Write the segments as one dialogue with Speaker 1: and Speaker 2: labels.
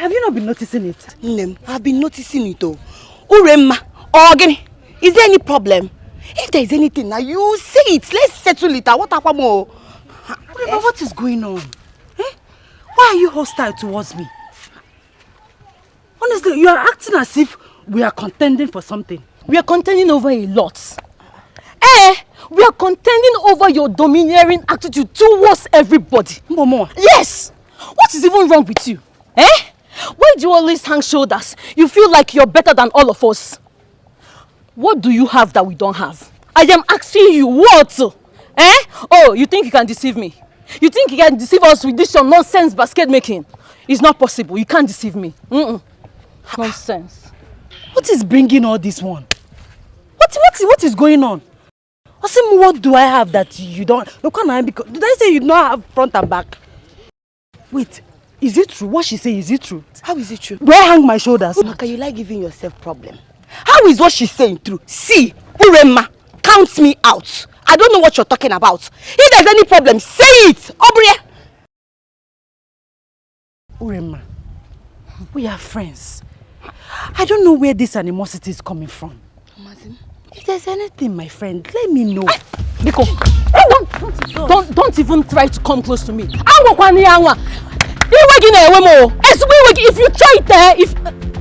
Speaker 1: Have you not been noticing it?
Speaker 2: Nnem, I've been noticing it though. Uremma, Ogini, is there any problem? If there is anything, now you say it. Let's settle it. What happened more?
Speaker 1: Uremma, what is going on? Eh? Why are you hostile towards me? Honestly, you are acting as if we are contending for something.
Speaker 3: We are contending over a lot. We are contending over your domineering attitude towards everybody.
Speaker 1: Momo.
Speaker 3: Yes! What is even wrong with you? Why do you always hang shoulders? You feel like you're better than all of us. What do you have that we don't have? I am asking you, what? Oh, you think you can deceive me? You think you can deceive us with this your nonsense basket making? It's not possible. You can't deceive me. Nonsense.
Speaker 1: What is bringing all this one? What is going on? What do I have that you don't? Did I say you don't have front and back? Wait, is it true? What she say, is it true?
Speaker 2: How is it true?
Speaker 1: Do I hang my shoulders?
Speaker 2: Can you like giving yourself problem? How is what she's saying true? See, Uremma, count me out. I don't know what you're talking about. If there's any problem, say it, Aubrey.
Speaker 1: Uremma, we are friends. I don't know where this animosity is coming from. If there's anything, my friend, let me know.
Speaker 3: Because don't even try to come close to me. If you try it there, if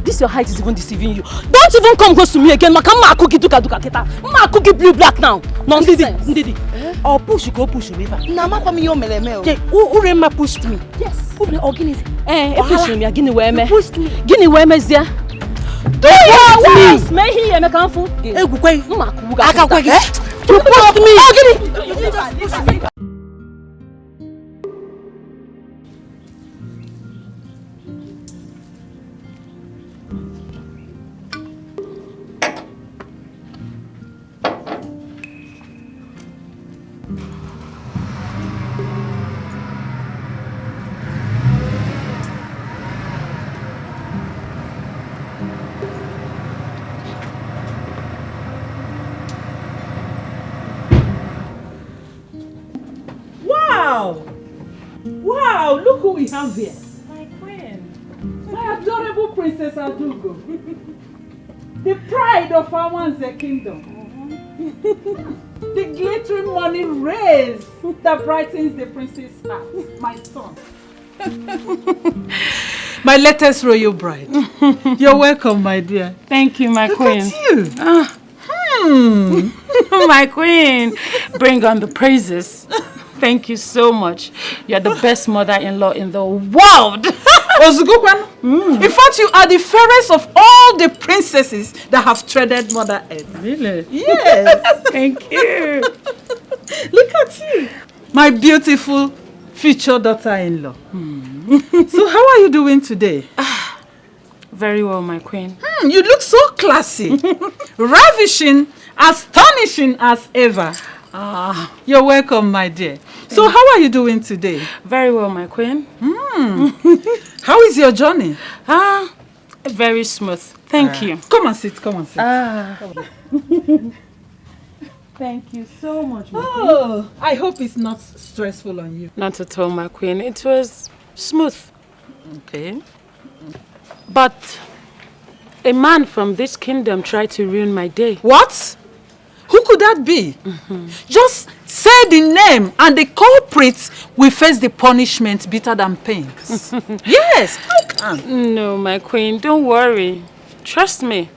Speaker 3: this your height is even deceiving you, don't even come close to me again. Blue black now. Nonsense.
Speaker 1: Or push me.
Speaker 2: Uremma pushed me.
Speaker 3: Yes.
Speaker 2: Push me.
Speaker 3: Pushed me. Guinea where is there? Don't push me.
Speaker 4: Wow, look who we have here. My queen. My adorable Princess Adugo. The pride of our kingdom. The glittering money rays that brightens the prince's heart. My son. My latest royal bride. You're welcome, my dear.
Speaker 5: Thank you, my queen.
Speaker 4: Look at you.
Speaker 5: My queen, bring on the praises. Thank you so much. You're the best mother-in-law in the world.
Speaker 4: In fact, you are the fairest of all the princesses that have treaded Mother Earth.
Speaker 5: Really?
Speaker 4: Yes.
Speaker 5: Thank you.
Speaker 4: Look at you. My beautiful future daughter-in-law. So how are you doing today?
Speaker 5: Very well, my queen.
Speaker 4: You look so classy. Ravishing, astonishing as ever. You're welcome, my dear. So how are you doing today?
Speaker 5: Very well, my queen.
Speaker 4: How is your journey?
Speaker 5: Very smooth. Thank you.
Speaker 4: Come and sit, come and sit.
Speaker 5: Thank you so much, my
Speaker 4: queen. I hope it's not stressful on you.
Speaker 5: Not at all, my queen. It was smooth.
Speaker 4: Okay.
Speaker 5: But a man from this kingdom tried to ruin my day.
Speaker 4: What? Who could that be? Just say the name and the culprits will face the punishment bitter than pains. Yes, how can?
Speaker 5: No, my queen, don't worry. Trust me.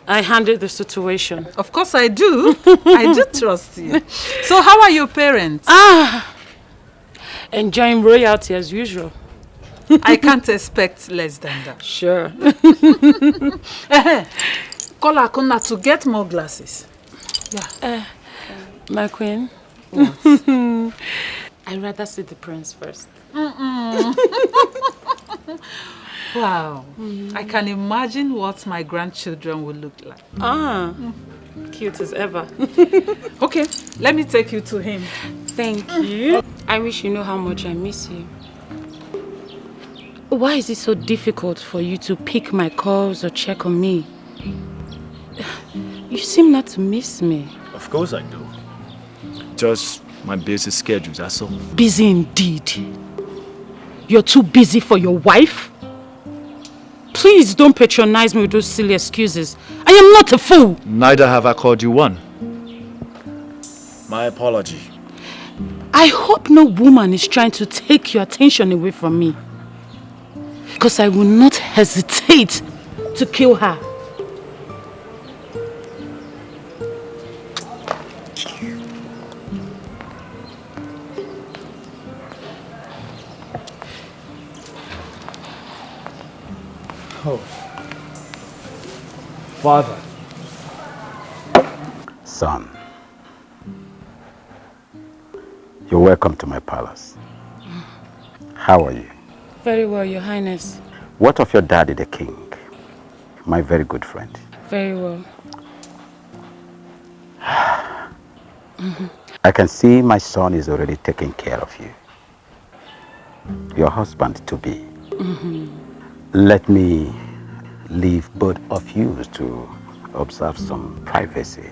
Speaker 5: I handled the situation.
Speaker 4: Of course I do. I do trust you. So how are your parents?
Speaker 5: Enjoying royalty as usual.
Speaker 4: I can't expect less than that.
Speaker 5: Sure.
Speaker 4: Call Akuna to get more glasses.
Speaker 5: Yeah. My queen.
Speaker 4: What?
Speaker 5: I'd rather see the prince first.
Speaker 4: Wow. I can imagine what my grandchildren will look like.
Speaker 5: Cute as ever.
Speaker 4: Okay, let me take you to him.
Speaker 5: Thank you. I wish you know how much I miss you. Why is it so difficult for you to pick my calls or check on me? You seem not to miss me.
Speaker 6: Of course I do. Just my busy schedule, that's all.
Speaker 3: Busy indeed. You're too busy for your wife?
Speaker 5: Please don't patronize me with those silly excuses. I am not a fool.
Speaker 6: Neither have I called you one. My apology.
Speaker 5: I hope no woman is trying to take your attention away from me. Because I will not hesitate to kill her.
Speaker 6: Oh. Father.
Speaker 7: Son, you're welcome to my palace. How are you?
Speaker 5: Very well, Your Highness.
Speaker 7: What of your daddy, the king? My very good friend.
Speaker 5: Very well.
Speaker 7: I can see my son is already taking care of you. Your husband to be. Let me leave both of you to observe some privacy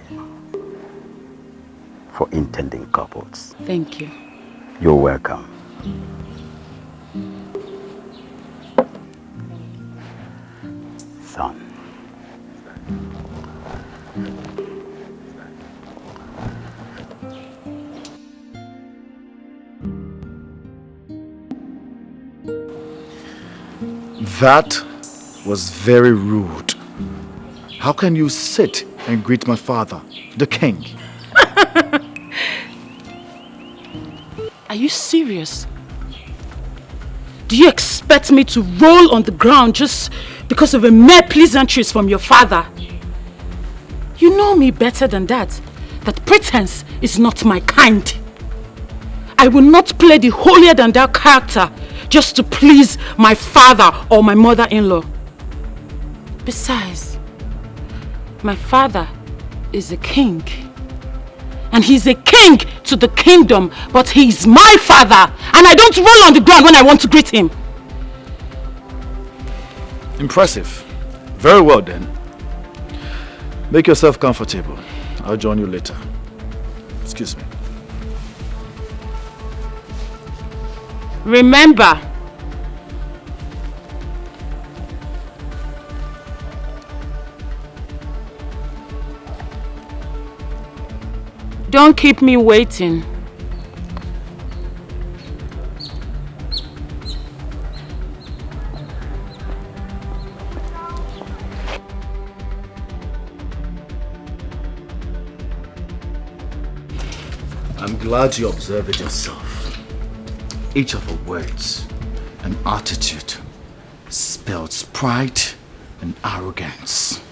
Speaker 7: for intending couples.
Speaker 5: Thank you.
Speaker 7: You're welcome. Son.
Speaker 6: That was very rude. How can you sit and greet my father, the king?
Speaker 5: Are you serious? Do you expect me to roll on the ground just because of a mere pleasantries from your father? You know me better than that. That pretense is not my kind. I will not play the holier than thou character just to please my father or my mother-in-law. Besides, my father is a king. And he's a king to the kingdom, but he's my father. And I don't roll on the ground when I want to greet him.
Speaker 6: Impressive. Very well then. Make yourself comfortable. I'll join you later. Excuse me.
Speaker 5: Remember, don't keep me waiting.
Speaker 6: I'm glad you observed it yourself. Each of her words and attitude spells pride and arrogance.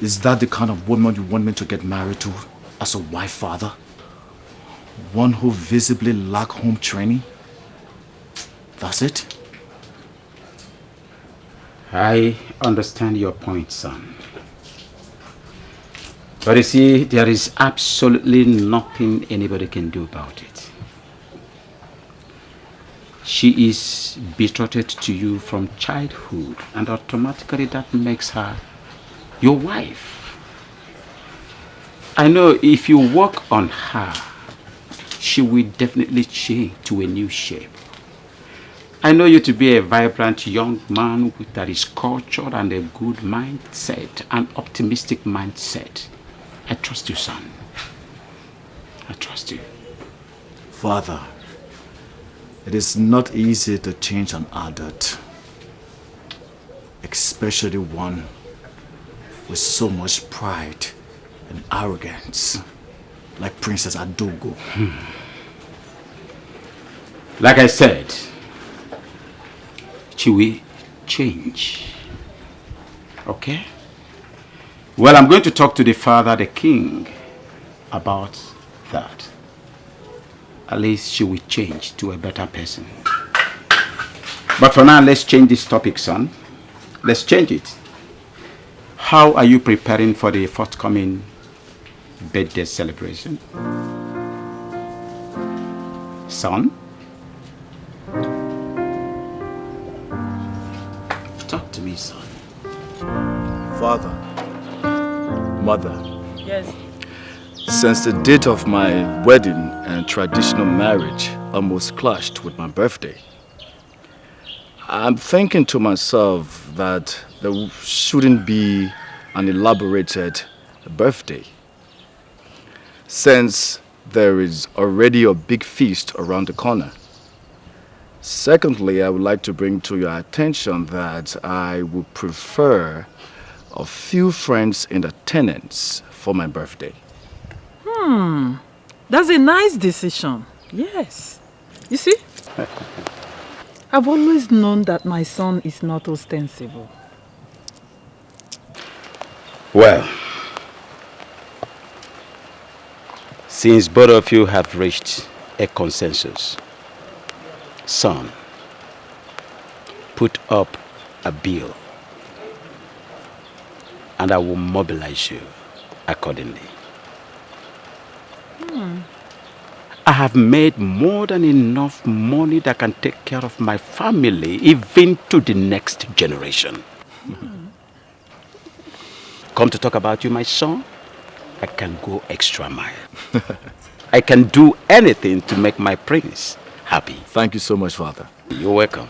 Speaker 6: Is that the kind of woman you want me to get married to as a wife, father? One who visibly lacks home training? That's it?
Speaker 7: I understand your point, son. But you see, there is absolutely nothing anybody can do about it. She is betrothed to you from childhood, and automatically that makes her your wife. I know if you work on her, she will definitely change to a new shape. I know you to be a vibrant young man that is cultured and a good mindset, an optimistic mindset. I trust you, son. I trust you.
Speaker 6: Father, it is not easy to change an adult, especially one with so much pride and arrogance, like Princess Adogo.
Speaker 7: Like I said, she will change. Okay? Well, I'm going to talk to the father, the king, about that. At least she will change to a better person. But for now, let's change this topic, son. Let's change it. How are you preparing for the forthcoming birthday celebration? Son? Talk to me, son.
Speaker 6: Father, mother.
Speaker 5: yes,
Speaker 6: Since the date of my wedding and traditional marriage almost clashed with my birthday, I'm thinking to myself that there shouldn't be an elaborated birthday, since there is already a big feast around the corner. Secondly, I would like to bring to your attention that I would prefer a few friends in attendance for my birthday.
Speaker 4: That's a nice decision. Yes. You see? I've always known that my son is not ostensible.
Speaker 7: Well, since both of you have reached a consensus, son, put up a bill and I will mobilize you accordingly. I have made more than enough money that can take care of my family, even to the next generation. Come to talk about you, my son, I can go extra mile. I can do anything to make my prince happy.
Speaker 6: Thank you so much, Father.
Speaker 7: You're welcome.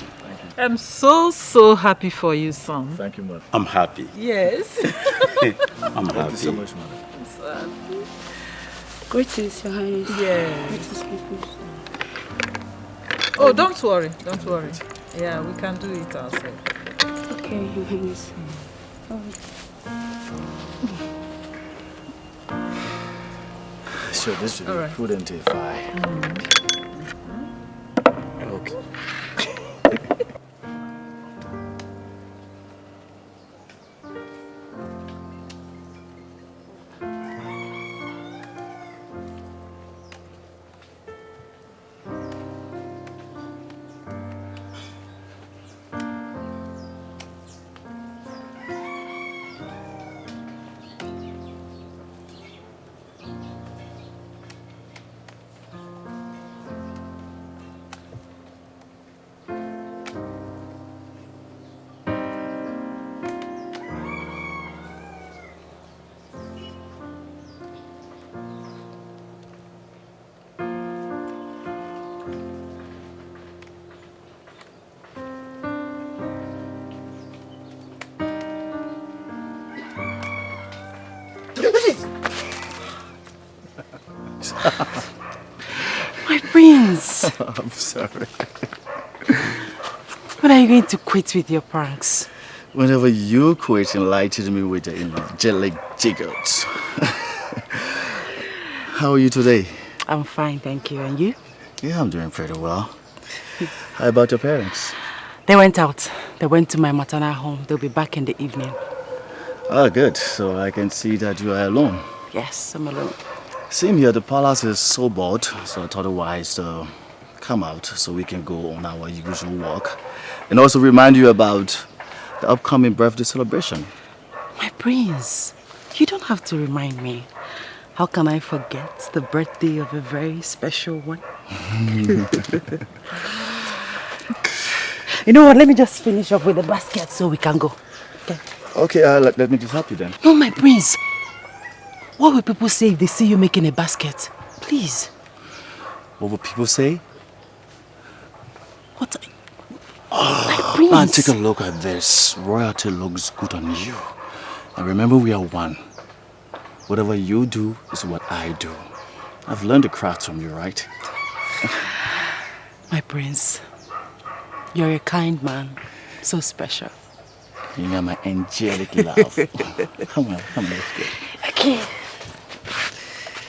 Speaker 4: I'm so happy for you, son.
Speaker 6: Thank you, Mother.
Speaker 7: I'm happy.
Speaker 4: Yes.
Speaker 7: I'm happy.
Speaker 6: Thank you so much, Mother.
Speaker 2: Greetings, Your Highness.
Speaker 4: Yeah.
Speaker 2: Greetings, people.
Speaker 4: Oh, don't worry. Don't worry. Yeah, we can do it ourselves.
Speaker 2: Okay, Your Highness.
Speaker 6: Sure, this should be prudent if I... Okay.
Speaker 1: My prince!
Speaker 6: I'm sorry.
Speaker 1: When are you going to quit with your pranks?
Speaker 6: Whenever you quit enlighten me with the angelic jiggles. How are you today?
Speaker 1: I'm fine, thank you. And you?
Speaker 6: Yeah, I'm doing pretty well. How about your parents?
Speaker 1: They went out. They went to my maternal home. They'll be back in the evening.
Speaker 6: Ah, good. So I can see that you are alone.
Speaker 1: Yes, I'm alone.
Speaker 6: Same here, the palace is so bored, so I thought it wise to come out so we can go on our usual walk. And also remind you about the upcoming birthday celebration.
Speaker 1: My prince, you don't have to remind me. How can I forget the birthday of a very special one? You know what, let me just finish up with the basket so we can go. Okay?
Speaker 6: Okay, let me just help you then.
Speaker 1: No, my prince. What will people say if they see you making a basket? Please.
Speaker 6: What will people say?
Speaker 1: What? My prince.
Speaker 6: Man, take a look at this. Royalty looks good on you. And remember, we are one. Whatever you do is what I do. I've learned the craft from you, right?
Speaker 1: My prince, you're a kind man. So special.
Speaker 6: You are my angelic love. Come on, let's go.
Speaker 1: Okay.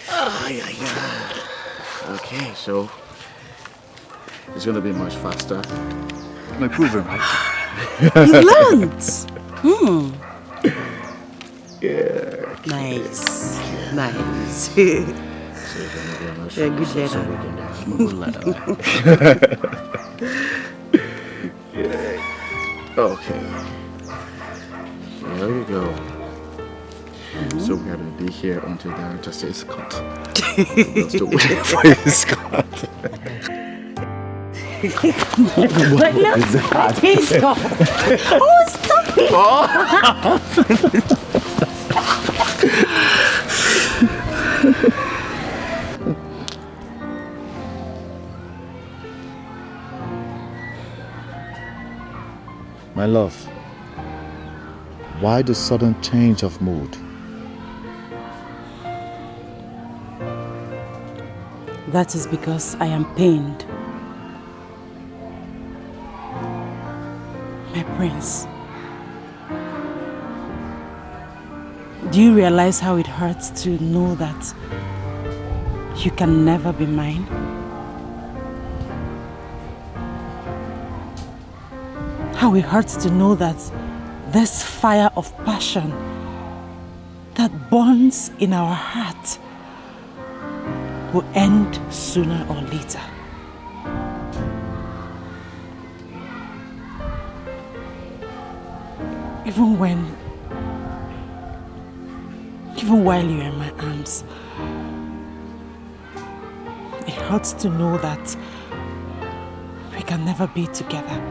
Speaker 6: Oh, yeah. Okay, so it's gonna be much faster. My proven, right?
Speaker 1: You learned.
Speaker 6: Yeah.
Speaker 1: Nice. Nice. You're a good leader.
Speaker 6: I'm a good leader. Yeah. Okay. There we go. So we have to be here until the director says cut. We'll still wait for his cut.
Speaker 1: What is that? Please stop. Oh, stop it.
Speaker 6: My love, why the sudden change of mood?
Speaker 1: That is because I am pained. My prince, do you realize how it hurts to know that you can never be mine? How it hurts to know that this fire of passion that burns in our heart will end sooner or later. Even while you're in my arms, it hurts to know that we can never be together.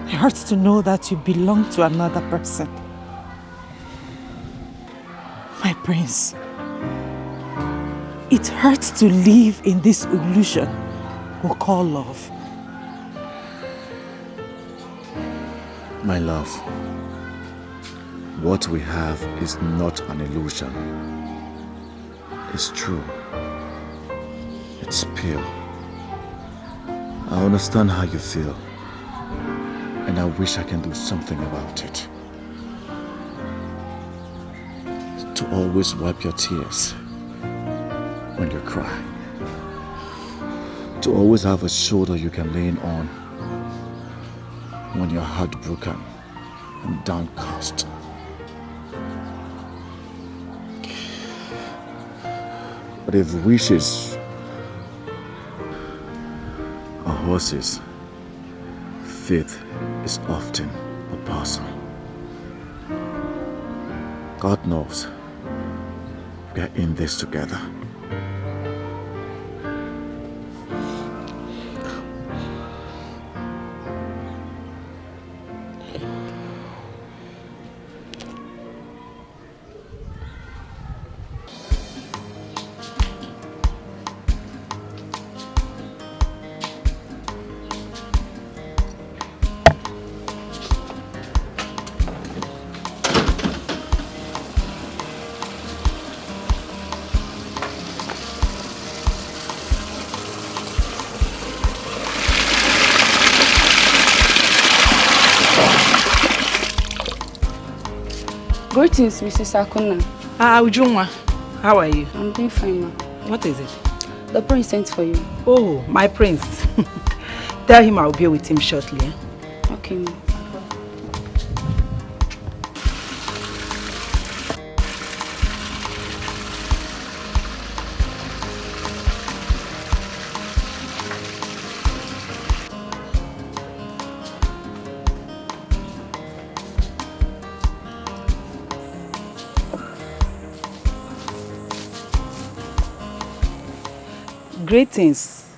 Speaker 1: It hurts to know that you belong to another person. My prince, it hurts to live in this illusion we call love.
Speaker 6: My love, what we have is not an illusion. It's true. It's pure. I understand how you feel, and I wish I can do something about it. To always wipe your tears when you cry. To always have a shoulder you can lean on when you're heartbroken and downcast. But if wishes are horses, faith is often a person. God knows we are in this together.
Speaker 8: Greetings, Mrs. Akuna.
Speaker 4: Ujunwa, how are you?
Speaker 8: I'm doing fine, ma.
Speaker 4: What is it?
Speaker 8: The prince sent for you.
Speaker 4: Oh, my prince. Tell him I'll be with him shortly. Eh?
Speaker 8: Okay, ma.
Speaker 4: Greetings,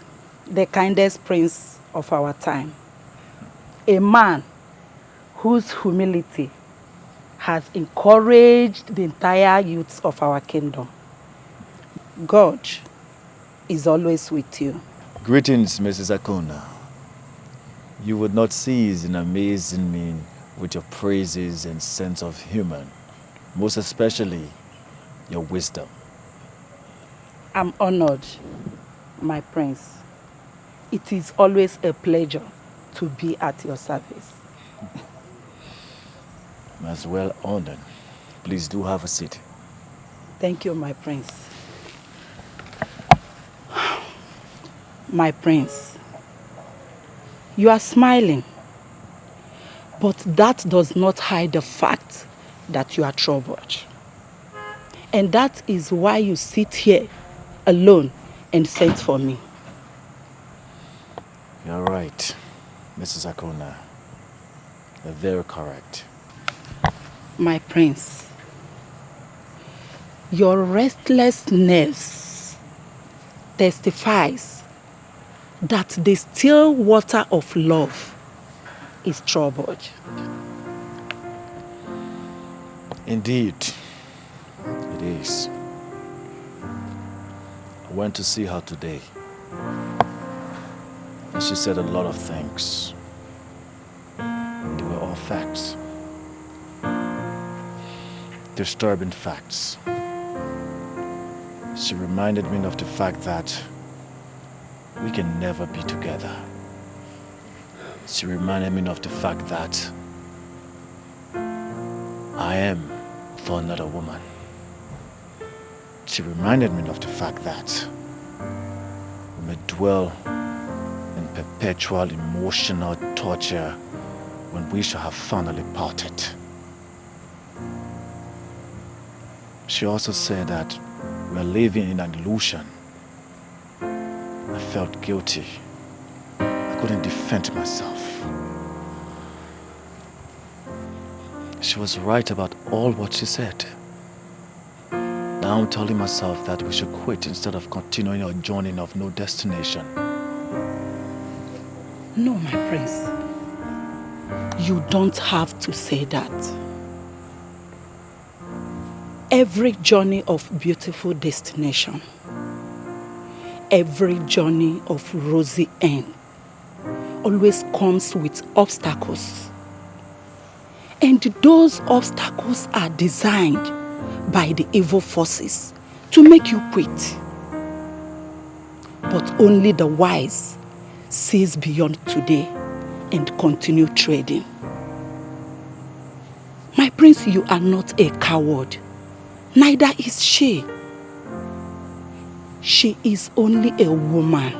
Speaker 4: the kindest prince of our time. A man whose humility has encouraged the entire youths of our kingdom. God is always with you.
Speaker 6: Greetings, Mrs. Akuna. You would not cease in amazing me with your praises and sense of humor, most especially your wisdom.
Speaker 4: I'm honored, my prince. It is always a pleasure to be at your service.
Speaker 6: As well honored. Please do have a seat.
Speaker 4: Thank you, my prince. My prince, you are smiling, but that does not hide the fact that you are troubled. And that is why you sit here alone and sent for me.
Speaker 6: You're right, Mrs. Akuna. You're very correct.
Speaker 4: My prince, your restless nerves testifies that the still water of love is troubled.
Speaker 6: Indeed, it is. I went to see her today, and she said a lot of things. are facts. Disturbing facts. She reminded me of the fact that we can never be together. She reminded me of the fact that I am for another woman. She reminded me of the fact that we may dwell in perpetual emotional torture when we shall have finally parted. She also said that we are living in an illusion. I felt guilty. I couldn't defend myself. She was right about all what she said. Now I'm telling myself that we should quit instead of continuing our journey of no destination.
Speaker 5: No, my prince. You don't have to say that. Every journey of beautiful destination, every journey of rosy end, always comes with obstacles. And those obstacles are designed by the evil forces to make you quit. But only the wise sees beyond today and continue trading. My prince, you are not a coward. Neither is she. She is only a woman.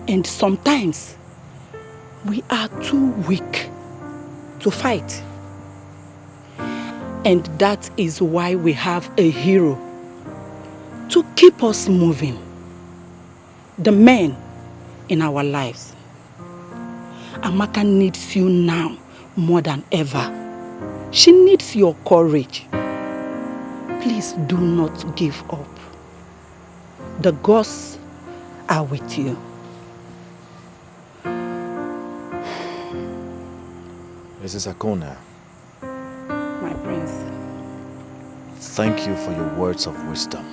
Speaker 5: And sometimes we are too weak to fight. And that is why we have a hero to keep us moving. The man in our lives. Amaka needs you now more than ever. She needs your courage. Please do not give up. The gods are with you.
Speaker 6: Mrs. Akona.
Speaker 5: My prince.
Speaker 6: Thank you for your words of wisdom.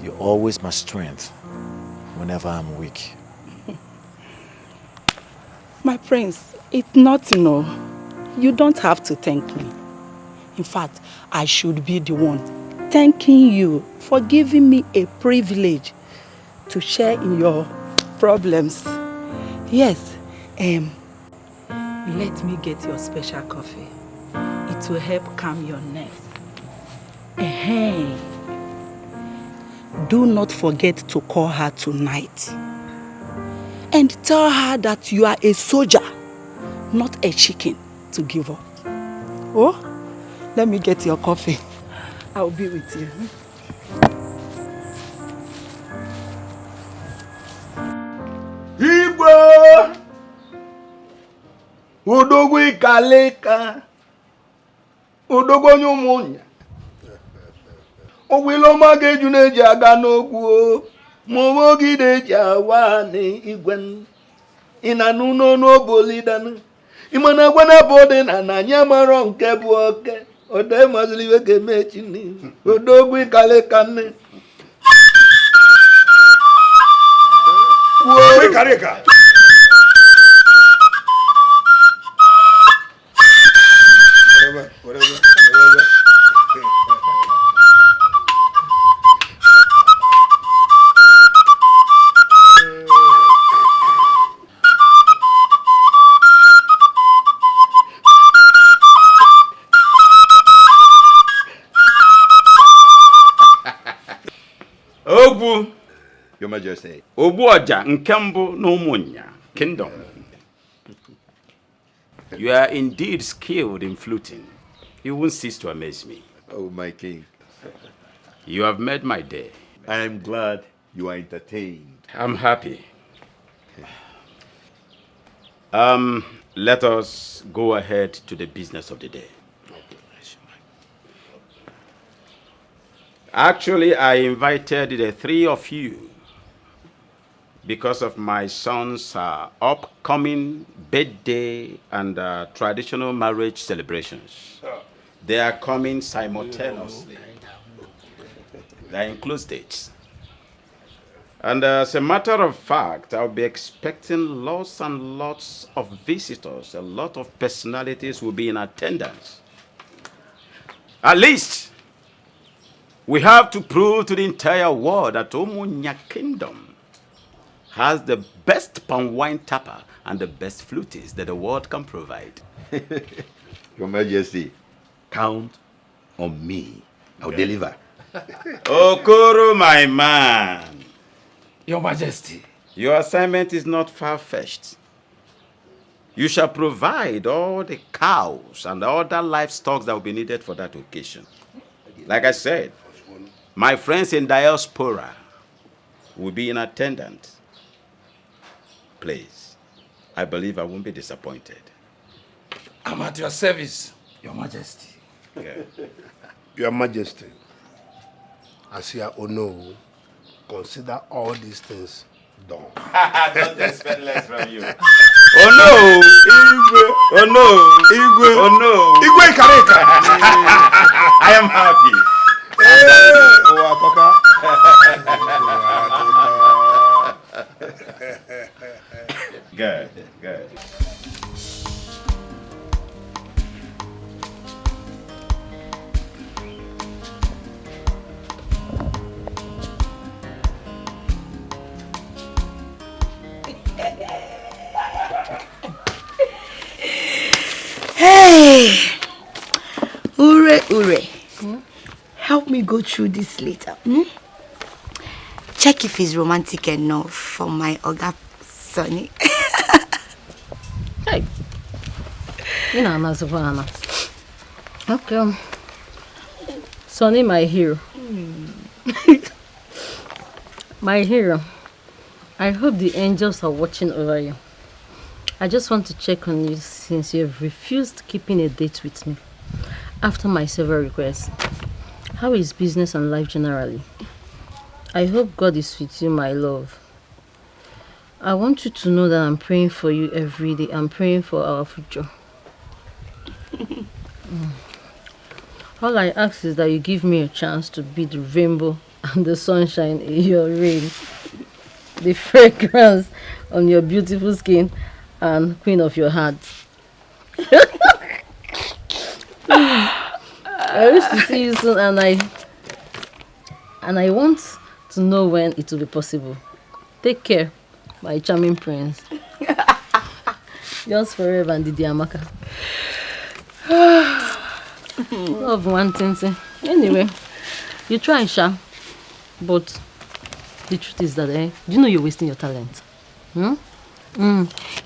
Speaker 6: You're always my strength whenever I'm weak.
Speaker 5: My prince, it's not no. You don't have to thank me. In fact, I should be the one thanking you for giving me a privilege to share in your problems. Yes, let me get your special coffee. It will help calm your nerves. Do not forget to call her tonight. And tell her that you are a soldier, not a chicken to give up. Oh? Let me get your coffee. I'll be with you.
Speaker 9: Igwe! Udogwu ikaleka. Udogwu nyumunya. Owilo mageju neji aga n'ogwu. Momogi deji awani igwen. Inanu no bolidan. Imana gwana bode na nanya maro nke bu oke. Ode mazliwe ke mechini. Udogwu ikaleka ne.
Speaker 10: Wo ikaleka. Whatever.
Speaker 7: Ogbu,
Speaker 10: Your Majesty.
Speaker 7: Ogbu Oja Nkembu n'Umunya Kingdom. You are indeed skilled in fluting. You won't cease to amaze me.
Speaker 10: Oh, my king.
Speaker 7: You have made my day.
Speaker 10: I am glad you are entertained.
Speaker 7: I'm happy. Let us go ahead to the business of the day. Actually, I invited the three of you because of my son's upcoming birthday and traditional marriage celebrations. They are coming simultaneously. That includes dates. And as a matter of fact, I'll be expecting lots and lots of visitors. A lot of personalities will be in attendance. At least, we have to prove to the entire world that Omunya Kingdom has the best palm wine tapper and the best flutist that the world can provide.
Speaker 10: Your Majesty, count on me. I'll deliver.
Speaker 7: Okoro, my man.
Speaker 9: Your Majesty.
Speaker 7: Your assignment is not far-fetched. You shall provide all the cows and other livestock that will be needed for that occasion. Like I said, my friends in diaspora will be in attendance. Please, I believe I won't be disappointed.
Speaker 9: I'm at your service, Your Majesty.
Speaker 7: Okay.
Speaker 11: Your Majesty, as you know, consider all these things done.
Speaker 7: Don't expect less from you. Oh no! Igwe! Oh no! Igwe! Oh no!
Speaker 11: Igwe Kareka!
Speaker 7: I am happy. Good, good.
Speaker 2: Hey! Ure, Ure. Help me go through this later. Check if he's romantic enough for my Oga Sonny.
Speaker 3: Hey. You know, Anna. Okay. Sonny, my hero. My hero. I hope the angels are watching over you. I just want to check on you since you have refused keeping a date with me after my several requests. How is business and life generally? I hope God is with you, my love. I want you to know that I'm praying for you every day. I'm praying for our future. All I ask is that you give me a chance to be the rainbow and the sunshine in your rain, the fragrance on your beautiful skin, and queen of your heart. I wish to see you soon, and I want to know when it will be possible. Take care, my charming prince. Yours forever, and Didi Amaka. Love one thing. Anyway, you try, Sha. But the truth is that, do you know you're wasting your talent?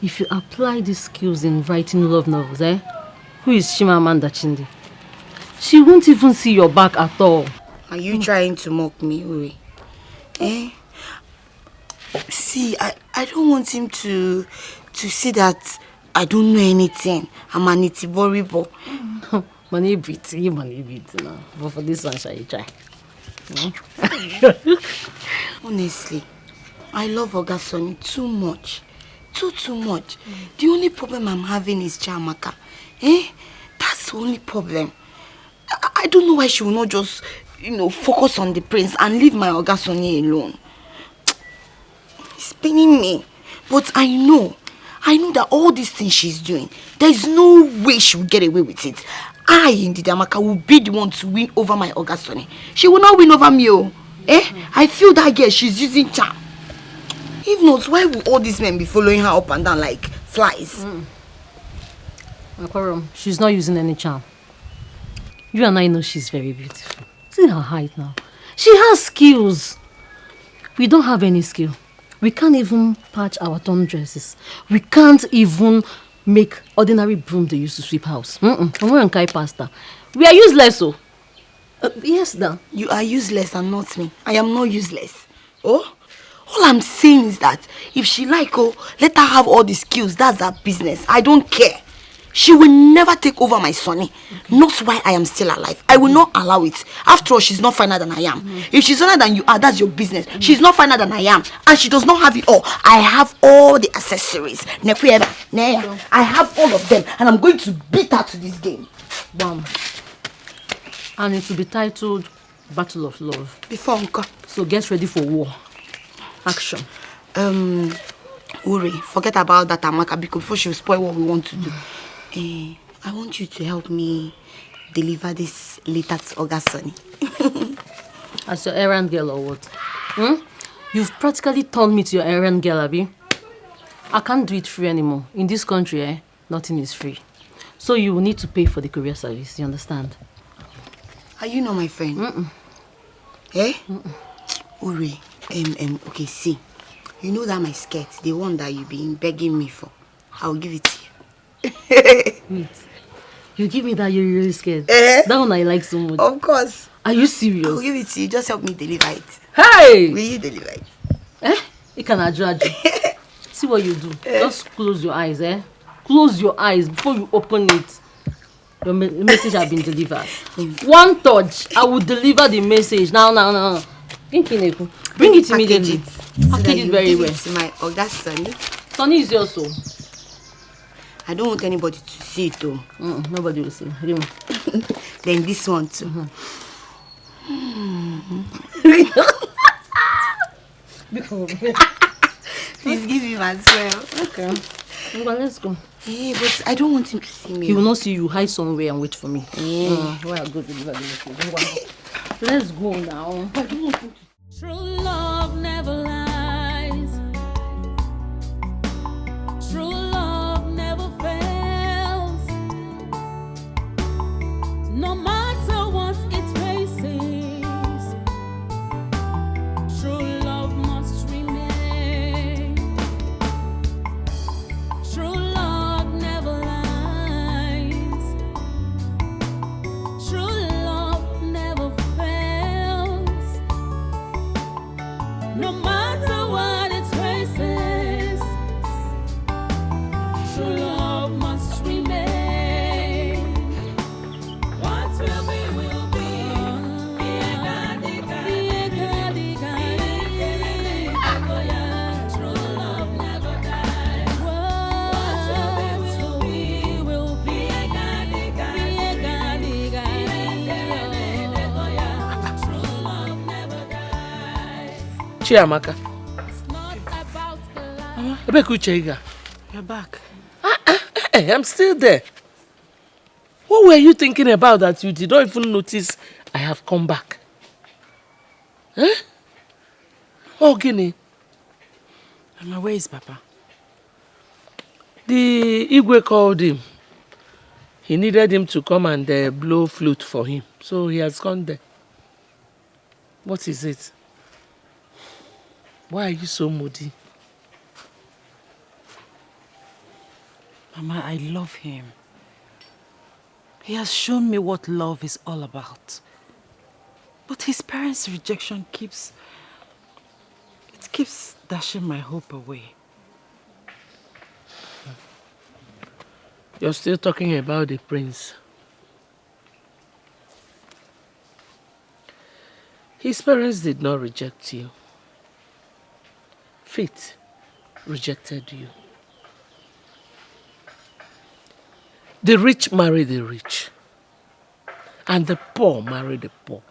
Speaker 3: If you apply these skills in writing love novels, who is Chimamanda Chindi? She won't even see your back at all.
Speaker 2: Are you trying to mock me, Uri? See, I don't want him to see that I don't know anything. I'm an itiboribo.
Speaker 3: Money beat. No. But for this one, shall you try?
Speaker 2: Honestly, I love Oga Sonny too much. Too much. The only problem I'm having is Chiamaka. That's the only problem. I don't know why she will not just, focus on the prince and leave my Oga Sonny alone. It's paining me. But I know that all these things she's doing, there's no way she will get away with it. I, indeed, Amaka, will be the one to win over my Oga Sonny. She will not win over me, I feel that girl, she's using charm. If not, why will all these men be following her up and down like flies?
Speaker 3: Akwarom, she's not using any charm. You and I know she's very beautiful. See her height now. She has skills. We don't have any skill. We can't even patch our torn dresses. We can't even make ordinary broom they use to sweep house. We are useless, so. Yes, now.
Speaker 2: You are useless and not me. I am not useless. Oh? All I'm saying is that if she let her have all the skills. That's her business. I don't care. She will never take over my Sonny. Okay. Not while I am still alive. I will not allow it. After all, she's not finer than I am. If she's finer than you are, that's your business. She's not finer than I am. And she does not have it all. I have all the accessories. I have all of them. And I'm going to beat her to this game.
Speaker 3: Bam. And it will be titled Battle of Love.
Speaker 2: Before Uncle.
Speaker 3: So get ready for war. Action.
Speaker 2: Uri, forget about that Amaka because before she'll spoil what we want to do. I want you to help me deliver this letter to Oga Sonny.
Speaker 3: As your errand girl or what? You've practically turned me to your errand girl, Abi. I can't do it free anymore. In this country, nothing is free. So you will need to pay for the courier service, you understand?
Speaker 2: Are you not my friend? Eh? Uri, okay, see. You know that my skirt, the one that you've been begging me for, I'll give it to you.
Speaker 3: Wait. You give me that you're really scared? That one I like so much.
Speaker 2: Of course.
Speaker 3: Are you serious?
Speaker 2: I'll give it to you. Just help me deliver it.
Speaker 3: Hey!
Speaker 2: Will you deliver it?
Speaker 3: You can adjudge. See what you do. Just close your eyes, Close your eyes before you open it. Your message has been delivered. One touch, I will deliver the message. Now. Bring it immediately. Package it very well.
Speaker 2: To my Oga Sonny.
Speaker 3: Sonny is yours, so.
Speaker 2: I don't want anybody to see it though.
Speaker 3: Nobody will see.
Speaker 2: Then this one too. Please give him as well.
Speaker 3: Okay. Well, let's go.
Speaker 2: Hey, but I don't want him to see me.
Speaker 3: He will not see you. Hide somewhere and wait for me. Where I go deliver the message. Let's go now. I don't want him to.
Speaker 12: True love never lies. True love never fails. No matter what it faces, true love must remain. True love never lies. True love never fails. No matter what it faces, true love must remain. What will be, will be. True love never dies. What will be, will be. True love never dies.
Speaker 11: Chiamaka.
Speaker 1: You're back.
Speaker 11: Hey, I'm still there. What were you thinking about that you did not even notice I have come back? Oh, Guinea.
Speaker 1: Mama, where is Papa?
Speaker 11: The Igwe called him. He needed him to come and blow flute for him. So he has gone there. What is it? Why are you so moody?
Speaker 1: Mama, I love him. He has shown me what love is all about. But his parents' rejection keeps dashing my hope away.
Speaker 11: You're still talking about the prince. His parents did not reject you. Fate rejected you. The rich marry the rich, and the poor marry the poor.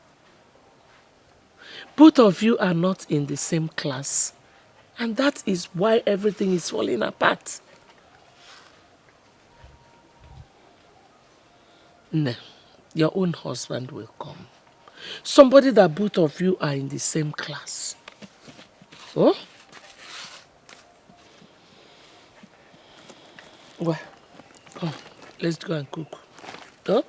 Speaker 11: Both of you are not in the same class, and that is why everything is falling apart. No, your own husband will come. Somebody that both of you are in the same class. Oh? Well, come. Let's go and cook. Huh? Go.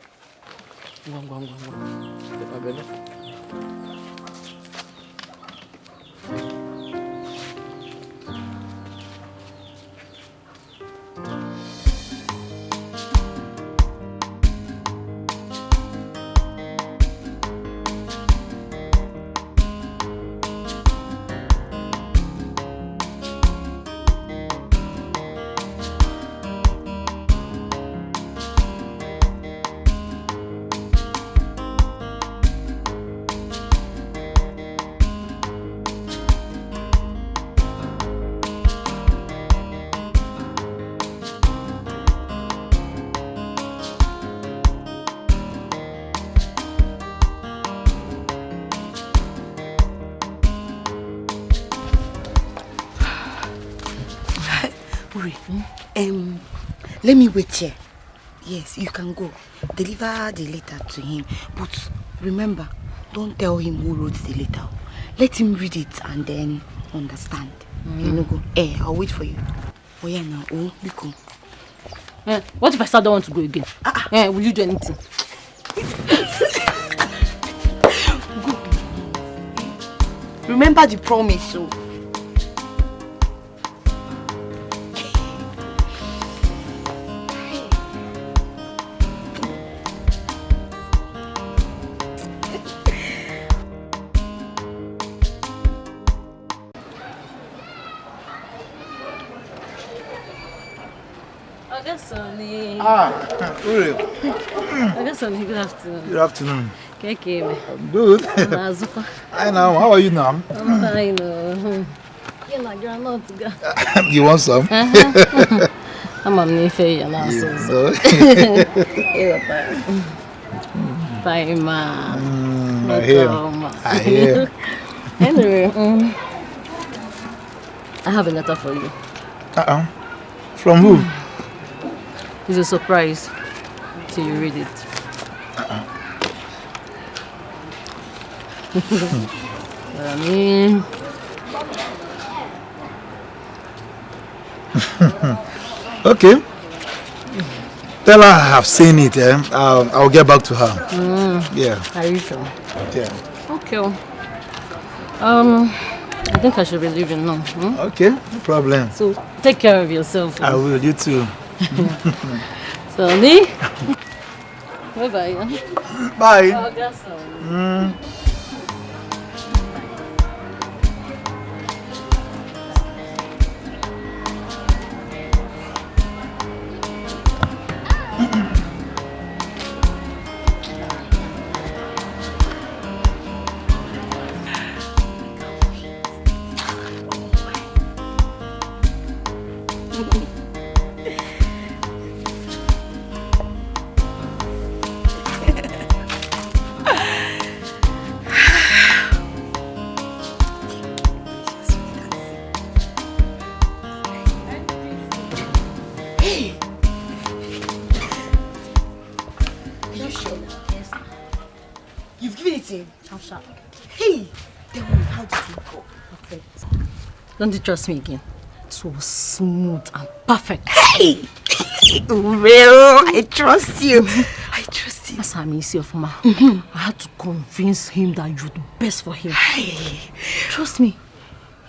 Speaker 2: Let me wait here. Yes, you can go. Deliver the letter to him. But remember, don't tell him who wrote the letter. Let him read it and then understand. You know, go. I'll wait for you. Oh yeah, now. Oh, Biko.
Speaker 3: What if I still don't want to go again? Will you do anything?
Speaker 2: Remember the promise, so.
Speaker 13: Uri.
Speaker 3: Good afternoon.
Speaker 13: Good afternoon.
Speaker 3: Okay.
Speaker 13: I'm good. Hi now, how are you now?
Speaker 3: I'm fine. You're not good.
Speaker 13: You want some?
Speaker 3: I'm a new face and also. Fine, ma.
Speaker 13: I hear.
Speaker 3: Anyway, I have a letter for you.
Speaker 13: From who?
Speaker 3: It's a surprise till you read it.
Speaker 13: Okay. Tell her I have seen it. I'll get back to her. Yeah.
Speaker 3: Are you sure?
Speaker 13: Yeah.
Speaker 3: Okay. I think I should be leaving now.
Speaker 13: Okay, no problem.
Speaker 3: So take care of yourself.
Speaker 13: I will. You too.
Speaker 3: So, Ni? Bye-bye.
Speaker 13: Bye.
Speaker 3: Don't you trust me again? It was smooth and perfect.
Speaker 2: Hey! Well, I trust you. I trust you.
Speaker 3: That's how I miss you, Fuma. I had to convince him that you're the best for him.
Speaker 2: Hey.
Speaker 3: Trust me.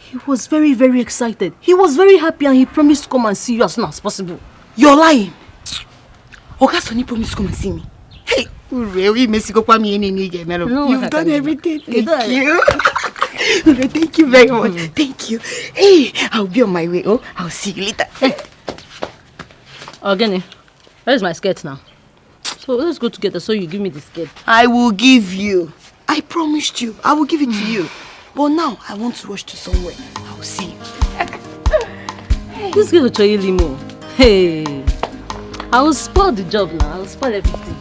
Speaker 3: He was very, very excited. He was very happy and he promised to come and see you as soon as possible.
Speaker 2: You're lying. Oga Sonny promised to come and see me. Hey, really, you've done everything. Thank you. Thank you very much. Thank you. Hey, I'll be on my way. Oh, I'll see you later.
Speaker 3: Hey. Ogene, where's my skirt now? So let's go together so you give me the skirt.
Speaker 2: I will give you. I promised you. I will give it to you. But now I want to rush to somewhere. I'll see you.
Speaker 3: Hey. This girl will try limo. Hey, I will spoil the job now. I will spoil everything.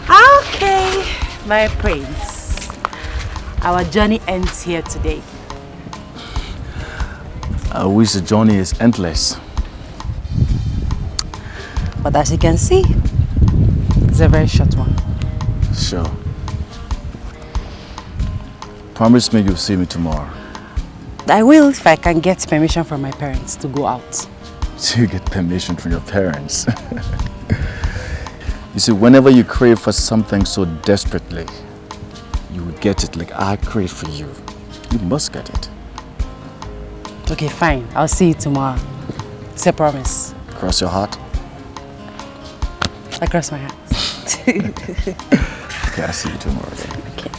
Speaker 1: Okay, my prince. Our journey ends here today.
Speaker 6: I wish the journey is endless.
Speaker 1: But as you can see, it's a very short one.
Speaker 6: Sure. Promise me you'll see me tomorrow.
Speaker 1: I will if I can get permission from my parents to go out.
Speaker 6: So you get permission from your parents. You see, whenever you crave for something so desperately, you will get it like I crave for you. You must get it.
Speaker 1: Okay, fine. I'll see you tomorrow. It's a promise.
Speaker 6: Cross your heart?
Speaker 1: I cross my heart.
Speaker 6: Okay, I'll see you tomorrow then.
Speaker 1: Okay.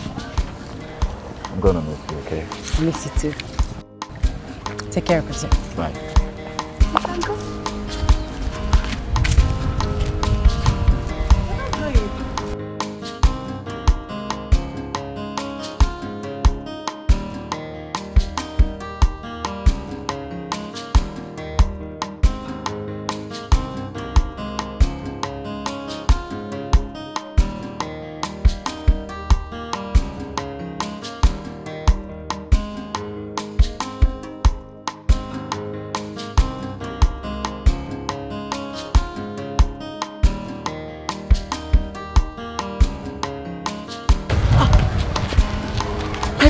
Speaker 6: I'm gonna miss you, okay?
Speaker 1: I miss you too. Take care of yourself.
Speaker 6: Bye.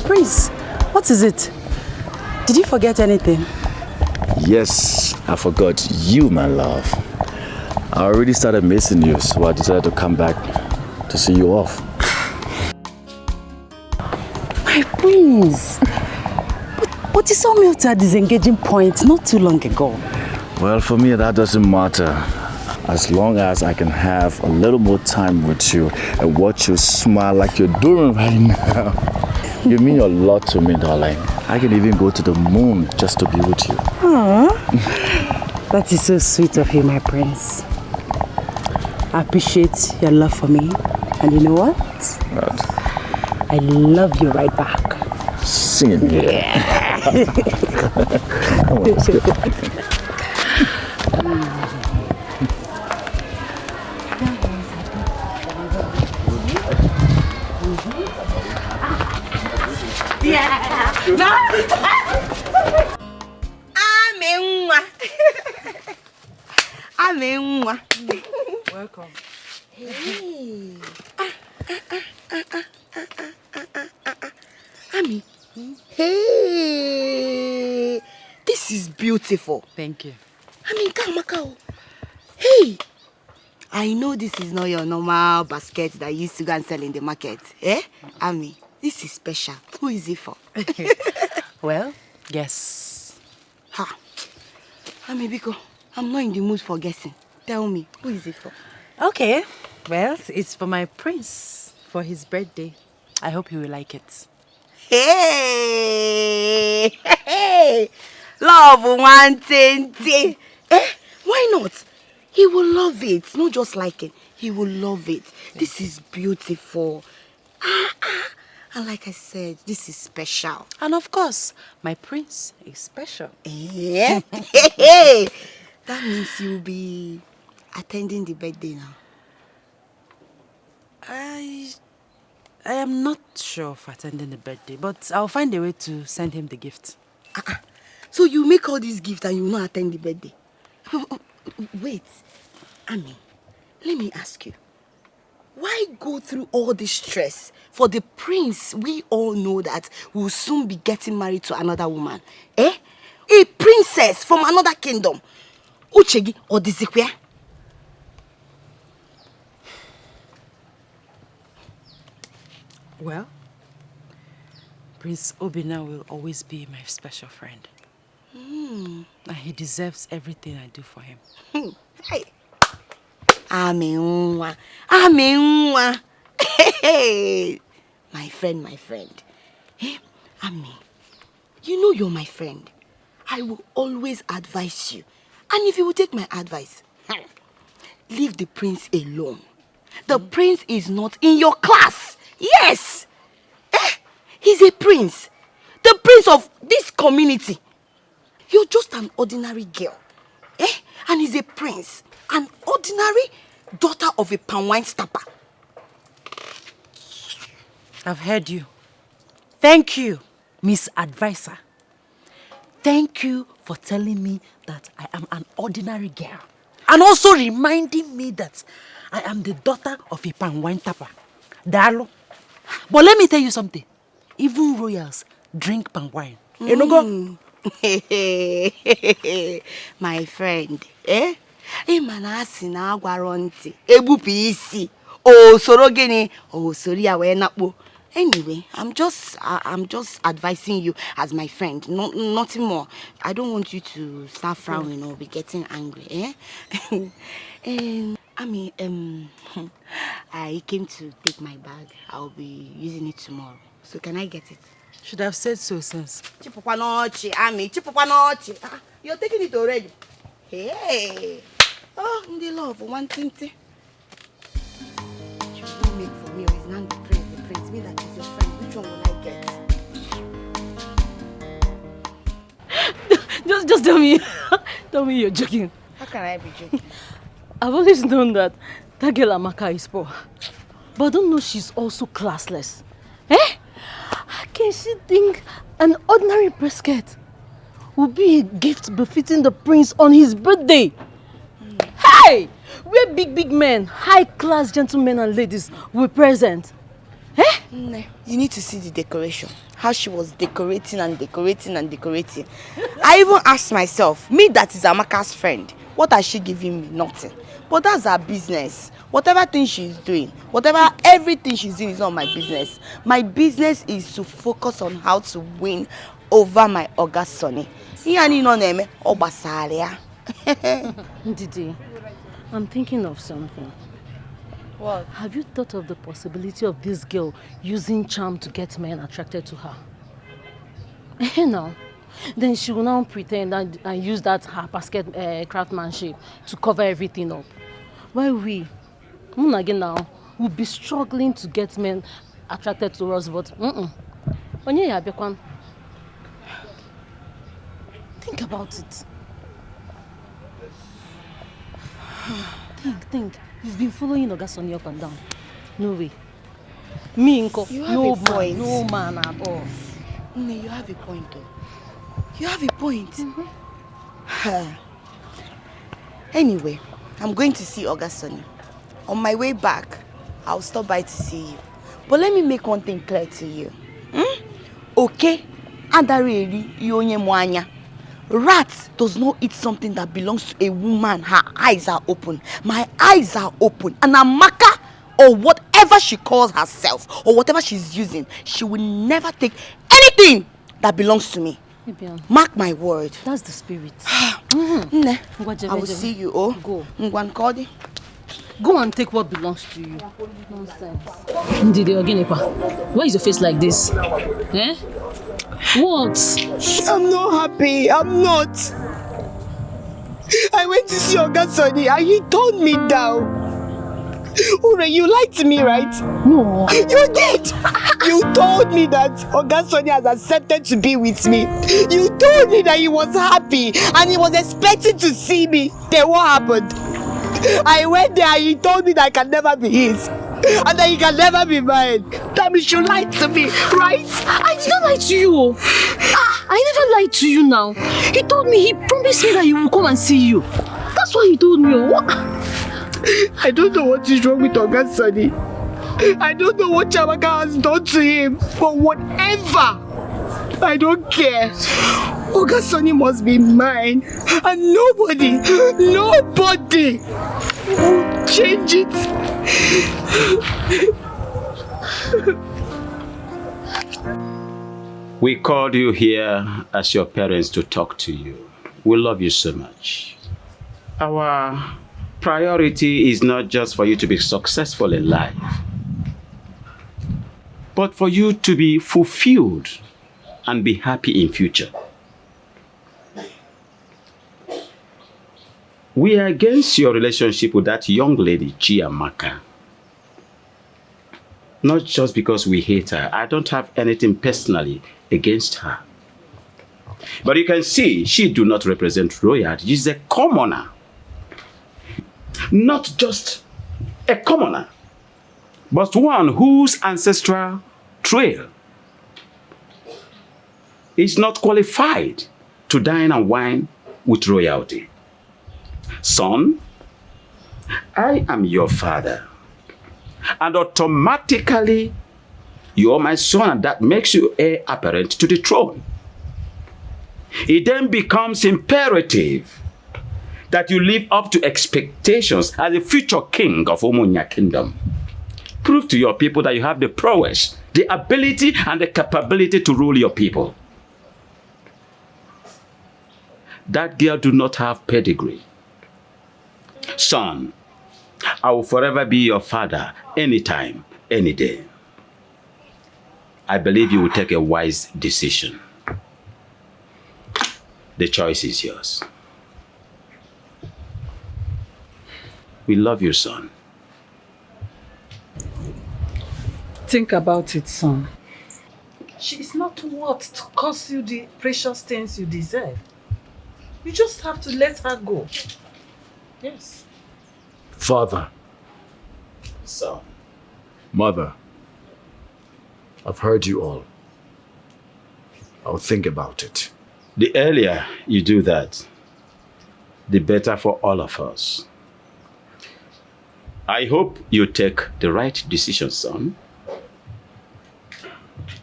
Speaker 1: Prince, what is it? Did you forget anything?
Speaker 6: Yes, I forgot you, my love. I already started missing you, so I decided to come back to see you off.
Speaker 1: My prince. But you saw me out at this engaging point not too long ago.
Speaker 6: Well, for me, that doesn't matter. As long as I can have a little more time with you and watch you smile like you're doing right now. You mean a lot to me, darling. I can even go to the moon just to be with you.
Speaker 1: Aww. That is so sweet of you, my prince. I appreciate your love for me. And you know what?
Speaker 6: What?
Speaker 1: I love you right back.
Speaker 6: Sing it. Yeah. Come on, let's go.
Speaker 2: Welcome. Hey. Ami. Hey. This is beautiful.
Speaker 1: Thank you.
Speaker 2: Makao. Hey. I know this is not your normal basket that you used to go and sell in the market. Eh? Ami, this is special. Who is it for?
Speaker 1: Well, guess.
Speaker 2: Ha. Ami Biko, I'm not in the mood for guessing. Tell me, who is it for?
Speaker 1: Okay. Well, it's for my prince for his birthday. I hope he will like it.
Speaker 2: Hey! Hey! Love one thing. Eh? Why not? He will love it. Not just like it. He will love it. This is beautiful. And like I said, this is special.
Speaker 1: And of course, my prince is special.
Speaker 2: Yeah. Hey! That means you'll be attending the birthday now.
Speaker 1: I am not sure of attending the birthday, but I'll find a way to send him the gift.
Speaker 2: So you make all these gifts and you will not attend the birthday? Wait, Ami, let me ask you. Why go through all this stress for the prince we all know that will soon be getting married to another woman? Eh? A princess from another kingdom. Uchegi or Dikeh?
Speaker 1: Well, Prince Obina will always be my special friend. And he deserves everything I do for him.
Speaker 2: Hey. Amenwa. Hey. My friend. Hey, Ami, you know you're my friend. I will always advise you. And if you will take my advice, leave the prince alone. The prince is not in your class. Yes. He's a prince. The prince of this community. You're just an ordinary girl. And he's a prince. An ordinary daughter of a palm wine stopper.
Speaker 1: I've heard you. Thank you, Miss Advisor. Thank you for telling me that I am an ordinary girl. And also reminding me that I am the daughter of a palm wine tapper. Dalo. But let me tell you something. even royals drink palm wine. You know, go.
Speaker 2: My friend, Imanasi na guarantee. EBUBE isi. Oh, sorogeni. Oh, sorry, nakbo. Anyway, I'm just advising you as my friend, nothing more. I don't want you to start frowning or be getting angry, I came to take my bag. I'll be using it tomorrow. So can I get it?
Speaker 1: Should have said so since.
Speaker 2: Chipupanochi, you're taking it already. Hey. Oh, the love, one thing. You don't make for me, or is not the prince. Me that is your friend. Which one will I get?
Speaker 3: Just tell me. Tell me you're joking.
Speaker 2: How can I be joking?
Speaker 3: I've always known that girl Amaka is poor. But I don't know she's also classless. How can she think an ordinary brisket would be a gift befitting the prince on his birthday? Hey! Where big men, high-class gentlemen and ladies were present.
Speaker 2: You need to see the decoration. How she was decorating. I even asked myself, me that is Amaka's friend, what has she given me? Nothing. But that's her business. Whatever thing she's doing, everything she's doing is not my business. My business is to focus on how to win over my Oga Sonny.
Speaker 3: Didi, I'm thinking of something.
Speaker 2: What?
Speaker 3: Have you thought of the possibility of this girl using charm to get men attracted to her? No. Then she will now pretend and use that her basket craftsmanship to cover everything up. While we, again now, will be struggling to get men attracted to us, but think about it. Think. You've been following Ogasoni up and down. No way. Me, Nko. No man at all.
Speaker 2: No, you have a point though. You have a point. Anyway, I'm going to see Ogasoni. On my way back, I'll stop by to see you. But let me make one thing clear to you. Okay? Adareri yonye mwanya. Rat does not eat something that belongs to a woman. Her eyes are open. My eyes are open. And Amaka, or whatever she calls herself, or whatever she's using, she will never take anything that belongs to me. Mark my word.
Speaker 3: That's the spirit.
Speaker 2: I will see you.
Speaker 3: Go.
Speaker 2: Go
Speaker 3: and take what belongs to you. Nonsense. Ndidi Oginepa, why is your face like this? What?
Speaker 2: I'm not happy. I'm not. I went to see Ogasoni and he turned me down. Ure, you lied to me, right?
Speaker 3: No.
Speaker 2: You did. You told me that Ogasoni has accepted to be with me. You told me that he was happy and he was expecting to see me. Then what happened? I went there and he told me that I can never be his. And that he can never be mine. That means you lied to me, right?
Speaker 3: I did not lie to you. I never lied to you now. He told me, he promised me that he will come and see you. That's what he told me.
Speaker 2: I don't know what is wrong with Ogasoni. I don't know what Chamaka has done to him. But whatever, I don't care. Ogasoni must be mine. And nobody will change it.
Speaker 7: We called you here as your parents to talk to you. We love you so much. Our priority is not just for you to be successful in life, but for you to be fulfilled and be happy in future. We are against your relationship with that young lady, Chiamaka. Not just because we hate her. I don't have anything personally against her. But you can see, she do not represent royalty. She's a commoner. Not just a commoner, but one whose ancestral trail is not qualified to dine and wine with royalty. Son, I am your father, and automatically You are my son, and that makes you heir apparent to the throne. It then becomes imperative that you live up to expectations as the future king of Umunya Kingdom. Prove to your people that you have the prowess, the ability, and the capability to rule your people. That girl do not have pedigree. Son, I will forever be your father, anytime, any day. I believe you will take a wise decision. The choice is yours. We love you, son.
Speaker 4: Think about it, son. She is not worth to cost you the precious things you deserve. You just have to let her go. Yes.
Speaker 13: Father.
Speaker 7: Son.
Speaker 13: Mother. I've heard you all. I'll think about it.
Speaker 7: The earlier you do that, the better for all of us. I hope you take the right decision, son.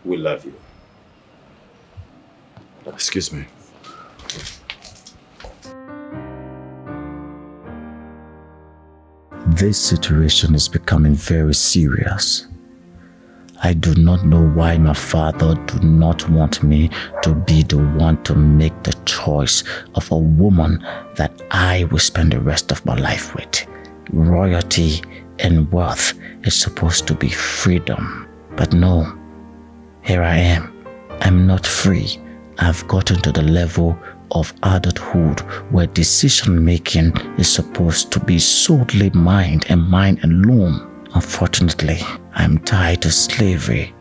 Speaker 7: We love you.
Speaker 13: Excuse me.
Speaker 6: This situation is becoming very serious. I do not know why my father do not want me to be the one to make the choice of a woman that I will spend the rest of my life with. Royalty and wealth is supposed to be freedom. But no, here I am. I'm not free. I've gotten to the level of adulthood where decision making is supposed to be solely mine and mine alone. Unfortunately, I'm tied to slavery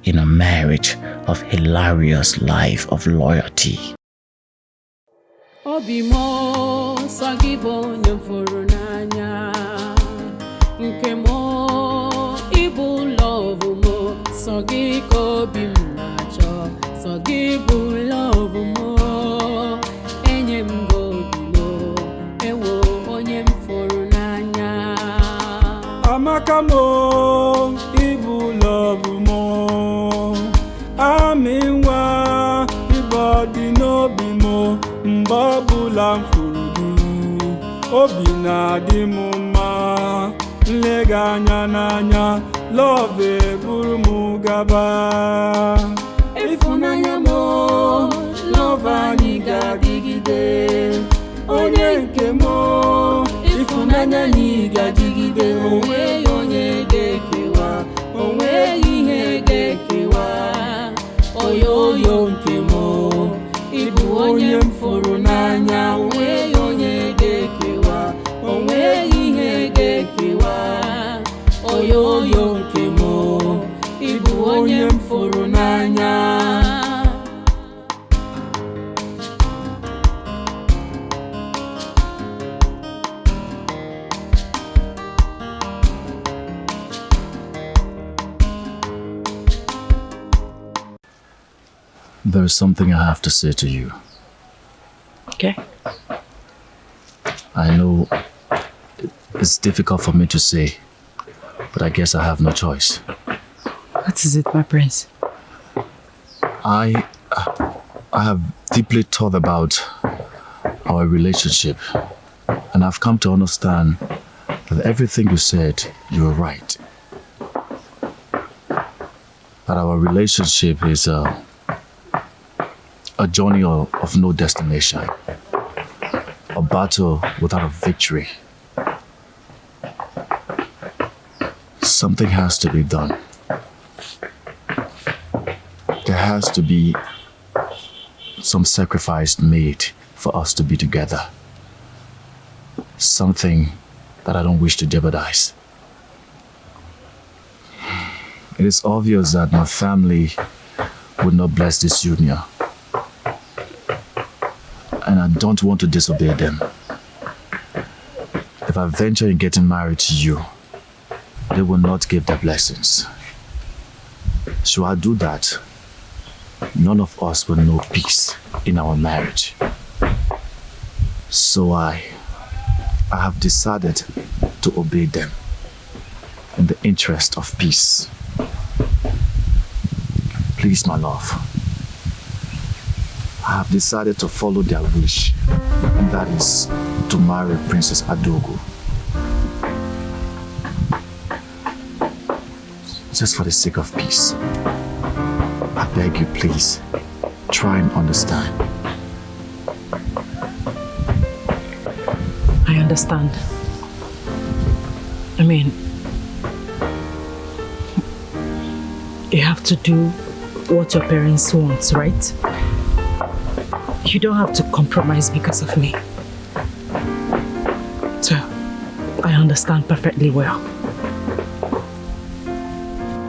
Speaker 6: in a marriage of hilarious life of loyalty.
Speaker 12: Obimo sagibo nyamfuru nanya nkemo ibu love mo sagiko bimnacho sagibu love mo enyem gobimo ewo onyem furu nanya
Speaker 14: amakamo ibu love mo aminwa ibodi no bimo mbabula mfurudi obi na-adị m mma nlega anya n'anya love buru m gaba ịfụnanya m love anyị ga-adịgide onye nke m ịfụnanya anyị ga-adịgide onwe onye ga-ekewa onwe ihe ga-ekewa oyoyo nke m Ibu onye mfuru n'anya onwe onye ga-ekewa onwe ihe ga-ekewa oyoyo nke m Ibu onye mfuru n'anya
Speaker 6: There is something I have to say to you.
Speaker 5: Okay.
Speaker 6: I know it's difficult for me to say, but I guess I have no choice.
Speaker 5: What is it, my prince?
Speaker 6: I have deeply thought about our relationship, and I've come to understand that everything you said, you were right. That our relationship is a journey of no destination, a battle without a victory. Something has to be done. There has to be some sacrifice made for us to be together. Something that I don't wish to jeopardize. It is obvious that my family would not bless this union. And I don't want to disobey them. If I venture in getting married to you, they will not give their blessings. Should I do that, none of us will know peace in our marriage. So I have decided to obey them in the interest of peace. Please, my love. I have decided to follow their wish, and that is to marry Princess Adogo. Just for the sake of peace. I beg you, please, try and understand.
Speaker 5: I understand. I mean, you have to do what your parents want, right? You don't have to compromise because of me. So, I understand perfectly well.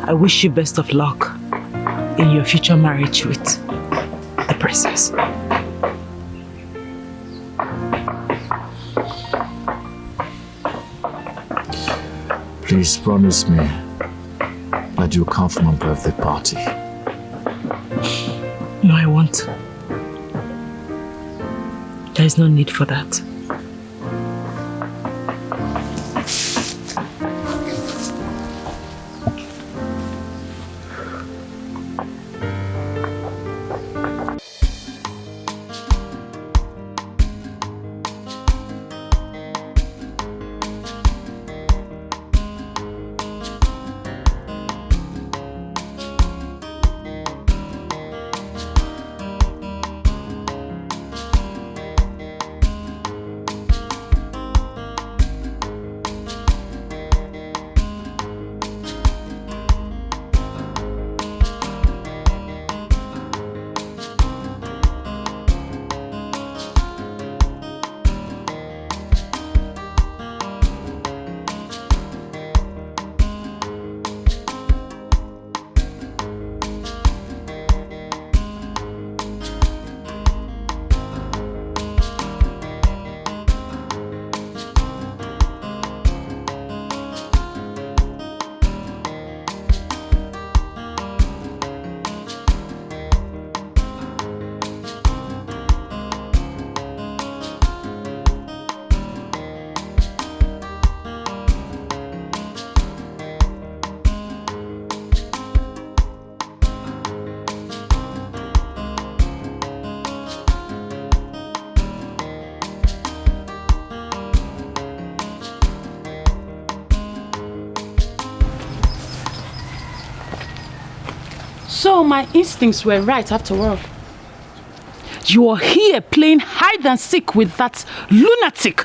Speaker 5: I wish you best of luck in your future marriage with the princess.
Speaker 6: Please promise me that you'll come for my birthday party.
Speaker 5: No, I won't. There is no need for that. So my instincts were right after all. You are here playing hide and seek with that lunatic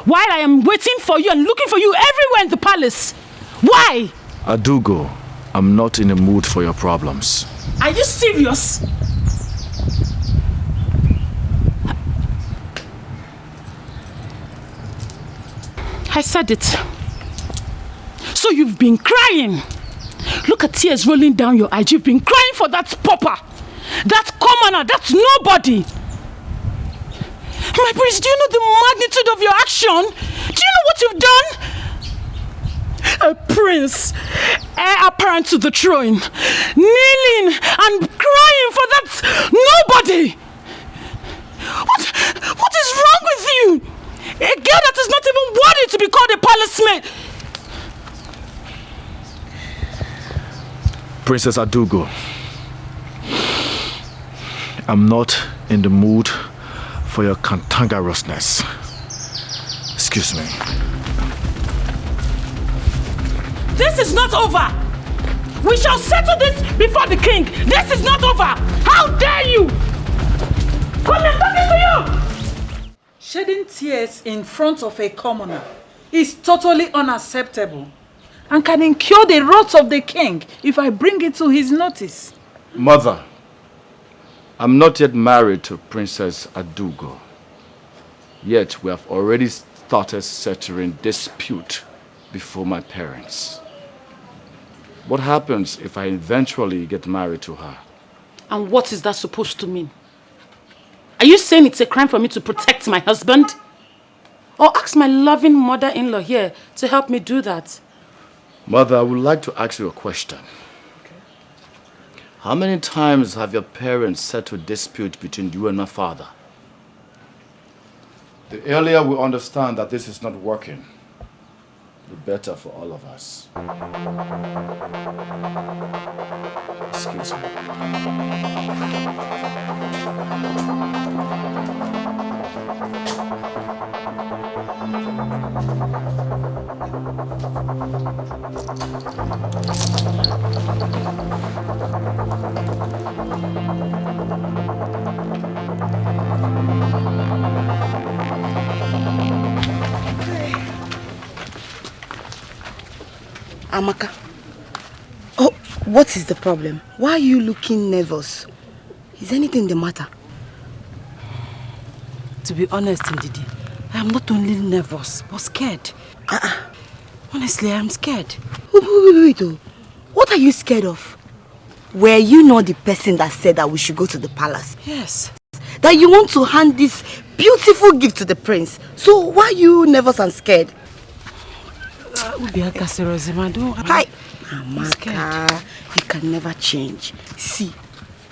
Speaker 5: while I am waiting for you and looking for you everywhere in the palace. Why?
Speaker 6: Adogo, I'm not in the mood for your problems.
Speaker 5: Are you serious? I said it. So you've been crying. Look at tears rolling down your eyes. You've been crying for that pauper, that commoner, that nobody. My prince, do you know the magnitude of your action? Do you know what you've done? A prince, heir apparent to the throne, kneeling and crying for that nobody. What is wrong with you? A girl that is not even worthy to be called a palace maid.
Speaker 6: Princess Adogo, I'm not in the mood for your cantankerousness. Excuse me.
Speaker 5: This is not over. We shall settle this before the king. This is not over. How dare you? Come here, talking to you.
Speaker 4: Shedding tears in front of a commoner is totally unacceptable and can incur the wrath of the king if I bring it to his notice.
Speaker 6: Mother, I'm not yet married to Princess Adogo. Yet we have already started settling dispute before my parents. What happens if I eventually get married to her?
Speaker 5: And what is that supposed to mean? Are you saying it's a crime for me to protect my husband? Or ask my loving mother-in-law here to help me do that?
Speaker 6: Mother, I would like to ask you a question. Okay. How many times have your parents settled dispute between you and my father? The earlier we understand that this is not working, be better for all of us. Excuse me.
Speaker 2: Amaka. Oh, what is the problem? Why are you looking nervous? Is anything the matter?
Speaker 1: To be honest, Ndidi, I am not only nervous, but scared. Honestly, I am scared.
Speaker 2: Wait. What are you scared of? Were you not the person that said that we should go to the palace?
Speaker 1: Yes.
Speaker 2: That you want to hand this beautiful gift to the prince. So why are you nervous and scared? Hi. Amaka, you can never change. See,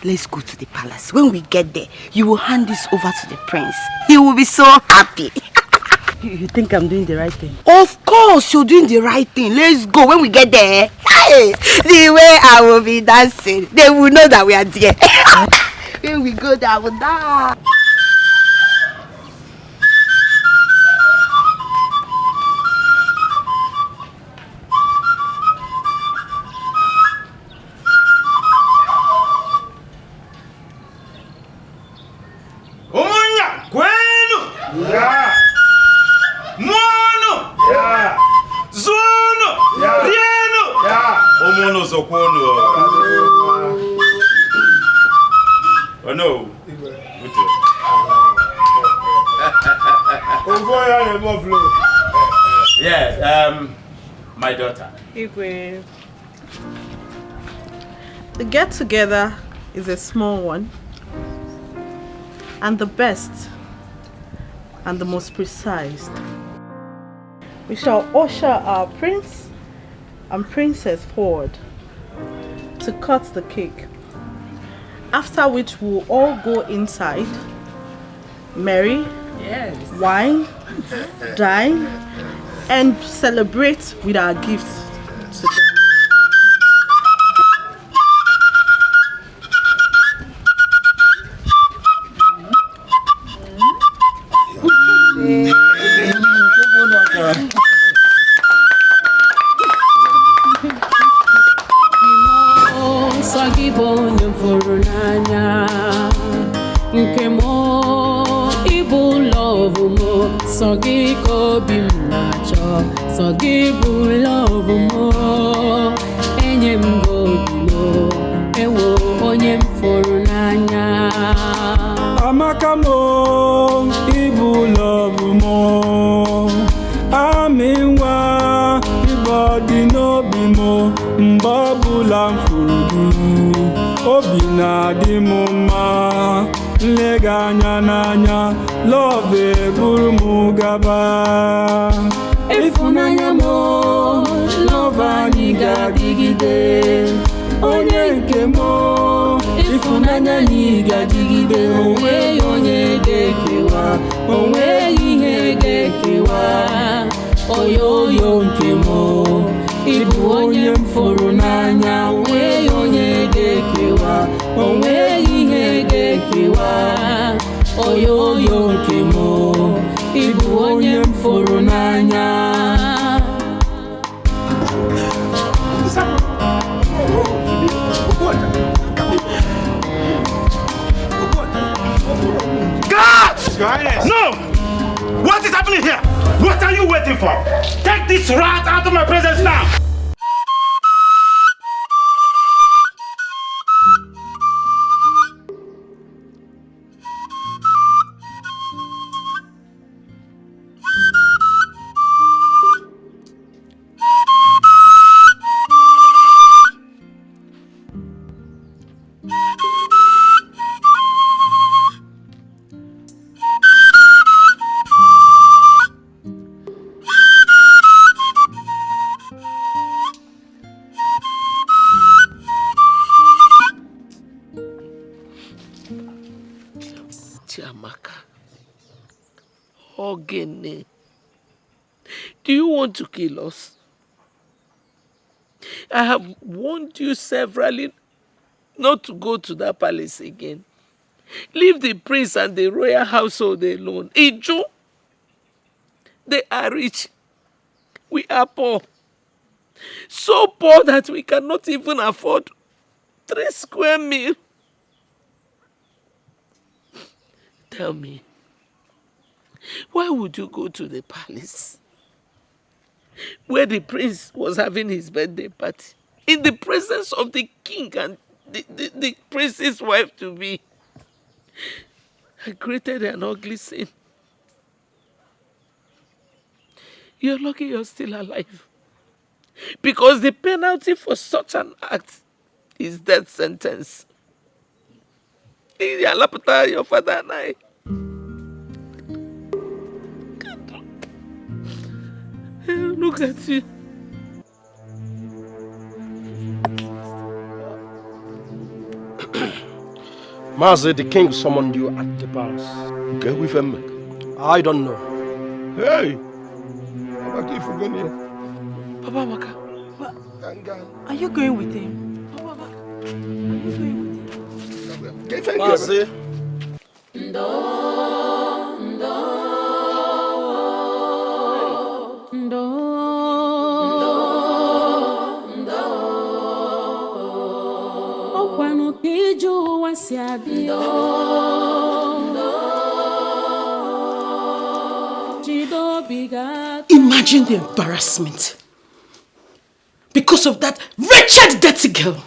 Speaker 2: let's go to the palace. When we get there, you will hand this over to the prince. He will be so happy.
Speaker 1: You think I'm doing the right thing?
Speaker 2: Of course, you're doing the right thing. Let's go. When we get there, hey, the way I will be dancing, they will know that we are there. When we go there, I will dance.
Speaker 7: Oh no. Yes, my daughter.
Speaker 4: Igwe. The get-together is a small one, and the best and the most precise. We shall usher our prince and princess forward to cut the cake, after which we'll all go inside, marry, wine, dine, and celebrate with our gifts to them.
Speaker 15: No! What is happening here? What are you waiting for? Take this rat out of my presence now!
Speaker 11: Do you want to kill us? I have warned you severally not to go to that palace again. Leave the prince and the royal household alone. Ijo, they are rich. We are poor. So poor that we cannot even afford 3 square meals. Tell me, why would you go to the palace where the prince was having his birthday party in the presence of the king and the prince's wife to be? I created an ugly scene. You're lucky you're still alive. Because the penalty for such an act is death sentence. Your father and I. Look at you.
Speaker 16: Mazi, the king summoned you at the palace.
Speaker 10: Okay, with him.
Speaker 16: I don't know.
Speaker 10: Hey!
Speaker 11: Papa Maka.
Speaker 4: Are you going with him? Papa, are you going with him?
Speaker 16: Mazi.
Speaker 5: Imagine the embarrassment because of that wretched dirty girl.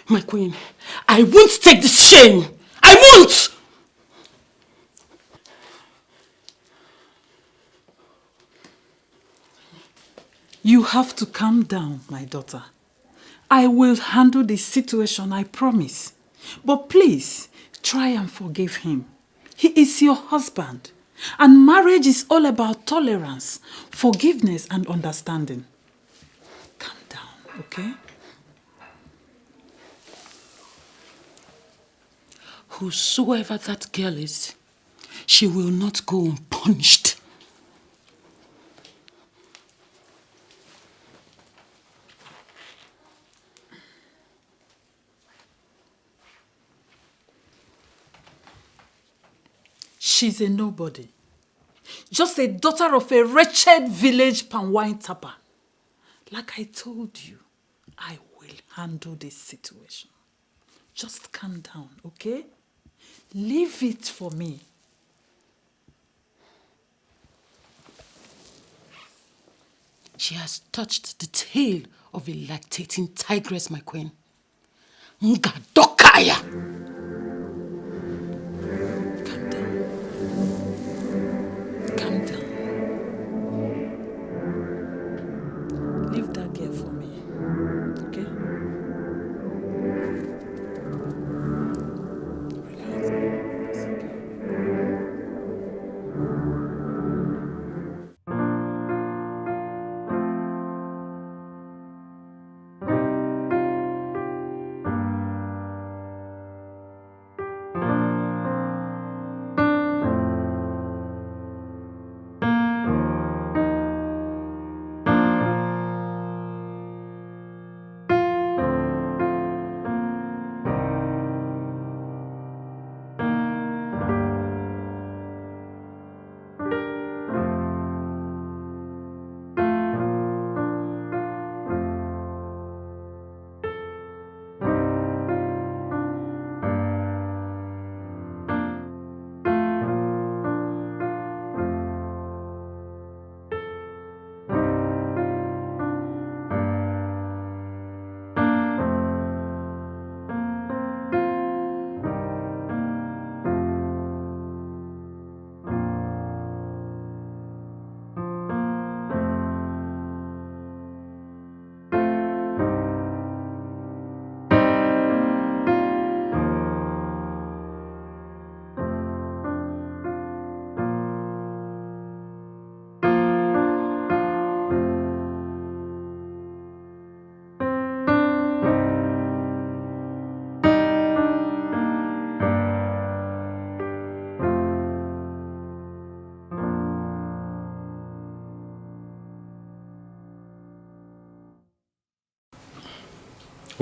Speaker 5: My queen, I won't take this shame. I won't!
Speaker 4: You have to calm down, my daughter. I will handle the situation, I promise. But please, try and forgive him. He is your husband. And marriage is all about tolerance, forgiveness and understanding. Calm down, okay?
Speaker 5: Whosoever that girl is, she will not go unpunished.
Speaker 4: She's a nobody. Just a daughter of a wretched village palm wine tapper. Like I told you, I will handle this situation. Just calm down, okay? Leave it for me.
Speaker 5: She has touched the tail of a lactating tigress, my queen. Ngadokaya!
Speaker 4: Leave that girl for me, okay?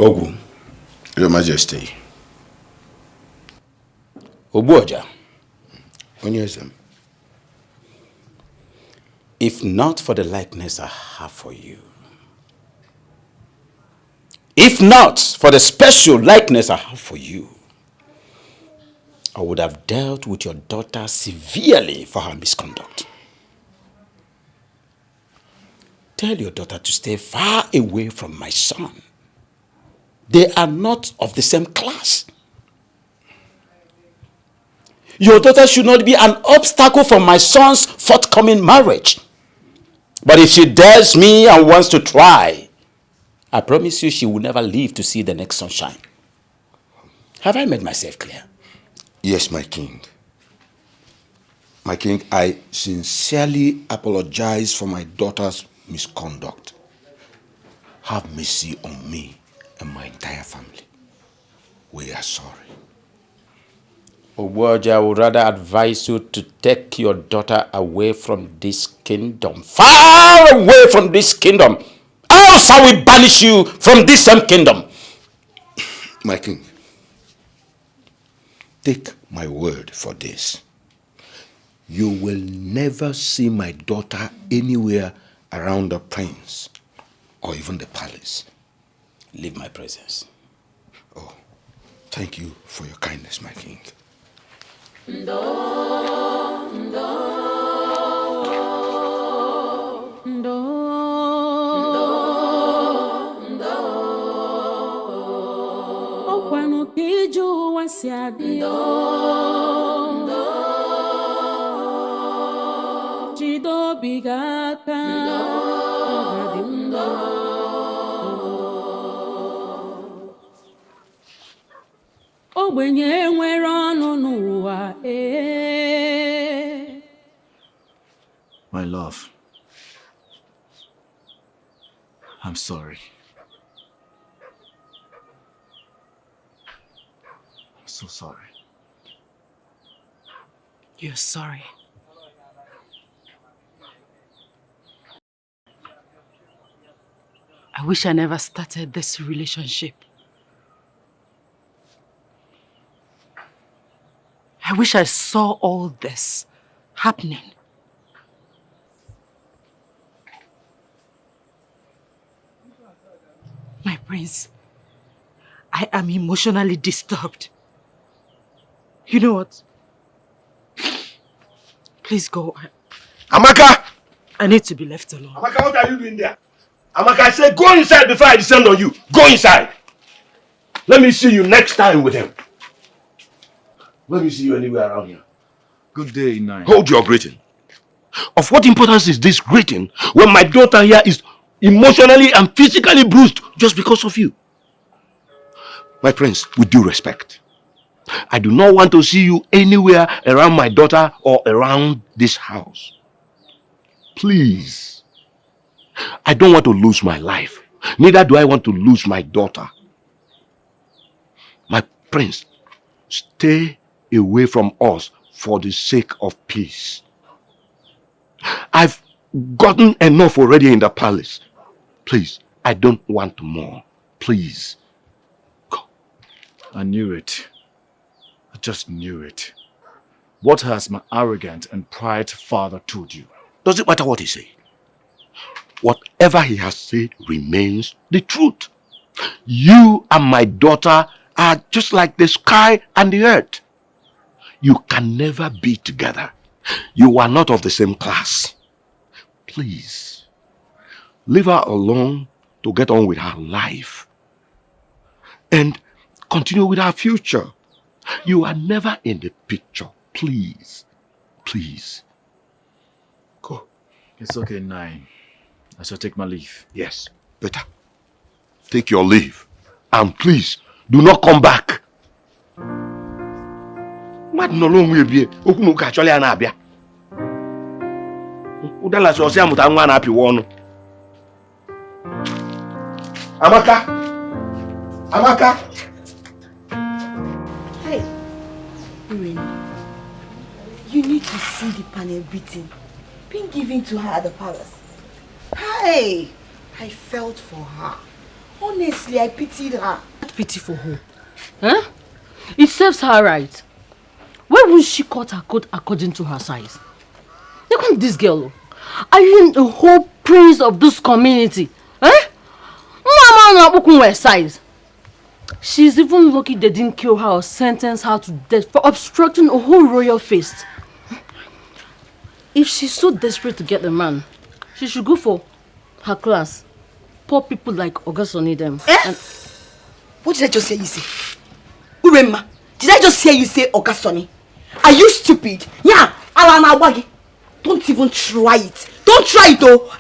Speaker 9: Ogu, Your Majesty.
Speaker 7: Obuoja.
Speaker 9: Onyezem.
Speaker 7: If not for the likeness I have for you, if not for the special likeness I have for you, I would have dealt with your daughter severely for her misconduct. Tell your daughter to stay far away from my son. They are not of the same class. Your daughter should not be an obstacle for my son's forthcoming marriage. But if she dares me and wants to try, I promise you she will never live to see the next sunshine. Have I made myself clear?
Speaker 9: Yes, my king. My king, I sincerely apologize for my daughter's misconduct. Have mercy on me and my entire family. We are sorry.
Speaker 7: Obuoja, I would rather advise you to take your daughter away from this kingdom. Far away from this kingdom. Else I will banish you from this same kingdom.
Speaker 9: My king, take my word for this. You will never see my daughter anywhere around the prince or even the palace.
Speaker 7: Leave my presence.
Speaker 9: Oh, thank you for your kindness, my king.
Speaker 12: Okwanu kiju wasiadi Chido bigaka Ogbenye nwere ọnụ n'ụwa
Speaker 6: My love, I'm sorry. I'm so sorry.
Speaker 5: You're sorry. I wish I never started this relationship. I wish I saw all this happening. My prince, I am emotionally disturbed. You know what? Please go.
Speaker 16: Amaka!
Speaker 5: I need to be left alone.
Speaker 16: Amaka, what are you doing there? Amaka, I said go inside before I descend on you. Go inside. Let me see you next time with him. Let me see you anywhere around here.
Speaker 6: Good day, Ini.
Speaker 16: Hold your greeting. Of what importance is this greeting when my daughter here is emotionally and physically bruised just because of you? My prince, with due respect, I do not want to see you anywhere around my daughter or around this house. Please. I don't want to lose my life. Neither do I want to lose my daughter. My prince, stay away from us for the sake of peace. I've gotten enough already in the palace. Please, I don't want more. Please. Go.
Speaker 6: I knew it. I just knew it. What has my arrogant and pride father told you?
Speaker 16: Does it matter what he said? Whatever he has said remains the truth. You and my daughter are just like the sky and the earth. You can never be together. You are not of the same class. Please, leave her alone to get on with her life and continue with her future. You are never in the picture. Please, please. Go.
Speaker 6: It's okay, Ini. I shall take my leave.
Speaker 16: Yes, better. Take your leave. And please, do not come back. Mad no long will be. Okuno actually anabia. Udala so say amuta nwa na api wonu. Amaka. Amaka.
Speaker 2: Hey. Irene. You need to see the panel beating being given to her at the palace. Hey, I felt for her. Honestly, I pitied her.
Speaker 3: Pity for who? Huh? It serves her right. Why won't she cut her coat according to her size? Look at this girl. Are you in the whole prince of this community? Huh? Mama not her size. She's even lucky they didn't kill her or sentence her to death for obstructing a whole royal feast. If she's so desperate to get the man, she should go for her class. Poor people like Augusto need them.
Speaker 2: What did I just hear you say? Urema, did I just hear you say Augusto? Are you stupid? Yeah, Alana Wagi. Don't even try it. Don't try it though.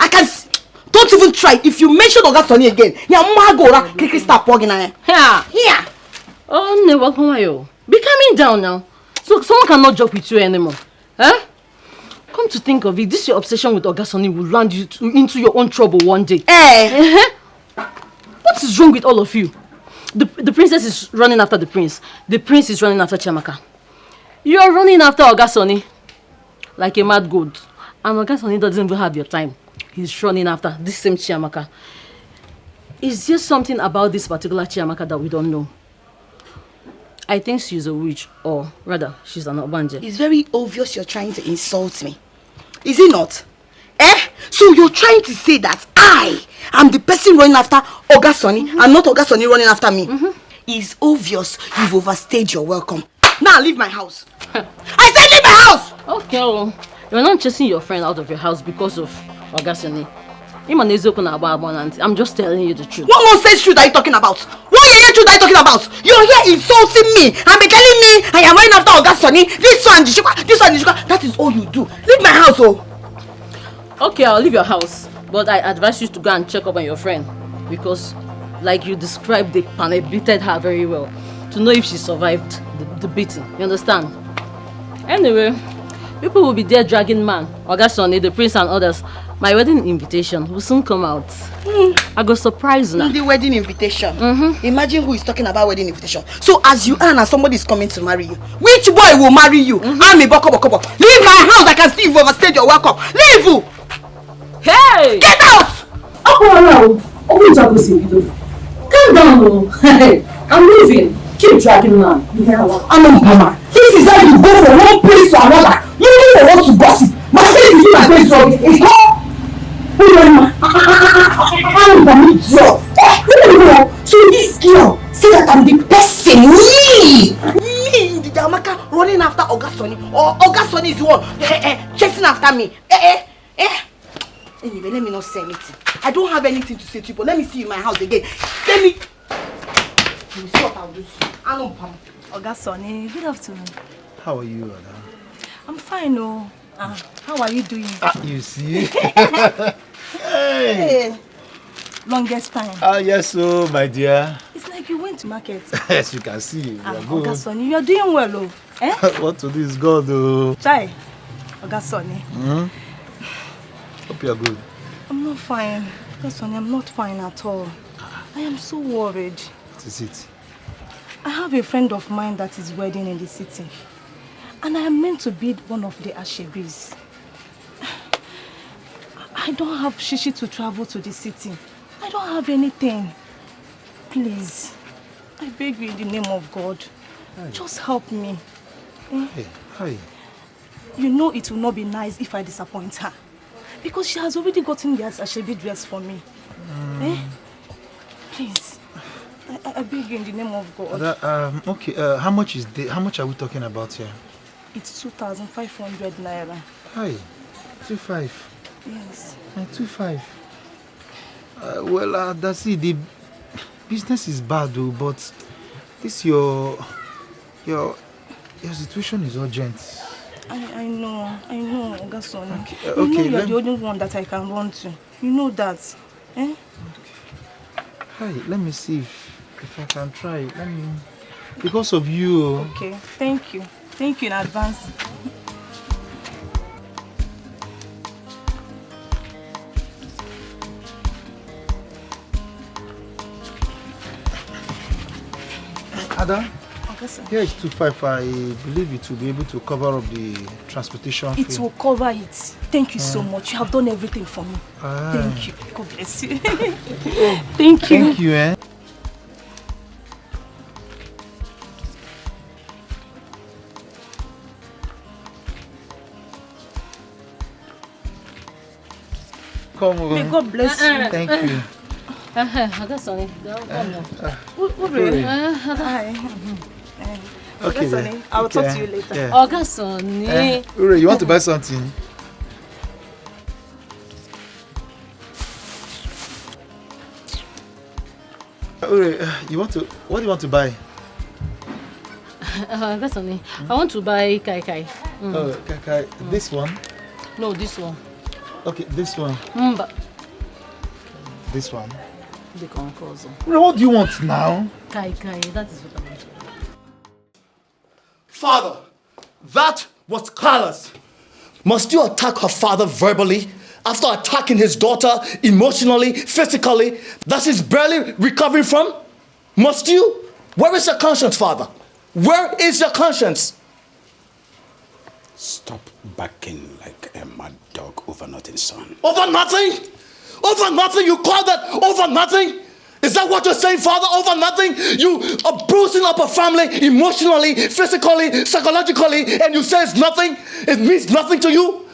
Speaker 2: Don't even try it. If you mention Augusto again, yeah, Magora, Kiki stop walking on.
Speaker 3: Yeah. Oh, no, welcome you. Be calming down now. So someone cannot joke with you anymore. Huh? Come to think of it, this your obsession with Augusto will land you into your own trouble one day. What is wrong with all of you? The princess is running after the prince. The prince is running after Chiamaka. You are running after Augusto like a mad goat. And Augusto doesn't even have your time. He's running after this same Chiamaka. Is there something about this particular Chiamaka that we don't know? I think she's a witch, or rather, she's an Obanje.
Speaker 2: It's very obvious you're trying to insult me. Is it not? So you're trying to say that I am the person running after Augusto and not Augusto running after me? It's obvious you've overstayed your welcome. Now leave my house. I said leave my house!
Speaker 3: Okay, well, you're not chasing your friend out of your house because of Augusto. I'm just telling you the truth.
Speaker 2: What nonsense truth are you talking about? What truth are you talking about? You're here insulting me and be telling me I am running after Augusto. This one, that is all you do. Leave my house, oh.
Speaker 3: Okay, I'll leave your house. But I advise you to go and check up on your friend. Because, like you described, they beated her very well. To know if she survived the beating. You understand? Anyway, people will be there dragging man, Augusto, the prince and others. My wedding invitation will soon come out. I go surprise now.
Speaker 2: The wedding invitation? Imagine who is talking about wedding invitation. So as you are now, somebody is coming to marry you. Which boy will marry you? I'm a boko. Leave my house. I can see you've overstayed your welcome. Leave!
Speaker 3: Hey!
Speaker 2: Get out!
Speaker 3: Calm down. Hey, I'm leaving. Keep dragging man.
Speaker 2: I'm a mama. This is how you go from one place to another. You don't want to gossip. My face is my place to so this girl say that I'm the person, me, the Jamaica running after Augusto, or Augusto is the one chasing after me. Anyway, let me not say anything. I don't have anything to say to you, but let me see you in my house again. Let me see what I'll do. I know,
Speaker 17: Augusto, good afternoon.
Speaker 13: How are you, Ada?
Speaker 17: I'm fine, oh. How are you doing?
Speaker 13: You see?
Speaker 17: Hey. Longest time.
Speaker 13: Yes, my dear.
Speaker 17: It's like you went to market.
Speaker 13: Yes, you can see.
Speaker 17: Augusto, you are doing well, oh.
Speaker 13: What to do is God, oh.
Speaker 17: Chai, Augusto.
Speaker 13: Hope you are good.
Speaker 17: I'm not fine. Augusto, I'm not fine at all. I am so worried.
Speaker 13: What is it?
Speaker 17: I have a friend of mine that is wedding in the city. And I am meant to be one of the ashebis. I don't have shishi to travel to the city. I don't have anything. Please, I beg you in the name of God.
Speaker 13: Hi.
Speaker 17: Just help me.
Speaker 13: Hey, hi.
Speaker 17: You know it will not be nice if I disappoint her. Because she has already gotten the ashebi dress for me. Please, I beg you in the name of God.
Speaker 13: Okay, how much are we talking about here?
Speaker 17: It's 2,500 naira.
Speaker 13: Hi, 2.5.
Speaker 17: Yes.
Speaker 13: 2.5. Well, that's it. The business is bad, though, but this your situation is urgent.
Speaker 17: I know, Augusto.
Speaker 13: Okay,
Speaker 17: you know you're the only one that I can run to. You know that. Okay.
Speaker 13: Hi, let me see if I can try. Because of you.
Speaker 17: Okay, thank you. Thank you in advance.
Speaker 13: Ada, Here is 2.5. I believe it will be able to cover up the transportation fee.
Speaker 17: It will cover it. Thank you so much. You have done everything for me. Thank you. God bless you. Thank you.
Speaker 13: Thank you, eh? Come on.
Speaker 17: May God bless you.
Speaker 13: Thank you.
Speaker 3: That's Sonny.
Speaker 17: Hi.
Speaker 13: Okay,
Speaker 17: Sonny. I'll talk to you later.
Speaker 13: Yeah.
Speaker 3: Oh, that's Sonny.
Speaker 13: Ure, you want to buy something? Ure, what do you want to buy?
Speaker 3: That's Sonny. I want to buy kai kai.
Speaker 13: Oh, kai. This one?
Speaker 3: No, this one.
Speaker 13: Okay, this one.
Speaker 3: But
Speaker 13: this one.
Speaker 3: the concourse.
Speaker 13: What do you want now?
Speaker 3: Kai, that is what I want.
Speaker 18: Father, that was callous. Must you attack her father verbally after attacking his daughter emotionally, physically, that she's barely recovering from? Must you? Where is your conscience, Father? Where is your conscience?
Speaker 7: Stop barking like a mad dog over nothing, son.
Speaker 18: Over nothing? Over nothing? You call that over nothing? Is that what you're saying, Father? Over nothing? You are bruising up a family emotionally, physically, psychologically, and you say it's nothing? It means nothing to you?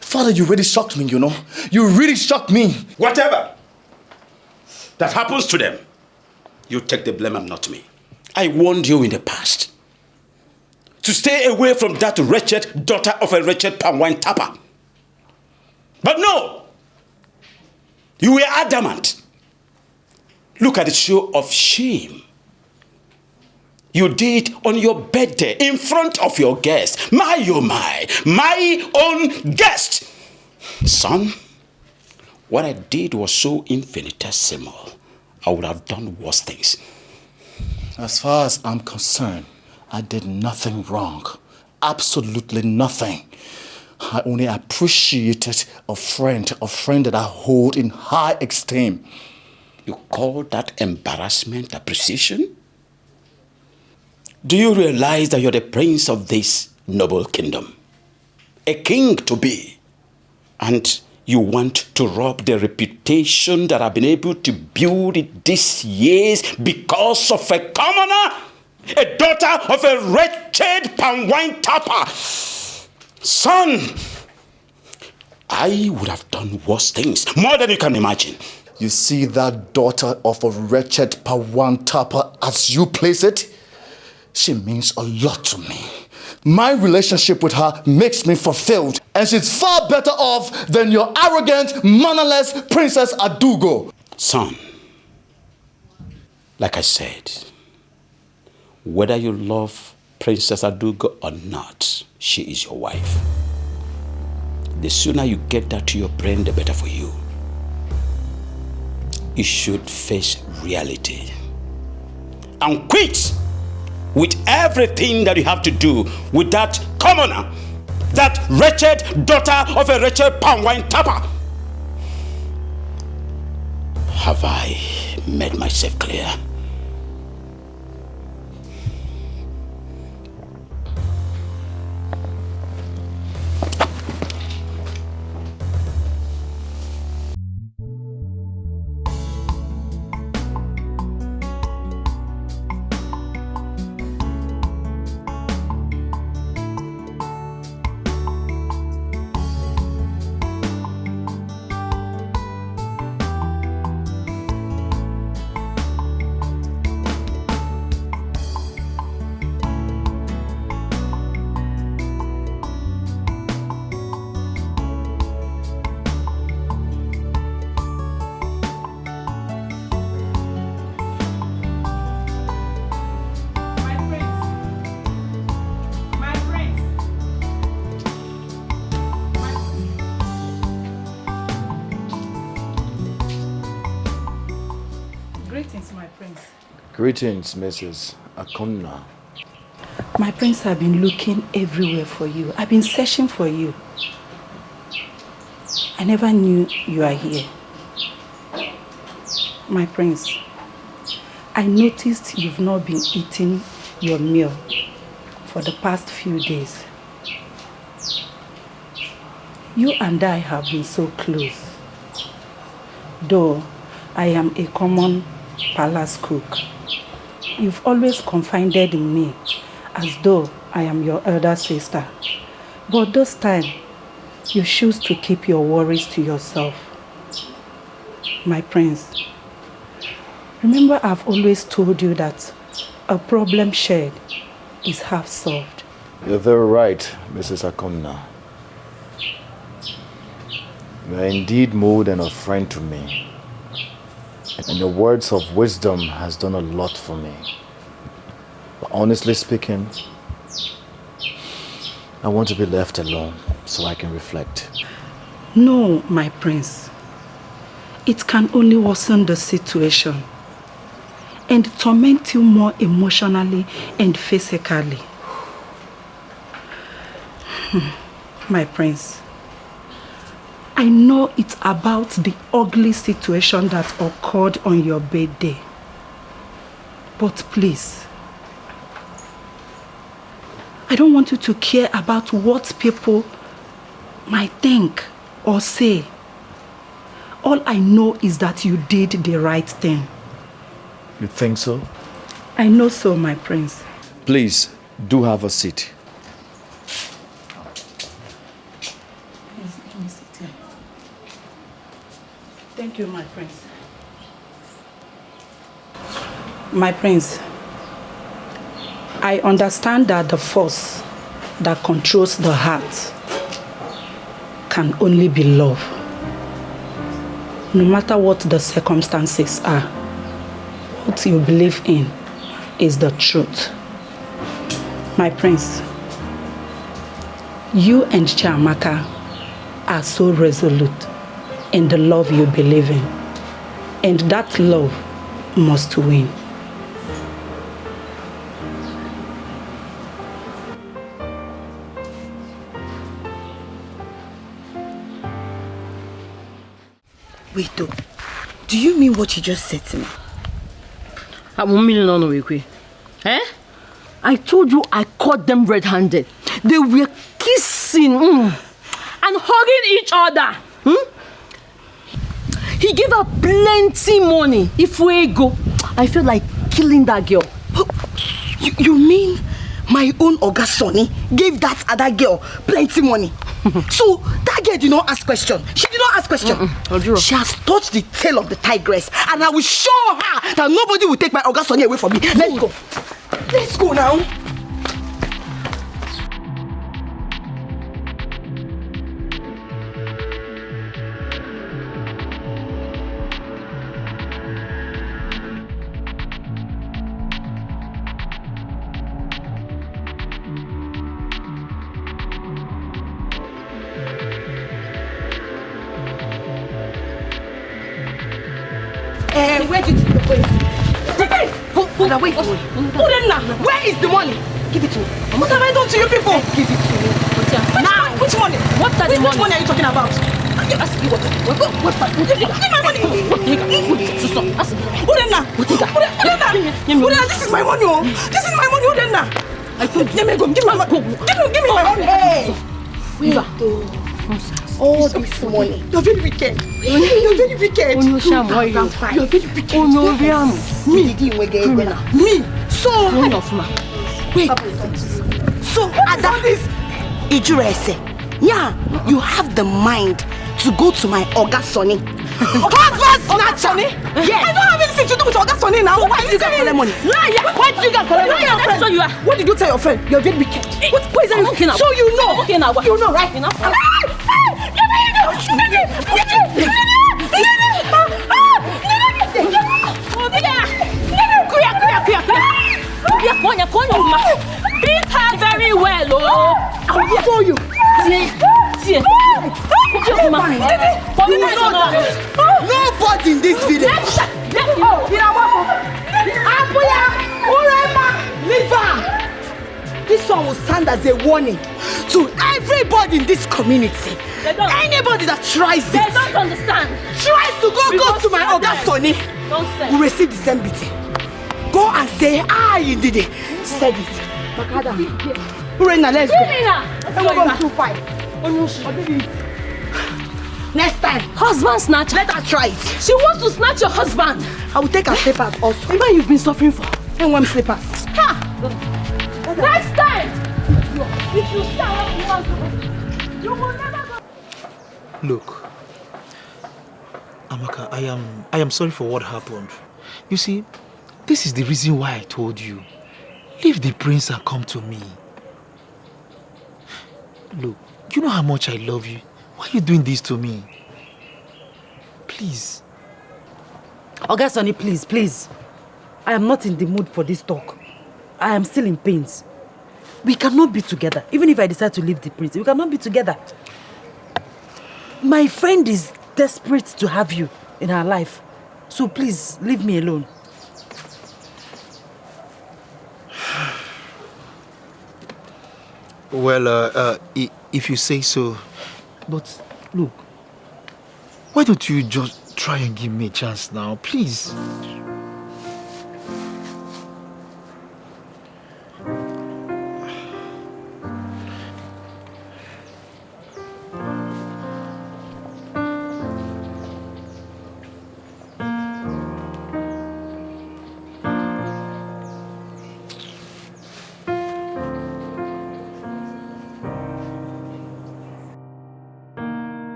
Speaker 18: Father, you really shocked me, you know. You really shocked me.
Speaker 7: Whatever that happens to them, you take the blame and not me. I warned you in the past to stay away from that wretched daughter of a wretched palm wine tapper. But no, you were adamant. Look at the show of shame you did on your birthday in front of your guest. My own guest. Son, what I did was so infinitesimal. I would have done worse things.
Speaker 18: As far as I'm concerned, I did nothing wrong. Absolutely nothing. I only appreciated a friend that I hold in high esteem.
Speaker 7: You call that embarrassment appreciation? Do you realize that you're the prince of this noble kingdom? A king to be. And you want to rob the reputation that I've been able to build these years because of a commoner? A daughter of a wretched palm wine tapper. Son, I would have done worse things, more than you can imagine.
Speaker 18: You see that daughter of a wretched palm wine tapper, as you place it? She means a lot to me. My relationship with her makes me fulfilled, and she's far better off than your arrogant, mannerless Princess Adugo.
Speaker 7: Son, like I said, whether you love Princess Adugo or not, she is your wife. The sooner you get that to your brain, the better for you. You should face reality and quit with everything that you have to do with that commoner, that wretched daughter of a wretched palm wine tapper. Have I made myself clear?
Speaker 6: Greetings, Mrs. Akonna.
Speaker 1: My prince, have been looking everywhere for you. I've been searching for you. I never knew you are here. My prince, I noticed you've not been eating your meal for the past few days. You and I have been so close. Though I am a common palace cook, you've always confided in me as though I am your elder sister. But this time, you choose to keep your worries to yourself. My prince, remember I've always told you that a problem shared is half solved.
Speaker 6: You're very right, Mrs. Akomna. You are indeed more than a friend to me. And your words of wisdom has done a lot for me. But honestly speaking, I want to be left alone so I can reflect.
Speaker 1: No, my prince. It can only worsen the situation and torment you more emotionally and physically. My prince, I know it's about the ugly situation that occurred on your birthday. But please, I don't want you to care about what people might think or say. All I know is that you did the right thing.
Speaker 6: You think so?
Speaker 1: I know so, my prince.
Speaker 6: Please, do have a seat.
Speaker 1: Let me sit here. Thank you, my prince. My prince, I understand that the force that controls the heart can only be love. No matter what the circumstances are, what you believe in is the truth. My prince, you and Chiamaka are so resolute in the love you believe in, and that love must win.
Speaker 2: Wait though, do you mean what you just said to me?
Speaker 3: Eh? I told you I caught them red-handed. They were kissing and hugging each other. He gave her plenty money. If we go, I feel like killing that girl.
Speaker 2: You mean my own Oga Sonny gave that other girl plenty money? So that girl did not ask question. She did not ask question. She has touched the tail of the tigress, and I will show her that nobody will take my Oga Sonny away from me. Let's go. Let's go now. Where did you go? Wait. Where is the money? Give it to me. What have I done to you people? Give it to me. Now, which money? Which money are you talking about? Give my money. This is my money. This is my money. Give me my money. Give me my money. Hey. All this money. You're very wicked. You're very wicked. You're very wicked. Me. So wait. So at this Ijurese, yeah, you have the mind to go to my Oga Sonny. Husband snatcher. Yes. I don't have anything to do with Oga Sonny now. Why did you get collect money? Liar. Why did you get collect money? That's what you are. What did you tell your friend? You're very wicked. What is that? Okay now. So you know. Okay now. You know, right? Enough.
Speaker 3: Beat her very well, oh!
Speaker 2: I'll show you. Nobody in this village. This one will stand as a warning to everybody in this community. Anybody that tries it,
Speaker 3: they don't understand.
Speaker 2: Tries to go to my Oga Sonny, will receive the same beating. Go and say, you did it. Said it. Makada. Urena, let's go. Let's go 2-5. Next time.
Speaker 3: Husband snatcher.
Speaker 2: Let her try it.
Speaker 3: She wants to snatch your husband.
Speaker 2: I will take her slippers also.
Speaker 3: The man you've been suffering for.
Speaker 2: And one slippers.
Speaker 3: Ha! Next time! If you stay what you want to, you will never go.
Speaker 13: Look, Amaka, I am sorry for what happened. You see, this is the reason why I told you. Leave the prince and come to me. Look, you know how much I love you. Why are you doing this to me? Please.
Speaker 1: Oga Sonny, please. I am not in the mood for this talk. I am still in pains. We cannot be together. Even if I decide to leave the prince, we cannot be together. My friend is desperate to have you in her life. So please, leave me alone.
Speaker 13: Well, if you say so. But look, why don't you just try and give me a chance now, please?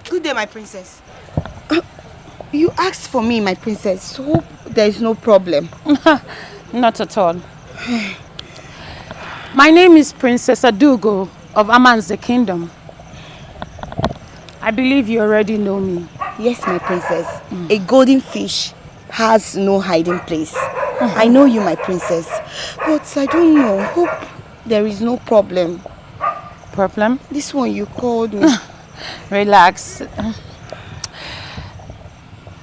Speaker 2: Good day, my princess. You asked for me, my princess, so there is no problem.
Speaker 5: Not at all. My name is Princess Adugo of Amanze Kingdom. I believe you already know me.
Speaker 2: Yes, my princess. A golden fish has no hiding place. I know you, my princess. But I don't know. Hope there is no problem.
Speaker 5: Problem?
Speaker 2: This one you called me.
Speaker 5: Relax.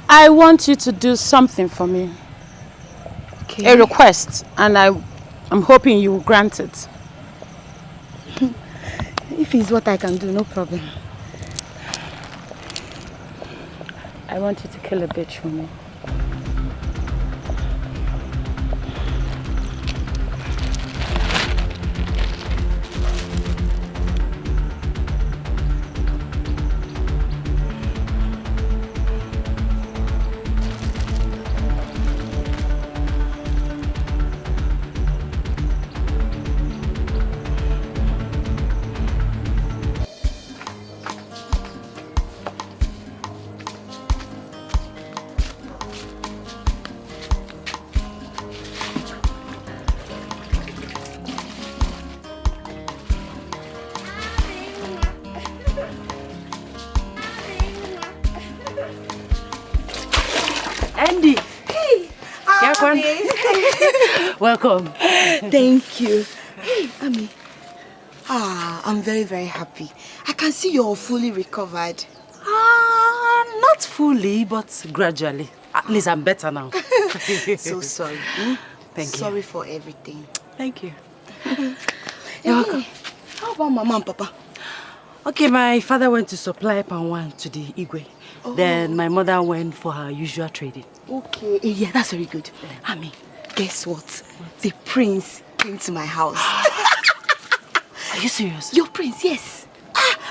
Speaker 5: I want you to do something for me. Okay. A request, and I'm hoping you will grant it.
Speaker 2: If it's what I can do, no problem.
Speaker 5: I want you to kill a bitch for me.
Speaker 1: Andy.
Speaker 2: Hey.
Speaker 1: Welcome.
Speaker 2: Thank you. Hey, Ami. I'm very, very happy. I can see you're fully recovered.
Speaker 1: Not fully, but gradually. At least I'm better now.
Speaker 2: So sorry.
Speaker 1: Thank you.
Speaker 2: Sorry for everything.
Speaker 1: Thank you.
Speaker 2: You're welcome. How about Mama and Papa?
Speaker 1: Okay, my father went to supply palm wine to the Igwe.
Speaker 2: Oh.
Speaker 1: Then my mother went for her usual trading.
Speaker 2: Okay. Yeah, that's very good. Ami, guess what? The prince came to my house.
Speaker 1: Are you serious?
Speaker 2: Your prince, yes.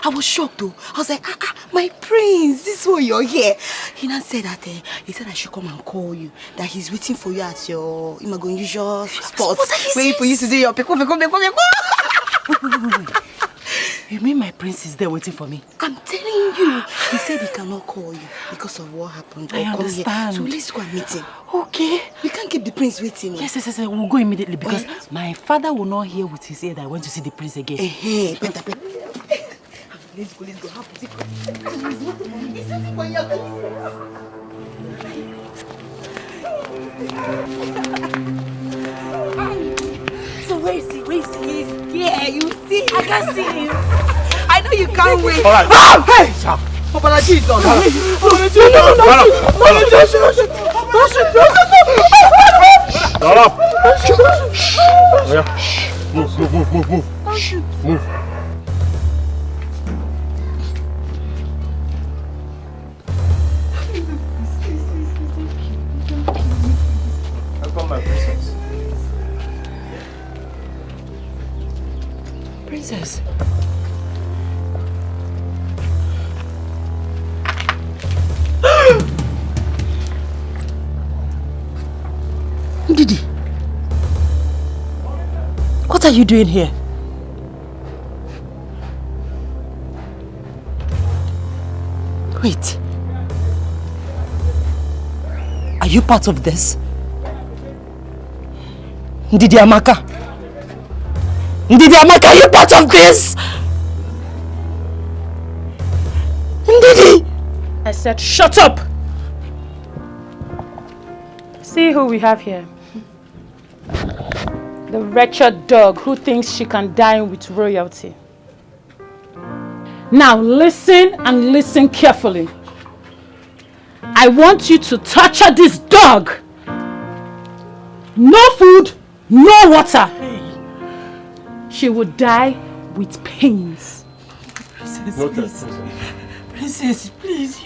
Speaker 2: I was shocked though. I was like, my prince, this is why you're here. He now said that he said I should come and call you. That he's waiting for you at your usual spot. Where you used to do your pico.
Speaker 1: Wait. You mean my prince is there waiting for me?
Speaker 2: I'm telling you. He said he cannot call you because of what happened.
Speaker 1: I understand.
Speaker 2: So let's go and meet him.
Speaker 1: Okay.
Speaker 2: We can't keep the prince waiting.
Speaker 1: Yes. We'll go immediately because my father will not hear with his ear that I went to see the prince again.
Speaker 2: Better. Let's go. He's waiting for you. So where is he? He's here. You see? I can see him. I know you can't wait.
Speaker 15: All right.
Speaker 2: Hey! Papa Jesus!
Speaker 15: Stop!
Speaker 10: Move.
Speaker 17: Don't shoot.
Speaker 10: Move.
Speaker 13: Welcome, my princess.
Speaker 1: Princess. Didi, what are you doing here? Wait. Are you part of this? Ndidi Amaka? Ndidi Amaka, are you part of this? Ndidi!
Speaker 5: I said shut up! See who we have here. The wretched dog who thinks she can dine with royalty. Now listen and listen carefully. I want you to torture this dog. No food, no water. She will die with pains.
Speaker 17: Princess, Princess, please,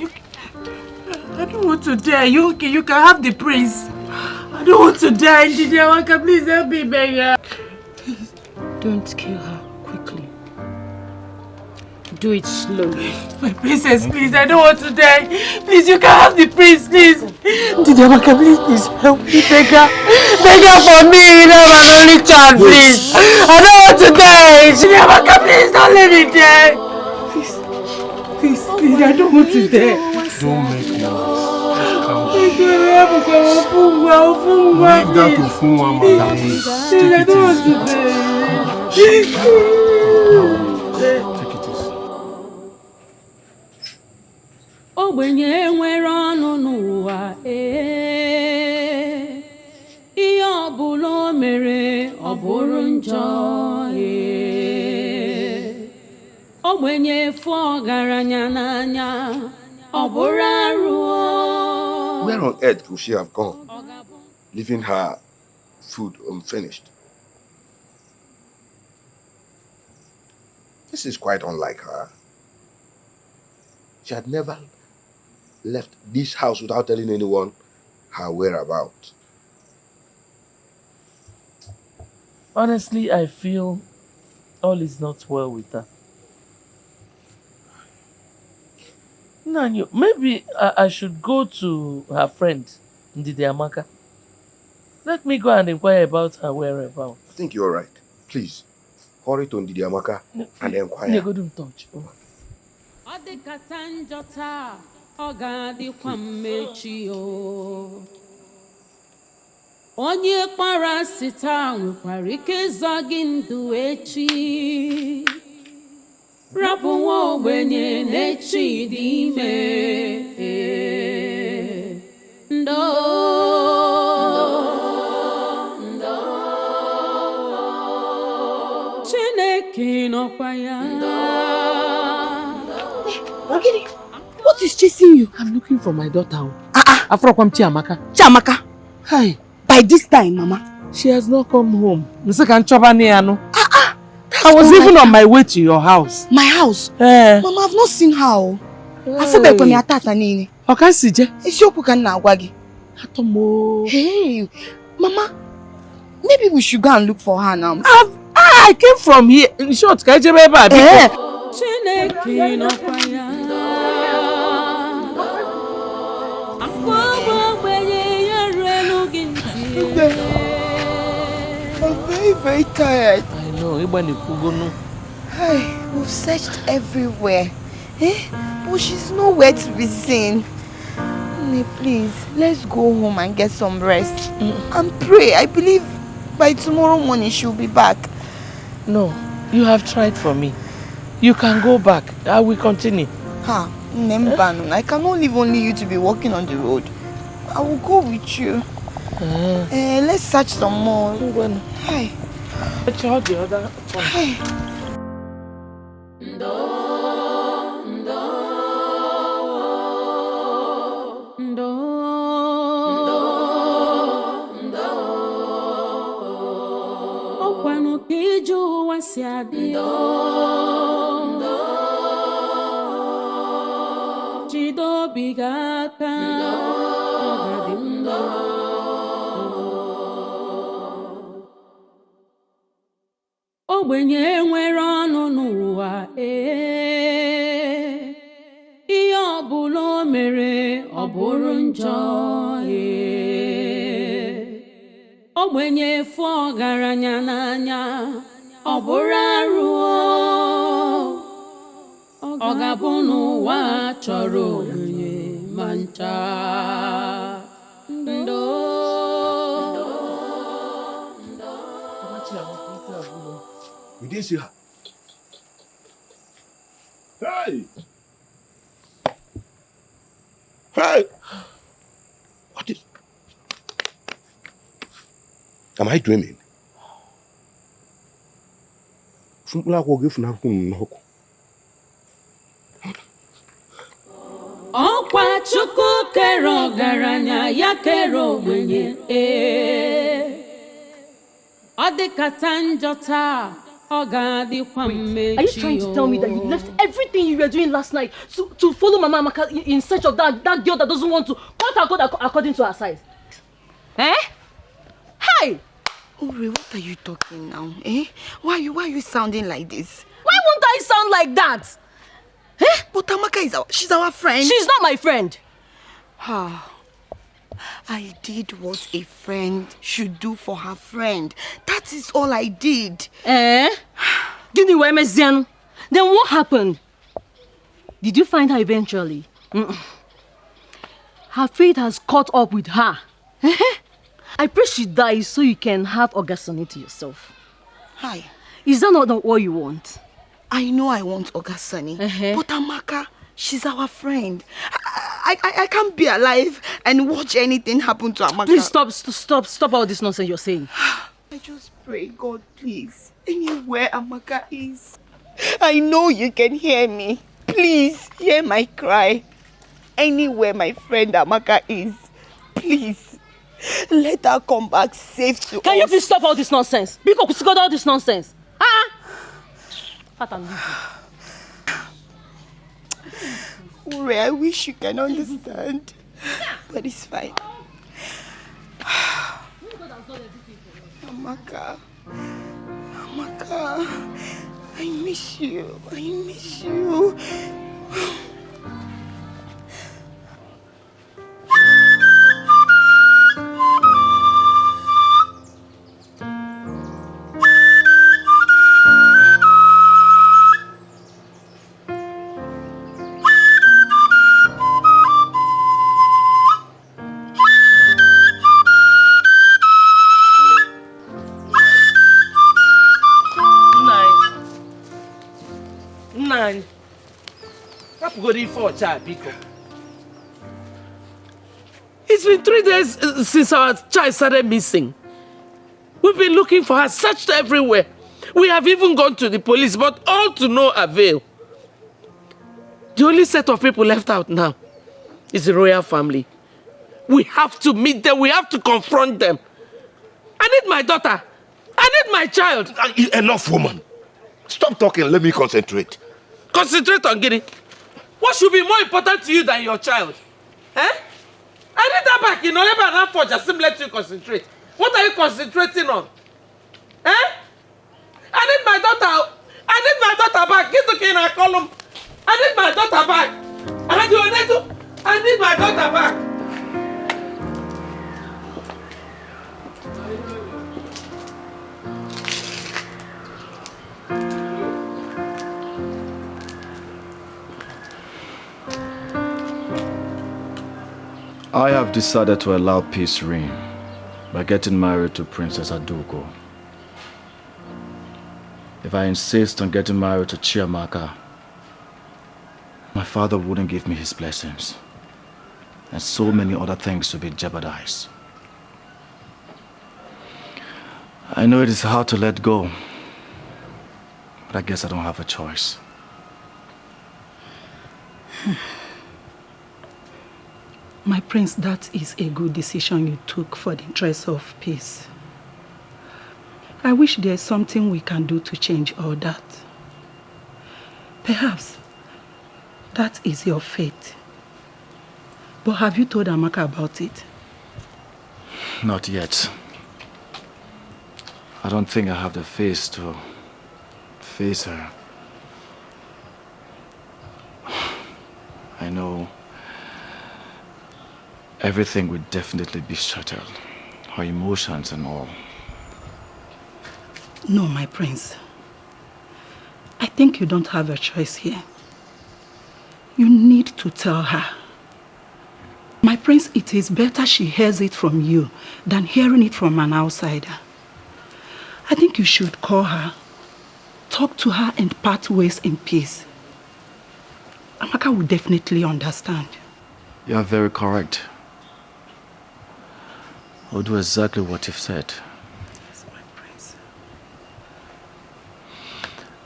Speaker 17: I don't want to die. You can have the prince. I don't want to die, Ndidi Amaka. Please help me, beggar.
Speaker 5: Don't kill her quickly. Do it slowly.
Speaker 17: My princess, please, I don't want to die. Please, you can have the prince, please. Ndidi Amaka, please help me, beggar. Beggar for me, you know, my only child, please. I don't want to die. Ndidi Amaka, please, don't let me die. Please, I don't want to die.
Speaker 10: Don't make noise.
Speaker 17: Leave
Speaker 10: that to Funwa, madam. Take it easy. Take it easy.
Speaker 12: Ogbenye nwere ọnụ n'ụwa ihe ọbụla o mere ọ bụrụ njọ ogbenye fụ ọgaranya n'anya ọ bụrụ arụ.
Speaker 16: Where on earth could she have gone, leaving her food unfinished? This is quite unlike her. She had never left this house without telling anyone her whereabouts.
Speaker 19: Honestly, I feel all is not well with her. Nanyo, maybe I should go to her friend, Ndidi Amaka. Let me go and inquire about her whereabouts.
Speaker 16: I think you're right. Please, hurry to Ndidi Amaka and inquire.
Speaker 19: Go to touch.
Speaker 12: Onye kpara sita nwekwara ike ịzọ gị ndụ echi. Rapụ nwa ogbenye n'echi dị ime. Ndo. Chineke nọkwa ya.
Speaker 1: Ogidi, what is chasing you?
Speaker 19: I'm looking for my daughter. Afrokwam Chiamaka.
Speaker 1: Chiamaka?
Speaker 19: Hi.
Speaker 1: By this time, Mama.
Speaker 19: She has not come home. I was even on my way to your house.
Speaker 1: My house? Mama, I've not seen her. I feel like when you attack her.
Speaker 19: Okay, CJ.
Speaker 1: It's your cook and Nawagi. Hey, Mama, maybe we should go and look for her now.
Speaker 19: I came from here. In short, can you
Speaker 1: I'm very, very tired.
Speaker 19: I know.
Speaker 1: Hey, we've searched everywhere. But she's nowhere to be seen. Please, let's go home and get some rest. And pray. I believe by tomorrow morning she'll be back.
Speaker 19: No, you have tried for me. You can go back. I will continue.
Speaker 1: I cannot leave only you to be walking on the road. I will go with you. Let's search some more. Hi.
Speaker 19: The other one.
Speaker 1: Hi.
Speaker 12: si adị jide obi gị aka ọ ga-adị mma. Ogbenye nwere ọnụ n'ụwa ihe ọbụla o mere ọ bụrụ njọ ogbenye efu ọgaranya n'anya ọ bụrụ arụ ọ ga-abụ n'ụwa chọrọ ogbenye ma ncha.
Speaker 16: You didn't see her. Hey! Hey! What is... Am I dreaming?
Speaker 12: Ọkwa Chukwu kere ọgaranya ya kere ogbenye ọ dịkata njọ taa. Are you
Speaker 3: trying to tell me that you left everything you were doing last night to follow Mama Amaka in search of that girl that doesn't want to cut her code according to her size? Eh? Hey!
Speaker 2: Uri, what are you talking now? Eh? Why are you sounding like this?
Speaker 3: Why won't I sound like that?
Speaker 2: Eh? But Amaka she's our friend.
Speaker 3: She's not my friend.
Speaker 2: I did what a friend should do for her friend. That is all I did.
Speaker 3: Then what happened? Did you find her eventually? Her fate has caught up with her. I pray she dies so you can have Ogasoni to yourself.
Speaker 2: Hi.
Speaker 3: Is that not what you want?
Speaker 2: I know I want Ogasoni. But Amaka, she's our friend. I can't be alive and watch anything happen to Amaka.
Speaker 3: Please stop all this nonsense you're saying.
Speaker 2: I just pray, God, please. Anywhere Amaka is, I know you can hear me. Please hear my cry. Anywhere my friend Amaka is, please let her come back safe to us.
Speaker 3: Can you please stop all this nonsense? Because we got all this nonsense.
Speaker 2: Ure, I wish you can understand, but it's fine. Amaka, I miss you.
Speaker 11: It's been 3 days since our child started missing. We've been looking for her, searched everywhere. We have even gone to the police, but all to no avail. The only set of people left out now is the royal family. We have to meet them. We have to confront them. I need my daughter. I need my child.
Speaker 16: Enough, woman. Stop talking. Let me concentrate.
Speaker 11: Concentrate on Gini. What should be more important to you than your child? Eh? I need that back. You know, never for just let you concentrate. What are you concentrating on? Eh? I need my daughter. I need my daughter back. Get the key in a column. I need my daughter back. I need my daughter back.
Speaker 6: I have decided to allow peace reign by getting married to Princess Adugo. If I insist on getting married to Chiamaka, my father wouldn't give me his blessings, and so many other things will be jeopardized. I know it is hard to let go, but I guess I don't have a choice.
Speaker 5: My prince, that is a good decision you took for the interest of peace. I wish there's something we can do to change all that. Perhaps that is your fate. But have you told Amaka about it?
Speaker 6: Not yet. I don't think I have the face to face her. I know everything would definitely be shattered. Her emotions and all.
Speaker 5: No, my prince. I think you don't have a choice here. You need to tell her. My prince, it is better she hears it from you than hearing it from an outsider. I think you should call her, talk to her and part ways in peace. Amaka will definitely understand.
Speaker 6: You are very correct. I'll do exactly what you've said.
Speaker 5: Yes, my prince.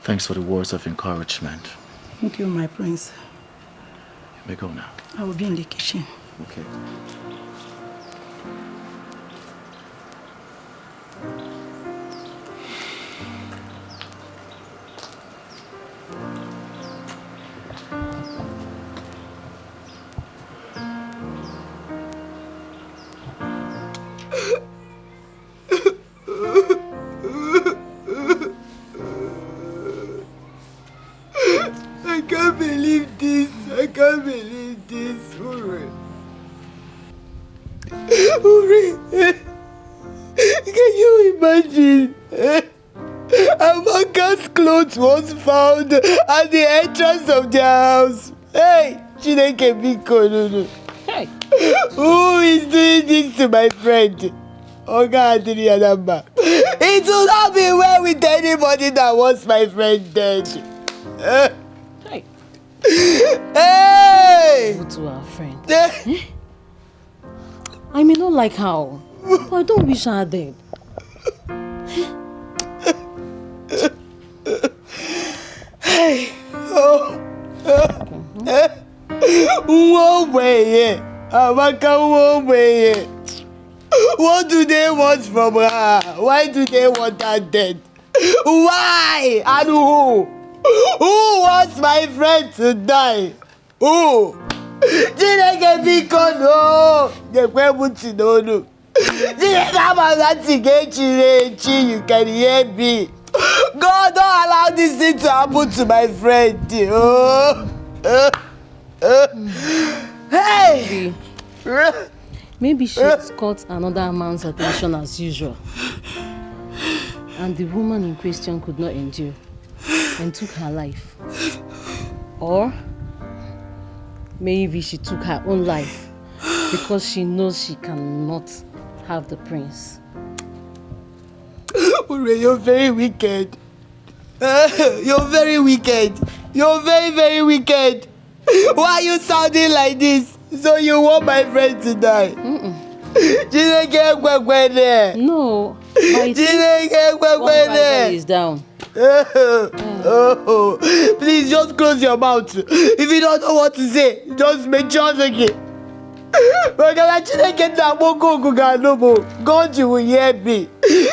Speaker 6: Thanks for the words of encouragement.
Speaker 5: Thank you, my prince.
Speaker 6: You may go now.
Speaker 5: I will be in the kitchen.
Speaker 6: Okay.
Speaker 9: I can't believe this. I can't believe this. Uri, can you imagine? Amaka's clothes was found at the entrance of their house. Hey, Chineke Biko.
Speaker 3: Hey.
Speaker 9: Who is doing this to my friend? Oga Adrianamba. It will not be well with anybody that wants my friend dead.
Speaker 3: Hey.
Speaker 9: Hey!
Speaker 3: Go to our friend. I may not like her, but I don't wish her dead.
Speaker 9: Hey! Oh! One way, Amaka, one way. What do they want from her? Why do they want her dead? Why? And who? Who wants my friend to die? Who? Chineke biko no. Gekwebuti no no. Chineke amazati gechirechi. You can hear me. God, don't allow this thing to happen to my friend. Hey.
Speaker 3: Maybe she's caught another man's attention as usual. And the woman in question could not endure and took her life. Or maybe she took her own life because she knows she cannot have the prince.
Speaker 9: You're very wicked. You're very wicked. You're very, very wicked. Why are you sounding like this? So you want my friend to die?
Speaker 3: No. One is down.
Speaker 9: Please just close your mouth. If you don't know what to say, just make sure again. God, you will hear me.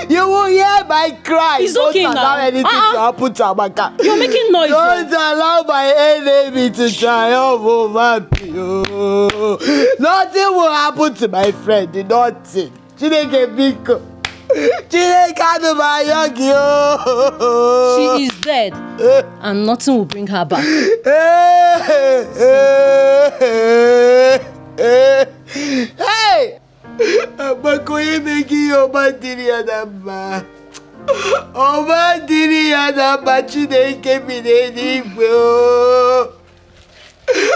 Speaker 9: You will hear my cry.
Speaker 3: It's okay
Speaker 9: don't allow anything to happen to Amaka.
Speaker 3: You're making noise.
Speaker 9: Don't allow my enemy to triumph over me. Nothing will happen to my friend. Nothing. Chineke biko.
Speaker 3: She is dead, and nothing will bring her back.
Speaker 9: Hey! Abakoye making your mandiri adamba. Mandiri adamba Chineke bineni bro.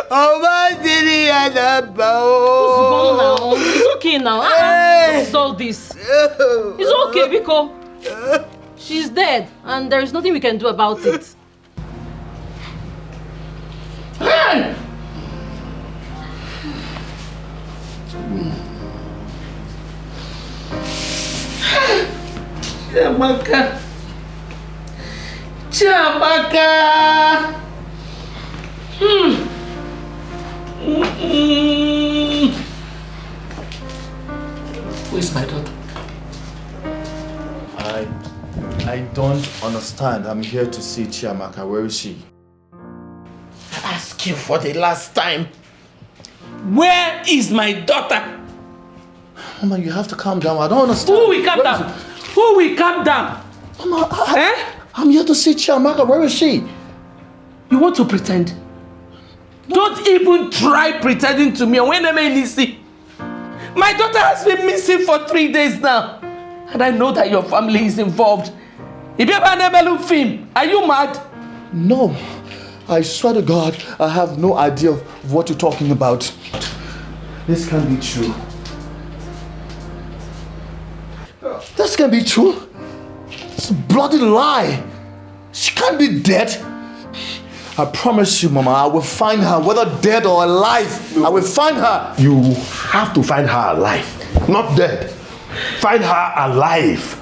Speaker 9: Mandiri adamba.
Speaker 3: It's okay now. What's all this? It's okay because she's dead, and there is nothing we can do about it.
Speaker 19: Chiamaka! Chiamaka!
Speaker 18: Who is my daughter?
Speaker 6: I don't understand. I'm here to see Chiamaka. Where is she?
Speaker 11: I ask you for the last time. Where is my daughter?
Speaker 6: Mama, you have to calm down. I don't understand.
Speaker 11: Who will calm down? Who will calm down?
Speaker 6: Mama, I'm here to see Chiamaka. Where is she?
Speaker 11: You want to pretend? Don't even try pretending to me. When am I see? My daughter has been missing for 3 days now. And I know that your family is involved. If you ever never look film, are you mad?
Speaker 6: No. I swear to God, I have no idea of what you're talking about. This can't be true. This can't be true. It's a bloody lie. She can't be dead. I promise you, Mama, I will find her, whether dead or alive. I will find her.
Speaker 16: You have to find her alive, not dead. Find her alive.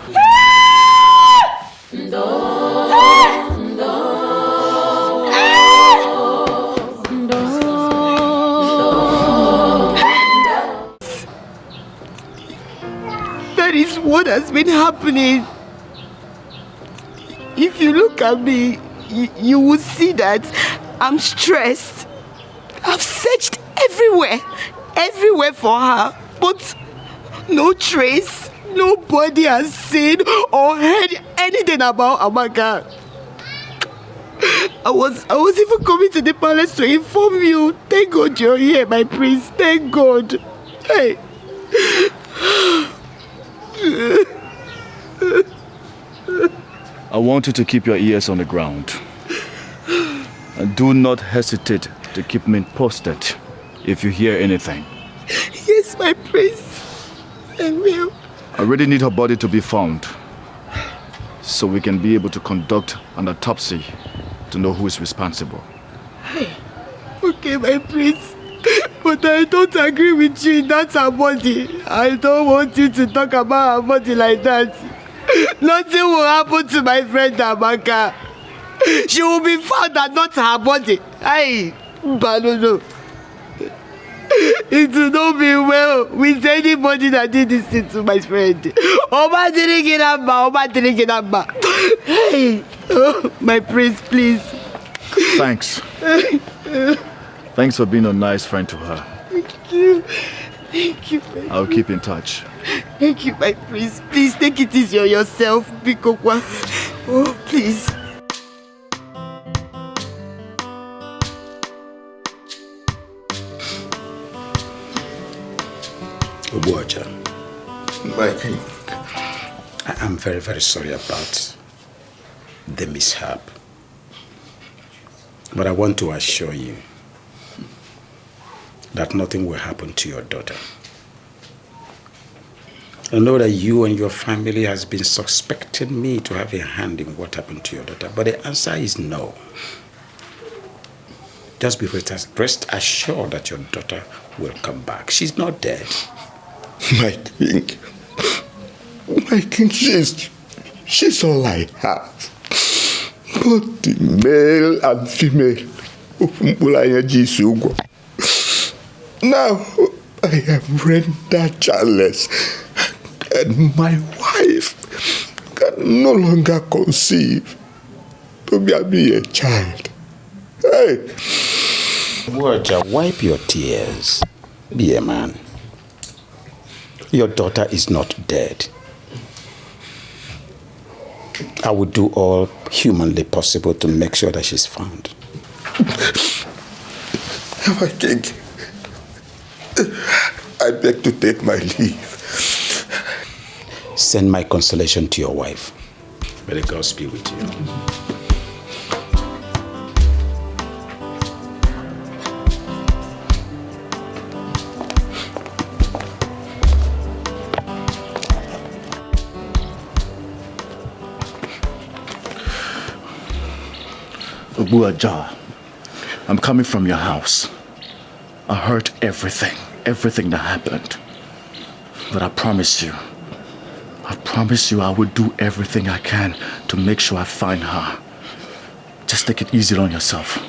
Speaker 2: That is what has been happening. If you look at me, you will see that I'm stressed. I've searched everywhere for her, but no trace. Nobody has seen or heard anything about Amaka. I was even coming to the palace to inform you. Thank God you're here, my prince. Thank God. Hey.
Speaker 6: I want you to keep your ears on the ground. And do not hesitate to keep me posted if you hear anything.
Speaker 2: Yes, my prince. I will.
Speaker 6: I really need her body to be found so we can be able to conduct an autopsy to know who is responsible.
Speaker 2: Okay, my prince. But I don't agree with you. That's her body. I don't want you to talk about her body like that. Nothing will happen to my friend Amaka. She will be found and not her body. Aye, but no. It will not be well with anybody that did this thing to my friend. Oma didn't get up. Hey, oh, my prince, please.
Speaker 6: Thanks. Thanks for being a nice friend to her.
Speaker 2: Thank you. Thank you, my
Speaker 6: I'll keep in touch.
Speaker 2: Thank you, my prince. Please take it easy on yourself, Bikokwa. Oh, please.
Speaker 7: Obuaja.
Speaker 16: My king.
Speaker 7: I'm very, very sorry about the mishap. But I want to assure you that nothing will happen to your daughter. I know that you and your family has been suspecting me to have a hand in what happened to your daughter, but the answer is no. Just before it has, rest assured that your daughter will come back. She's not dead.
Speaker 16: My king, she's all I have. Both the male and female. Now I am rendered childless, and my wife can no longer conceive to be a child. Hey!
Speaker 7: Waja, wipe your tears. Be a man. Your daughter is not dead. I will do all humanly possible to make sure that she's found.
Speaker 16: My king, I beg to take my leave.
Speaker 7: Send my consolation to your wife. May the gods be with you.
Speaker 6: Obuaja, I'm coming from your house. I heard everything that happened. But I promise you I will do everything I can to make sure I find her. Just take it easy on yourself.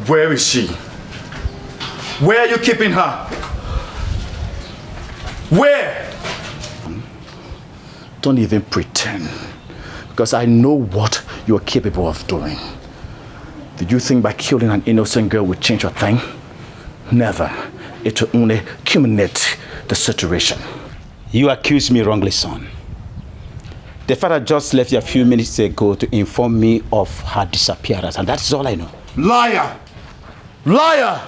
Speaker 6: Where is she? Where are you keeping her? Where? Don't even pretend, because I know what you're capable of doing. Did you think by killing an innocent girl would change a thing? Never. It will only culminate the situation.
Speaker 7: You accuse me wrongly, son. The father just left you a few minutes ago to inform me of her disappearance, and that's all I know.
Speaker 6: Liar! Liar!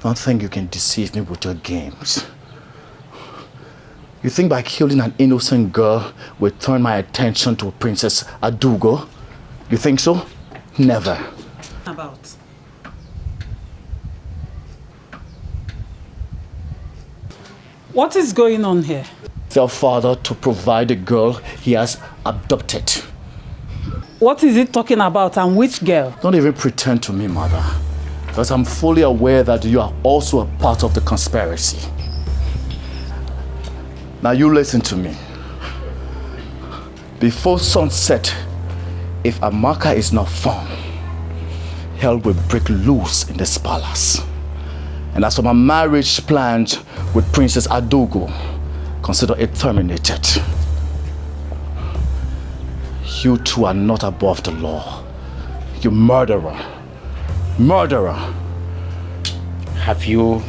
Speaker 6: Don't think you can deceive me with your games. You think by killing an innocent girl will turn my attention to Princess Adugo? You think so? Never.
Speaker 4: About. What is going on here?
Speaker 6: Tell father to provide the girl he has abducted.
Speaker 4: What is it talking about, and which girl?
Speaker 6: Don't even pretend to me, mother. Because I'm fully aware that you are also a part of the conspiracy. Now you listen to me. Before sunset, if Amaka is not found, hell will break loose in this palace. And as for my marriage plans with Princess Adugo, consider it terminated. You two are not above the law. You murderer. Murderer.
Speaker 7: Have you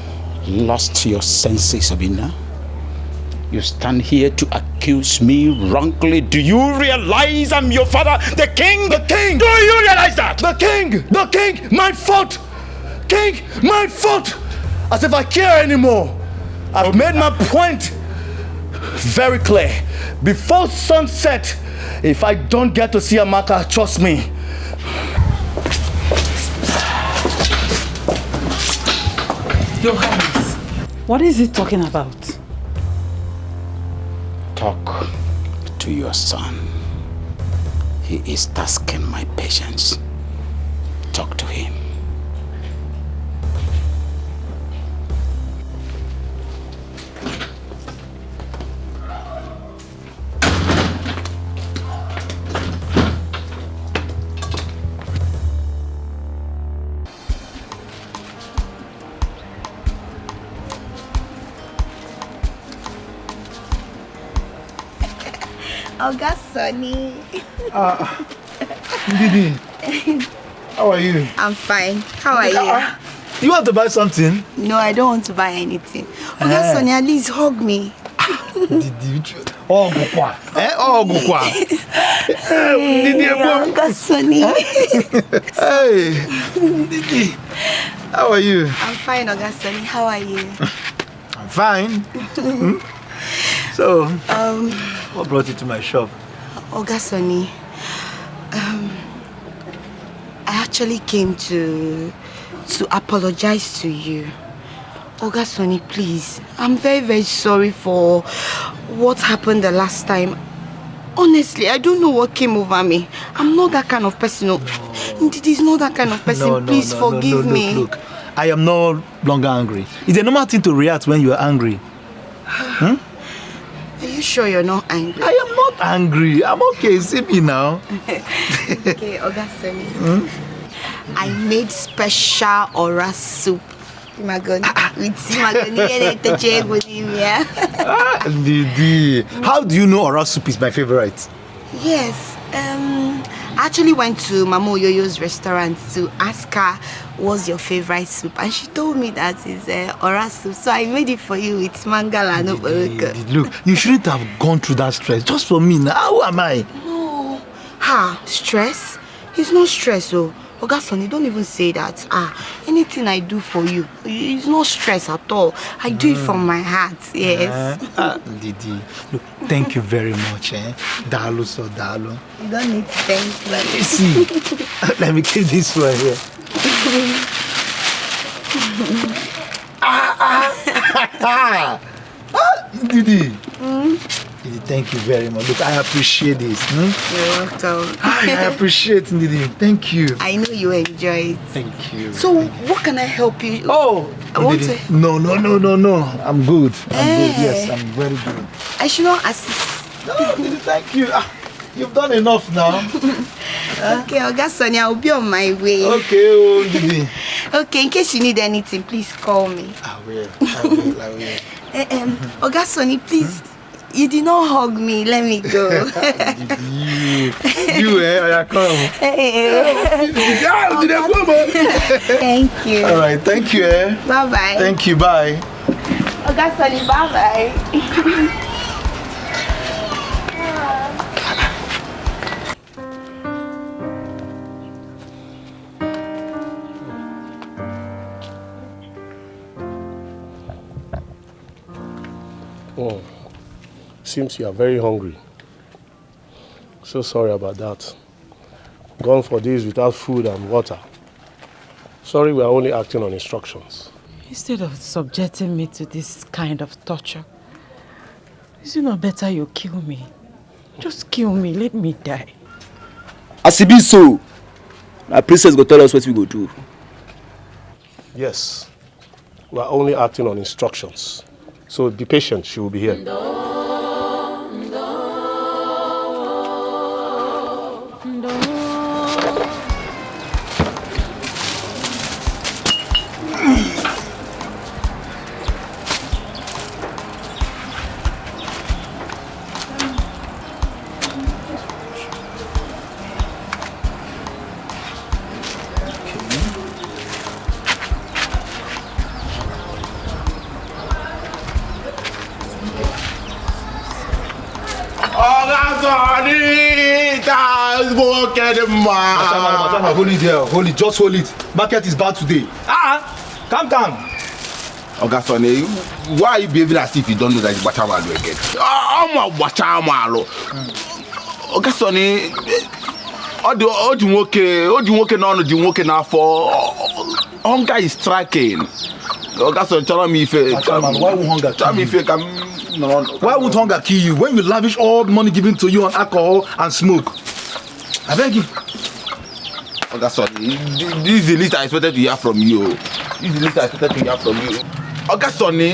Speaker 7: lost your senses, Obina? You stand here to accuse me wrongly. Do you realize I'm your father, the king?
Speaker 18: The king!
Speaker 7: Do you realize that?
Speaker 18: The king! The king! My fault! King! My fault! As if I care anymore. I've made my point very clear. Before sunset, if I don't get to see Amaka, trust me.
Speaker 4: Your Highness, what is he talking about?
Speaker 7: Talk to your son. He is tasking my patience. Talk to him.
Speaker 2: Oga Sonny.
Speaker 13: Didi, how are you?
Speaker 2: I'm fine. How are you?
Speaker 13: You want to buy something?
Speaker 2: No, I don't want to buy anything. Oga Sonny, at least hug me.
Speaker 13: Didi, oh, Gukwa. Oh, Gukwa.
Speaker 2: Didi, Oga Sonny.
Speaker 13: Hey, Didi, how are you?
Speaker 2: I'm fine, Oga Sonny. How are you?
Speaker 13: I'm fine. So, what brought you to my shop?
Speaker 2: Oga Sonny, I actually came to apologize to you. Oga Sonny, please. I'm very, very sorry for what happened the last time. Honestly, I don't know what came over me. I'm not that kind of person. No. It is not that kind of person. Please forgive me.
Speaker 13: Look, I am no longer angry. It's a normal thing to react when you are angry.
Speaker 2: Are you sure you're not angry?
Speaker 13: I am not angry. I'm okay. See me now.
Speaker 2: Okay, Oga Sonny. I made special ora soup.
Speaker 13: Didi, how do you know oral soup is my favorite?
Speaker 2: Yes. I actually went to Mama Oyoyo's restaurant to ask her what's your favorite soup, and she told me that it's oral soup. So I made it for you with mangala and oboroko.
Speaker 13: Look, you shouldn't have gone through that stress just for me. Now, how am I?
Speaker 2: No. Stress? It's not stress, oh. Oga Sonny, don't even say that. Anything I do for you, it's not stress at all. I do it from my heart, yes.
Speaker 13: Didi, look, thank you very much. Dalu so dalu.
Speaker 2: You don't need to thank me.
Speaker 13: Let me see. Let me keep this one here. Didi. Didi, thank you very much. Look, I appreciate this.
Speaker 2: You're welcome.
Speaker 13: I appreciate it, Didi. Thank you.
Speaker 2: I know you enjoy it.
Speaker 13: Thank you.
Speaker 2: So, what can I help you?
Speaker 13: Oh,
Speaker 2: I want
Speaker 13: Didi.
Speaker 2: to...
Speaker 13: No. I'm good. I'm good. Yes, I'm very good.
Speaker 2: I should not assist.
Speaker 13: No, Didi, thank you. You've done enough now.
Speaker 2: Okay, Oga Sonny, I'll be on my way.
Speaker 13: Okay, Didi.
Speaker 2: Okay, in case you need anything, please call me.
Speaker 13: I will.
Speaker 2: Oga Sonny, please. You did not hug me. Let me go.
Speaker 13: I come.
Speaker 2: Thank you.
Speaker 13: All right, thank you.
Speaker 2: Bye bye.
Speaker 13: Thank you. Bye.
Speaker 2: Oga Sonny, bye bye.
Speaker 10: Oh, seems you are very hungry. So sorry about that. Gone for days without food and water. Sorry, we are only acting on instructions.
Speaker 1: Instead of subjecting me to this kind of torture, is it not better you kill me? Just kill me, let me die.
Speaker 20: As it be so, our princess go tell us what we go do.
Speaker 10: Yes, we are only acting on instructions. So be patient, she will be here.
Speaker 13: Hold it there, hold it, just hold it. Market is bad today. Calm.
Speaker 16: Oga Sonny, why are you behaving as if you don't know that it's Bachamalo again? I'm a Bachamalo. Oga Sonny, all the work now for hunger is striking. Oga Sonny, tell me if
Speaker 13: why won't hunger
Speaker 16: tell me if you can.
Speaker 13: Why would hunger kill you when you lavish all the money given to you on alcohol and smoke? I beg you.
Speaker 16: Oga Sonny, this is the least I expected to hear from you. Oga Sonny,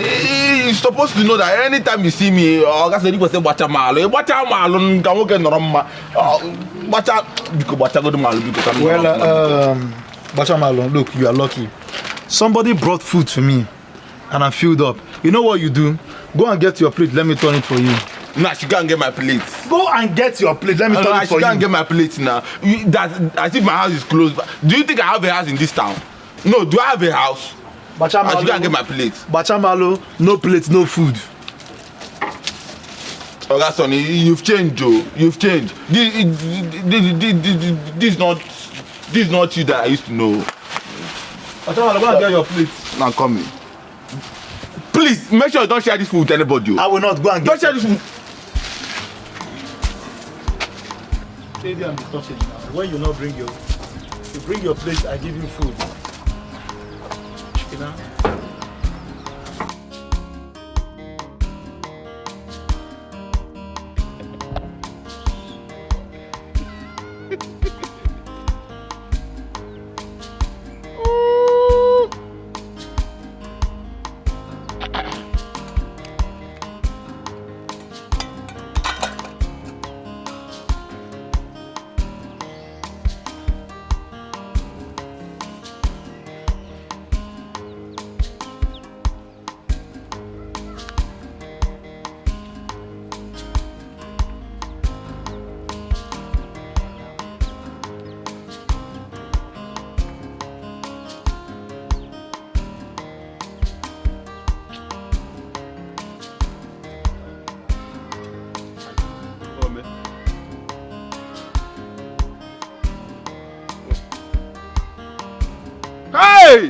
Speaker 16: you're supposed to know that anytime you see me, Oga Sonny will say Bachamalo,
Speaker 13: Bachamalo, look, you are lucky. Somebody brought food to me and I filled up. You know what you do? Go and get your plate, let me turn it for you.
Speaker 16: Nah, she can't get my plate.
Speaker 13: Go and get your plate, let me turn it for you.
Speaker 16: She can't get my plate now. As if my house is closed. Do you think I have a house in this town? No, do I have a house?
Speaker 13: Bachamalo,
Speaker 16: she can't get my plate.
Speaker 13: Bachamalo, no plate, no food.
Speaker 16: Oga Sonny, you've changed, Joe. You've changed. This is not you that I used to know.
Speaker 13: Bachamalo, go and get your plate.
Speaker 16: Now come in. Please, make sure you don't share this food with anybody.
Speaker 13: I will not. Go and get.
Speaker 16: Don't share this food.
Speaker 13: Lady, I'm discussing now. When you not bring your plate, I give you food. You know?
Speaker 16: Hey!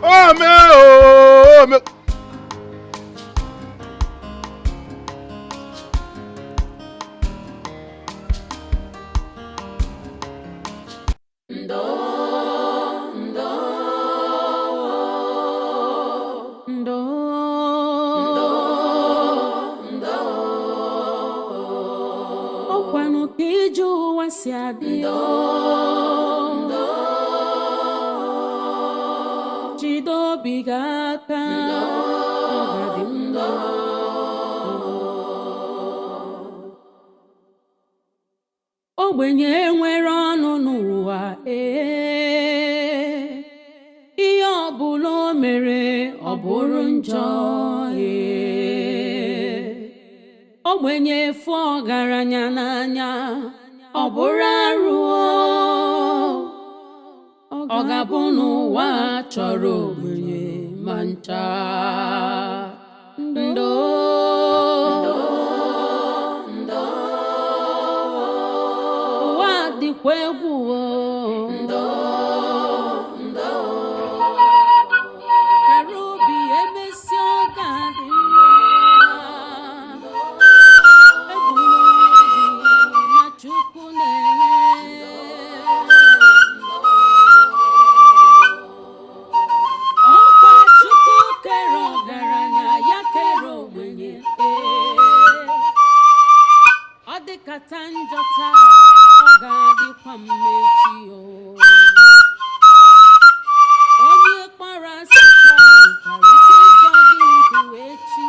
Speaker 16: Oh, man! Oh, man!
Speaker 12: ogbenye nwere ọnụ n'ụwa ihe ọbụla o mere ọ bụrụ njọ ogbenye efu ọgaranya n'anya ọ bụrụ arụ ọ ga-abụ n'ụwa chọrọ ogbenye ma ncha ndo ụwa dịkwa egwu kara obi emesi ọ ga-adị Chukwu na-ele ọkwa Chukwu kere ọgaranya ya kere ogbenye ọ dịkata njọ taa ọ ga-adịkwa mmechi onye kpara asị taa nwekwara ike ịzọ gị ndụ echi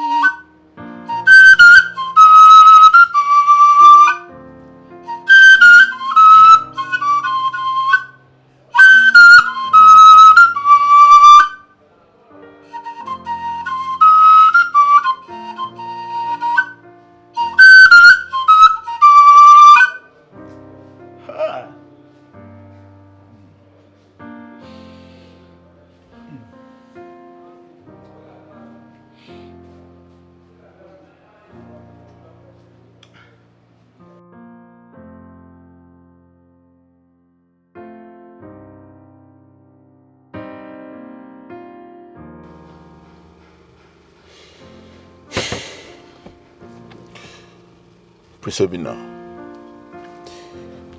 Speaker 6: Prince Obina,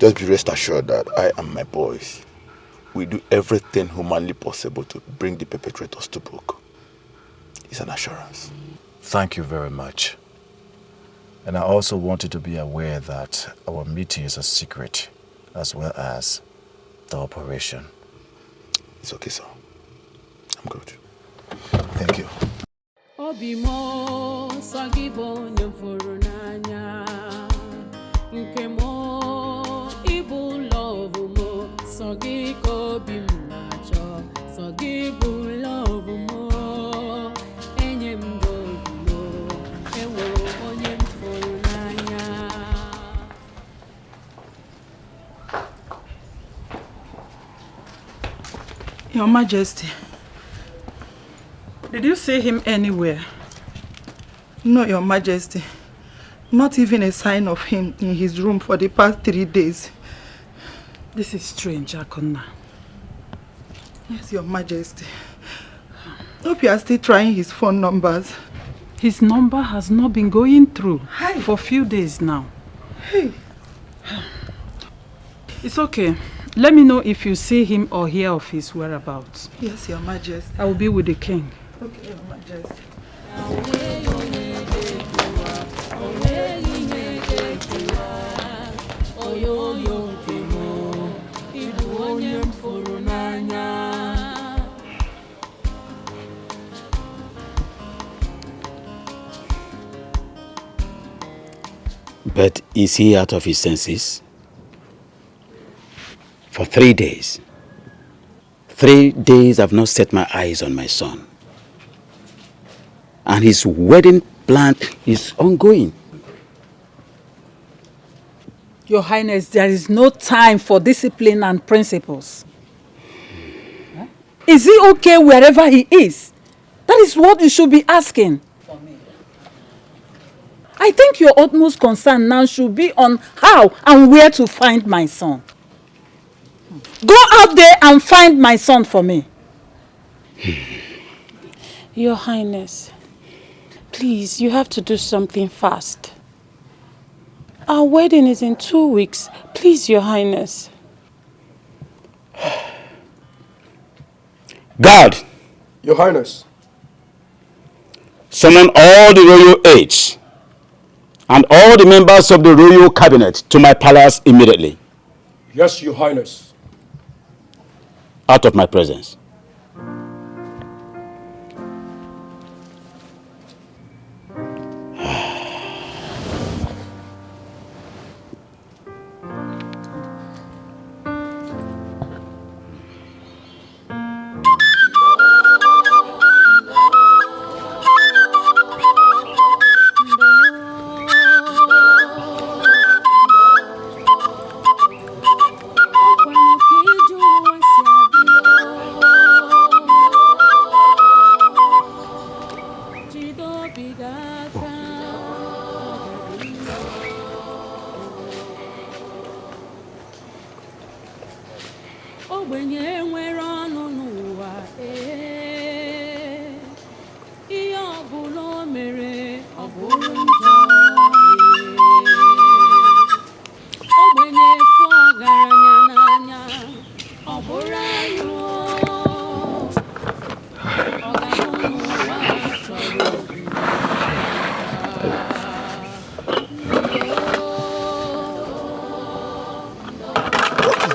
Speaker 6: just be rest assured that I and my boys will do everything humanly possible to bring the perpetrators to book. It's an assurance.
Speaker 21: Thank you very much. And I also want you to be aware that our meeting is a secret, as well as the operation.
Speaker 6: It's okay, sir. I'm good.
Speaker 21: Thank you.
Speaker 12: Obimo sagibo nyamfuru n'anya nke mo ibu love mo sagi ko bim nacho sagi bu love mo enyem go mo ewo onyem furu n'anya.
Speaker 4: Your Majesty, did you see him anywhere?
Speaker 22: No, Your Majesty. Not even a sign of him in his room for the past 3 days.
Speaker 4: This is strange, Akonna.
Speaker 22: Yes, Your Majesty. Hope you are still trying his phone numbers.
Speaker 4: His number has not been going through for a few days now.
Speaker 22: Hey.
Speaker 4: It's okay. Let me know if you see him or hear of his whereabouts.
Speaker 22: Yes, Your Majesty.
Speaker 4: I will be with the king.
Speaker 22: Okay, Your Majesty.
Speaker 7: But is he out of his senses? For 3 days. 3 days I've not set my eyes on my son. And his wedding plan is ongoing.
Speaker 4: Your Highness, there is no time for discipline and principles. Is he okay wherever he is? That is what you should be asking. I think your utmost concern now should be on how and where to find my son. Go out there and find my son for me.
Speaker 5: Your Highness, please, you have to do something fast. Our wedding is in 2 weeks. Please, Your Highness.
Speaker 7: Guard!
Speaker 20: Your Highness.
Speaker 7: Summon all the royal aides and all the members of the royal cabinet to my palace immediately.
Speaker 20: Yes, Your Highness.
Speaker 7: Out of my presence.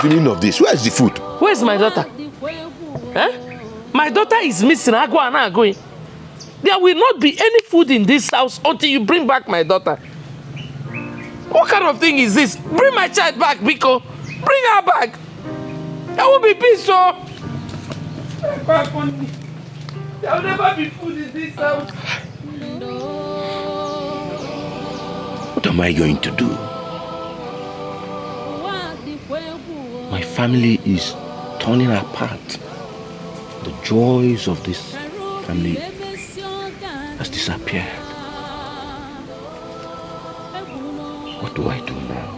Speaker 16: the meaning of this? Where is the food?
Speaker 19: Where's my daughter? Eh? My daughter is missing. I go going. There will not be any food in this house until you bring back my daughter. What kind of thing is this? Bring my child back, Biko. Bring her back. There will be peace, so. There will never be food in this house.
Speaker 16: What am I going to do? My family is turning apart. The joys of this family has disappeared. What do I do now?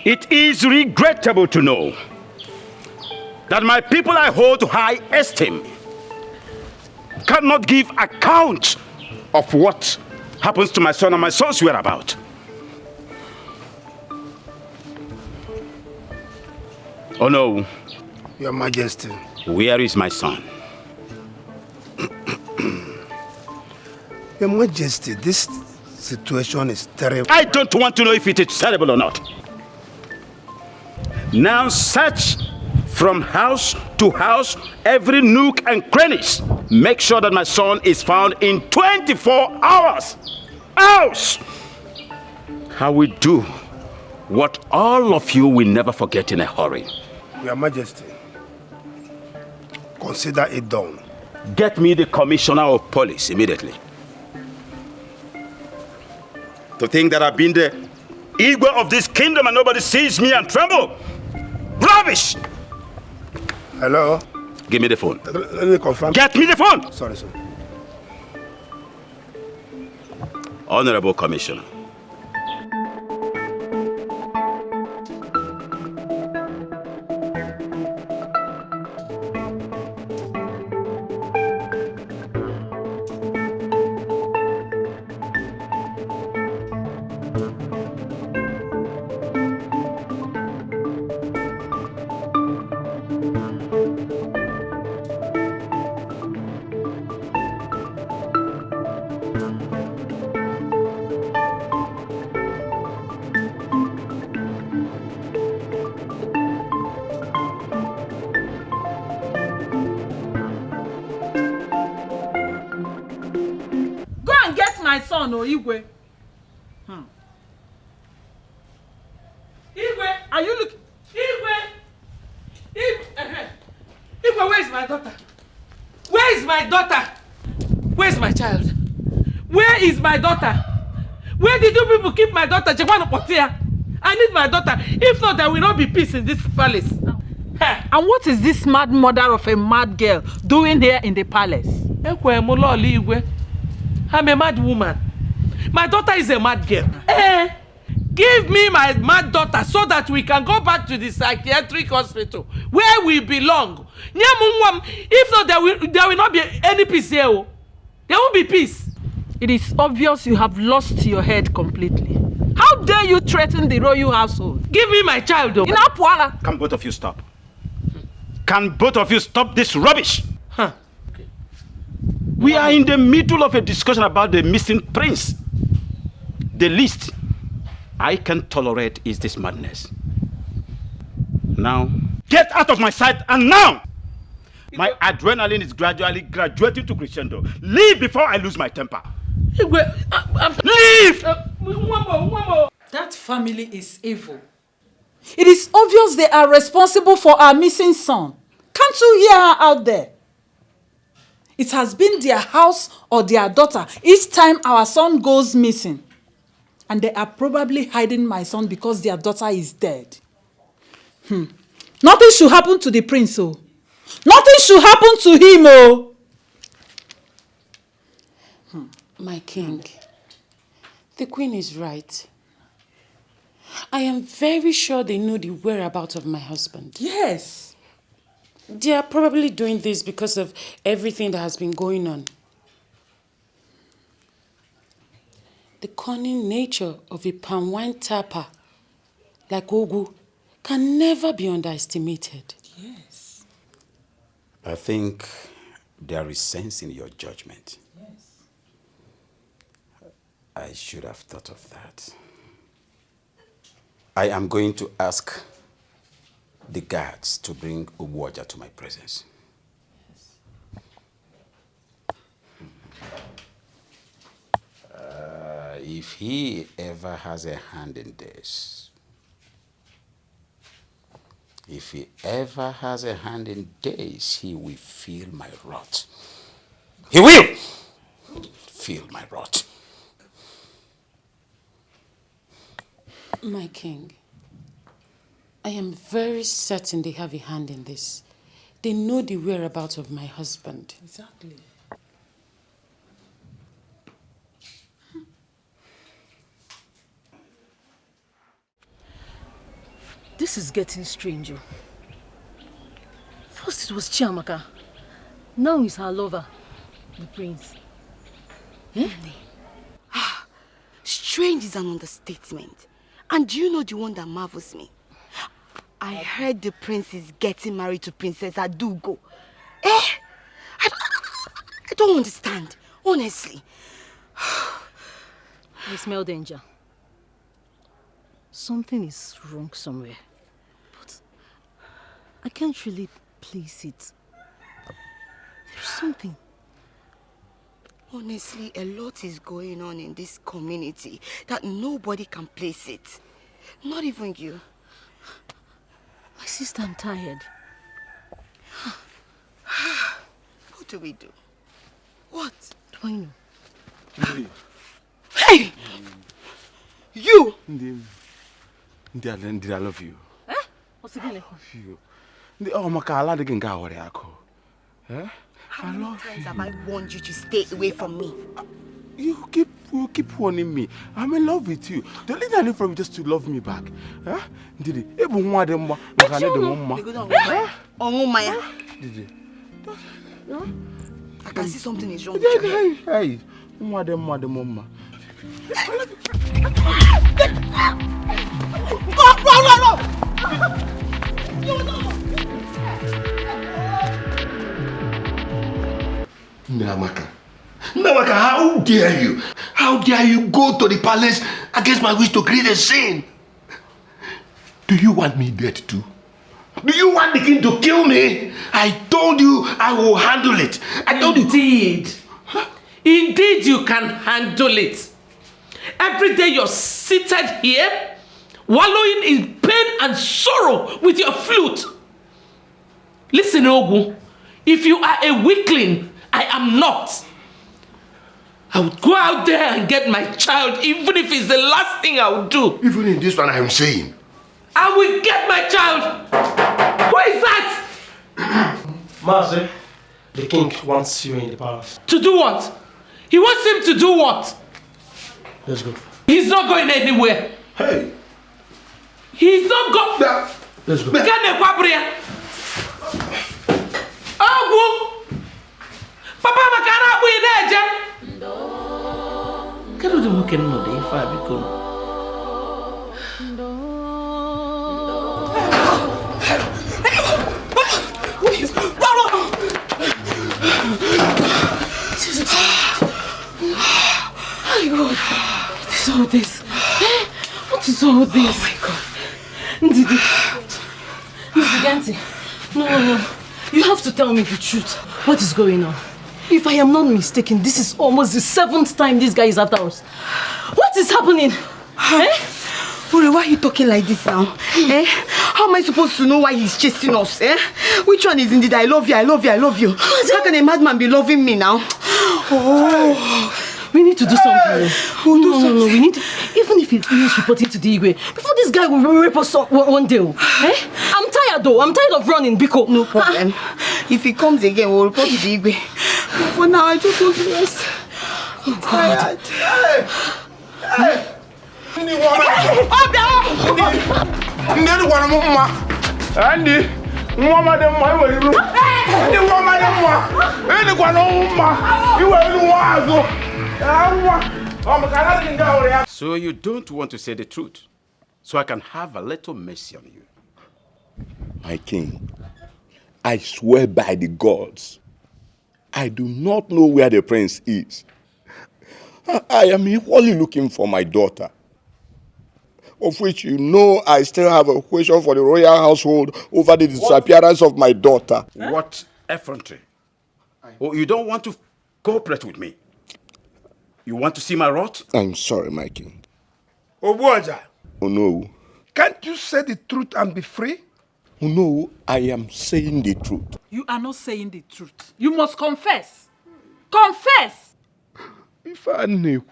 Speaker 15: It is regrettable to know that my people I hold to high esteem cannot give account of what happens to my son and my son's whereabouts. Oh no.
Speaker 8: Your Majesty.
Speaker 15: Where is my son?
Speaker 8: Your Majesty, this situation is terrible.
Speaker 15: I don't want to know if it is terrible or not. Now search from house to house, every nook and crannies. Make sure that my son is found in 24 hours. Else, I will do what all of you will never forget in a hurry.
Speaker 8: Your Majesty, consider it done.
Speaker 15: Get me the Commissioner of Police immediately. To think that I've been the Igwe of this kingdom and nobody sees me and tremble. Rubbish!
Speaker 8: Hello?
Speaker 15: Give me the phone.
Speaker 8: Let me confirm.
Speaker 15: Get me the phone!
Speaker 8: Sorry, sir.
Speaker 15: Honorable Commissioner.
Speaker 4: No, Igwe. Igwe, are you looking? Igwe, where is my daughter? Where is my daughter? Where is my child? Where is my daughter? Where did you people keep my daughter? I need my daughter. If not, there will not be peace in this palace.
Speaker 5: And what is this mad mother of a mad girl doing here in the palace?
Speaker 19: I'm a mad woman. My daughter is a mad girl. Give me my mad daughter so that we can go back to the psychiatric hospital where we belong. If not, there will not be any peace here. There won't be peace.
Speaker 5: It is obvious you have lost your head completely.
Speaker 4: How dare you threaten the royal household?
Speaker 19: Give me my child, though.
Speaker 15: Can both of you stop? Can both of you stop this rubbish?
Speaker 19: Huh.
Speaker 15: We are in the middle of a discussion about the missing prince. The least I can tolerate is this madness. Now, get out of my sight, and now! My adrenaline is gradually graduating to crescendo. Leave before I lose my temper. Leave!
Speaker 4: That family is evil. It is obvious they are responsible for our missing son. Can't you hear her out there? It has been their house or their daughter each time our son goes missing. And they are probably hiding my son because their daughter is dead. Nothing should happen to the prince, oh. Nothing should happen to him, oh.
Speaker 5: My king, the queen is right. I am very sure they know the whereabouts of my husband.
Speaker 4: Yes.
Speaker 5: They are probably doing this because of everything that has been going on. The cunning nature of a palm wine tapper like Ogu can never be underestimated.
Speaker 4: Yes.
Speaker 7: I think there is sense in your judgment.
Speaker 4: Yes.
Speaker 7: I should have thought of that. I am going to ask the guards to bring Ubuoja to my presence. If he ever has a hand in this, he will feel my wrath. He will feel my wrath.
Speaker 5: My king, I am very certain they have a hand in this. They know the whereabouts of my husband.
Speaker 4: Exactly.
Speaker 3: This is getting stranger. First it was Chiamaka. Now it's her lover, the prince.
Speaker 2: Strange is an understatement. And do you know the one that marvels me? I heard the prince is getting married to Princess Adugo. I don't understand, honestly.
Speaker 3: I smell danger. Something is wrong somewhere. But I can't really place it. There's something.
Speaker 2: Honestly, a lot is going on in this community that nobody can place it. Not even you.
Speaker 3: My sister, I'm tired.
Speaker 2: What do we do? What?
Speaker 3: Do I know?
Speaker 2: Hey! You!
Speaker 15: Ndidi, I love you.
Speaker 3: What's it again?
Speaker 15: I love you. Oh, Makala, they can go where I go.
Speaker 2: How many times have I warned you to stay away from me?
Speaker 15: You keep warning me. I'm in love with you. The only thing I need from you just to love me back. Ndidi,
Speaker 2: I can see something is wrong with your head.
Speaker 15: Hey, mama.
Speaker 2: Go!
Speaker 16: Namaka, how dare you? How dare you go to the palace against my wish to create a scene? Do you want me dead too? Do you want the king to kill me? I told you I will handle it.
Speaker 19: Indeed you can handle it. Every day you're seated here, wallowing in pain and sorrow with your flute. Listen, Ogu, if you are a weakling, I am not. I would go out there and get my child, even if it's the last thing I would do.
Speaker 16: Even in this one I am saying.
Speaker 19: I will get my child. Who is that?
Speaker 10: Master, the king wants you in the palace.
Speaker 19: To do what? He wants him to do what?
Speaker 10: Let's go.
Speaker 19: He's not going anywhere.
Speaker 16: Hey.
Speaker 19: He's not going.
Speaker 10: Let's go.
Speaker 19: Papa makana abu ideje. Kero de muke no de ifa biko.
Speaker 3: is all this? What is all this?
Speaker 2: Oh my God.
Speaker 3: Ndidi, no. You have to tell me the truth. What is going on? If I am not mistaken, this is almost the 7th time this guy is after us. What is happening?
Speaker 2: Ore, why are you talking like this now? How am I supposed to know why he's chasing us? Which one is indeed I love you? How can a madman be loving me now?
Speaker 3: We need to do something. No, we need to, even if he is reporting to the Igwe, before this guy will rape us one day. I'm tired though. I'm tired of running, Biko.
Speaker 2: No problem. If he comes again, we'll report to the Igwe. But for now, I just want to rest. I'm tired.
Speaker 8: Hey! Andy,
Speaker 15: so you don't want to say the truth, so I can have a little mercy on you.
Speaker 16: My king, I swear by the gods, I do not know where the prince is. I am equally looking for my daughter, of which you know I still have a question for the royal household over the disappearance of my daughter.
Speaker 15: What effrontery? Oh, you don't want to cooperate with me? You want to see my wrath?
Speaker 16: I'm sorry, my king.
Speaker 8: Obuaja.
Speaker 16: Oh no.
Speaker 8: Can't you say the truth and be free?
Speaker 16: Oh no, I am saying the truth.
Speaker 4: You are not saying the truth. You must confess. Confess!
Speaker 16: If I know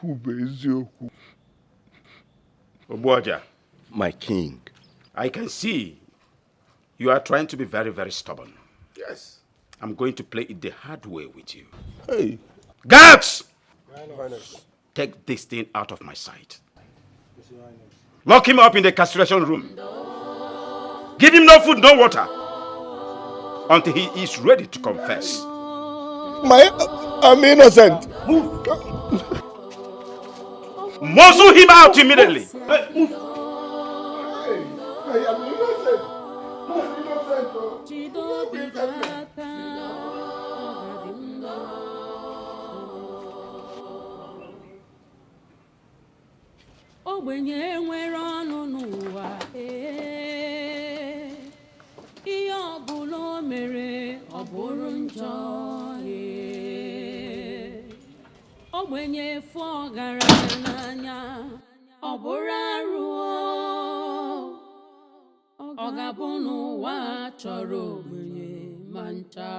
Speaker 15: Obuaja.
Speaker 16: My king.
Speaker 15: I can see you are trying to be very, very stubborn.
Speaker 8: Yes.
Speaker 15: I'm going to play it the hard way with you.
Speaker 16: Hey.
Speaker 15: Guards! Take this thing out of my sight. Lock him up in the castration room. Give him no food, no water. Until he is ready to confess.
Speaker 16: I'm innocent.
Speaker 15: Muzzle him out immediately.
Speaker 8: I am innocent.
Speaker 12: Ogbenye nwere ọnụ n'ụwa ihe ọbụla o mere ọ bụrụ njọ ogbenye fụ ọgaranya n'anya ọ bụrụ arụ ọ ga-abụ n'ụwa chọrọ ogbenye ma ncha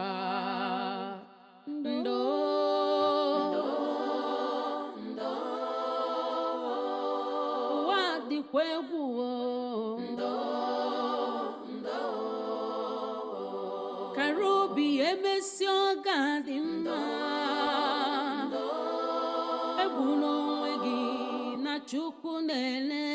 Speaker 12: Karobi emesi oga dị mma Egbuna onwe gị na Chukwu na-ele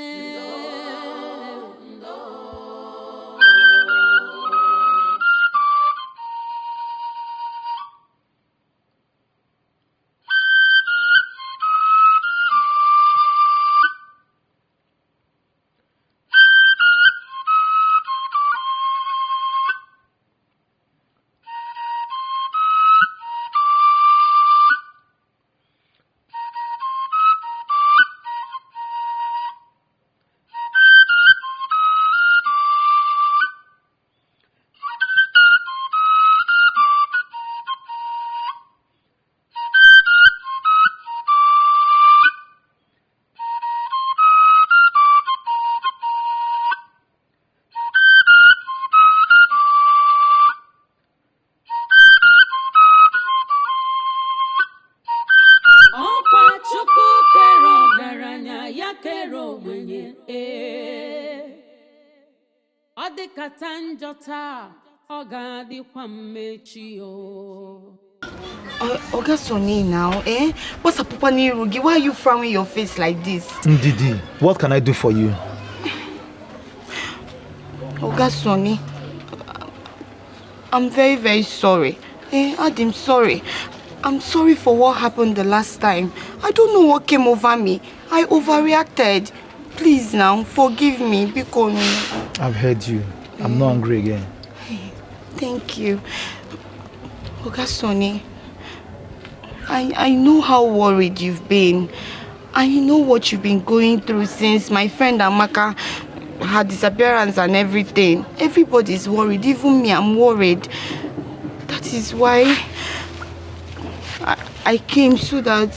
Speaker 2: Oga Sonny now, What's up, Papa Nirugi? Why are you frowning your face like this?
Speaker 13: Ndidi, what can I do for you?
Speaker 2: Oga Sonny, I'm very, very sorry. Adim, sorry. I'm sorry for what happened the last time. I don't know what came over me. I overreacted. Please now, forgive me, because
Speaker 13: I've heard you. I'm not angry again.
Speaker 2: Thank you. Oga Sonny, I know how worried you've been. I know what you've been going through since my friend Amaka, her disappearance and everything. Everybody's worried, even me, I'm worried. That is why I came so that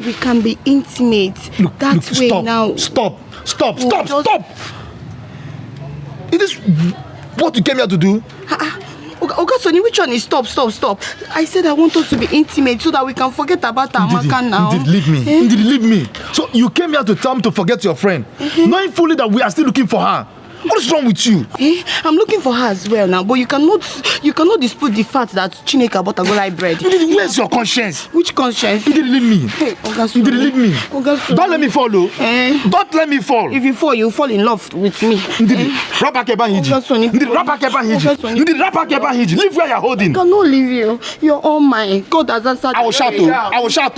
Speaker 2: we can be intimate.
Speaker 13: Look,
Speaker 2: way
Speaker 13: stop,
Speaker 2: now.
Speaker 13: Stop!
Speaker 2: We'll
Speaker 13: Stop! Is this what you came here to do?
Speaker 2: Okay, Sonny, which one is stop? I said I want us to be intimate so that we can forget about Amaka now.
Speaker 13: Indeed, leave me. So you came here to tell me to forget your friend, knowing fully that we are still looking for her. What is wrong with you?
Speaker 2: I'm looking for her as well now, but you cannot dispute the fact that Chineke bought a golai bread.
Speaker 13: Where's your conscience?
Speaker 2: Which conscience?
Speaker 13: You didn't leave me.
Speaker 2: You
Speaker 13: didn't leave me. Don't let me fall, though. Don't let me fall.
Speaker 2: If you fall, you fall in love with me.
Speaker 13: Leave where you're holding.
Speaker 2: I cannot leave you. You're all mine. God has answered.
Speaker 13: I will shout.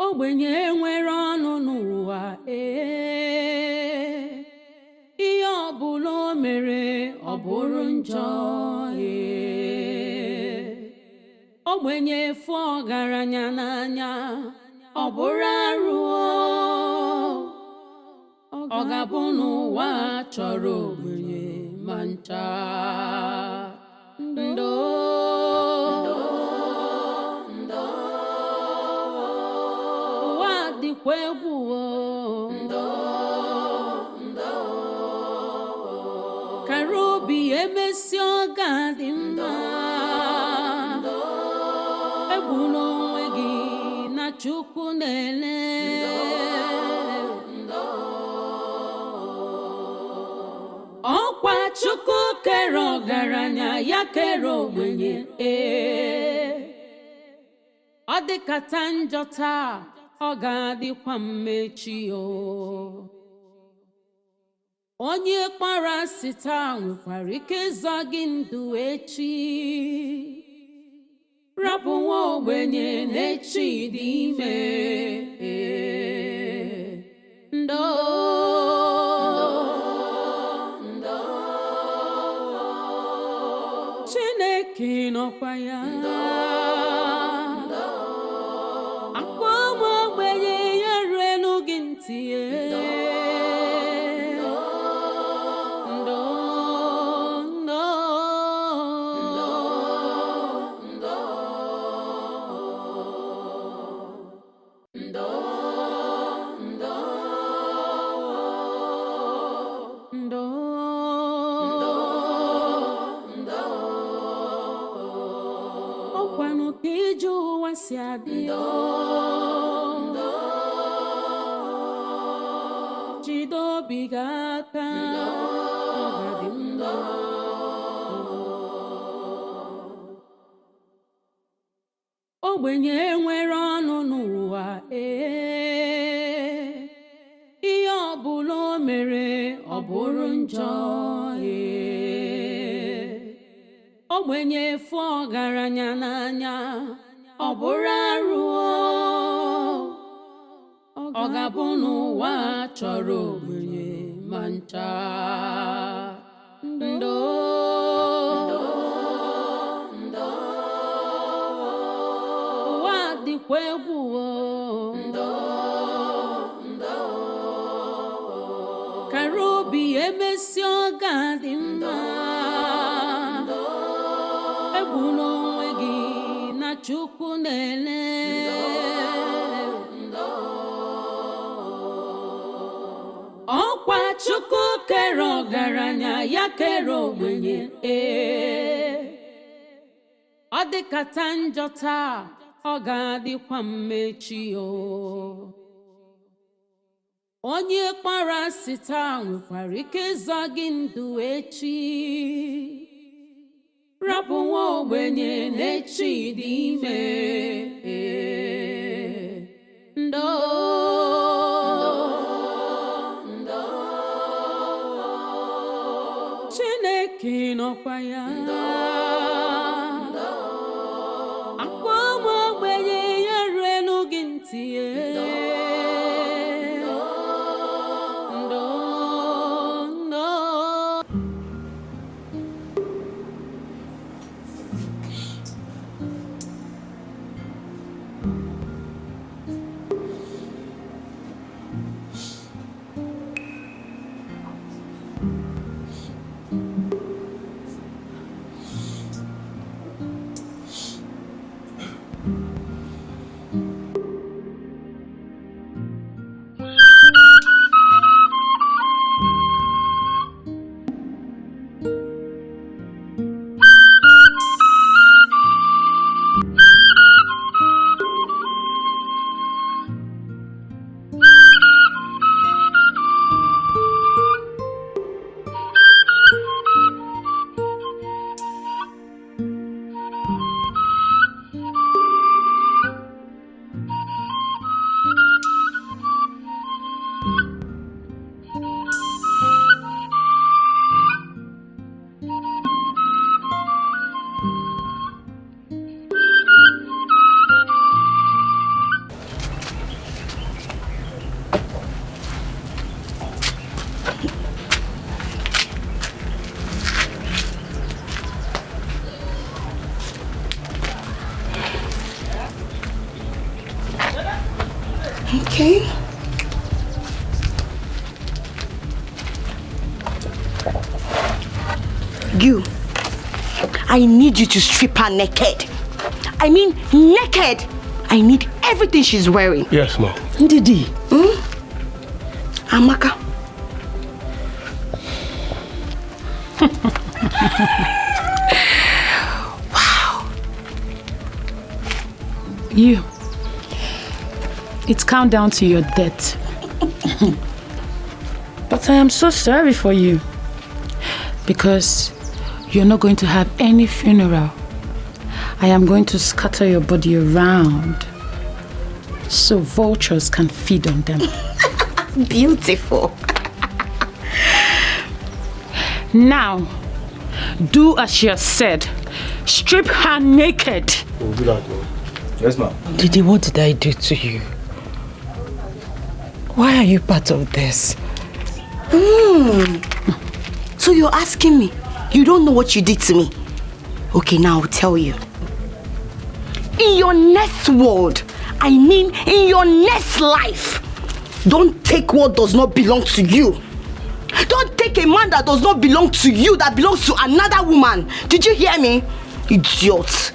Speaker 12: Ogbenye nwere ọnụ n'ụwa ihe ọbụla o mere ọ bụrụ njọ ogbenye fụ ọgaranya n'anya ọ bụrụ arụ ọ ga-abụ n'ụwa chọrọ ogbenye ma ncha Karobi emesi ọga dị mma egbula onwe gị na Chukwu na-ele ọkwa Chukwu kere ọgaranya ya kere ogbenye ọ dịkata njọ taa ọ ga-adịkwa mmechi onye kpara asị taa nwekwara ike ịzọ gị ndụ echi rapụ nwa ogbenye n'echi dị ime Chineke nọkwa ya akwa ụmụ ogbenye ya ruelu gị ntị si adị jide obi gị aka ogbenye nwere ọnụ n'ụwa ihe ọbụla o mere ọ bụrụ njọ ogbenye fụ ọgaranya n'anya ọ bụrụ arụ ọ ga-abụ n'ụwa chọrọ ogbenye ma ncha ụwa dịkwa egwu kara obi emesi ọ ga-adị mma egbula onwe gị na Chukwu na-ele ọkwa Chukwu kere ọgaranya ya kere ogbenye ọ dịkata njọ taa ọ ga-adịkwa mmechi onye kpara asị taa nwekwara ike ịzọ gị ndụ echi rapụ nwa ogbenye n'echi dị ime nọkwa ya akwa ụmụ ogbenye ya rue n'oge ntị
Speaker 2: Okay. You, I need you to strip her naked. I mean naked. I need everything she's wearing.
Speaker 10: Yes, ma'am.
Speaker 2: Ndidi. Amaka.
Speaker 5: Wow. You. It's countdown to your death. But I am so sorry for you. Because you're not going to have any funeral. I am going to scatter your body around so vultures can feed on them.
Speaker 2: Beautiful.
Speaker 5: Now, do as she has said. Strip her naked.
Speaker 10: We'll do that, ma'am. Yes, ma'am.
Speaker 1: Didi, what did I do to you? Why are you part of this?
Speaker 2: So you're asking me? You don't know what you did to me? Okay, now I'll tell you. In your next world, I mean in your next life, don't take what does not belong to you. Don't take a man that does not belong to you, that belongs to another woman. Did you hear me? Idiot.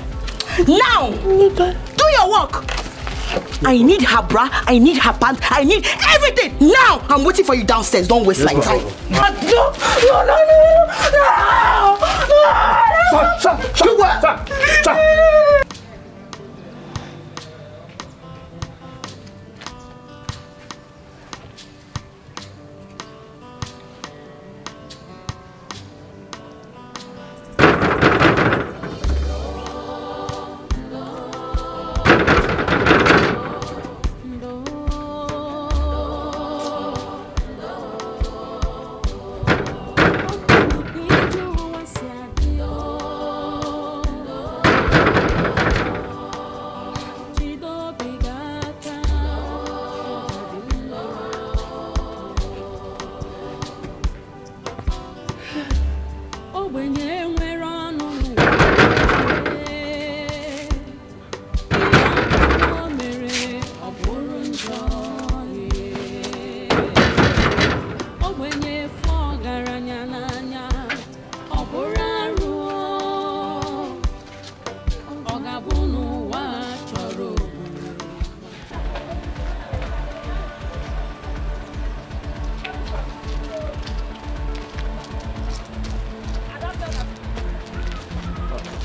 Speaker 2: Now, do your work. I need her bra, I need her pants, I need everything. Now, I'm waiting for you downstairs. Don't waste my time. No.
Speaker 10: Stop.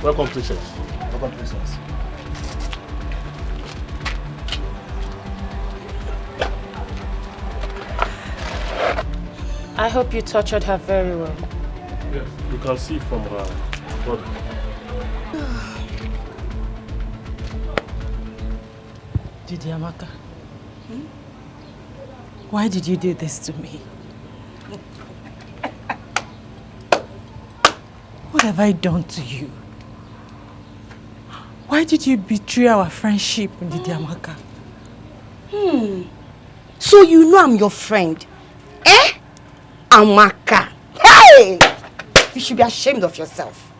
Speaker 10: Welcome, princess. Welcome, princess.
Speaker 5: I hope you tortured her very well.
Speaker 10: Yes, you can see from her body.
Speaker 1: Didi Amaka, why did you do this to me? What have I done to you? Why did you betray our friendship, Ndidi Amaka?
Speaker 2: So you know I'm your friend? Eh? Amaka. Hey! You should be ashamed of yourself.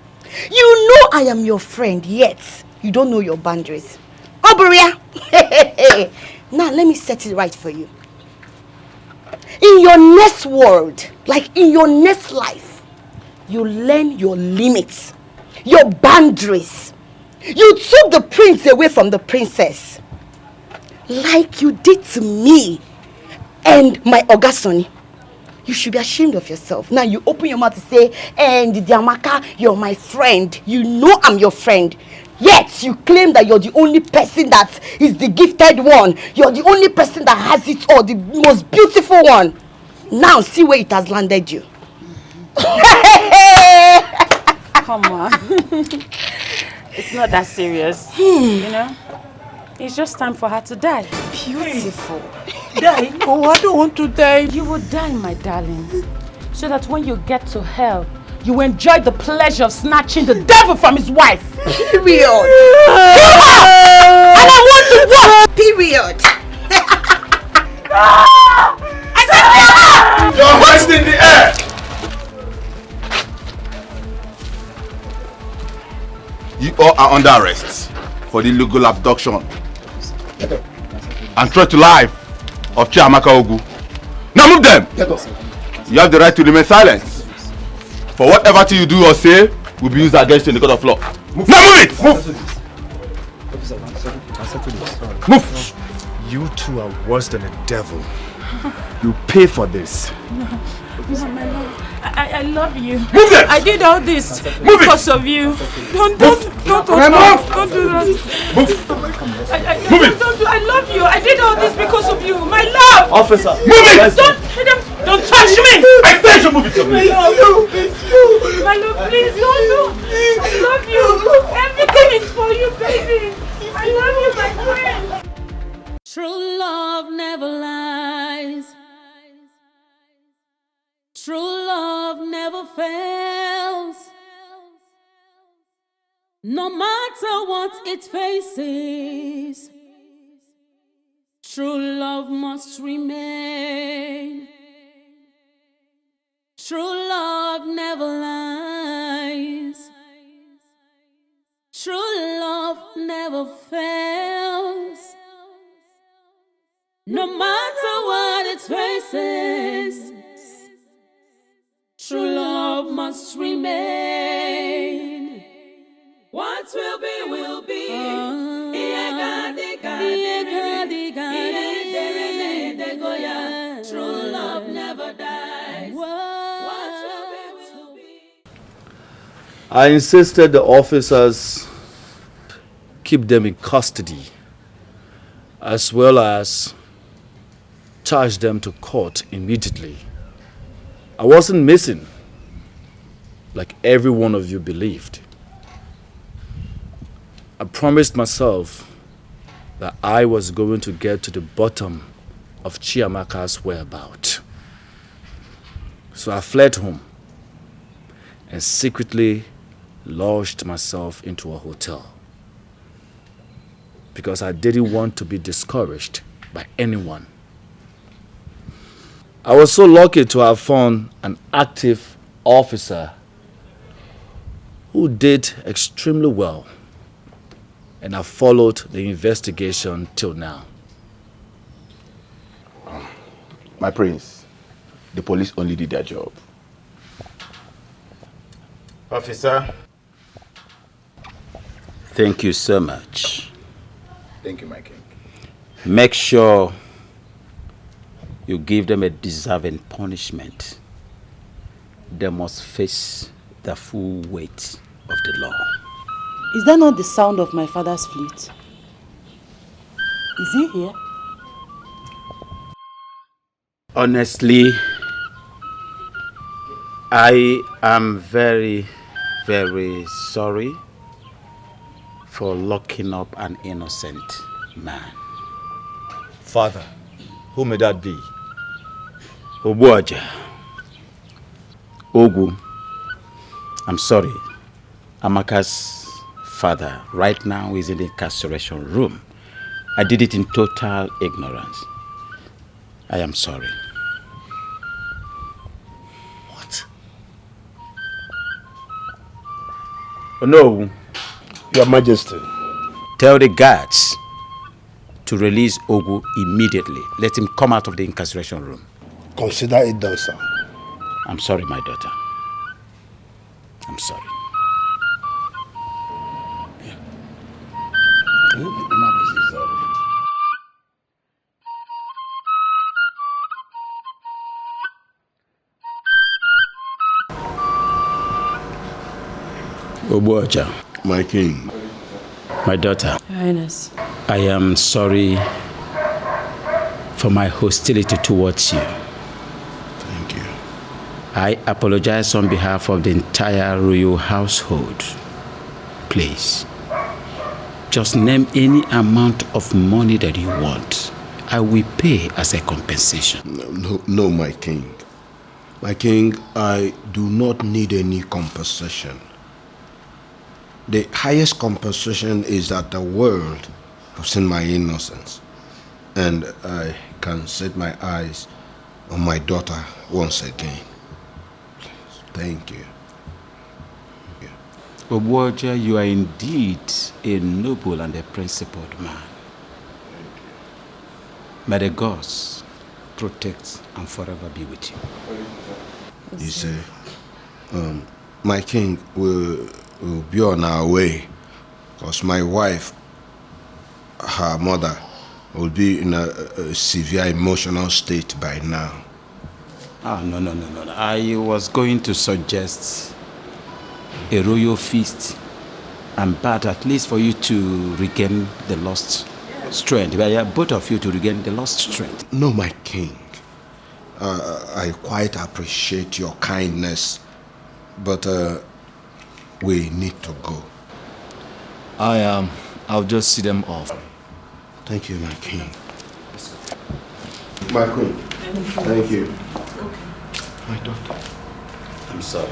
Speaker 2: You know I am your friend, yet you don't know your boundaries. Oberia! Now let me set it right for you. In your next world, like in your next life, you learn your limits, your boundaries. You took the prince away from the princess, like you did to me and my Ogasoni. You should be ashamed of yourself. Now you open your mouth to say, Ndidi Amaka, you're my friend. You know I'm your friend. Yet you claim that you're the only person that is the gifted one. You're the only person that has it all, the most beautiful one. Now see where it has landed you.
Speaker 5: Come on. It's not that serious. You know? It's just time for her to die.
Speaker 2: Beautiful.
Speaker 5: Die? Oh, I don't want to die. You will die, my darling. So that when you get to hell, you enjoy the pleasure of snatching the devil from his wife.
Speaker 2: Period. And I want to walk. Period. I said,
Speaker 15: your hands in the air. You all are under arrest for the illegal abduction and threat to life of Chiamaka Ogu. Now move them! You have the right to remain silent. For whatever thing you do or say will be used against you in the court of law. Now move it! Move! Move!
Speaker 21: You two are worse than a devil. You pay for this.
Speaker 5: No, my love. I love you.
Speaker 15: Move them!
Speaker 5: I did all this because of you. Don't do that.
Speaker 15: Move it!
Speaker 5: I love you. I did all this because of you. My love!
Speaker 21: Officer!
Speaker 15: Move it!
Speaker 5: Don't touch me!
Speaker 15: I said you move it!
Speaker 5: My love, please don't do. I love you. Everything is for you, baby. I love you, my friend.
Speaker 12: True love never lies. True love never fails. No matter what it faces, true love must remain. True love never lies. True love never fails. No matter what it faces, true love must remain. What will be, will be. True love never dies. What will be.
Speaker 21: I insisted the officers keep them in custody, as well as charge them to court immediately. I wasn't missing, like every one of you believed. I promised myself that I was going to get to the bottom of Chiamaka's whereabouts. So I fled home and secretly lodged myself into a hotel because I didn't want to be discouraged by anyone. I was so lucky to have found an active officer who did extremely well, and I followed the investigation till now.
Speaker 15: My prince, the police only did their job. Officer.
Speaker 7: Thank you so much.
Speaker 15: Thank you, my king.
Speaker 7: Make sure you give them a deserving punishment. They must face the full weight of the law.
Speaker 1: Is that not the sound of my father's flute? Is he here?
Speaker 7: Honestly, I am very, very sorry for locking up an innocent man.
Speaker 21: Father, who may that be?
Speaker 7: Obuaja. Ogu. I'm sorry. Amaka's father right now is in the incarceration room. I did it in total ignorance. I am sorry.
Speaker 13: What?
Speaker 7: Oh, no.
Speaker 10: Your Majesty.
Speaker 7: Tell the guards to release Ogu immediately. Let him come out of the incarceration room.
Speaker 10: Consider it done, sir.
Speaker 7: I'm sorry, my daughter. I'm sorry. Obuoja.
Speaker 16: My king.
Speaker 7: My daughter.
Speaker 14: Your Highness.
Speaker 7: I am sorry for my hostility towards you.
Speaker 16: Thank you.
Speaker 7: I apologize on behalf of the entire royal household. Please, just name any amount of money that you want. I will pay as a compensation.
Speaker 16: No, my king. My king, I do not need any compensation. The highest compensation is that the world have seen my innocence, and I can set my eyes on my daughter once again. Please, thank you.
Speaker 7: Obuoja, you are indeed a noble and a principled man. May the gods protect and forever be with you.
Speaker 16: You say, my king will be on our way, because my wife, her mother, will be in a severe emotional state by now.
Speaker 7: No. I was going to suggest a royal feast and bath, at least for you to regain the lost strength. Both of you to regain the lost strength.
Speaker 16: No, my king. I quite appreciate your kindness, but we need to go.
Speaker 20: I'll just see them off.
Speaker 16: Thank you, my king. My queen. Thank you. My daughter.
Speaker 7: I'm sorry.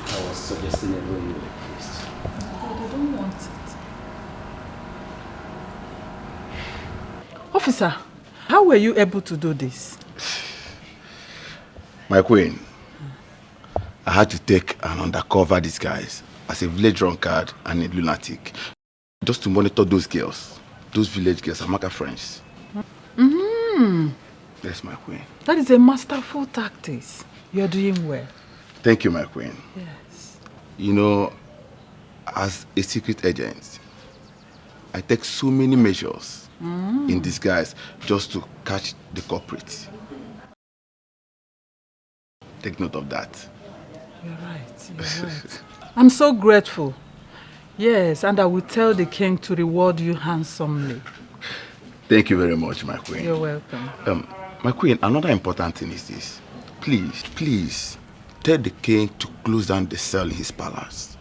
Speaker 7: I was suggesting a royal feast.
Speaker 4: I don't want it. Officer, how were you able to do this?
Speaker 16: My queen, I had to take an undercover disguise as a village drunkard and a lunatic, just to monitor those girls, those village girls, Amaka friends. Yes, my queen.
Speaker 4: That is a masterful tactics. You're doing well.
Speaker 16: Thank you, my queen.
Speaker 4: Yes.
Speaker 16: You know, as a secret agent, I take so many measures in disguise just to catch the culprit. Take note of that.
Speaker 4: You're right. I'm so grateful. Yes, and I will tell the king to reward you handsomely.
Speaker 16: Thank you very much, my queen.
Speaker 4: You're welcome.
Speaker 16: My queen, another important thing is this. Please, tell the king to close down the cell in his palace.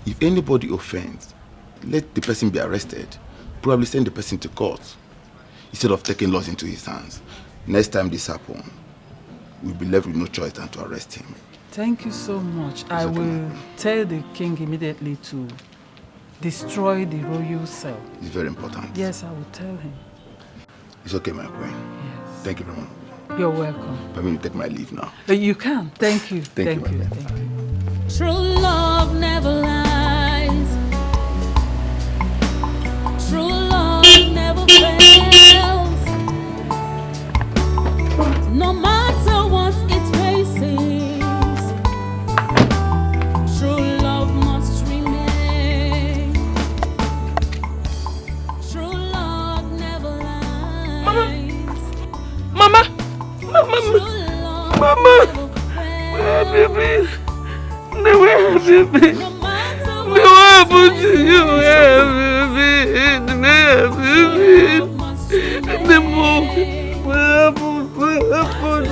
Speaker 16: If anybody offends, let the person be arrested. Probably send the person to court instead of taking laws into his hands. Next time this happens, we'll be left with no choice than to arrest him.
Speaker 4: Thank you so much. I will tell the king immediately to destroy the royal cell.
Speaker 16: It's very important.
Speaker 4: Yes, I will tell him.
Speaker 16: It's okay, my queen.
Speaker 4: Yes.
Speaker 16: Thank you very much.
Speaker 4: You're welcome.
Speaker 16: I'm going to take my leave now.
Speaker 4: You can. Thank you.
Speaker 16: Thank you.
Speaker 12: True love never lies. True love never fails. No matter what it faces, true love must remain. True love never lies.
Speaker 19: Mama! Where baby? Where baby? What happened to you? Where baby? The move. What happened?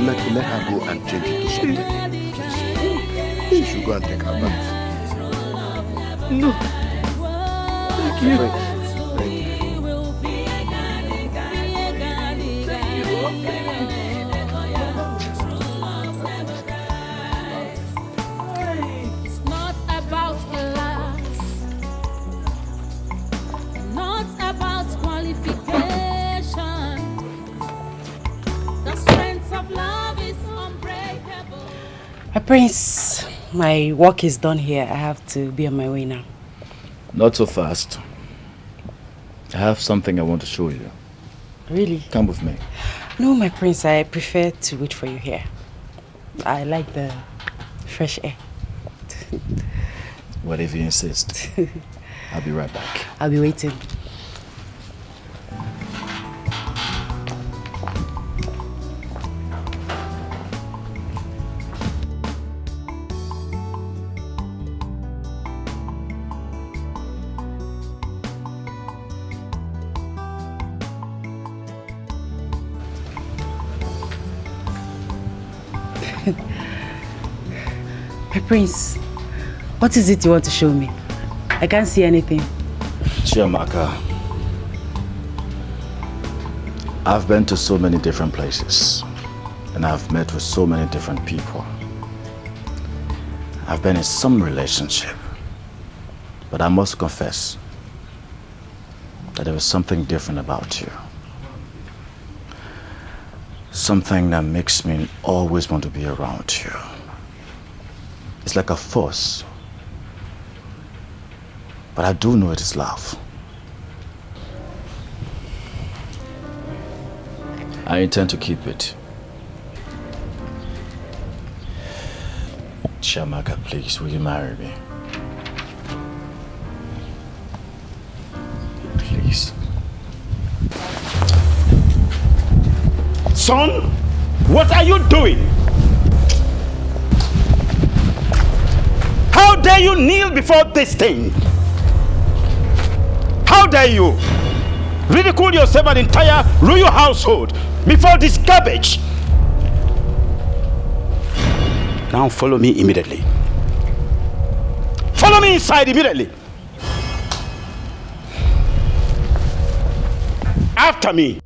Speaker 16: Let her go and change into something. She should go and take her bath.
Speaker 19: No. Thank you.
Speaker 16: Thank you.
Speaker 12: It's not about class, not about qualification. The strength of love is unbreakable.
Speaker 1: Prince, my work is done here. I have to be on my way now.
Speaker 21: Not so fast. I have something I want to show you.
Speaker 1: Really?
Speaker 21: Come with me.
Speaker 1: No, my prince, I prefer to wait for you here. I like the fresh air.
Speaker 21: What if you insist? I'll be right back.
Speaker 1: I'll be waiting. My prince, what is it you want to show me? I can't see anything.
Speaker 21: Chiamaka, I've been to so many different places and I've met with so many different people. I've been in some relationship, but I must confess that there was something different about you. Something that makes me always want to be around you. It's like a force. But I do know it is love. I intend to keep it. Chiamaka, please, will you marry me? Please.
Speaker 15: Son, what are you doing? How dare you kneel before this thing? How dare you ridicule yourself and entire royal household before this garbage? Now follow me immediately. Follow me inside immediately. After me.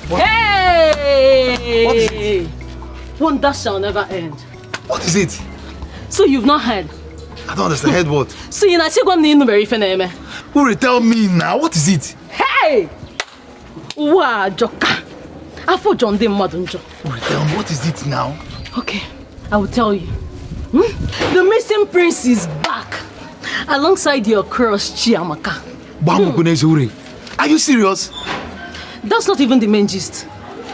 Speaker 3: Hey! One that shall never end.
Speaker 13: What is it?
Speaker 3: So you've not heard?
Speaker 13: I don't understand. Heard what?
Speaker 3: So you not very
Speaker 13: Uri, tell me now. What is it?
Speaker 3: Hey! Wow, Joka. I thought John didn't Madunjo.
Speaker 13: Uri, tell me, what is it now?
Speaker 3: Okay, I will tell you. The missing prince is back. Alongside your crush, Chiamaka.
Speaker 13: Uri, are you serious?
Speaker 3: That's not even the main gist.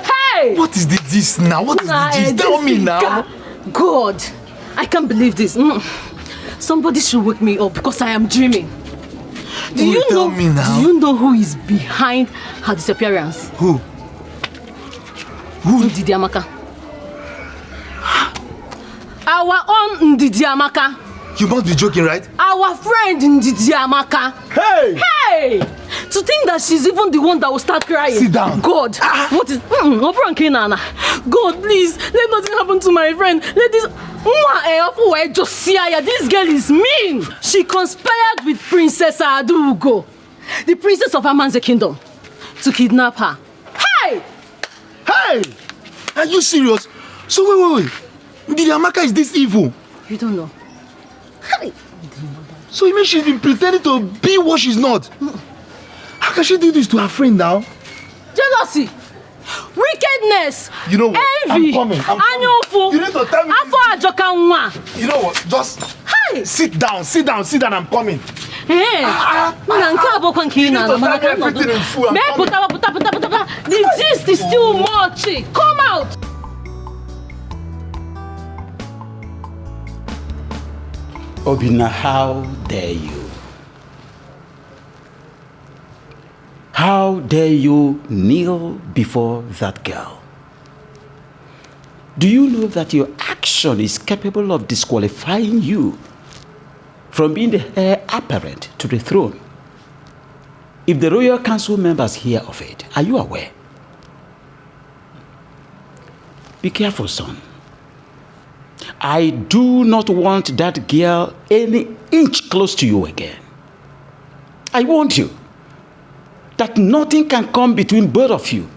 Speaker 3: Hey!
Speaker 13: What is this now? What is the gist? Tell me now.
Speaker 3: God, I can't believe this. Somebody should wake me up because I am dreaming. Do you
Speaker 13: tell me now.
Speaker 3: Do you know who is behind her disappearance?
Speaker 13: Who?
Speaker 3: Ndidi Amaka. Our own Ndidi Amaka.
Speaker 13: You must be joking, right?
Speaker 3: Our friend Ndidi Amaka.
Speaker 13: Hey!
Speaker 3: Hey! To think that she's even the one that will start crying.
Speaker 13: Sit down.
Speaker 3: God, what is... God, please, let nothing happen to my friend. Let this... This girl is mean. She conspired with Princess Adugo, the princess of Amanze kingdom, to kidnap her. Hey!
Speaker 13: Hey! Are you serious? So wait. Ndidi Amaka is this evil?
Speaker 3: You don't know. Hey!
Speaker 13: So you mean she's been pretending to be what she's not? How can she do this to her friend now?
Speaker 3: Jealousy, wickedness,
Speaker 13: you know what?
Speaker 3: envy,
Speaker 13: I'm coming.
Speaker 3: you
Speaker 13: need to tell me. You know what? Just sit down. I'm coming.
Speaker 3: Hey,
Speaker 13: you need to tell me everything in full.
Speaker 3: The gist is still much. Come out.
Speaker 7: Obina, how dare you? How dare you kneel before that girl? Do you know that your action is capable of disqualifying you from being the heir apparent to the throne? If the royal council members hear of it, are you aware? Be careful, son. I do not want that girl any inch close to you again. I warned you that nothing can come between both of you,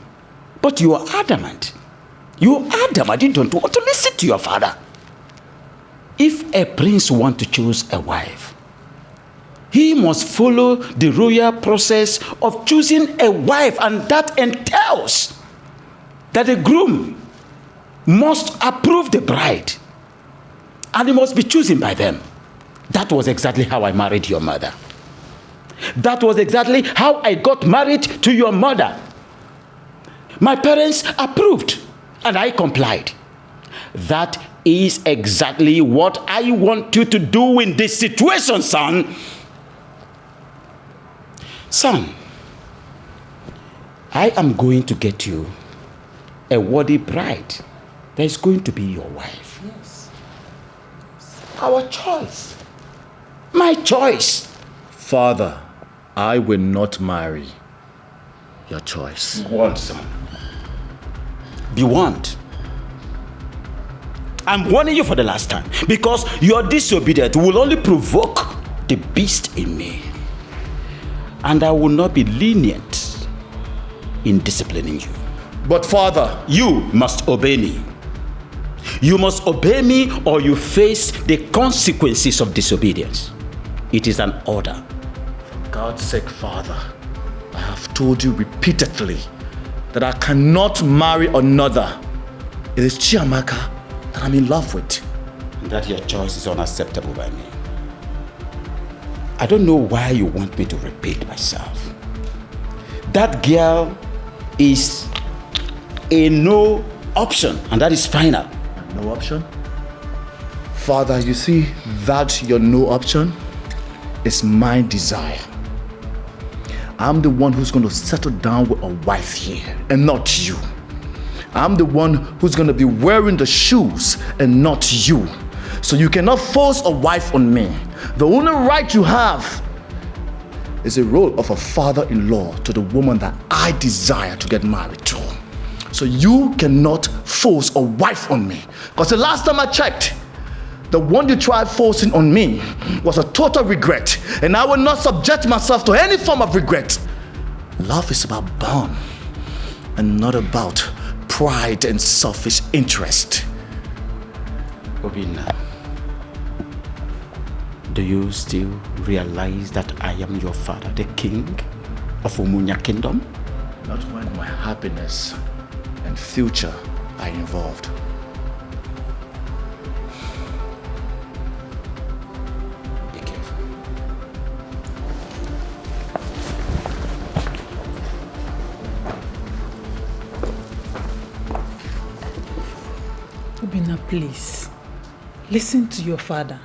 Speaker 7: but you are adamant. You are adamant. You don't want to listen to your father. If a prince wants to choose a wife, he must follow the royal process of choosing a wife, and that entails that the groom must approve the bride, and he must be chosen by them. That was exactly how I married your mother. That was exactly how I got married to your mother. My parents approved, and I complied. That is exactly what I want you to do in this situation, son. Son, I am going to get you a worthy bride that is going to be your wife.
Speaker 21: Yes.
Speaker 7: Our choice. My choice.
Speaker 21: Father, I will not marry. Your choice.
Speaker 7: Be warned, son. Be warned. I'm warning you for the last time, because your disobedience will only provoke the beast in me. And I will not be lenient in disciplining you.
Speaker 21: But Father,
Speaker 7: you must obey me. You must obey me, or you face the consequences of disobedience. It is an order.
Speaker 21: For God's sake, Father, I have told you repeatedly that I cannot marry another. It is Chiamaka that I'm in love with.
Speaker 7: And that your choice is unacceptable by me. I don't know why you want me to repeat myself. That girl is a no option, and that is final.
Speaker 21: No option? Father, you see that your no option is my desire. I'm the one who's going to settle down with a wife here, and not you. I'm the one who's going to be wearing the shoes, and not you. So you cannot force a wife on me. The only right you have is the role of a father-in-law to the woman that I desire to get married to. So you cannot force a wife on me. Because the last time I checked, the one you tried forcing on me was a total regret. And I will not subject myself to any form of regret. Love is about bond and not about pride and selfish interest.
Speaker 7: Obinna, do you still realize that I am your father, the king of Umunya Kingdom?
Speaker 21: Not when my happiness and future are involved.
Speaker 7: Be careful.
Speaker 4: Obinna, please, listen to your father.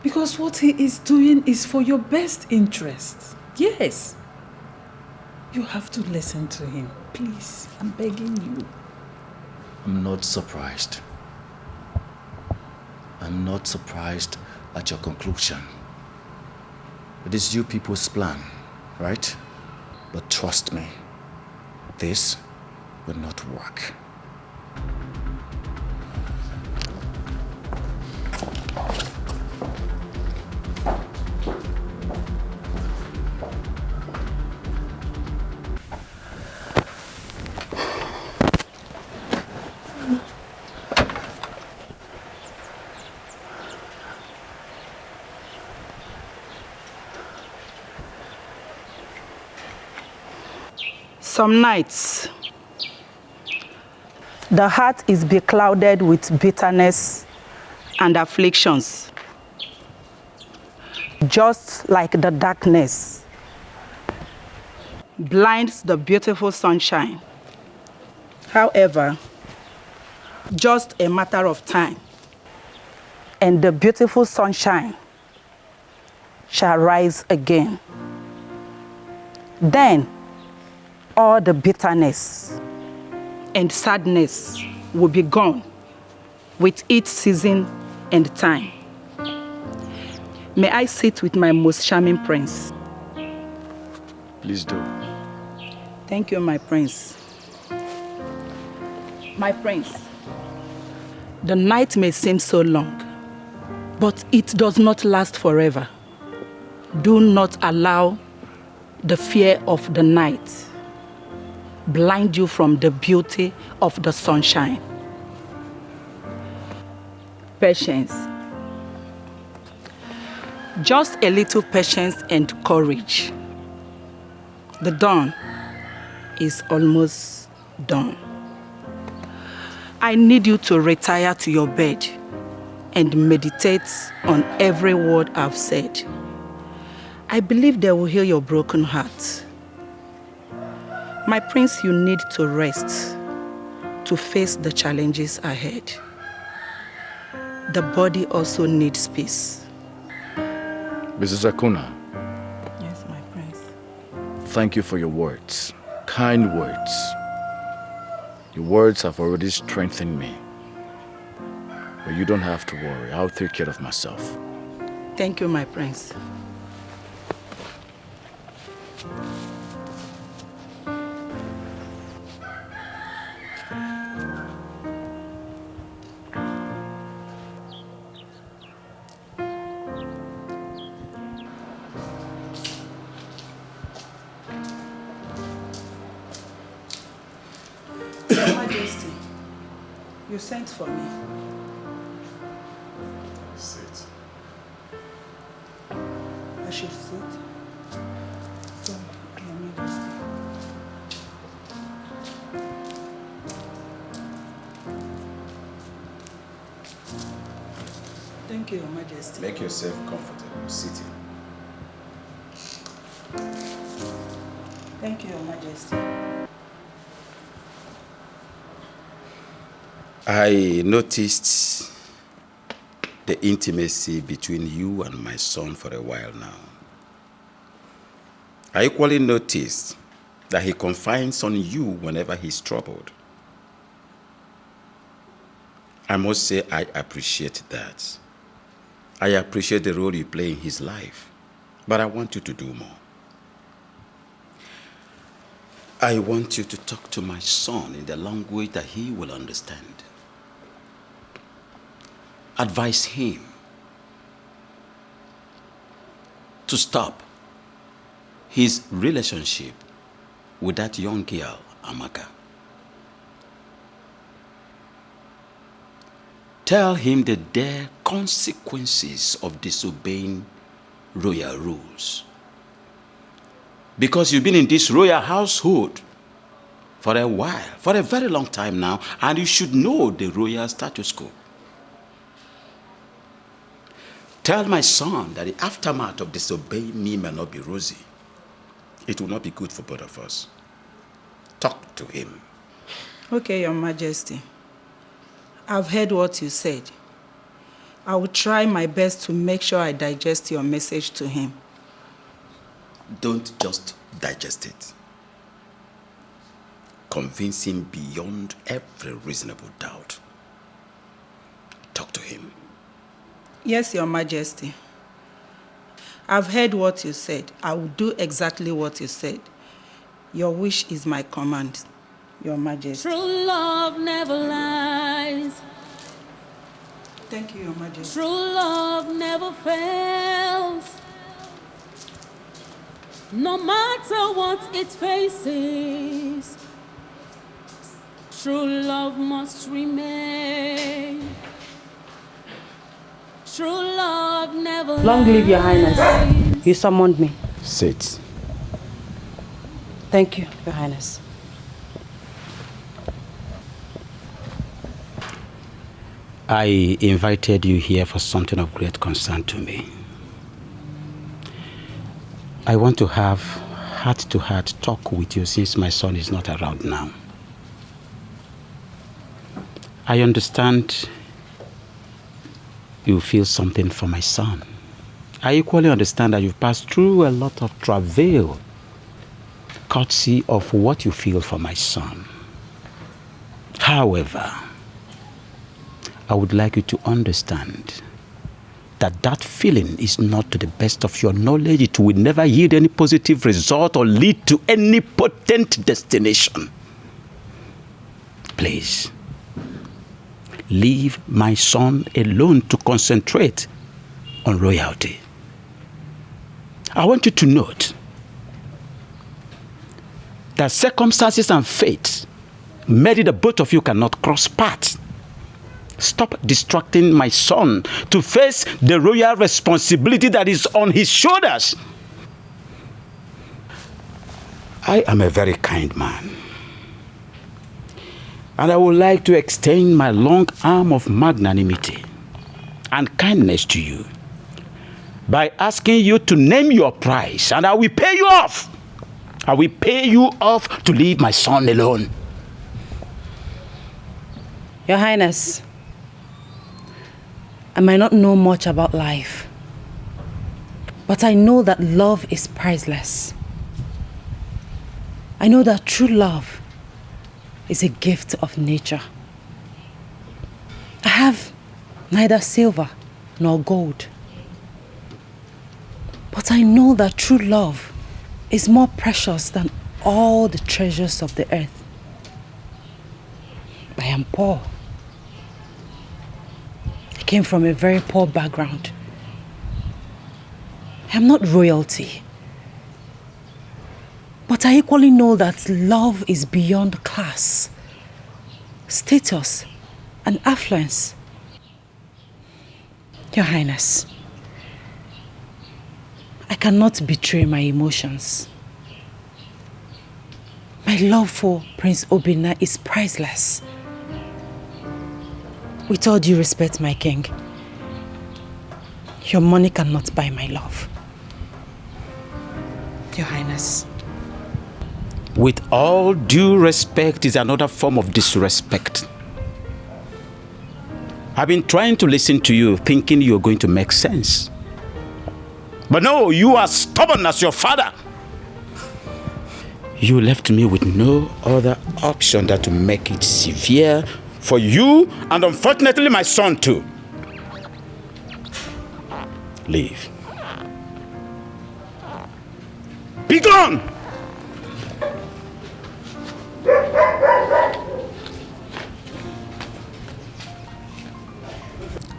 Speaker 4: Because what he is doing is for your best interest. Yes. You have to listen to him. Please, I'm begging you.
Speaker 21: I'm not surprised. I'm not surprised at your conclusion. It is you people's plan, right? But trust me, this will not work.
Speaker 22: Some nights, the heart is beclouded with bitterness and afflictions, just like the darkness blinds the beautiful sunshine. However, just a matter of time, and the beautiful sunshine shall rise again.
Speaker 1: Then all the bitterness and sadness will be gone with each season and time. May I sit with my most charming prince?
Speaker 6: Please do.
Speaker 1: Thank you, my prince. My prince, the night may seem so long, but it does not last forever. Do not allow the fear of the night blind you from the beauty of the sunshine. Patience. Just a little patience and courage. The dawn is almost done. I need you to retire to your bed and meditate on every word I've said. I believe they will heal your broken heart. My prince, you need to rest to face the challenges ahead. The body also needs peace.
Speaker 6: Mrs. Akuna.
Speaker 1: Yes, my prince.
Speaker 6: Thank you for your words. Kind words. Your words have already strengthened me. But you don't have to worry. I'll take care of myself.
Speaker 1: Thank you, my prince. Majesty, you sent for me.
Speaker 6: Sit.
Speaker 1: I should sit. So, Your Majesty. Thank you, Your Majesty.
Speaker 7: Make yourself comfortable sitting.
Speaker 1: Thank you, Your Majesty.
Speaker 7: I noticed the intimacy between you and my son for a while now. I equally noticed that he confides on you whenever he's troubled. I must say I appreciate that. I appreciate the role you play in his life, but I want you to do more. I want you to talk to my son in the language that he will understand. Advise him to stop his relationship with that young girl, Amaka. Tell him the dire consequences of disobeying royal rules. Because you've been in this royal household for a while, for a very long time now, and you should know the royal status quo. Tell my son that the aftermath of disobeying me may not be rosy. It will not be good for both of us. Talk to him.
Speaker 1: Okay, Your Majesty. I've heard what you said. I will try my best to make sure I digest your message to him.
Speaker 7: Don't just digest it. Convince him beyond every reasonable doubt. Talk to him.
Speaker 1: Yes, Your Majesty. I've heard what you said. I will do exactly what you said. Your wish is my command, Your Majesty.
Speaker 12: True love never lies.
Speaker 1: Thank you, Your Majesty.
Speaker 12: True love never fails. No matter what it faces, true love must remain. True love never
Speaker 1: Long live Your Highness. You summoned me.
Speaker 7: Sit.
Speaker 1: Thank you, Your Highness.
Speaker 7: I invited you here for something of great concern to me. I want to have heart-to-heart talk with you since my son is not around now. I understand you feel something for my son. I equally understand that you've passed through a lot of travail courtesy of what you feel for my son. However, I would like you to understand that that feeling is not to the best of your knowledge. It will never yield any positive result or lead to any potent destination. Please, leave my son alone to concentrate on royalty. I want you to note that circumstances and fate made it that both of you cannot cross paths. Stop distracting my son to face the royal responsibility that is on his shoulders. I am a very kind man, and I would like to extend my long arm of magnanimity and kindness to you by asking you to name your price, and I will pay you off. I will pay you off to leave my son alone.
Speaker 1: Your Highness, I might not know much about life, but I know that love is priceless. I know that true love is a gift of nature. I have neither silver nor gold, but I know that true love is more precious than all the treasures of the earth. I am poor. I came from a very poor background. I am not royalty. But I equally know that love is beyond class, status, and affluence. Your Highness, I cannot betray my emotions. My love for Prince Obinna is priceless. With all due respect, my king, your money cannot buy my love. Your Highness.
Speaker 7: With all due respect is another form of disrespect. I've been trying to listen to you, thinking you're going to make sense. But no, you are stubborn as your father. You left me with no other option than to make it severe for you and unfortunately my son too. Leave. Be gone!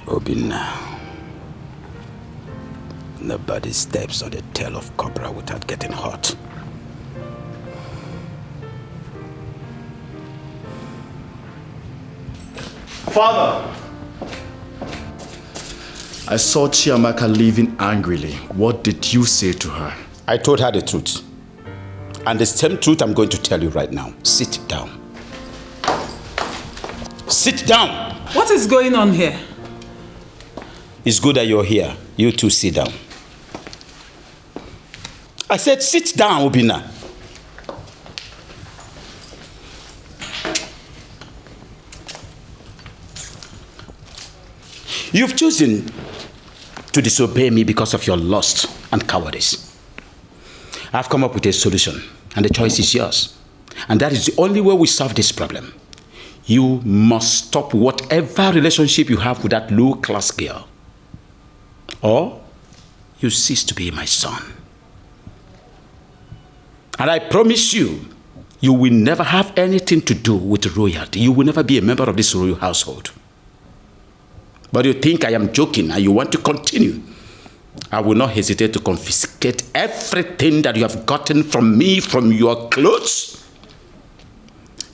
Speaker 7: Obinna. Nobody steps on the tail of cobra without getting hot.
Speaker 10: Father! I saw Chiamaka leaving angrily. What did you say to her?
Speaker 7: I told her the truth. And the same truth I'm going to tell you right now. Sit down. Sit down!
Speaker 4: What is going on here?
Speaker 7: It's good that you're here. You two sit down. I said sit down, Obinna. You've chosen to disobey me because of your lust and cowardice. I've come up with a solution, and the choice is yours. And that is the only way we solve this problem. You must stop whatever relationship you have with that low-class girl, or you cease to be my son. And I promise you, you will never have anything to do with royalty. You will never be a member of this royal household. But you think I am joking and you want to continue. I will not hesitate to confiscate everything that you have gotten from me, from your clothes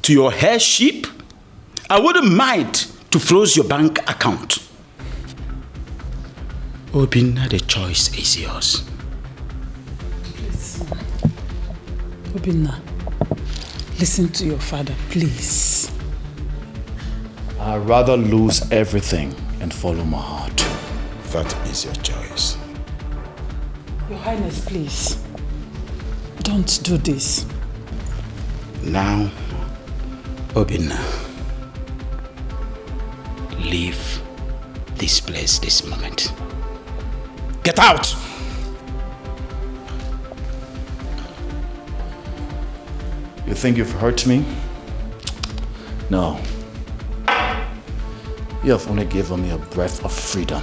Speaker 7: to your hairship. I wouldn't mind to freeze your bank account. Obinna, the choice is yours.
Speaker 4: Please. Obinna, listen to your father, please.
Speaker 10: I'd rather lose everything and follow my heart.
Speaker 7: That is your choice.
Speaker 4: Your Highness, please. Don't do this.
Speaker 7: Now, Obinna, leave this place this moment. Get out!
Speaker 21: You think you've hurt me? No. You have only given me a breath of freedom.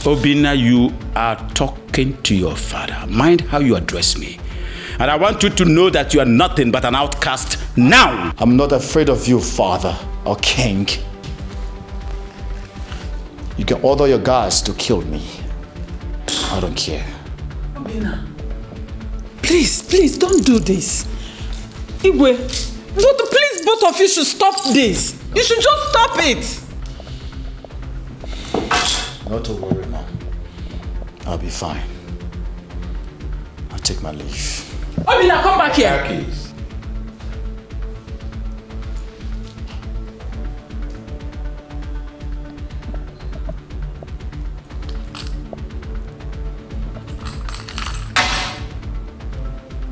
Speaker 15: Obina, you are talking to your father. Mind how you address me. And I want you to know that you are nothing but an outcast now.
Speaker 21: I'm not afraid of you, father or king. You can order your guards to kill me. I don't care.
Speaker 4: Obina, please don't do this. Igwe, please both of you should stop this. You should just stop it.
Speaker 21: Not to worry, Mom. I'll be fine. I'll take my leave.
Speaker 4: Obina, come back here.
Speaker 15: Please.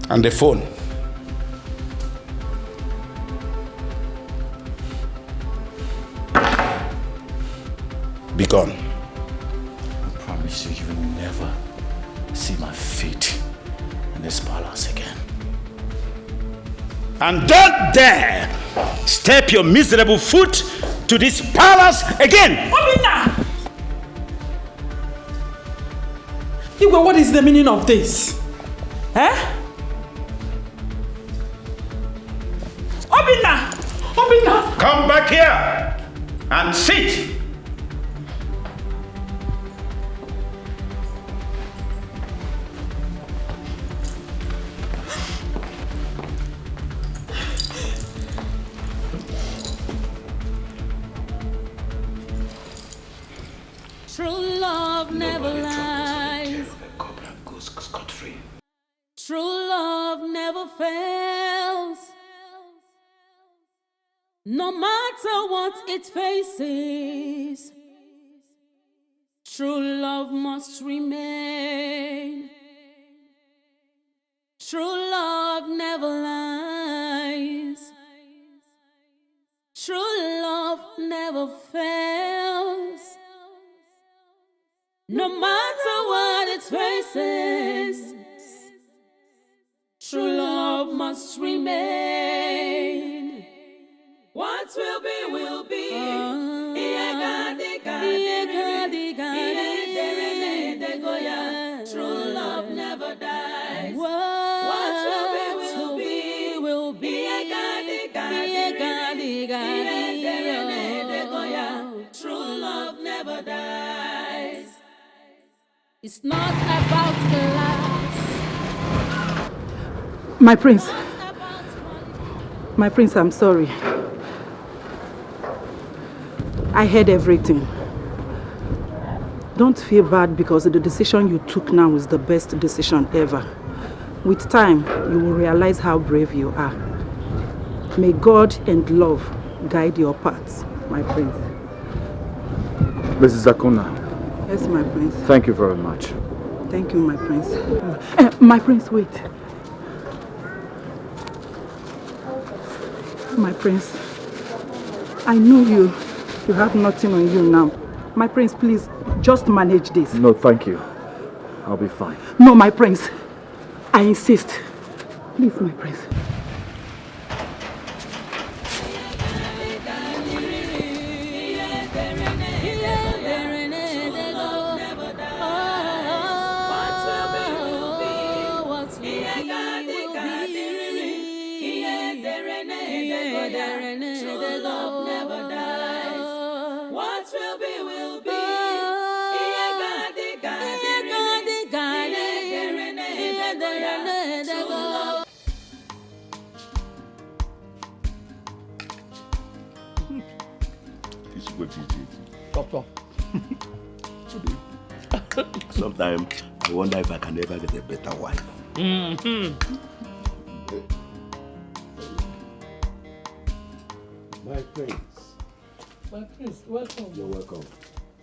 Speaker 15: And the phone. Be gone.
Speaker 21: I promise you, you will never see my feet in this palace again.
Speaker 15: And don't dare step your miserable foot to this palace again.
Speaker 4: Obina! Igwe, what is the meaning of this? Eh? Obina! Obina!
Speaker 15: Come back here and sit.
Speaker 12: True love never lies. True love never fails. No matter what it faces, true love must remain. True love never lies. True love never fails. No matter what it faces, true love must remain. What will be, will be. True love never dies. What will be, will be. True love never dies. It's not about the last.
Speaker 22: My prince. My prince, I'm sorry. I heard everything. Don't feel bad because the decision you took now is the best decision ever. With time, you will realize how brave you are. May God and love guide your paths, my prince.
Speaker 21: Mrs. Akuna.
Speaker 22: Yes, my prince.
Speaker 21: Thank you very much.
Speaker 22: Thank you, my prince. My prince, wait. My prince, I know you have nothing on you now. My prince, please, just manage this.
Speaker 21: No, thank you. I'll be fine.
Speaker 22: No, my prince, I insist. Please, my prince.
Speaker 9: Doctor. Sometimes I wonder if I can ever get a better wife. My prince.
Speaker 4: My prince, welcome.
Speaker 9: You're welcome.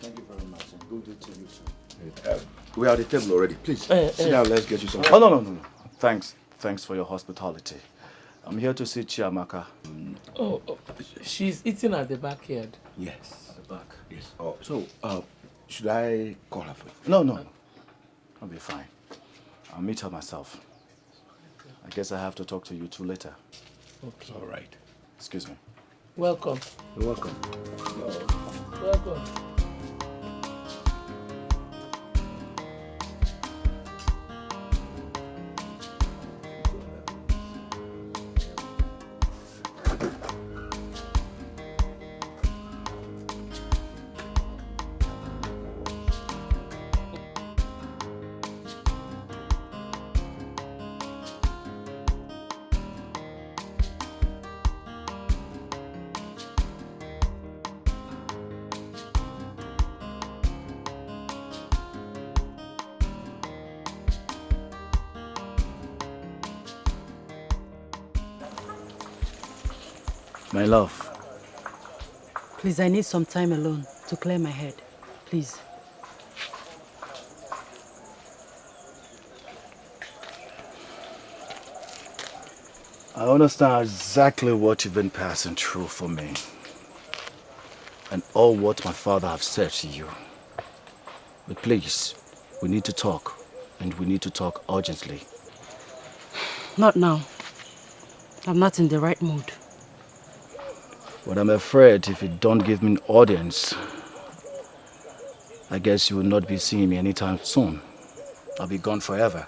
Speaker 21: Thank you very much, and good day to you, sir.
Speaker 9: We are at the table already. Please, sit down, let's get you some.
Speaker 21: Oh, no. Thanks for your hospitality. I'm here to see Chiamaka.
Speaker 19: Oh, she's eating at the backyard.
Speaker 9: Yes.
Speaker 21: At the back.
Speaker 9: Yes. Oh, so,
Speaker 6: Should I call her for you? No. I'll be fine. I'll meet her myself. I guess I have to talk to you two later.
Speaker 19: Okay.
Speaker 6: All right. Excuse me.
Speaker 19: Welcome.
Speaker 6: You're welcome.
Speaker 19: Welcome.
Speaker 21: My love.
Speaker 1: Please, I need some time alone to clear my head. Please.
Speaker 21: I understand exactly what you've been passing through for me. And all what my father have said to you. But please, we need to talk. And we need to talk urgently.
Speaker 1: Not now. I'm not in the right mood.
Speaker 21: But I'm afraid if you don't give me an audience, I guess you will not be seeing me anytime soon. I'll be gone forever.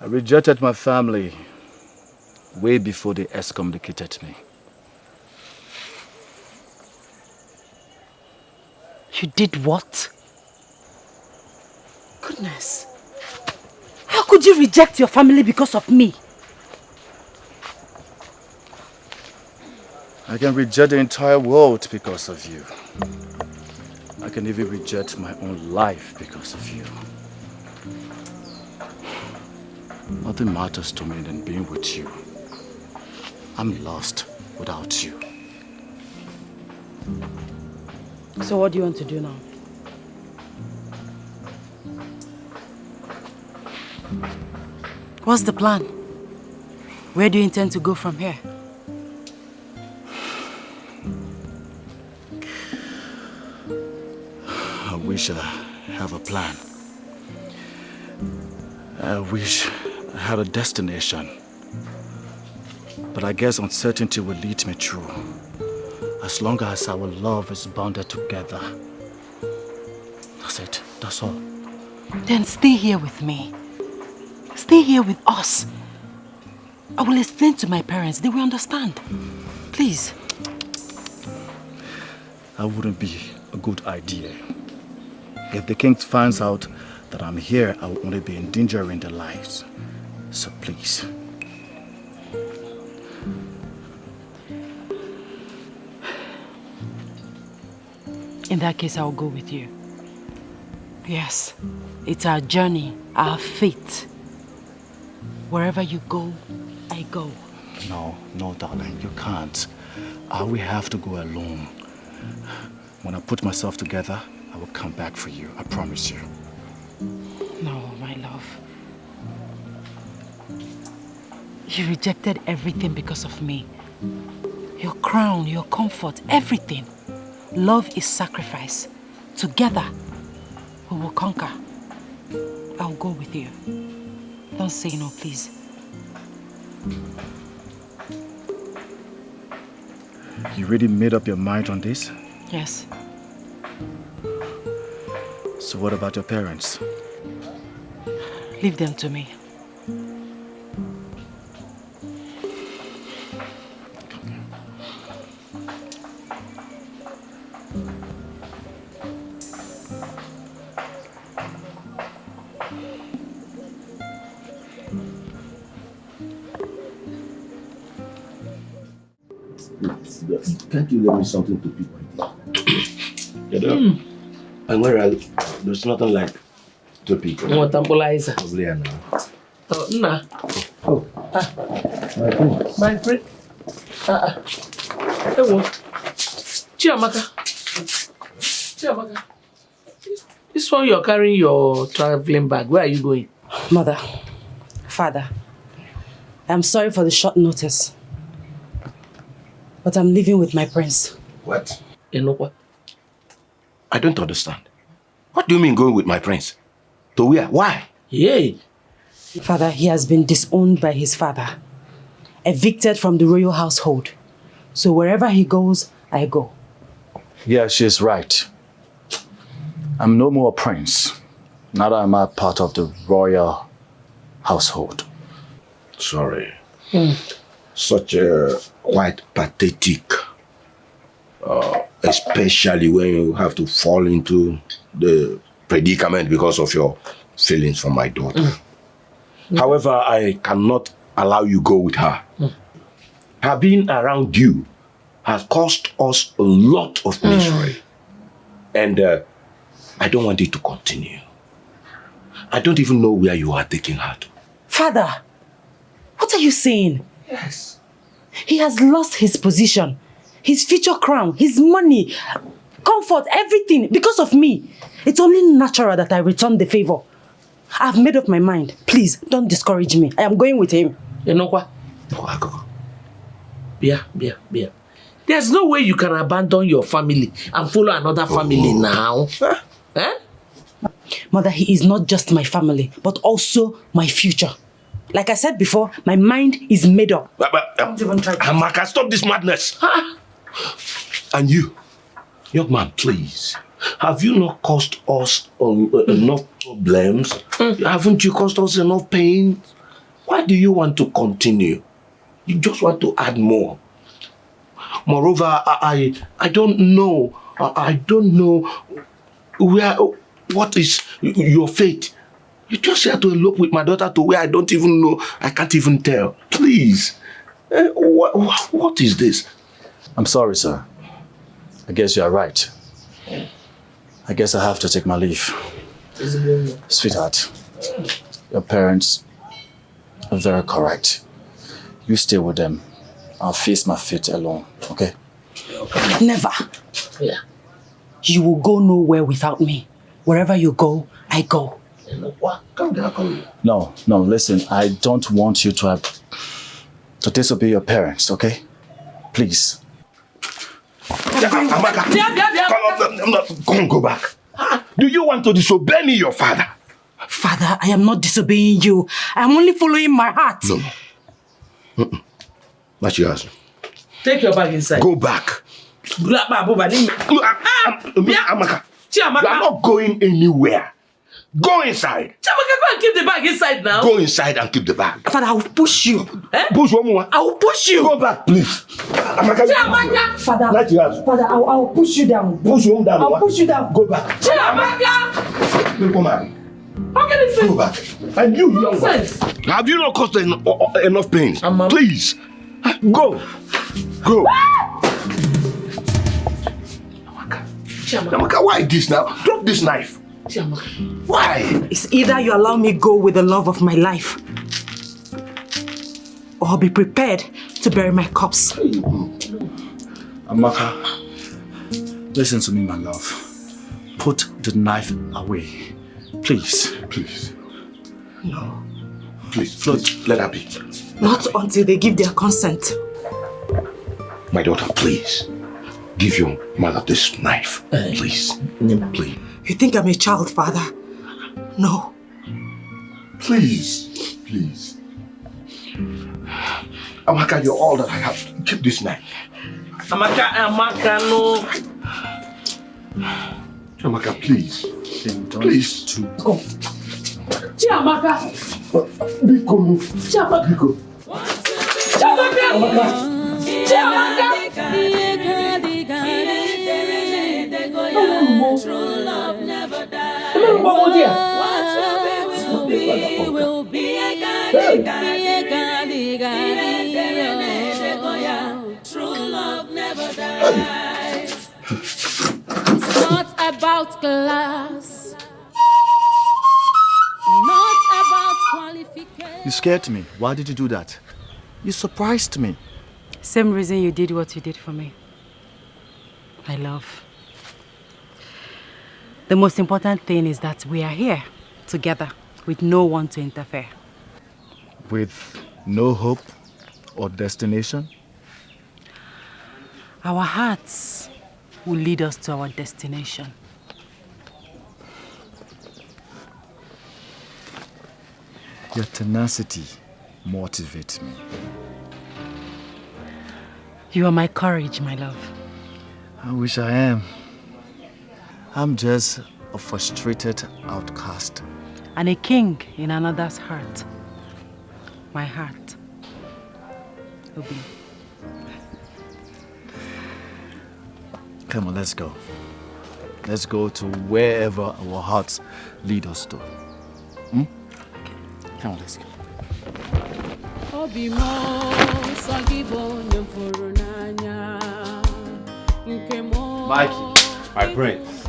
Speaker 21: I rejected my family way before they excommunicated me.
Speaker 1: You did what? Goodness. How could you reject your family because of me?
Speaker 21: I can reject the entire world because of you. I can even reject my own life because of you. Nothing matters to me than being with you. I'm lost without you.
Speaker 1: So what do you want to do now? What's the plan? Where do you intend to go from here?
Speaker 21: I wish I have a plan. I wish I had a destination. But I guess uncertainty will lead me through. As long as our love is bounded together. That's it. That's all.
Speaker 1: Then stay here with me. Stay here with us. I will explain to my parents. They will understand. Please.
Speaker 21: That wouldn't be a good idea. If the king finds out that I'm here, I will only be endangering their lives. So please.
Speaker 1: In that case, I'll go with you. Yes, it's our journey, our fate. Wherever you go, I go.
Speaker 21: No, darling, you can't. I will have to go alone. When I put myself together, I will come back for you. I promise you.
Speaker 1: No, my love. You rejected everything because of me. Your crown, your comfort, everything. Love is sacrifice. Together, we will conquer. I'll go with you. Don't say no, please.
Speaker 21: You really made up your mind on this?
Speaker 1: Yes.
Speaker 21: So what about your parents?
Speaker 1: Leave them to me.
Speaker 16: Can't you let me something to pick with you? You know? And where there's nothing like to pick.
Speaker 19: You want temporizer?
Speaker 16: Probably now.
Speaker 19: Oh, nah.
Speaker 16: Oh.
Speaker 19: My friend. Hey, what? Chiamaka. This one you're carrying your traveling bag. Where are you going?
Speaker 1: Mother, Father, I'm sorry for the short notice. But I'm living with my prince.
Speaker 16: What?
Speaker 19: You know what?
Speaker 16: I don't understand. What do you mean going with my prince? To where? Why?
Speaker 19: Yay.
Speaker 1: Father, he has been disowned by his father. Evicted from the royal household. So wherever he goes, I go.
Speaker 21: Yeah, she's right. I'm no more a prince. Neither am I part of the royal household.
Speaker 16: Sorry. Such a quite pathetic. Especially when you have to fall into the predicament because of your feelings for my daughter. However, I cannot allow you go with her. Her being around you has caused us a lot of misery. And I don't want it to continue. I don't even know where you are taking her to.
Speaker 1: Father, what are you saying?
Speaker 16: Yes.
Speaker 1: He has lost his position, his future crown, his money, comfort, everything because of me. It's only natural that I return the favor. I've made up my mind. Please, don't discourage me. I am going with him.
Speaker 19: You know what? Bia. There's no way you can abandon your family and follow another family now. Eh?
Speaker 1: Mother, he is not just my family, but also my future. Like I said before, my mind is made up.
Speaker 16: Don't even try to... Amaka, stop this madness. And you, young man, please. Have you not caused us enough problems? Haven't you caused us enough pain? Why do you want to continue? You just want to add more. Moreover, I don't know. I don't know what is your fate. You just have to elope with my daughter to where I don't even know. I can't even tell. Please. What is this?
Speaker 21: I'm sorry, sir. I guess you are right. I guess I have to take my leave. Sweetheart, your parents are very correct. You stay with them. I'll face my fate alone, okay?
Speaker 1: Never.
Speaker 19: Yeah.
Speaker 1: You will go nowhere without me. Wherever you go, I go.
Speaker 21: No, listen, I don't want you to disobey your parents, okay? Please.
Speaker 16: Amaka, come on, go back. Do you want to disobey me, your father?
Speaker 1: Father, I am not disobeying you. I am only following my heart.
Speaker 16: No. That's yours.
Speaker 19: Take your bag inside.
Speaker 16: Go back. Amaka, you are not going anywhere. Go inside.
Speaker 19: Chiamaka, go and keep the bag inside now.
Speaker 16: Go inside and keep the bag.
Speaker 1: Father, I will push you.
Speaker 16: Push one more.
Speaker 1: I will push you.
Speaker 16: Go back, please.
Speaker 19: Chiamaka.
Speaker 1: Father, I will push you down.
Speaker 16: Push him down.
Speaker 1: I'll push you down.
Speaker 16: Go back.
Speaker 19: Chiamaka.
Speaker 16: Come on.
Speaker 19: How can it
Speaker 16: Go back. And you, young man, have you not caused enough pain? Please. Go. Amaka, why this now? Drop this knife. Why?
Speaker 1: It's either you allow me go with the love of my life, or be prepared to bury my corpse.
Speaker 21: Amaka, listen to me, my love. Put the knife away. Please.
Speaker 16: No. Please, let her be.
Speaker 1: Not until they give their consent.
Speaker 16: My daughter, please. Give your mother this knife. Please. Please.
Speaker 1: You think I'm a child, Father? No.
Speaker 16: Please. Amaka, you're all that I have. Keep this knife.
Speaker 19: Amaka, no.
Speaker 16: Amaka, please. Please.
Speaker 19: Go. Chiamaka.
Speaker 16: Biko.
Speaker 19: Chiamaka.
Speaker 12: True love never dies.
Speaker 19: Will
Speaker 12: be True love never dies. It's not about class, not about qualification.
Speaker 21: You scared me. Why did you do that? You surprised me.
Speaker 1: Same reason you did what you did for me. My love. The most important thing is that we are here together with no one to interfere.
Speaker 21: With
Speaker 6: No hope or destination?
Speaker 1: Our hearts will lead us to our destination.
Speaker 6: Your tenacity motivates me.
Speaker 1: You are my courage, my love.
Speaker 6: I wish I am. I'm just a frustrated outcast.
Speaker 1: And a king in another's heart. My heart. Obi.
Speaker 6: Come on, let's go. Let's go to wherever our hearts lead us to. Hmm? Okay. Come on, let's go.
Speaker 15: Mikey, my prince.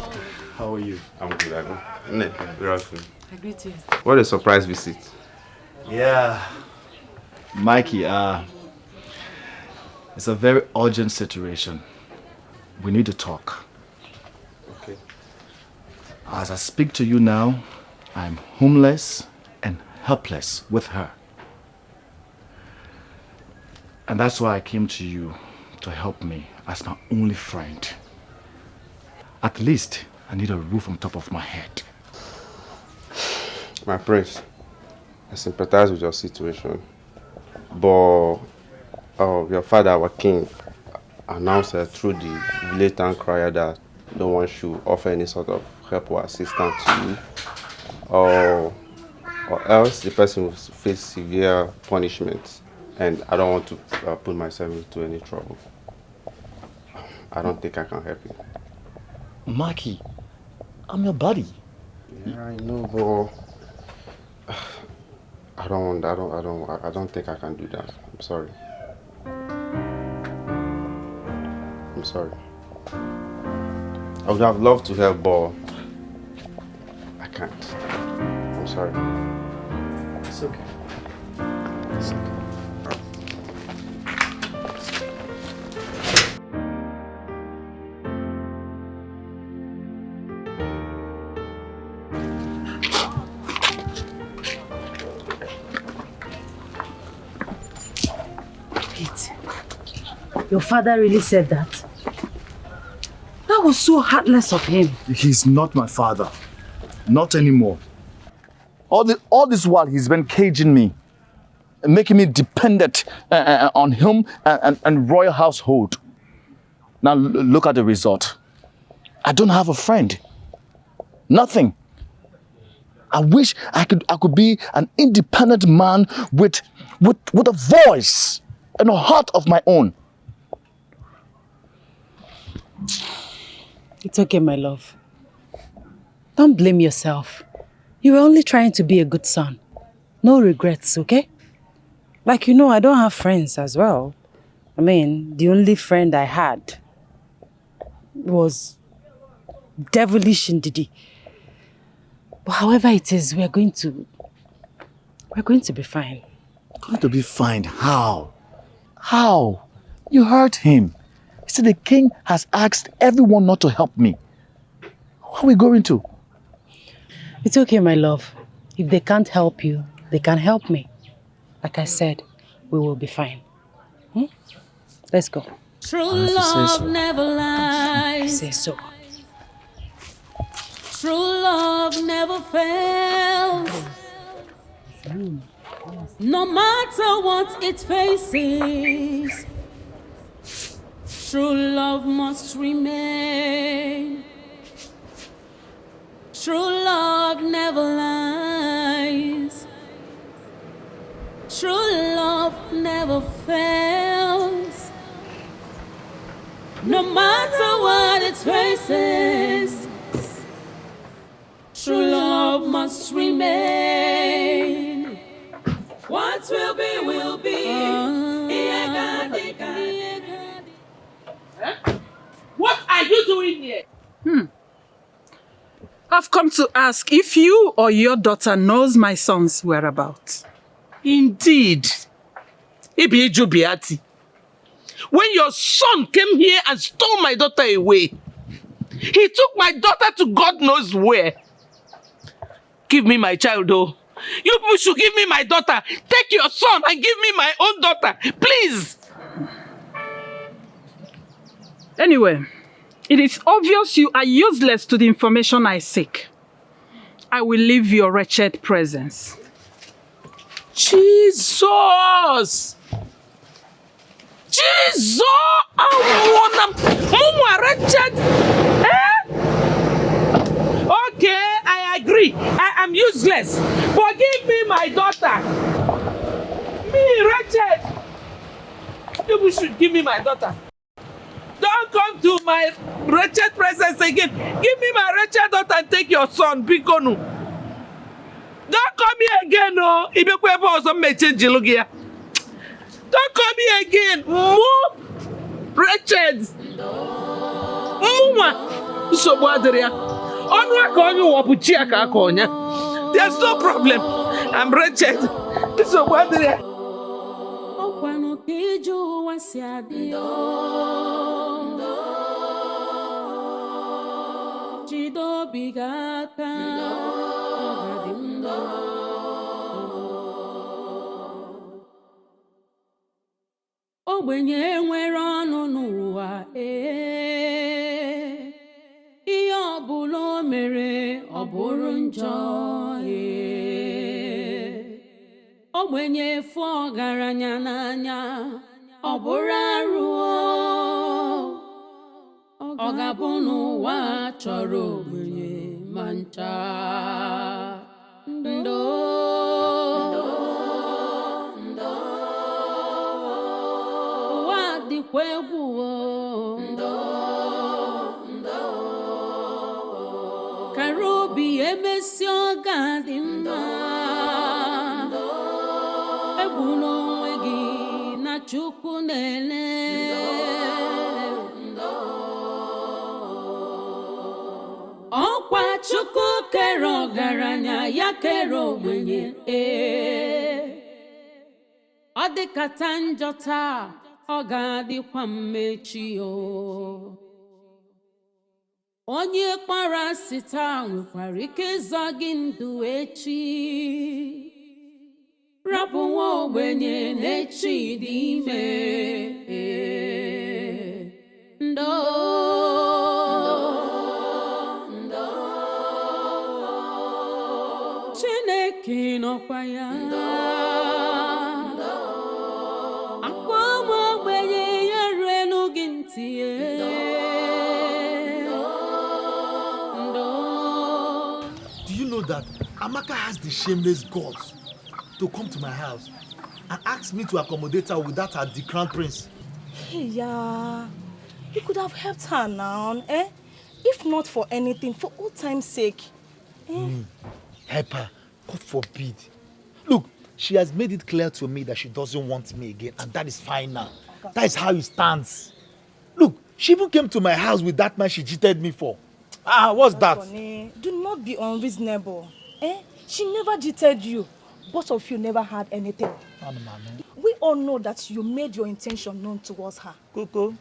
Speaker 6: How are you?
Speaker 15: I'm good, I'm good. Good afternoon.
Speaker 1: I greet you.
Speaker 15: What a surprise visit.
Speaker 6: Yeah. Mikey, it's a very urgent situation. We need to talk.
Speaker 15: Okay.
Speaker 6: As I speak to you now, I'm homeless and helpless with her. And that's why I came to you to help me as my only friend. At least I need a roof on top of my head.
Speaker 15: My prince, I sympathize with your situation. But your father, our king, announced through the village town crier that no one should offer any sort of help or assistance to you. Or else the person will face severe punishment. And I don't want to put myself into any trouble. I don't think I can help you.
Speaker 6: Mikey, I'm your buddy.
Speaker 15: Yeah, I know, but I don't think I can do that. I'm sorry. I'm sorry. I would have loved to help, but I can't. I'm sorry.
Speaker 6: It's okay. It's okay.
Speaker 1: Your father really said that? That was so heartless of him.
Speaker 6: He's not my father. Not anymore. All this while he's been caging me, making me dependent on him and royal household. Now look at the result. I don't have a friend. Nothing. I wish I could be an independent man with a voice and a heart of my own.
Speaker 1: It's okay, my love. Don't blame yourself. You were only trying to be a good son. No regrets, okay? Like, you know, I don't have friends as well. I mean, the only friend I had was devilish Ndidi. But however it is, we're going to be fine.
Speaker 6: Going to be fine? How? How? You hurt him. He said the king has asked everyone not to help me. How are we going to?
Speaker 1: It's okay, my love. If they can't help you, they can help me. Like I said, we will be fine. Let's go.
Speaker 12: True love never lies.
Speaker 1: Say so.
Speaker 12: True love never fails. No matter what it faces, true love must remain. True love never lies. True love never fails. No matter what it faces, true love must remain. What will be, will be.
Speaker 4: What are you doing here? I've come to ask if you or your daughter knows my son's whereabouts.
Speaker 19: Indeed. EBUBE. When your son came here and stole my daughter away, he took my daughter to God knows where. Give me my child, though.
Speaker 11: You people should give me my daughter. Take your son and give me my own daughter. Please.
Speaker 4: Anyway, it is obvious you are useless to the information I seek. I will leave your wretched presence.
Speaker 11: Jesus! Jesus! I wretched. Okay, I agree. I am useless. But give me my daughter. Me, wretched. You should give me my daughter. Don't come to my wretched presence again. Give me my wretched daughter and take your son, Bikonu. Don't come here again, no. Don't come here again. More wretched. There's no problem. I'm wretched.
Speaker 12: Ogbenye nwere ọnụ n'ụwa ihe ọbụla o mere ọ bụrụ njọ ogbenye efu ọgaranya n'anya ọ bụrụ arụ ọ ga-abụ n'ụwa chọrọ ogbenye ma ncha Karobi emesi ọga dị mma egwu n'onwe gị na Chukwu na-ele ọkwa Chukwu kere ọgaranya ya kere ogbenye ọ dịkata njọ taa ọ ga-adịkwa mmechi onye kpara asị taa nwekwara ike ịzọ gị ndụ echi rapụ nwa ogbenye n'echi dị ime Chineke nọkwa ya
Speaker 13: Do you know that Amaka has the shameless guts to come to my house and ask me to accommodate her with that the crown prince?
Speaker 1: Hey, yeah. You could have helped her now, eh? If not for anything, for old time's sake.
Speaker 13: Help her. God forbid. Look, she has made it clear to me that she doesn't want me again, and that is fine now. That is how it stands. Look, she even came to my house with that man she cheated me for. What's that?
Speaker 1: Do not be unreasonable. She never cheated you. Both of you never had anything. We all know that you made your intention known towards her.
Speaker 13: Coco.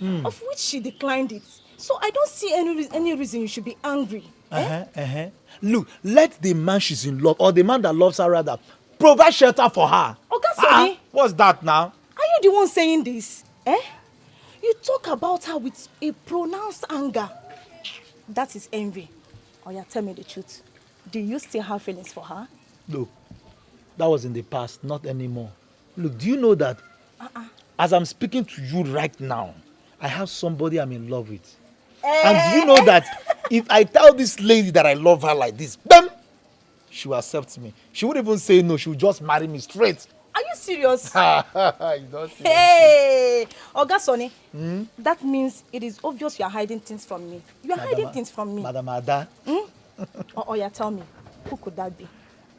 Speaker 1: Of which she declined it. So I don't see any reason you should be angry.
Speaker 13: Look, let the man she's in love, or the man that loves her rather, provide shelter for her.
Speaker 1: Sorry.
Speaker 13: What's that now?
Speaker 1: Are you the one saying this? You talk about her with a pronounced anger. That is envy. Oya, tell me the truth. Do you still have feelings for her?
Speaker 13: Look, that was in the past, not anymore. Look, do you know that as I'm speaking to you right now, I have somebody I'm in love with. And do you know that if I tell this lady that I love her like this, bam, she will accept me. She won't even say no, she will just marry me straight.
Speaker 1: Are you serious?
Speaker 13: You don't see
Speaker 1: Hey, Oga Sonny, that means it is obvious you are hiding things from me. You are hiding things from me.
Speaker 13: Madam Ada.
Speaker 1: Oya, tell me, who could that be?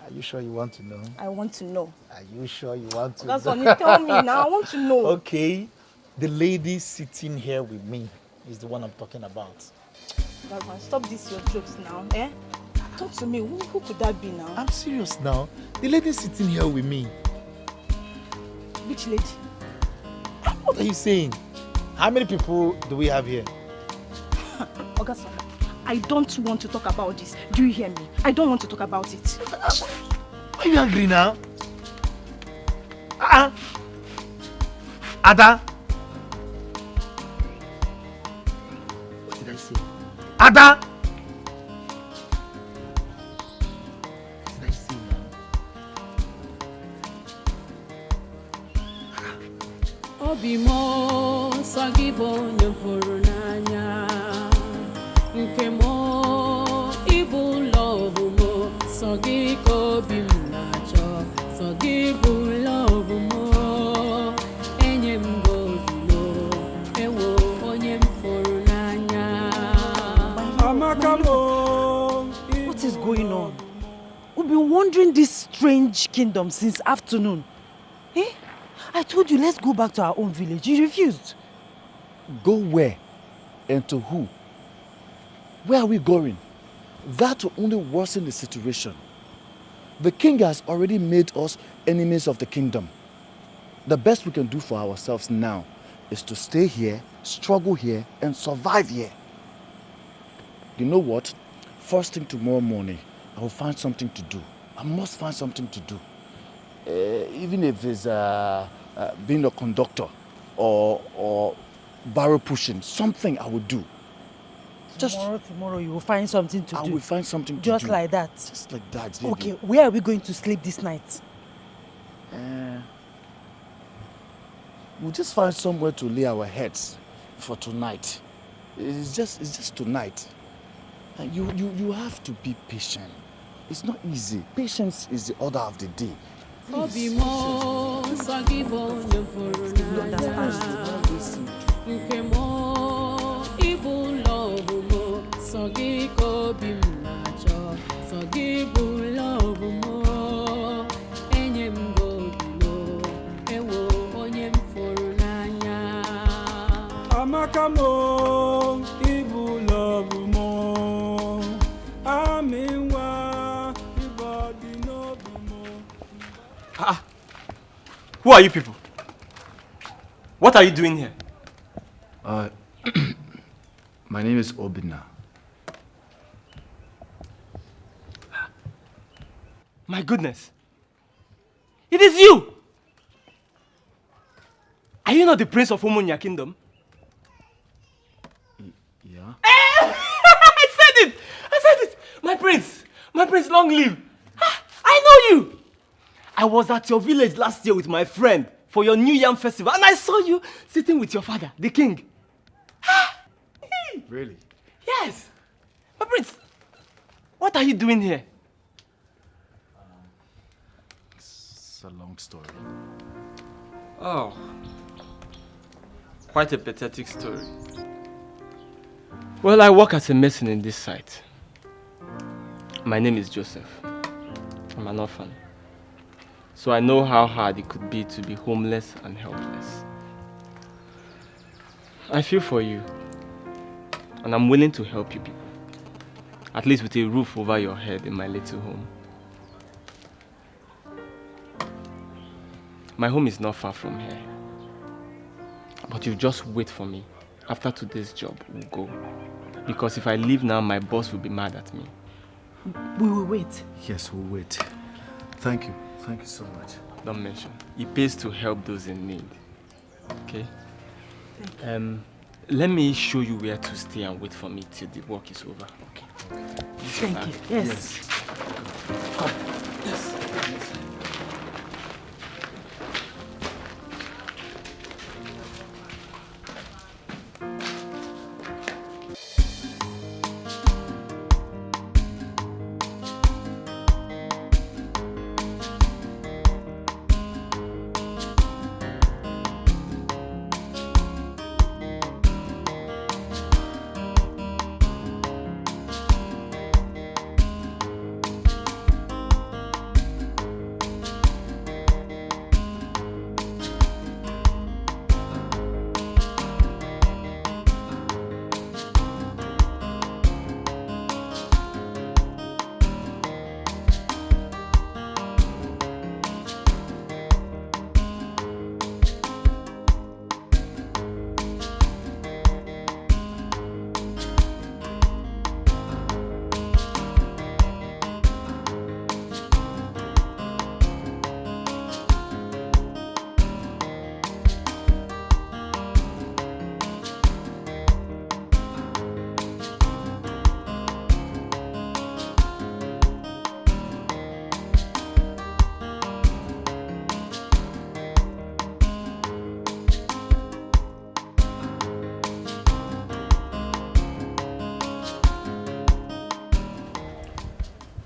Speaker 13: Are you sure you want to know?
Speaker 1: I want to know.
Speaker 13: Are you sure you want to
Speaker 1: know? Oga Sonny, tell me now, I want to know.
Speaker 13: Okay, the lady sitting here with me is the one I'm talking about.
Speaker 1: Oga, stop this your jokes now, Talk to me, who could that be now?
Speaker 13: I'm serious now. The lady sitting here with me.
Speaker 1: Which lady?
Speaker 13: What are you saying? How many people do we have here?
Speaker 1: Oga Sonny, I don't want to talk about this. Do you hear me? I don't want to talk about it.
Speaker 13: Why are you angry now? Ada? What did I say? Ada? What did I say now?
Speaker 12: Obimo sagibo nyefuru n'anya nke mo ibu love mo sagi ko bi mnacho sagi bu love mo enye mbo no ewo onye mfuru n'anya.
Speaker 1: What is going on? We've been wandering this strange kingdom since afternoon. Eh? I told you, let's go back to our own village. You refused.
Speaker 6: Go where? And to who? Where are we going? That will only worsen the situation. The king has already made us enemies of the kingdom. The best we can do for ourselves now is to stay here, struggle here, and survive here. You know what? First thing tomorrow morning, I will find something to do. I must find something to do. Even if it's being a conductor or barrel pushing, something I will do.
Speaker 1: Tomorrow you will find something to do.
Speaker 6: I will find something to do.
Speaker 1: Just like that.
Speaker 6: Just like that, baby.
Speaker 1: Okay, where are we going to sleep this night?
Speaker 6: We'll just find somewhere to lay our heads for tonight. It's just tonight. And you have to be patient. It's not easy. Patience is the order of the day.
Speaker 12: Obimo sagibo nyefuru n'anya nke mo ibu love mo sagi ko bi mnacho sagi bu love mo enye mbo no ewo onye mfuru n'anya.
Speaker 4: Amaka mo ibu love mo aminwa ibadi no bi mo.
Speaker 14: Who are you people? What are you doing here?
Speaker 6: My name is Obina.
Speaker 14: My goodness. It is you! Are you not the prince of Umunya kingdom?
Speaker 6: Yeah?
Speaker 14: I said it! My prince, long live! I know you! I was at your village last year with my friend for your New Yam festival and I saw you sitting with your father, the king.
Speaker 6: Really?
Speaker 14: Yes! My prince, what are you doing here?
Speaker 6: It's a long story.
Speaker 14: Oh, quite a pathetic story. Well, I work as a mason in this site. My name is Joseph. I'm an orphan. So I know how hard it could be to be homeless and helpless. I feel for you. And I'm willing to help you people. At least with a roof over your head in my little home. My home is not far from here. But you just wait for me. After today's job, we'll go. Because if I leave now, my boss will be mad at me.
Speaker 1: We will wait.
Speaker 6: Yes, we'll wait. Thank you. Thank you so much.
Speaker 14: Don't mention. It pays to help those in need. Okay? Let me show you where to stay and wait for me till the work is over. Okay.
Speaker 1: Thank you. Yes.
Speaker 14: Come. Yes.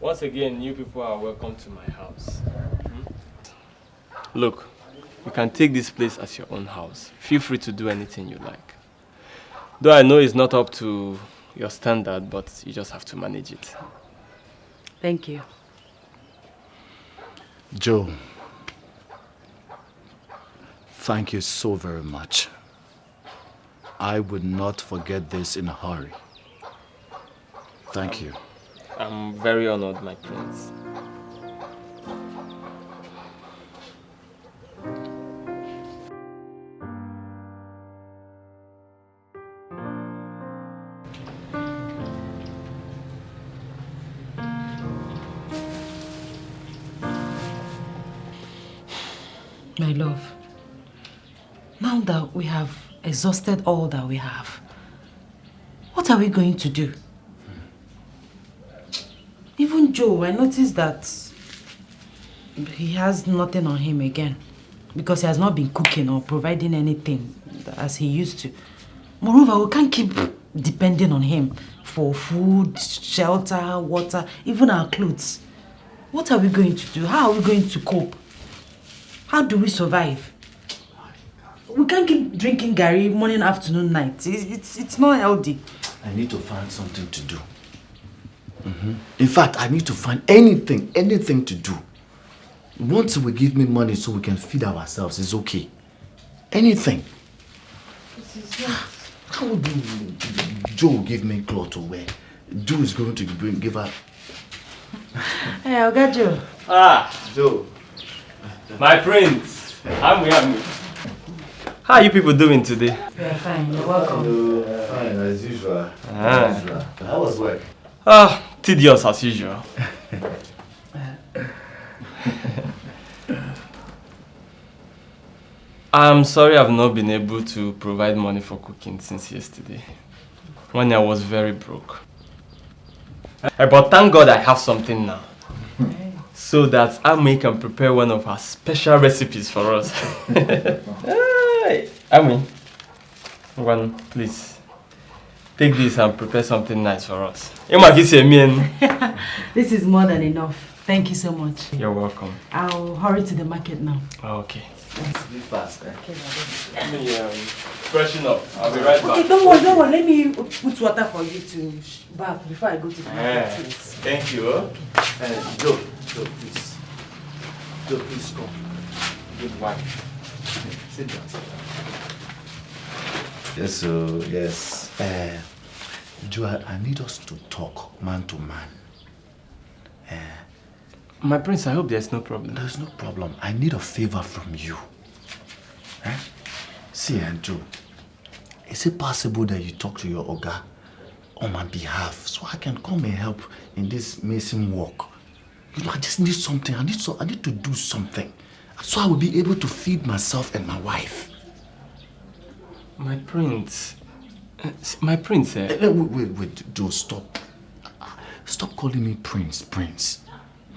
Speaker 14: Once again, you people are welcome to my house. Look, you can take this place as your own house. Feel free to do anything you like. Though I know it's not up to your standard, but you just have to manage it.
Speaker 1: Thank you.
Speaker 21: Joe, thank you so very much. I would not forget this in a hurry. Thank you.
Speaker 14: I'm very honored, my prince.
Speaker 1: My love, now that we have exhausted all that we have, what are we going to do? Even Joe, I noticed that he has nothing on him again because he has not been cooking or providing anything as he used to. Moreover, we can't keep depending on him for food, shelter, water, even our clothes. What are we going to do? How are we going to cope? How do we survive? We can't keep drinking Gary morning, afternoon, night. It's not healthy.
Speaker 21: I need to find something to do. In fact, I need to find anything to do. Once we give me money so we can feed ourselves, it's okay. Anything. How would Joe give me clothes to wear? Joe is going to give her...
Speaker 1: Hey, I got Joe.
Speaker 14: Ah,
Speaker 21: Joe.
Speaker 14: My prince. How are you people doing today?
Speaker 1: We are fine. You're welcome.
Speaker 21: Fine, as usual. How was work?
Speaker 14: Tedious as usual. I'm sorry I've not been able to provide money for cooking since yesterday, when I was very broke. But thank God I have something now, so that Ami can prepare one of her special recipes for us. Hey, Ami, please, take this and prepare something nice for us.
Speaker 1: This is more than enough. Thank you so much.
Speaker 14: You're welcome.
Speaker 1: I'll hurry to the market now.
Speaker 14: Okay.
Speaker 21: Be fast.
Speaker 1: Okay,
Speaker 14: Let me freshen up. I'll be right back.
Speaker 1: Okay, don't worry. Let me put water for you to bath before I go to the market.
Speaker 14: Thank you.
Speaker 21: Joe, please. Joe, please come. Good wife. Sit down. Yes, yes. Joe, I need us to talk man to man.
Speaker 14: My prince, I hope there's no problem.
Speaker 21: There's no problem. I need a favor from you. See, Joe, is it possible that you talk to your Oga on my behalf so I can come and help in this mason work? You know, I just need something. I need to do something so I will be able to feed myself and my wife.
Speaker 14: My prince.
Speaker 21: Wait, Joe, stop. Stop calling me Prince.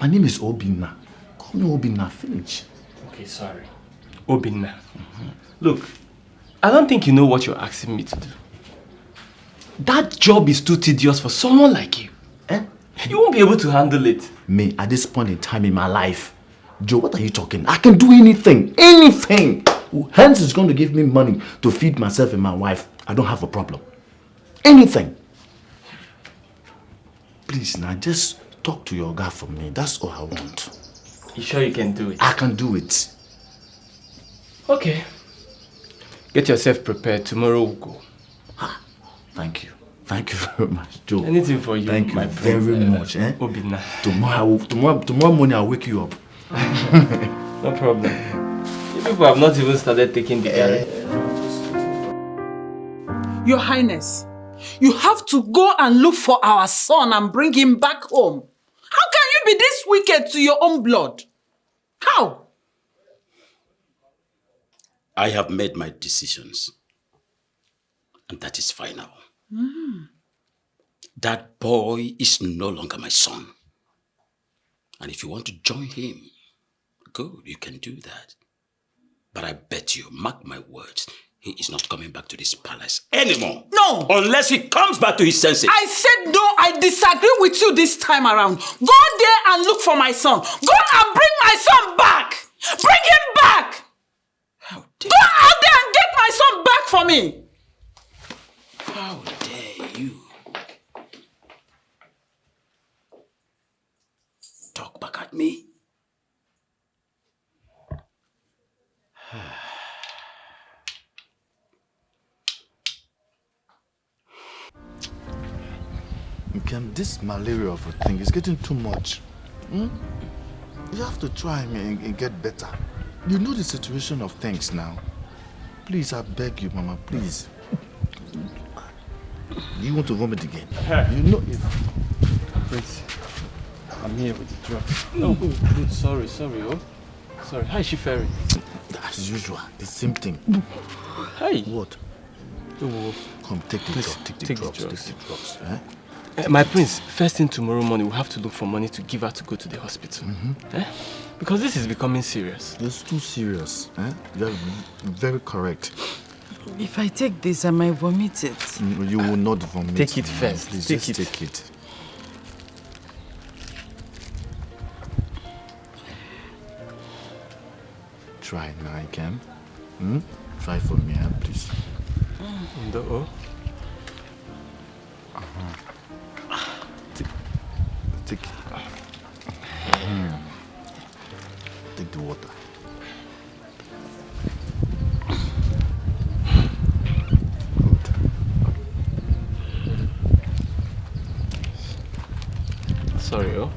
Speaker 21: My name is Obinna. Call me Obinna, finish.
Speaker 14: Okay, sorry. Obinna. Look, I don't think you know what you're asking me to do. That job is too tedious for someone like you. You won't be able to handle it.
Speaker 21: Me, at this point in time in my life, Joe, what are you talking? I can do anything. Anything. Hence is going to give me money to feed myself and my wife. I don't have a problem. Anything. Please, now, just talk to your guy for me. That's all I want.
Speaker 14: You sure you can do it?
Speaker 21: I can do it.
Speaker 14: Okay. Get yourself prepared. Tomorrow we'll go.
Speaker 21: Thank you. Thank you very much, Joe.
Speaker 14: Anything for you,
Speaker 21: Thank you
Speaker 14: my
Speaker 21: very much.
Speaker 14: Obinna.
Speaker 21: Tomorrow morning I'll wake you up.
Speaker 14: No problem. You people have not even started taking the garlic.
Speaker 4: Your Highness, you have to go and look for our son and bring him back home. How can you be this wicked to your own blood? How?
Speaker 15: I have made my decisions. And that is final. That boy is no longer my son. And if you want to join him, good, you can do that. But I bet you, mark my words, he is not coming back to this palace anymore.
Speaker 4: No!
Speaker 15: Unless he comes back to his senses.
Speaker 4: I said no, I I disagree with you this time around. Go there and look for my son. Go and bring my son back. Bring him back. Go out there and get my son back for me.
Speaker 15: How dare you? Talk back at me.
Speaker 6: This malaria of a thing is getting too much. You have to try and get better. You know the situation of things now. Please, I beg you, Mama, please. You want to vomit again? You know if...
Speaker 14: Prince, I'm here with the drugs. Oh, good. Sorry, oh. Sorry. How is she faring?
Speaker 6: As usual, the same thing.
Speaker 14: Hey.
Speaker 6: What? Come, take the drugs. Take the drugs. Eh?
Speaker 14: My prince, first thing tomorrow morning, we'll have to look for money to give her to go to the hospital. Because this is becoming serious.
Speaker 6: It's too serious. You're very correct.
Speaker 4: If I take this, I might vomit it.
Speaker 6: You will not vomit.
Speaker 14: Take it first.
Speaker 6: Please,
Speaker 14: take
Speaker 6: it. Try now, I can. Try for me, please. Take it. Take the water.
Speaker 14: Sorry, oh.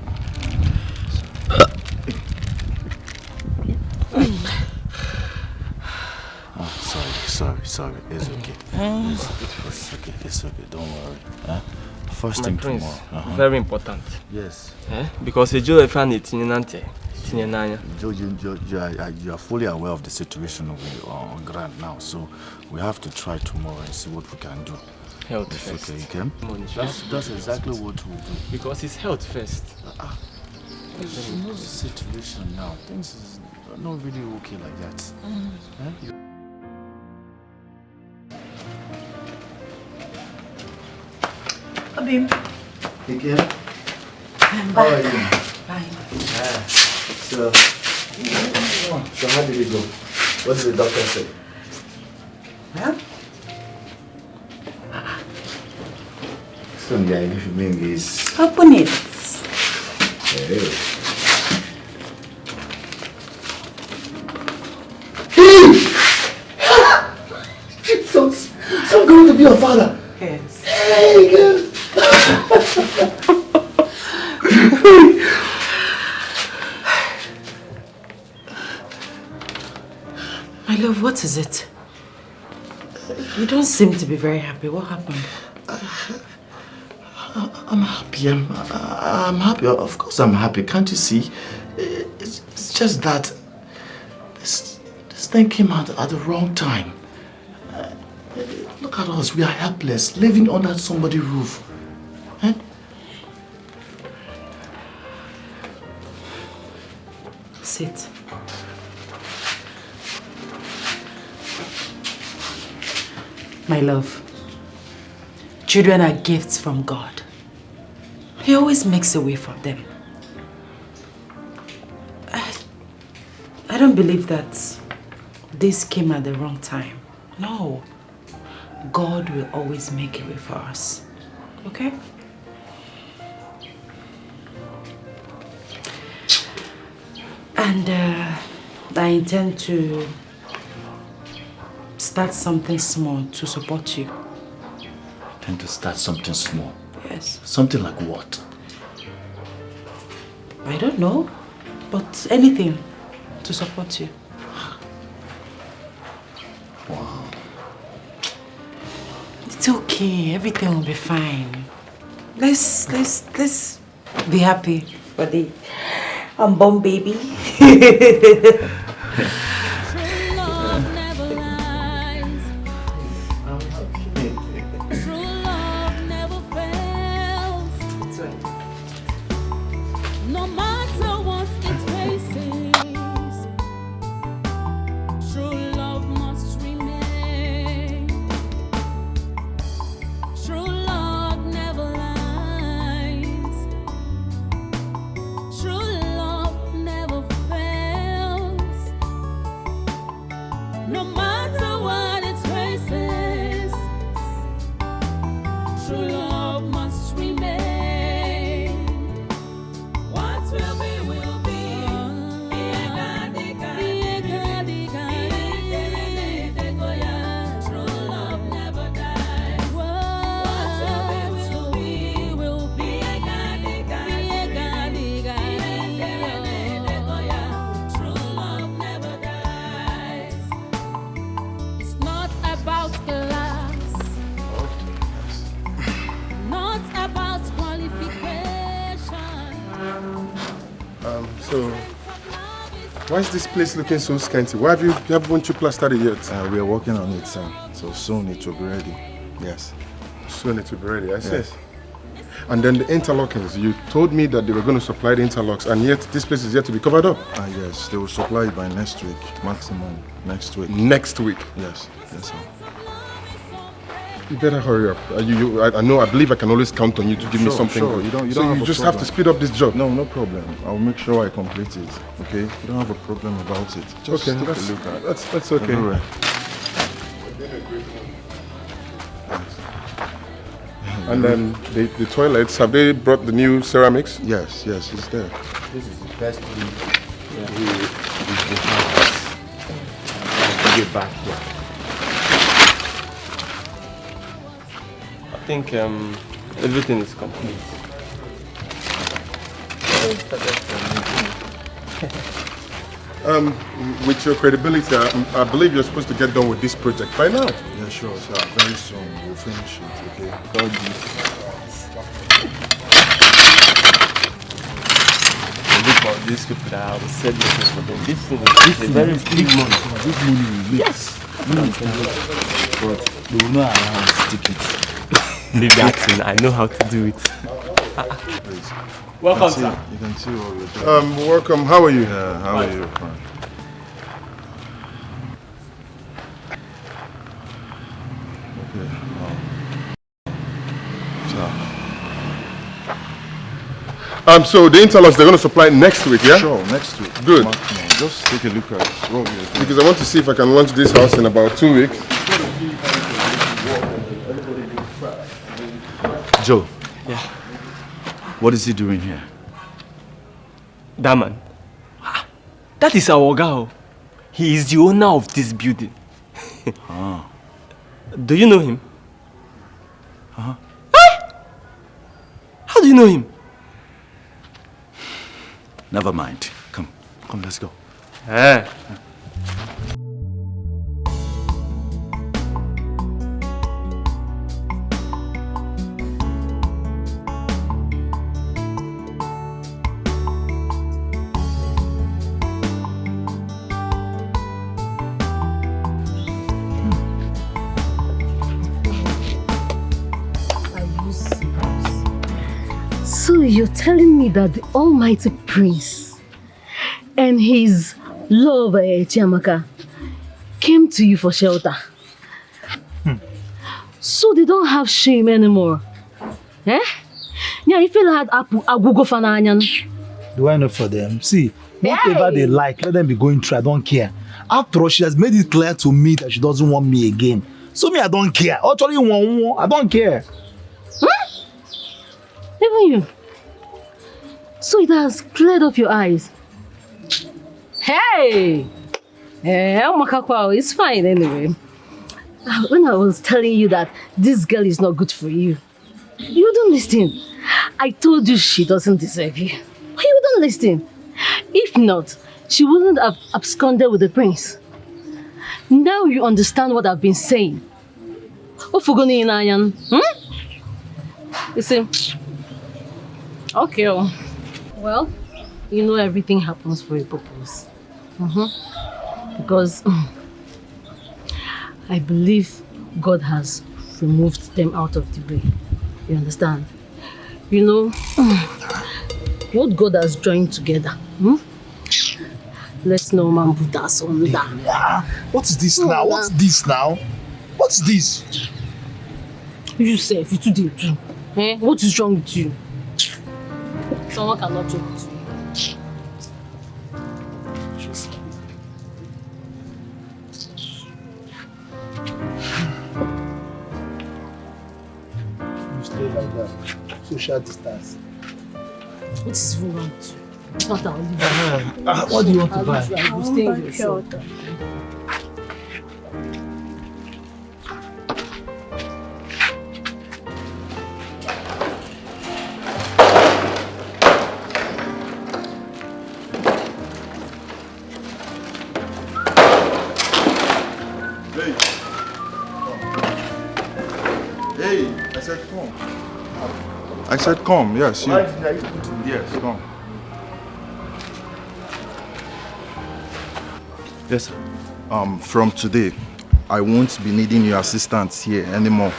Speaker 14: Sorry.
Speaker 6: It's okay. It's okay. Don't worry. First thing
Speaker 14: prince,
Speaker 6: tomorrow.
Speaker 14: Very important.
Speaker 6: Yes.
Speaker 14: Because you are
Speaker 6: fully aware of the situation on ground now, so we have to try tomorrow and see what we can do.
Speaker 14: Health first.
Speaker 6: Okay, Kem? That's exactly what we'll do.
Speaker 14: Because it's health first.
Speaker 6: You know the situation now. Things is not really okay like that.
Speaker 2: Abim.
Speaker 6: Dikeh?
Speaker 2: I'm back.
Speaker 6: How are you?
Speaker 2: Fine.
Speaker 6: So how did it go? What did the doctor say?
Speaker 2: Huh?
Speaker 6: So yeah, if you mean this.
Speaker 2: Open it.
Speaker 6: Hey. Jesus! So I'm going to be your father.
Speaker 2: Yes.
Speaker 6: Hey, girl.
Speaker 2: My love, what is it? You don't seem to be very happy. What happened?
Speaker 6: I'm happy. I'm happy. Of course I'm happy. Can't you see? It's just that this thing came out at the wrong time. Look at us. We are helpless, living under somebody's roof.
Speaker 2: Sit. My love, children are gifts from God. He always makes a way for them. I don't believe that this came at the wrong time. No. God will always make a way for us. Okay? And I intend to start something small to support you.
Speaker 6: Tend to start something small.
Speaker 2: Yes.
Speaker 6: Something like what?
Speaker 2: I don't know, but anything to support you.
Speaker 6: Wow.
Speaker 2: It's okay. Everything will be fine. Let's be happy for the unborn baby.
Speaker 8: So, why is this place looking so scanty? Why haven't you plastered it yet?
Speaker 6: We are working on it, sir. So soon it will be ready. Yes.
Speaker 8: Soon it will be ready, I see.
Speaker 6: Yes.
Speaker 8: And then the interlockings. You told me that they were going to supply the interlocks, and yet this place is yet to be covered up.
Speaker 6: Yes, they will supply it by next week, maximum next week.
Speaker 8: Next week?
Speaker 6: Yes, yes, sir.
Speaker 8: You better hurry up. I believe I can always count on you to give me something
Speaker 6: Sure.
Speaker 8: good.
Speaker 6: You don't
Speaker 8: so
Speaker 6: have
Speaker 8: you
Speaker 6: a
Speaker 8: just
Speaker 6: problem.
Speaker 8: have to speed up this job.
Speaker 6: No problem. I'll make sure I complete it. Okay? You don't have a problem about it. Just
Speaker 8: okay,
Speaker 6: take
Speaker 8: that's,
Speaker 6: a look at it.
Speaker 8: That's okay.
Speaker 6: Everywhere.
Speaker 8: And then the toilets, have they brought the new ceramics?
Speaker 6: Yes, it's there.
Speaker 14: This is the best we have. I'll bring it back here. I think everything is complete.
Speaker 8: With your credibility, I believe you're supposed to get done with this project by now.
Speaker 6: Yeah, sure, sir. Very soon we'll finish it, okay? God
Speaker 14: Look at these people that I will sell this for them. This thing is very big money.
Speaker 13: This money will make.
Speaker 14: Yes.
Speaker 13: But they will not allow us to take it.
Speaker 14: Leave that thing. I know how to do it. Welcome, sir.
Speaker 6: You can see what we're doing.
Speaker 8: Welcome. How are you?
Speaker 6: Yeah, how are you? Fine.
Speaker 8: So the interlocks they're going to supply next week, yeah?
Speaker 6: Sure, next week.
Speaker 8: Good.
Speaker 6: Just take a look at what we're doing.
Speaker 8: Because I want to see if I can launch this house in about 2 weeks.
Speaker 21: Joe.
Speaker 14: Yeah.
Speaker 21: What is he doing here?
Speaker 14: That man. That is our guy. He is the owner of this building. Do you know him?
Speaker 21: Uh-huh.
Speaker 14: How do you know him?
Speaker 21: Never mind. Come, let's go.
Speaker 14: Eh.
Speaker 3: So you're telling me that the almighty prince and his lover, Chiamaka, came to you for shelter? So they don't have shame anymore? Eh? Yeah, you feel like Agugo Fananyan.
Speaker 13: Do I know for them? See, whatever they like, let them be going through. I don't care. After all, she has made it clear to me that she doesn't want me again. So me, I don't care. Actually, I don't care.
Speaker 3: Even you. So it has cleared up your eyes. Hey! It's fine anyway. When I was telling you that this girl is not good for you, you don't listen. I told you she doesn't deserve you. Why you don't listen? If not, she wouldn't have absconded with the prince. Now you understand what I've been saying. What for going in Ayan? You see? Okay. Well, you know everything happens for a purpose. Because I believe God has removed them out of the way. You understand? You know, what God has joined together. Let's no man put us on that.
Speaker 13: What is this now? What's this now? What's this?
Speaker 3: You say, if you do too. Eh? What is wrong with you? Someone cannot joke with you.
Speaker 13: You stay like that. Social distance.
Speaker 3: What is wrong with you? It's not our living.
Speaker 13: What do you want to buy?
Speaker 3: You stay in your shop.
Speaker 6: I said come, yes.
Speaker 14: Why did I put in?
Speaker 6: Yes, come.
Speaker 21: Yes, sir.
Speaker 6: From today, I won't be needing your assistance here anymore.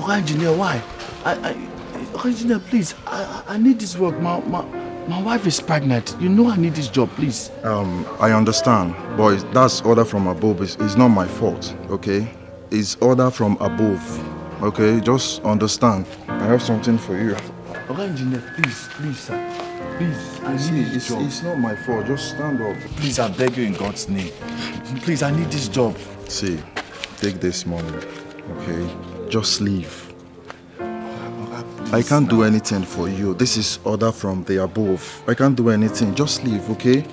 Speaker 21: Okay, engineer, why? Okay, engineer, please. I need this work. My wife is pregnant. You know I need this job, please.
Speaker 6: I understand, but that's order from above. It's not my fault, okay? It's order from above, okay? Just understand. I have something for you.
Speaker 21: Okay, engineer, please, sir. Please, I
Speaker 6: See,
Speaker 21: need this job.
Speaker 6: it's not my fault. Just stand up.
Speaker 21: Please, I beg you in God's name. Please, I need this job.
Speaker 6: See, take this money, okay? Just leave. I can't do anything for you. This is order from the above. I can't do anything. Just leave, okay?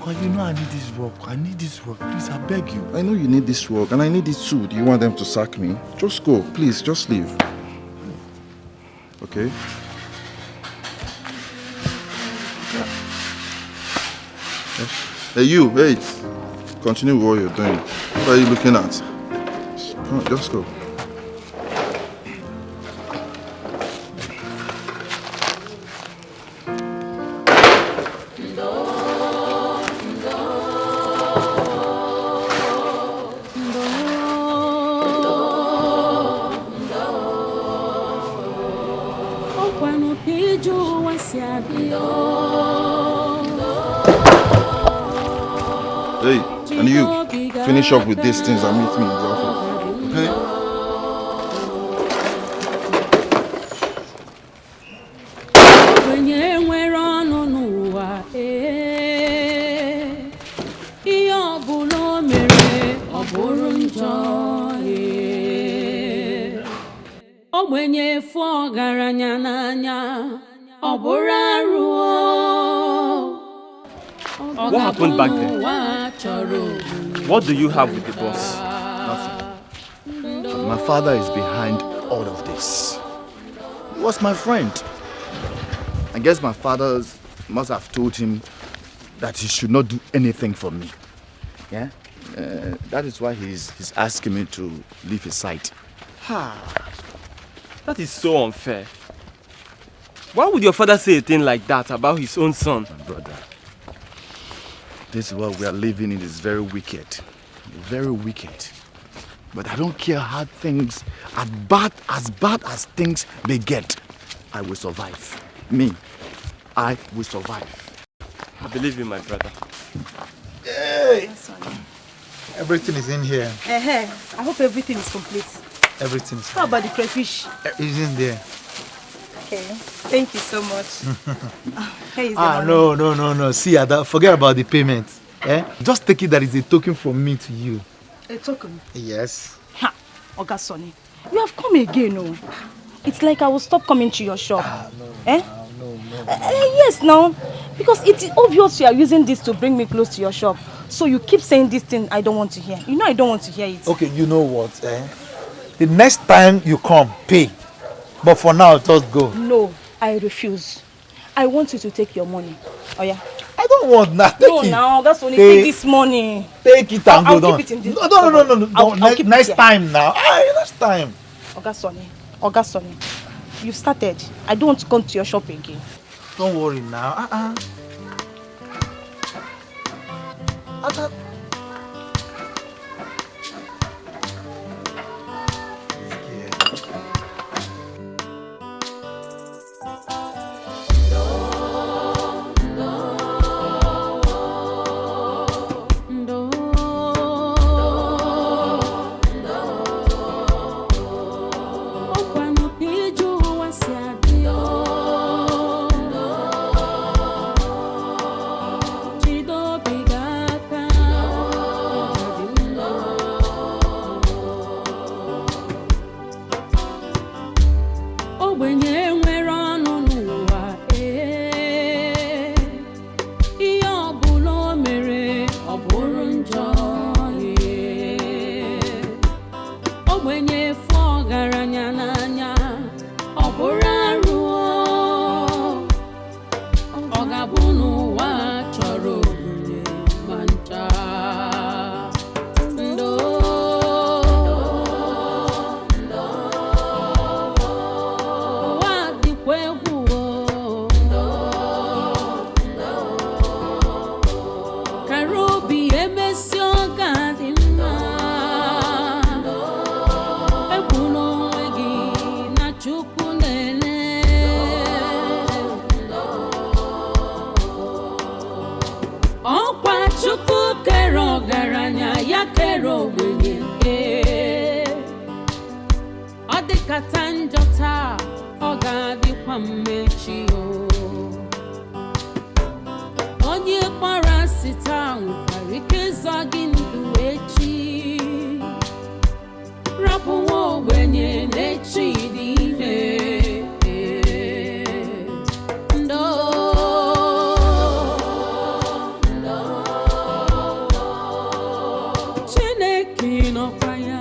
Speaker 21: Oh, you know I need this work. I need this work. Please, I beg you.
Speaker 6: I know you need this work, and I need it too. Do you want them to sack me? Just go. Please, just leave. Okay? Hey, you, wait. Continue what you're doing. What are you looking at? Come on, just go. Hey, and you, finish up with these things and meet me in the office, okay?
Speaker 14: What happened back then? What do you have with the boss?
Speaker 21: Nothing. My father is behind all of this. He was my friend. I guess my father must have told him that he should not do anything for me. Yeah? That is why he's asking me to leave his side.
Speaker 14: That is so unfair. Why would your father say a thing like that about his own son?
Speaker 21: My brother, this world we are living in is very wicked. Very wicked. But I don't care how things, as bad as things may get, I will survive. Me, I will survive.
Speaker 14: I believe you, my brother.
Speaker 13: Hey! Everything is in here.
Speaker 1: I hope everything is complete.
Speaker 13: Everything is
Speaker 1: How about the crayfish?
Speaker 13: It's in there.
Speaker 1: Okay, thank you so much. Here is the money.
Speaker 13: No. See, Ada, forget about the payment. Just take it that it's a token from me to you.
Speaker 1: A token?
Speaker 13: Yes.
Speaker 1: Ha! Oga Sonny, you have come again, no? It's like I will stop coming to your shop.
Speaker 13: No.
Speaker 1: Yes, now. Because it is obvious you are using this to bring me close to your shop. So you keep saying this thing I don't want to hear. You know I don't want to hear it.
Speaker 13: Okay, you know what? The next time you come, pay. But for now, just go.
Speaker 1: No, I refuse. I want you to take your money. Oh yeah.
Speaker 13: I don't want that.
Speaker 1: No, now that's only take this money.
Speaker 13: Take it and go down.
Speaker 1: Keep it in this.
Speaker 13: No. Next time now. Next time.
Speaker 1: Oga Sonny, you started. I don't want to come to your shop again.
Speaker 13: Don't worry now.
Speaker 12: Katanjota ogadi kwamechi o onye kpara sita nwekarike zọgị ndụ echi rapụ nwa ogbenye n'echi dị ime Chineke nọkwa ya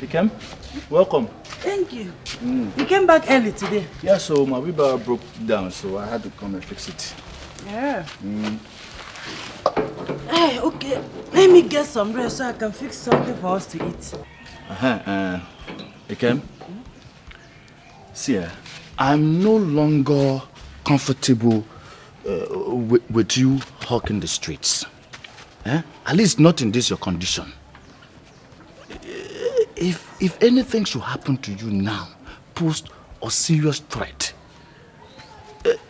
Speaker 6: Dikeh, welcome.
Speaker 1: Thank you. You came back early today.
Speaker 6: Yeah, so my wheelbarrow broke down, so I had to come and fix it.
Speaker 1: Yeah. Hey, okay. Let me get some rest so I can fix something for us to eat.
Speaker 6: Dikeh, see, I'm no longer comfortable with you hawking the streets. At least not in this your condition. If anything should happen to you now, pose a serious threat,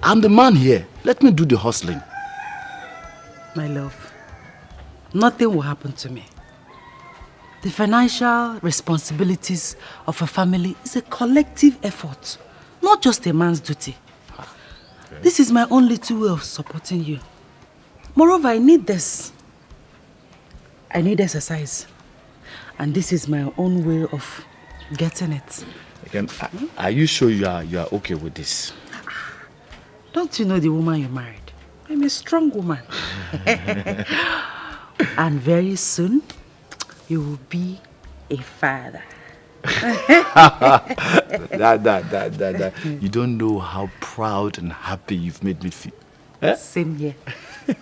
Speaker 6: I'm the man here. Let me do the hustling.
Speaker 1: My love, nothing will happen to me. The financial responsibilities of a family is a collective effort, not just a man's duty. Okay. This is my own little way of supporting you. Moreover, I need this. I need exercise. And this is my own way of getting it.
Speaker 6: Again, are you sure you are okay with this?
Speaker 1: Don't you know the woman you married? I'm a strong woman. And very soon, you will be a father.
Speaker 6: You don't know how proud and happy you've made me feel. Eh?
Speaker 1: Same here.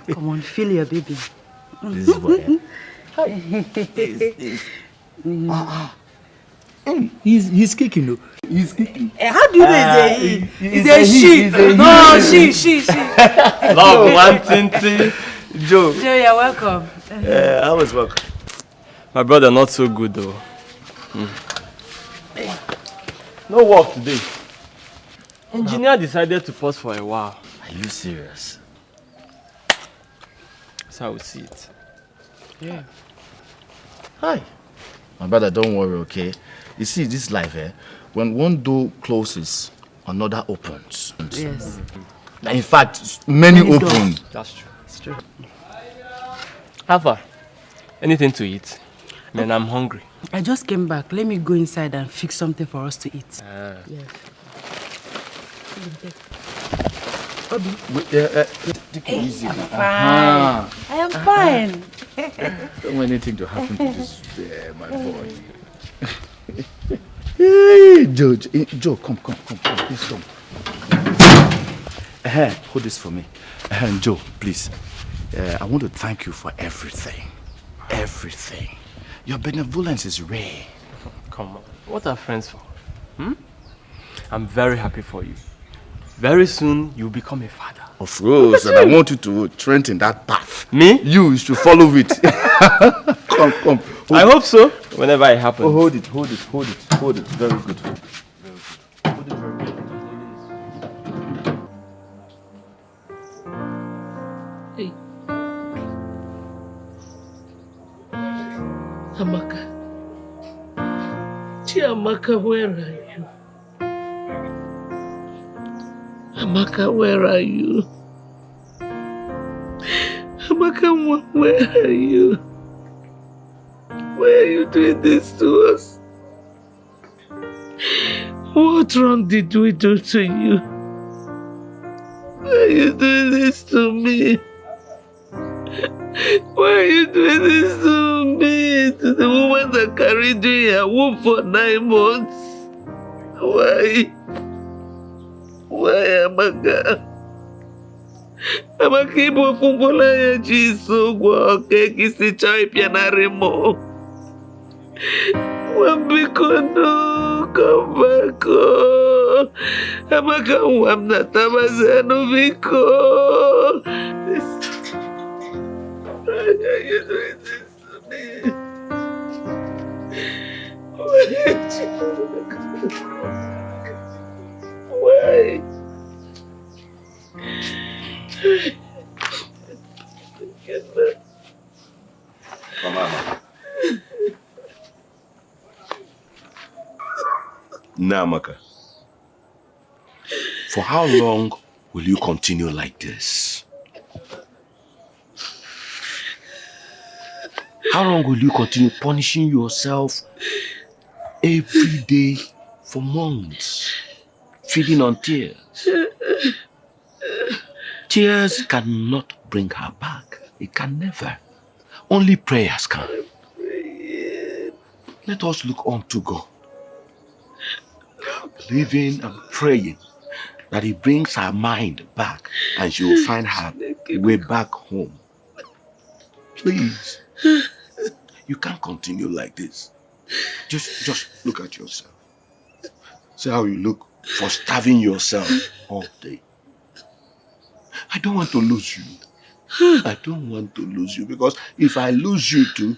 Speaker 1: Come on, feel your baby.
Speaker 6: This is what. He's kicking, though. He's kicking.
Speaker 1: How do you know he's a she? No, she.
Speaker 14: Love, one tinty. Joe,
Speaker 1: you're welcome.
Speaker 6: I was welcome.
Speaker 14: My brother, not so good though. No work today. Engineer decided to pause for a while.
Speaker 6: Are you serious?
Speaker 14: That's how we see it.
Speaker 1: Yeah.
Speaker 6: Hi. My brother, don't worry, okay? You see, this life, when one door closes, another opens.
Speaker 1: Yes.
Speaker 6: In fact, many open.
Speaker 14: That's true. It's true. Alpha, anything to eat? Man, I'm hungry.
Speaker 1: I just came back. Let me go inside and fix something for us to eat. Yes. Obi.
Speaker 6: Take it easy.
Speaker 1: I'm fine. I am fine.
Speaker 6: Don't want anything to happen to this, my boy. Hey, Joe, come, please come. Hold this for me. Joe, please. I want to thank you for everything. Everything. Your benevolence is rare.
Speaker 14: Come on. What are friends for? I'm very happy for you. Very soon, you'll become a father.
Speaker 6: Of course, and I want you to trend in that path.
Speaker 14: Me?
Speaker 6: You should follow it. Come.
Speaker 14: I hope so. Whenever it happens.
Speaker 6: Oh, hold it. Very good.
Speaker 11: Hey. Amaka. Chiamaka, where are you? Amaka, where are you? Amaka, where are you? Why are you doing this to us? What wrong did we do to you? Why are you doing this to me? Why are you doing this to me? To the woman that carried you in her womb for 9 months? Why? Why, Amaka? Amaka, ibo fungola ya jiso gwa keki si chai pianare mo. Wambiko no, come back. Amaka, wamna tabazano biko. Why are you doing this to me? Why?
Speaker 16: Mama. Namaka, for how long will you continue like this? How long will you continue punishing yourself every day for months, feeding on tears? Tears cannot bring her back. It can never. Only prayers can. Let us look unto God, believing and praying that He brings her mind back and she will find her way back home. Please, you can't continue like this. Just look at yourself. See how you look for starving yourself all day. I don't want to lose you. I don't want to lose you, because if I lose you too,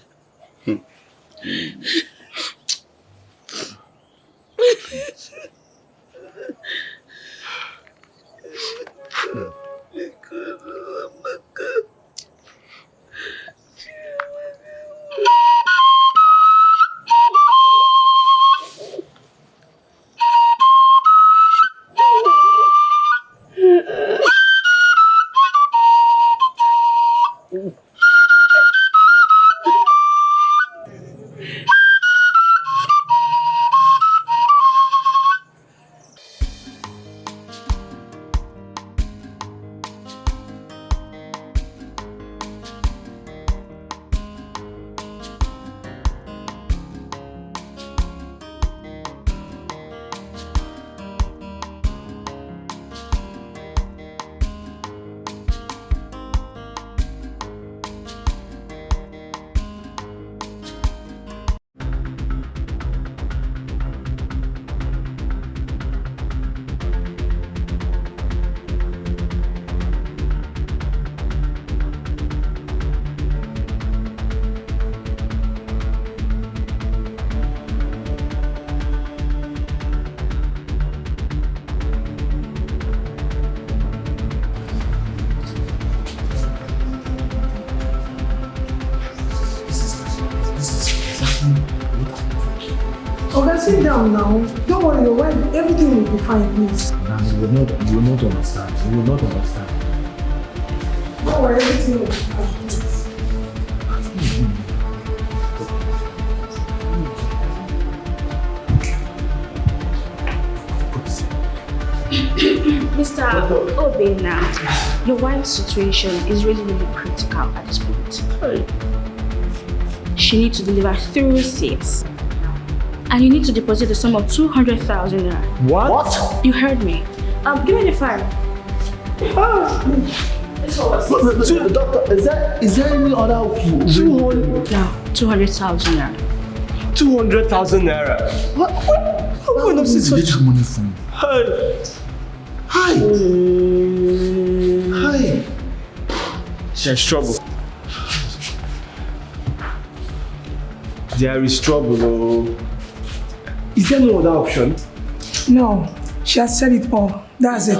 Speaker 17: Okay, sit down now. Don't worry, your wife, everything will be fine, please.
Speaker 13: Nah, you will not understand. You will not understand.
Speaker 17: Don't worry, everything will be fine, please.
Speaker 18: Mr. Obe, now, your wife's situation is really critical at this point. She needs to deliver through 6. And you need to deposit the sum of 200,000 naira.
Speaker 13: What?
Speaker 18: You heard me. Give me the file.
Speaker 13: Doctor, is there any other way?
Speaker 18: 200,000 naira.
Speaker 14: 200,000 naira. What? Where did you get that money from? Hi. There's trouble. There is trouble. Oh. Is there no other option?
Speaker 17: No, she has said it all. That's it.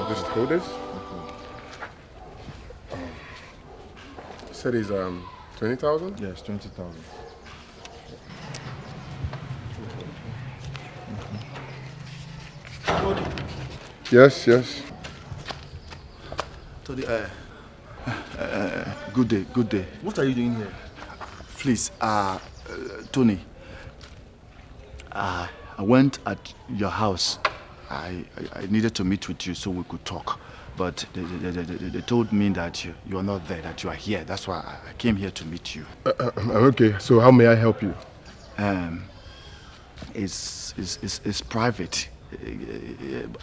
Speaker 8: This code is? You said it's 20,000?
Speaker 6: Yes, 20,000.
Speaker 8: Yes, yes.
Speaker 6: Tony, good day, good day.
Speaker 13: What are you doing here?
Speaker 6: Please, Tony, I went at your house. I needed to meet with you so we could talk. But they told me that you are not there, that you are here. That's why I came here to meet you.
Speaker 8: Okay, so how may I help you?
Speaker 6: It's private.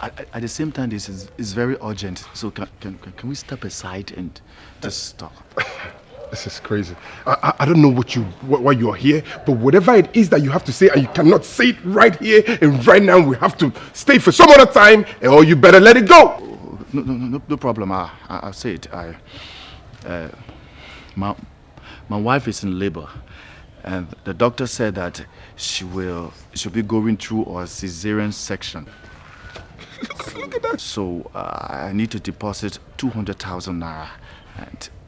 Speaker 6: At the same time, this is very urgent. So can we step aside and just talk?
Speaker 8: This is crazy. I don't know why you are here, but whatever it is that you have to say, and you cannot say it right here and right now, we have to stay for some other time, or you better let it go.
Speaker 6: No problem. I'll say it. My wife is in labor, and the doctor said that she'll be going through a cesarean section. Look at that. So I need to deposit 200,000 naira,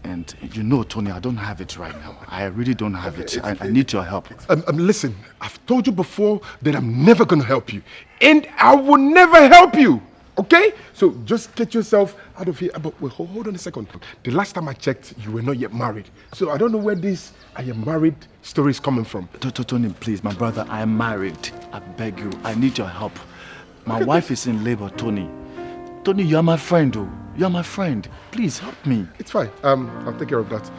Speaker 6: and you know, Tony, I don't have it right now. I really don't have it. I need your help.
Speaker 8: Listen, I've told you before that I'm never going to help you, and I will never help you. Okay? So just get yourself out of here. But wait, hold on a second. The last time I checked, you were not yet married. So I don't know where this I am married story is coming from.
Speaker 6: Tony, please, my brother, I am married. I beg you. I need your help. My wife is in labor, Tony. Tony, you are my friend, oh. You are my friend. Please help me.
Speaker 8: It's fine. I'll take care of that.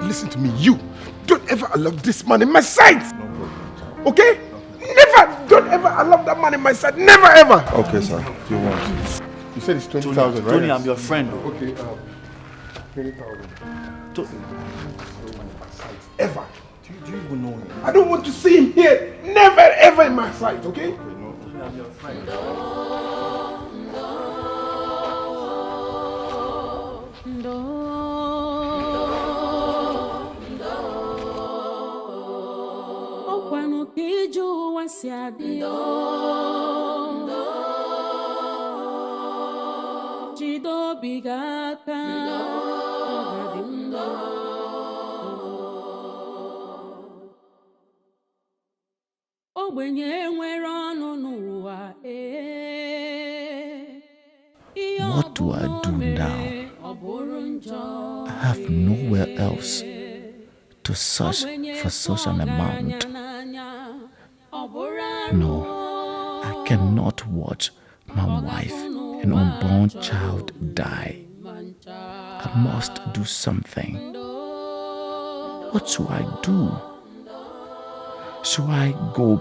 Speaker 8: Listen to me. You don't ever allow this man in my sight. No problem. Okay? Never! Don't ever allow that man in my sight. Never ever!
Speaker 6: Okay, sir. Do you want?
Speaker 8: You said it's 20,000, right?
Speaker 6: Tony, I'm your friend.
Speaker 8: Okay, 20,000. Ever. Do you even know him? I don't want to see him here. Never ever in my sight, okay?
Speaker 6: No, I'm your friend.
Speaker 21: What do I do now? I have nowhere else to search for such an amount. No, I cannot watch my wife and unborn child die. I must do something. What should I do? Should I go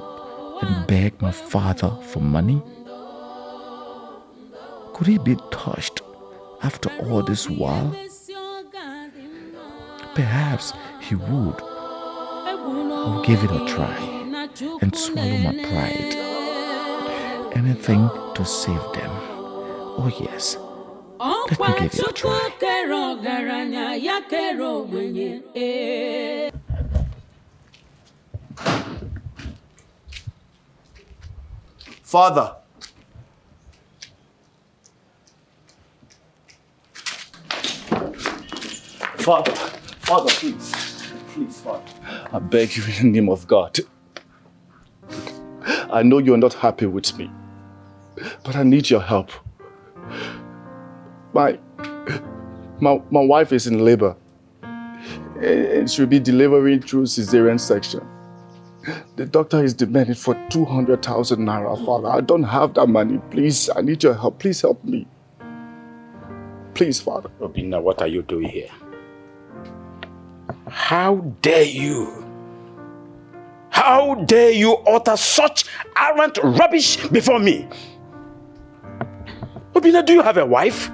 Speaker 21: and beg my father for money? Could he be touched after all this while? Perhaps he would. I'll give it a try and swallow my pride. Anything to save them. Oh yes, let me give it a try.
Speaker 14: Father. Father, please. Please, Father. I beg you in the name of God. I know you're not happy with me, but I need your help. My wife is in labor, and she'll be delivering through cesarean section. The doctor is demanding for 200,000 naira, Father. I don't have that money. Please, I need your help. Please help me. Please, Father.
Speaker 7: Obinna, what are you doing here? How dare you? How dare you utter such arrant rubbish before me? Obinna, do you have a wife?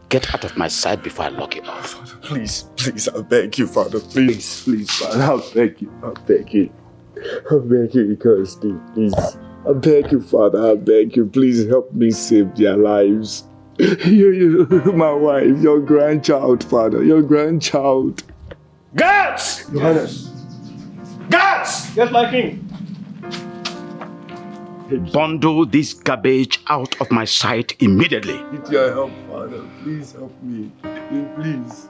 Speaker 7: Get out of my sight before I lock you up.
Speaker 8: Father, please, I beg you, Father. Please, Father, I beg you. I beg you because, please. I beg you, Father, I beg you. Please help me save their lives. You, my wife, your grandchild, Father, your grandchild.
Speaker 7: Guards!
Speaker 14: Your Highness.
Speaker 7: Guards!
Speaker 14: Yes, my king.
Speaker 7: Bundle this garbage out of my sight immediately.
Speaker 8: Need your help, Father. Please help me. Please.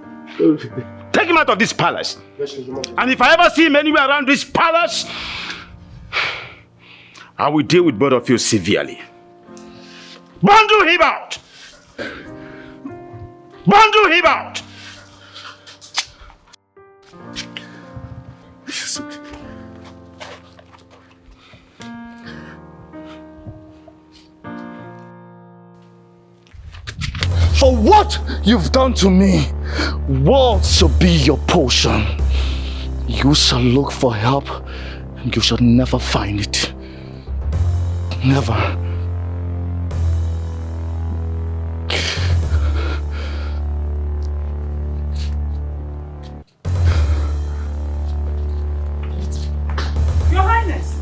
Speaker 7: Take him out of this palace. And if I ever see him anywhere around this palace, I will deal with both of you severely. Bundle him out! Bundle him out!
Speaker 8: For what you've done to me, war shall be your portion. You shall look for help, and you shall never find it. Never.
Speaker 4: Your Highness.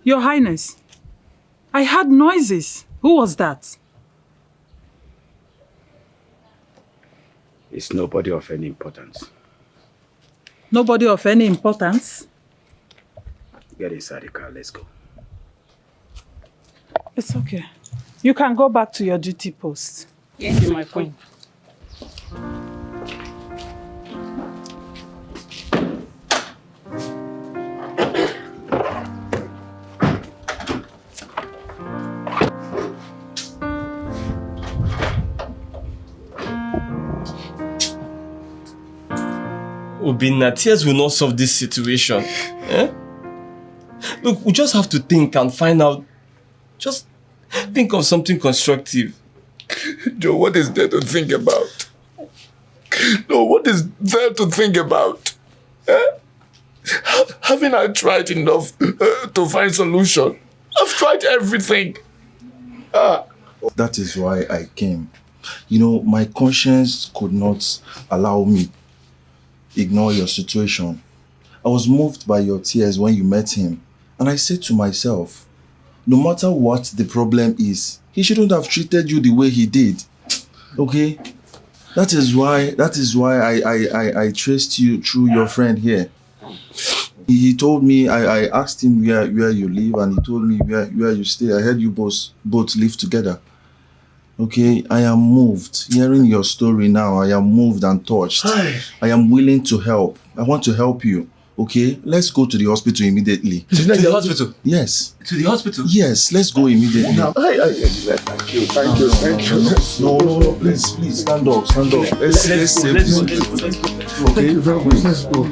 Speaker 4: Your Highness, I heard noises. Who was that?
Speaker 7: It's nobody of any importance.
Speaker 4: Nobody of any importance?
Speaker 7: Get inside the car, let's go.
Speaker 4: It's okay. You can go back to your duty post.
Speaker 12: Yes, my queen.
Speaker 14: Obinna, tears will not solve this situation. Eh? Look, we just have to think and find out. Just think of something constructive.
Speaker 8: Joe, what is there to think about? No, what is there to think about? Eh? Haven't I tried enough to find solution? I've tried everything.
Speaker 6: That is why I came. You know, my conscience could not allow me ignore your situation. I was moved by your tears when you met him. And I said to myself, no matter what the problem is, he shouldn't have treated you the way he did. Okay? That is why I traced you through your friend here. He told me, I asked him where you live, and he told me where you stay. I heard you both live together. Okay, I am moved. Hearing your story now, I am moved and touched. I am willing to help. I want to help you. Okay, let's go to the hospital immediately.
Speaker 14: To the hospital?
Speaker 6: Yes.
Speaker 14: To the hospital?
Speaker 6: Yes, let's go immediately.
Speaker 8: Thank you.
Speaker 6: No, please, stand up. Let's save this. Okay, let's go.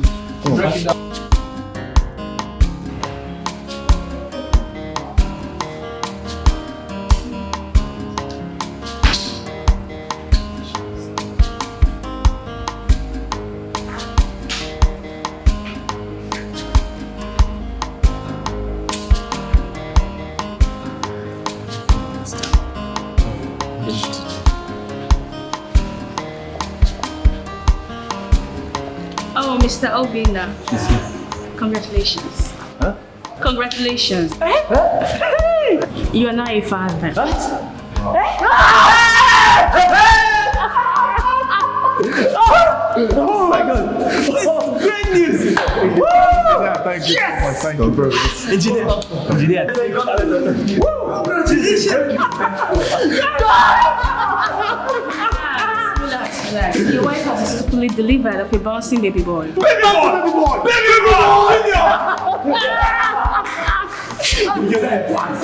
Speaker 18: Mr. Obinna, congratulations.
Speaker 14: Huh?
Speaker 18: Congratulations. You are now a father.
Speaker 13: Thank you.
Speaker 14: Yes!
Speaker 13: Thank you, bro.
Speaker 14: Engineer. Congratulations.
Speaker 18: Your wife has successfully delivered of a bouncing baby boy.
Speaker 14: Baby boy! Baby boy! You're there, father.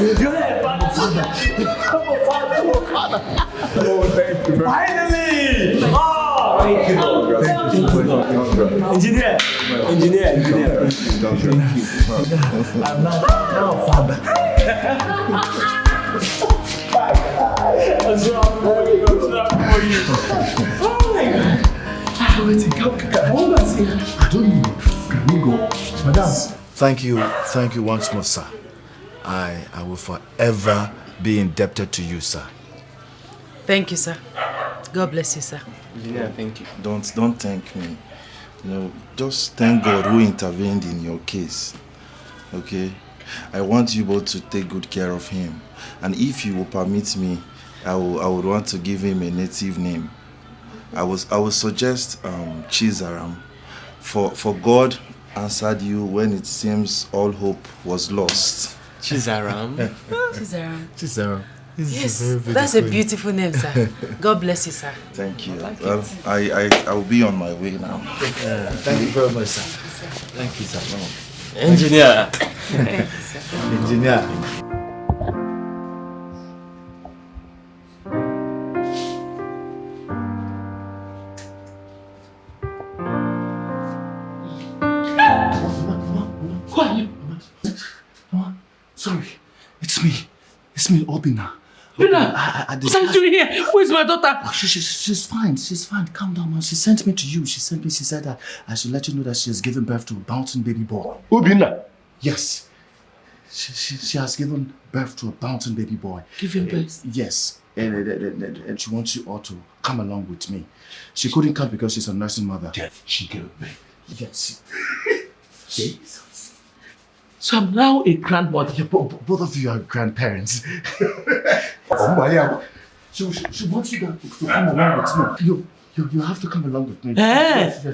Speaker 13: Oh, thank you, bro.
Speaker 14: Finally! Oh, thank you. Engineer. I'm now father. What's wrong for you? Oh my God.
Speaker 6: I don't know. Can we go? Madam. Thank you once more, sir. I will forever be indebted to you, sir.
Speaker 1: Thank you, sir. God bless you, sir.
Speaker 6: Yeah, thank you. Don't thank me. Just thank God who intervened in your case. Okay? I want you both to take good care of him. And if you will permit me, I would want to give him a native name. I would suggest Chizaram. For God answered you when it seems all hope was lost.
Speaker 14: Chizaram?
Speaker 6: Chizaram.
Speaker 1: Yes, that's a beautiful name, sir. God bless you, sir.
Speaker 6: Thank you. I will be on my way now.
Speaker 13: Thank you very much, sir.
Speaker 6: Thank you, sir.
Speaker 14: Engineer.
Speaker 13: Engineer.
Speaker 6: Who are you? Sorry, it's me, Obina.
Speaker 19: What are you doing here? Where's my daughter?
Speaker 6: Oh, she's fine. Calm down, man. She sent me to you. She said that I should let you know that she has given birth to a bouncing baby boy.
Speaker 9: Obina?
Speaker 6: Yes. She has given birth to a bouncing baby boy.
Speaker 19: Given birth?
Speaker 6: Yes. And she wants you all to come along with me. She couldn't come because she's a nursing mother.
Speaker 9: She gave birth.
Speaker 6: Yes.
Speaker 19: Jesus. So I'm now a grandmother.
Speaker 6: Both of you are grandparents. She wants you to come along with me. You have to come along with me.
Speaker 19: Yes.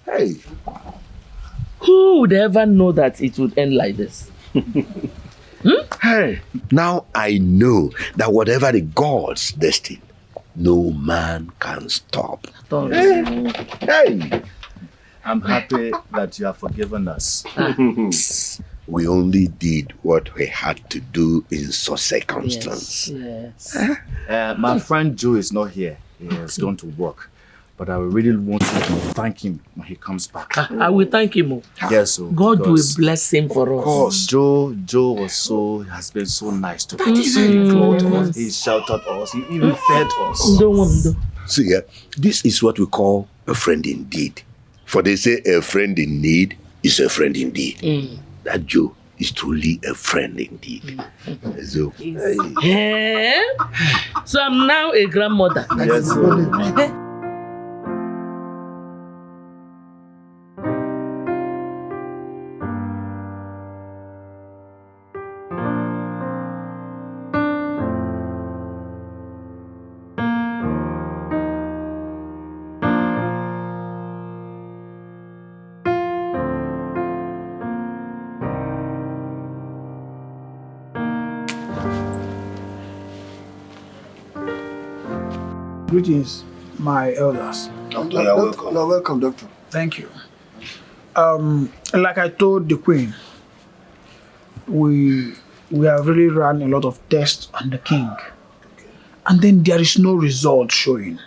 Speaker 19: Hey. Who would ever know that it would end like this?
Speaker 16: Hey, now I know that whatever the gods destined, no man can stop.
Speaker 6: Hey, I'm happy that you have forgiven us.
Speaker 16: We only did what we had to do in such circumstance.
Speaker 19: Yes.
Speaker 6: My friend Joe is not here. He has gone to work. But I really want you to thank him when he comes back.
Speaker 19: I will thank him.
Speaker 6: Yes,
Speaker 19: God will bless him for us.
Speaker 6: Of course, Joe has been so nice to us. He clothed us, he sheltered us, he even fed us.
Speaker 16: See, this is what we call a friend indeed. For they say a friend in need is a friend indeed. That Joe is truly a friend indeed. So,
Speaker 19: so I'm now a grandmother.
Speaker 6: Yes, sir.
Speaker 17: Greetings, my elders.
Speaker 16: Doctor, you're welcome.
Speaker 17: You're welcome, Doctor. Thank you. Like I told the Queen, we have really run a lot of tests on the King. And then there is no result showing.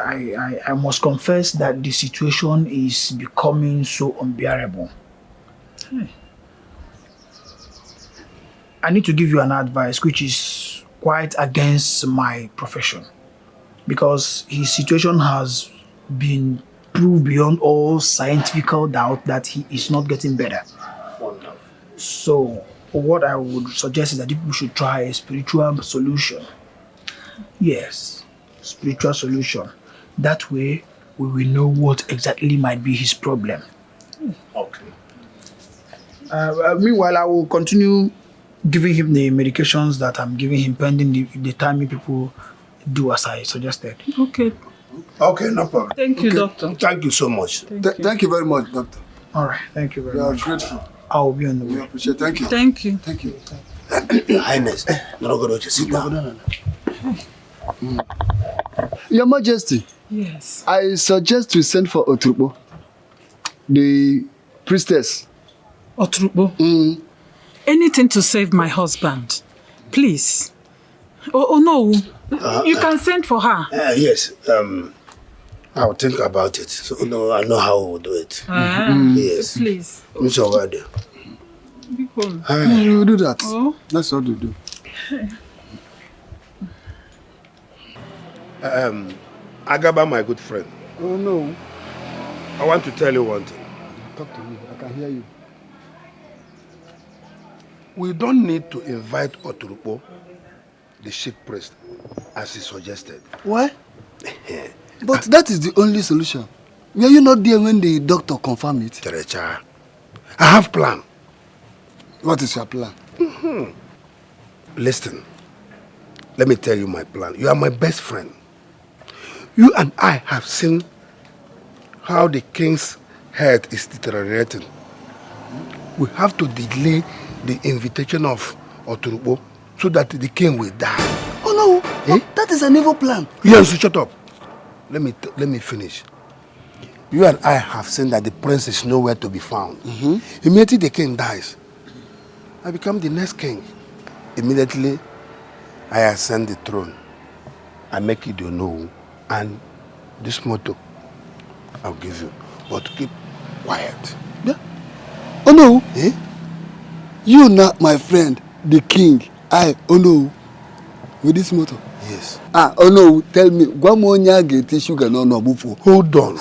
Speaker 17: I must confess that the situation is becoming so unbearable. I need to give you an advice which is quite against my profession, because his situation has been proved beyond all scientific doubt that he is not getting better. So what I would suggest is that people should try a spiritual solution. Yes, spiritual solution. That way we will know what exactly might be his problem.
Speaker 16: Okay.
Speaker 17: Meanwhile, I will continue giving him the medications that I'm giving him pending the time you people do as I suggested.
Speaker 4: Okay.
Speaker 9: Okay, no problem.
Speaker 4: Thank you, doctor.
Speaker 9: Thank you so much.
Speaker 5: Thank you very much, doctor.
Speaker 17: All right, thank you very
Speaker 5: We are
Speaker 17: much.
Speaker 5: grateful.
Speaker 17: I'll be on the way.
Speaker 5: We appreciate it. Thank you.
Speaker 4: Thank you.
Speaker 5: Thank you.
Speaker 9: Highness, sit down.
Speaker 5: Your Majesty.
Speaker 4: Yes.
Speaker 5: I suggest we send for Oturbo, the priestess.
Speaker 4: Oturbo? Anything to save my husband. Please. Oh no. You can send for her.
Speaker 9: Yes. I'll think about it. So no, I know how we'll do it. Yes.
Speaker 4: Please.
Speaker 9: It's already.
Speaker 5: We will do that.
Speaker 4: Oh.
Speaker 5: That's what we do.
Speaker 9: Agaba, my good friend.
Speaker 5: Oh no.
Speaker 9: I want to tell you one thing.
Speaker 5: Talk to me. I can hear you.
Speaker 9: We don't need to invite Oturukpo, the chief priest, as he suggested.
Speaker 5: Why? But that is the only solution. Were you not there when the doctor confirmed it?
Speaker 9: Terecha, I have a plan.
Speaker 5: What is your plan?
Speaker 9: Listen, let me tell you my plan. You are my best friend. You and I have seen how the king's health is deteriorating. We have to delay the invitation of Oturukpo so that the king will die.
Speaker 5: Oh no, that is an evil plan.
Speaker 9: Yes, shut up. Let me finish. You and I have seen that the prince is nowhere to be found. Immediately the king dies, I become the next king. Immediately, I ascend the throne. I make it know, and this motto I'll give you. But keep quiet.
Speaker 5: Yeah. Oh no. You not my friend, the king. Oh no. With this motto.
Speaker 9: Yes.
Speaker 5: Oh no, tell me, Guamonya get sugar no bufo.
Speaker 9: Hold on.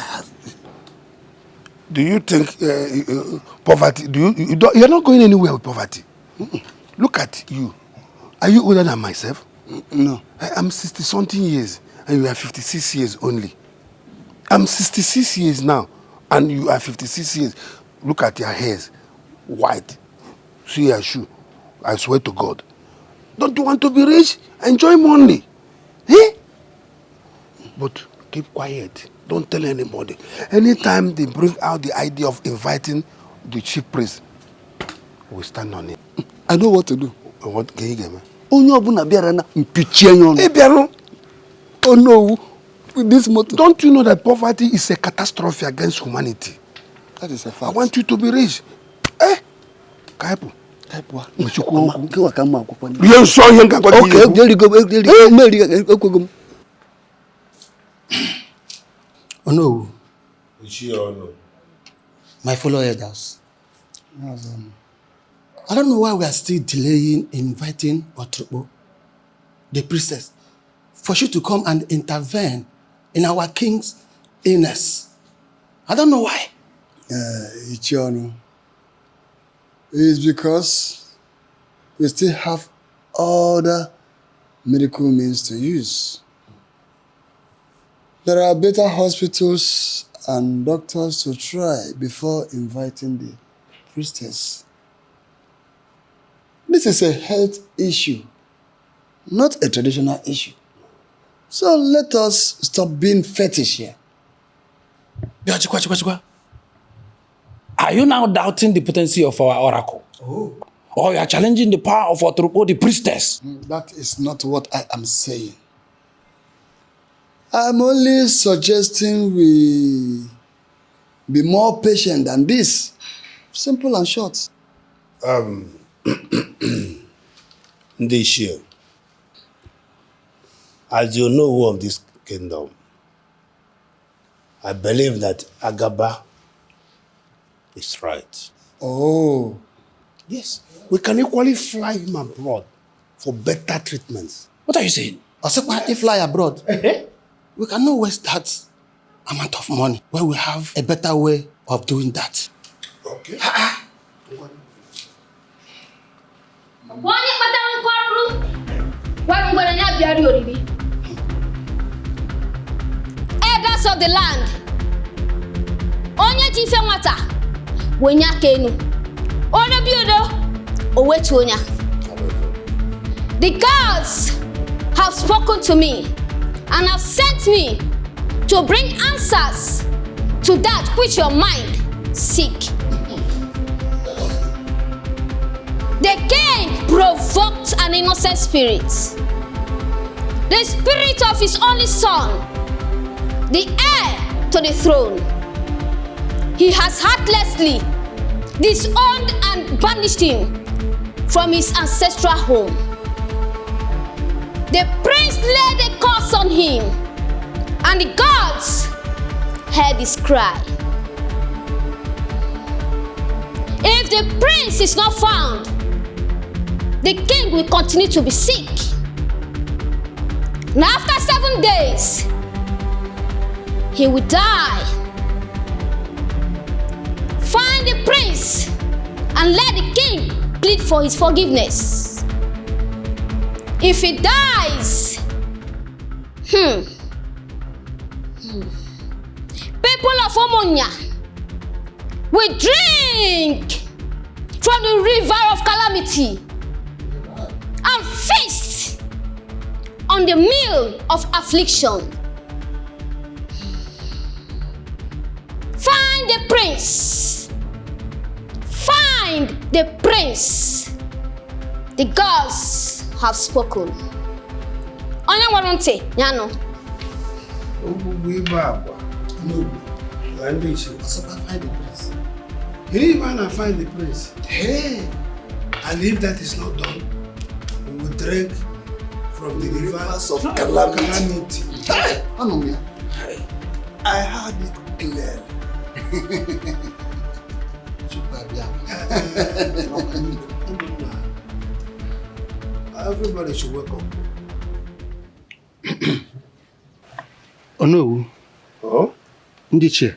Speaker 9: Do you think poverty? You're not going anywhere with poverty. Look at you. Are you older than myself?
Speaker 5: No.
Speaker 9: I'm 60-something years, and you are 56 years only. I'm 66 years now, and you are 56 years. Look at your hairs, white. See your shoe. I swear to God. Don't you want to be rich? Enjoy money. But keep quiet. Don't tell anybody. Anytime they bring out the idea of inviting the chief priest, we stand on it.
Speaker 5: I know what to do.
Speaker 9: What can you get me?
Speaker 5: Oh no, oh no, with this motto.
Speaker 9: Don't you know that poverty is a catastrophe against humanity?
Speaker 5: That is a fact.
Speaker 9: I want you to be rich. Kaipu.
Speaker 5: Okay,
Speaker 9: there you go.
Speaker 20: Oh no. My fellow elders. I don't know why we are still delaying inviting Oturukpo, the priestess, for you to come and intervene in our king's illness. I don't know why.
Speaker 5: Ichiono. It's because we still have other medical means to use. There are better hospitals and doctors to try before inviting the priestess. This is a health issue, not a traditional issue. So let us stop being fetish here.
Speaker 19: Are you now doubting the potency of our oracle? Or you are challenging the power of Oturukpo, the priestess?
Speaker 5: That is not what I am saying. I'm only suggesting we be more patient than this. Simple and short.
Speaker 9: This year, as you know who of this kingdom, I believe that Agaba is right.
Speaker 5: Oh.
Speaker 9: Yes. We can equally fly him abroad for better treatments.
Speaker 19: What are you saying?
Speaker 20: If we fly abroad, we cannot waste that amount of money when we have a better way of doing that.
Speaker 9: Okay.
Speaker 23: Elders of the land, onye jife nwata, wonya kenu, ono biodo, owetu onya. The gods have spoken to me and have sent me to bring answers to that which your mind seek. The king provoked an innocent spirit, the spirit of his only son, the heir to the throne. He has heartlessly disowned and banished him from his ancestral home. The prince laid a curse on him, and the gods heard his cry. If the prince is not found, the king will continue to be sick. And after 7 days, he will die. Find the prince and let the king plead for his forgiveness. If he dies, people of Omonia will drink from the river of calamity and feast on the meal of affliction. Find the prince. Find the prince. The gods have spoken. Onye warranty, Nyano.
Speaker 20: No. Find the prince. You need to find the prince. Hey! And if that is not done, we will drink from the rivers of calamity. Hey! Anomia. I heard it clear. Everybody should wake up.
Speaker 16: Oh no.
Speaker 20: Oh?
Speaker 16: Ndiche.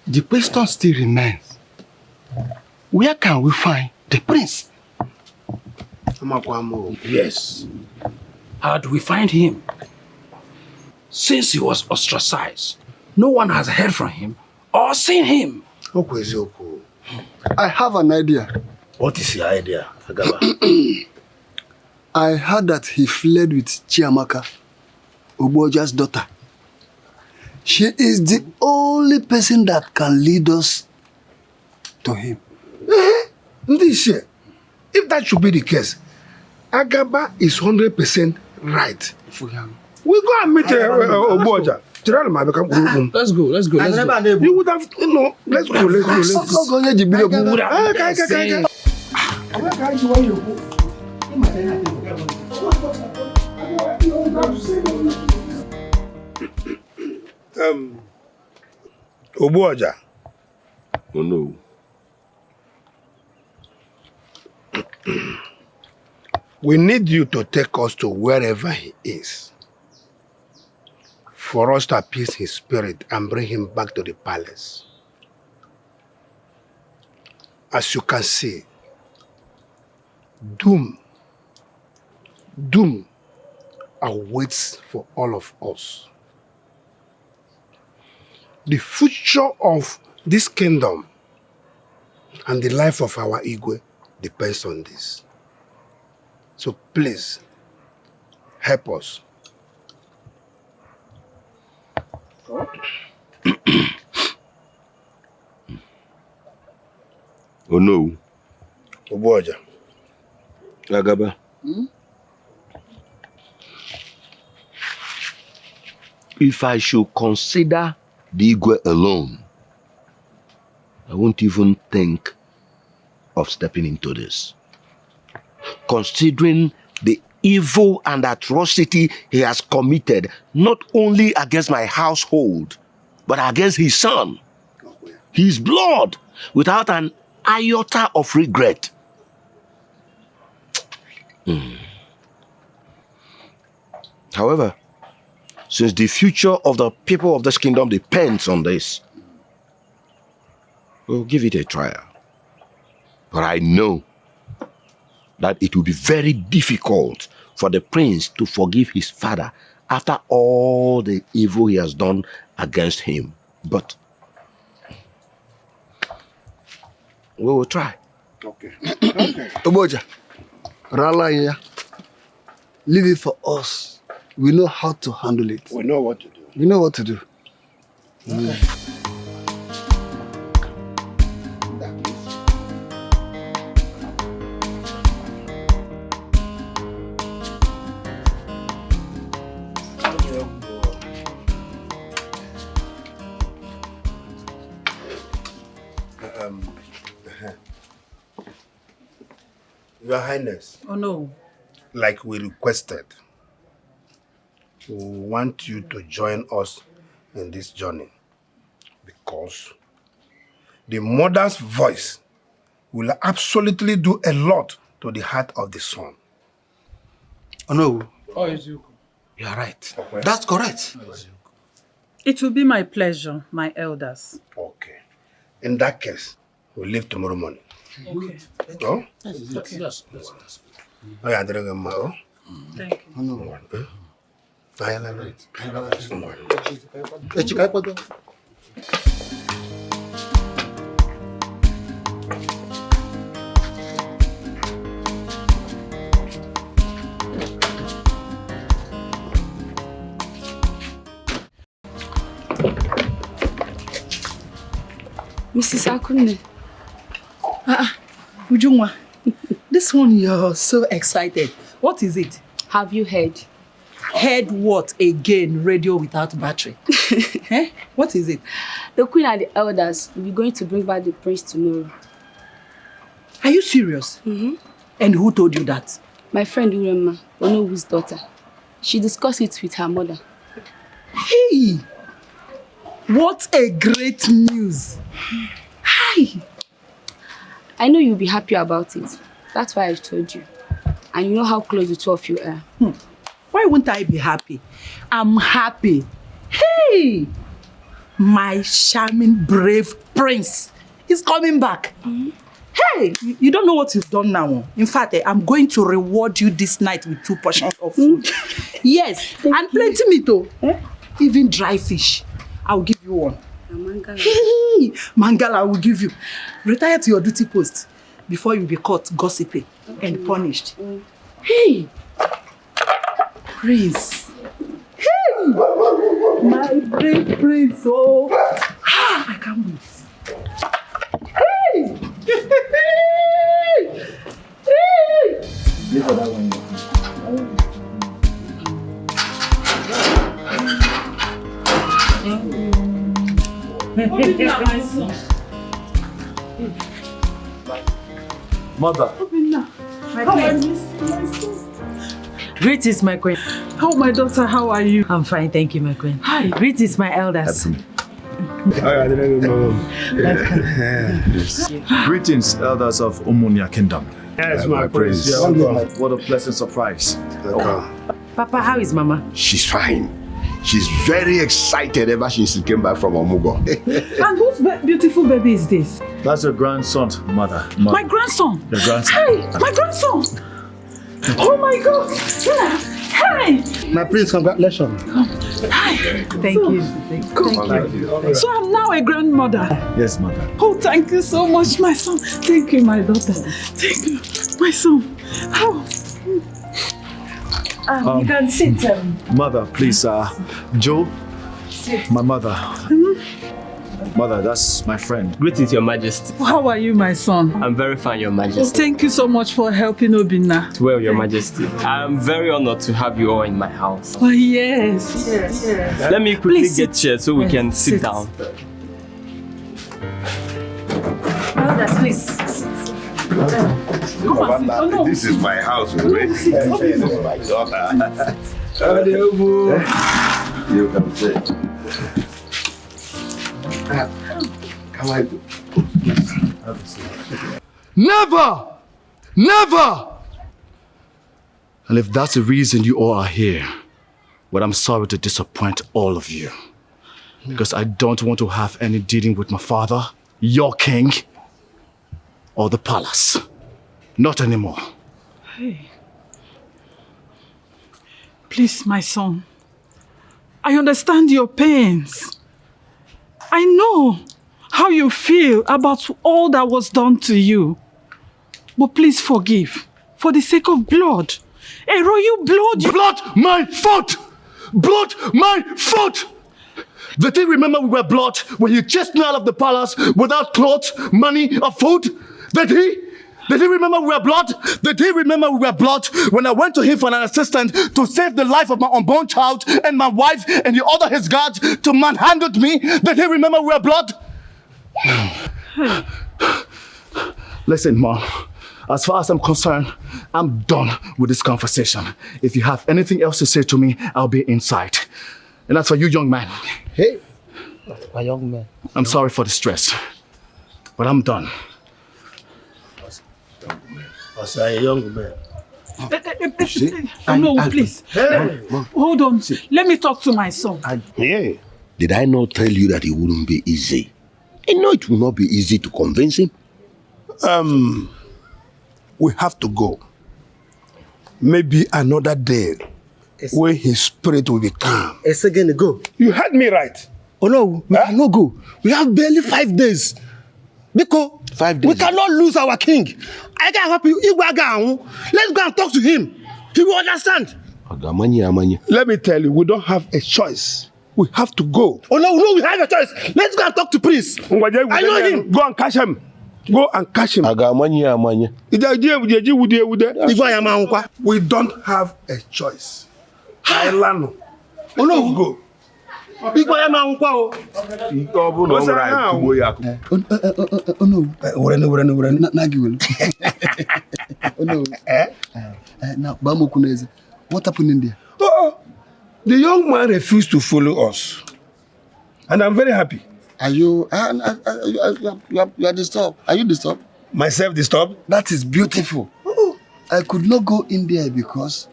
Speaker 16: The question still remains. Where can we find the prince?
Speaker 10: Yes. How do we find him? Since he was ostracized, no one has heard from him or seen him.
Speaker 5: I have an idea.
Speaker 10: What is your idea, Agaba?
Speaker 5: I heard that he fled with Chiamaka, Uboja's daughter. She is the only person that can lead us to him.
Speaker 9: If that should be the case, Agaba is 100% right. We go and meet Oboja.
Speaker 10: Let's go.
Speaker 9: You would have, let's go. Oboja.
Speaker 16: Oh no.
Speaker 9: We need you to take us to wherever he is, for us to appease his spirit and bring him back to the palace. As you can see, doom awaits for all of us. The future of this kingdom and the life of our Igwe depends on this. So please, help us.
Speaker 16: Oh no.
Speaker 9: Oboja.
Speaker 16: Agaba. If I should consider the Igwe alone, I won't even think of stepping into this. Considering the evil and atrocity he has committed, not only against my household, but against his son, his blood, without an iota of regret. However, since the future of the people of this kingdom depends on this, we'll give it a trial. But I know that it will be very difficult for the prince to forgive his father after all the evil he has done against him. But we will try.
Speaker 9: Okay.
Speaker 5: Oboja, Ralaya, leave it for us. We know how to handle it.
Speaker 16: We know what to do.
Speaker 5: We know what to do.
Speaker 16: Okay.
Speaker 9: Your Highness.
Speaker 4: Oh no.
Speaker 9: Like we requested, we want you to join us in this journey because the mother's voice will absolutely do a lot to the heart of the son.
Speaker 20: Oh no.
Speaker 4: Oh, you
Speaker 20: are right. That's correct.
Speaker 4: It will be my pleasure, my elders.
Speaker 9: Okay. In that case, we'll leave tomorrow morning.
Speaker 4: Okay.
Speaker 9: Oh?
Speaker 4: Yes.
Speaker 9: Oh, yeah, drink a mo.
Speaker 4: Thank you.
Speaker 9: No. I am right.
Speaker 18: Mrs. Akunne.
Speaker 1: Ujungwa, this one you're so excited. What is it?
Speaker 18: Have you heard?
Speaker 1: Heard what again? Radio without battery. Eh? What is it?
Speaker 18: The Queen and the elders will be going to bring back the prince tomorrow.
Speaker 1: Are you serious?
Speaker 18: Mm-hmm.
Speaker 1: And who told you that?
Speaker 18: My friend Urema, Onowu's daughter. She discussed it with her mother.
Speaker 1: Hey! What a great news! Hi!
Speaker 18: I know you'll be happy about it. That's why I told you. And you know how close the two of you are.
Speaker 1: Why wouldn't I be happy? I'm happy. Hey! My charming, brave prince is coming back.
Speaker 18: Mm-hmm.
Speaker 1: Hey! You don't know what you've done now. In fact, I'm going to reward you this night with 2 portions of food. Yes, and plenty meat too. Even dry fish. I'll give you one.
Speaker 18: Mangala.
Speaker 1: Hey! Mangala, I will give you. Retire to your duty post before you be caught gossiping and punished. Hey! Prince. Hey! My brave prince. Oh! I can't wait. Hey! Hey!
Speaker 13: Give her that one. Mother.
Speaker 4: My queen.
Speaker 2: Greetings, my queen.
Speaker 4: How, my daughter, how are you?
Speaker 2: I'm fine, thank you, my queen. Hi. Greetings, my elders.
Speaker 21: Greetings, elders of Umunia Kingdom.
Speaker 9: Yes, my prince.
Speaker 21: What a pleasant surprise.
Speaker 2: Papa, how is Mama?
Speaker 16: She's fine. She's very excited ever since she came back from Omugo.
Speaker 4: And whose beautiful baby is this?
Speaker 21: That's your grandson, mother.
Speaker 4: My grandson.
Speaker 21: Your grandson.
Speaker 4: Hey, my grandson. Oh my God. Hey.
Speaker 20: My prince, congratulations.
Speaker 4: Hi.
Speaker 2: Thank you. Thank you.
Speaker 4: So I'm now a grandmother.
Speaker 21: Yes, mother.
Speaker 4: Oh, thank you so much, my son. Thank you, my daughter. Thank you, my son. Oh.
Speaker 2: You can sit.
Speaker 21: Mother, please, Joe, my mother. Mother, that's my friend.
Speaker 15: Greetings, Your Majesty.
Speaker 4: How are you, my son?
Speaker 15: I'm very fine, Your Majesty.
Speaker 4: Thank you so much for helping Obinna.
Speaker 15: Well, Your Majesty, I'm very honored to have you all in my house.
Speaker 4: Oh, yes. Yes.
Speaker 15: Let me quickly get chairs so we can sit down.
Speaker 2: Elders, please.
Speaker 16: This is my house already. This is my daughter. You can sit. Come on.
Speaker 5: Never! Never! And if that's the reason you all are here, well, I'm sorry to disappoint all of you. Because I don't want to have any dealing with my father, your king, or the palace. Not anymore.
Speaker 4: Hey. Please, my son. I understand your pains. I know how you feel about all that was done to you. But please forgive. for the sake of blood. A royal blood.
Speaker 16: Blood my foot! Blood my foot! Did he remember we were blood when he chased me out of the palace without clothes, money, or food? Did he? Did he remember we were blood? Did he remember we were blood when I went to him for an assistant to save the life of my unborn child and my wife, and he ordered his guards to manhandle me? Did he remember we were blood? Listen, Mom. As far as I'm concerned, I'm done with this conversation. If you have anything else to say to me, I'll be inside. And that's for you, young man.
Speaker 20: Hey, my young man.
Speaker 16: I'm sorry for the stress, but I'm done.
Speaker 20: As a young man.
Speaker 4: No, please. Hold on. Let me talk to my son.
Speaker 9: Yeah. Did I not tell you that it wouldn't be easy? I know it will not be easy to convince him.
Speaker 20: We have to go. Maybe another day where his spirit will be calm.
Speaker 5: A second ago.
Speaker 20: You heard me right.
Speaker 5: Oh no, we cannot go. We have barely 5 days. Because
Speaker 9: 5 days.
Speaker 5: we cannot lose our king. I can help you. Let's go and talk to him. He will understand.
Speaker 20: Let me tell you, we don't have a choice. We have to go.
Speaker 5: Oh no, we have a choice. Let's go and talk to Prince. I know him.
Speaker 20: Go and catch him. Go and catch him. We don't have a choice. Oh
Speaker 5: no,
Speaker 20: go.
Speaker 5: Oh no. Now, what happened in there?
Speaker 20: The young man refused to follow us. And I'm very happy.
Speaker 5: Are you are disturbed? Are you disturbed?
Speaker 20: Myself disturbed?
Speaker 5: That is beautiful. I could not go in there because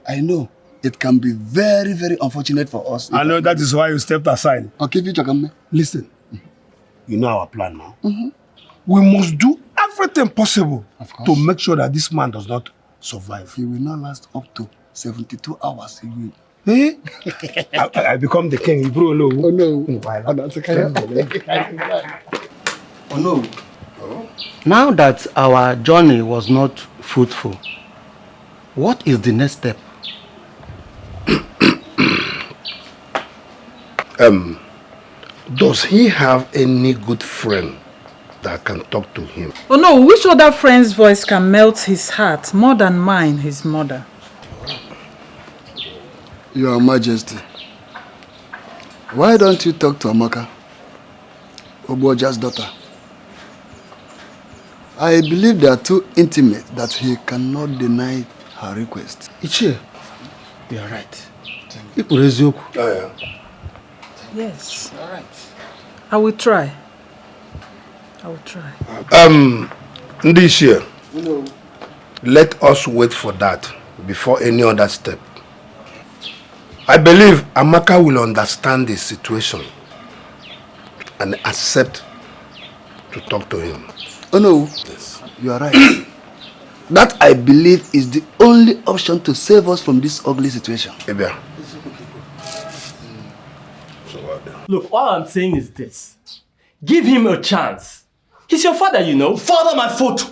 Speaker 5: I know it can be very, very unfortunate for us.
Speaker 20: I know that is why you stepped aside.
Speaker 5: Okay,
Speaker 20: listen. You know our plan now. We must do everything possible to make sure that this man does not survive.
Speaker 5: He will not last up to 72 hours. He will.
Speaker 20: Hey? I become the king. Oh no.
Speaker 5: Oh, that's okay.
Speaker 20: Oh no.
Speaker 3: Now that our journey was not fruitful, what is the next step?
Speaker 20: Does he have any good friend that can talk to him?
Speaker 4: Oh no, which other friend's voice can melt his heart more than mine, his mother?
Speaker 5: Your Majesty, why don't you talk to Amaka, Oboja's daughter? I believe they are too intimate that he cannot deny her request.
Speaker 3: Ichie, you are right.
Speaker 4: Yes. All right. I will try.
Speaker 20: Ndishia, let us wait for that before any other step. I believe Amaka will understand the situation and accept to talk to him.
Speaker 5: Oh no, yes. You are right. That I believe is the only option to save us from this ugly situation.
Speaker 20: Ebia.
Speaker 15: Look, all I'm saying is this. Give him a chance. He's your father, you know.
Speaker 16: Father my foot!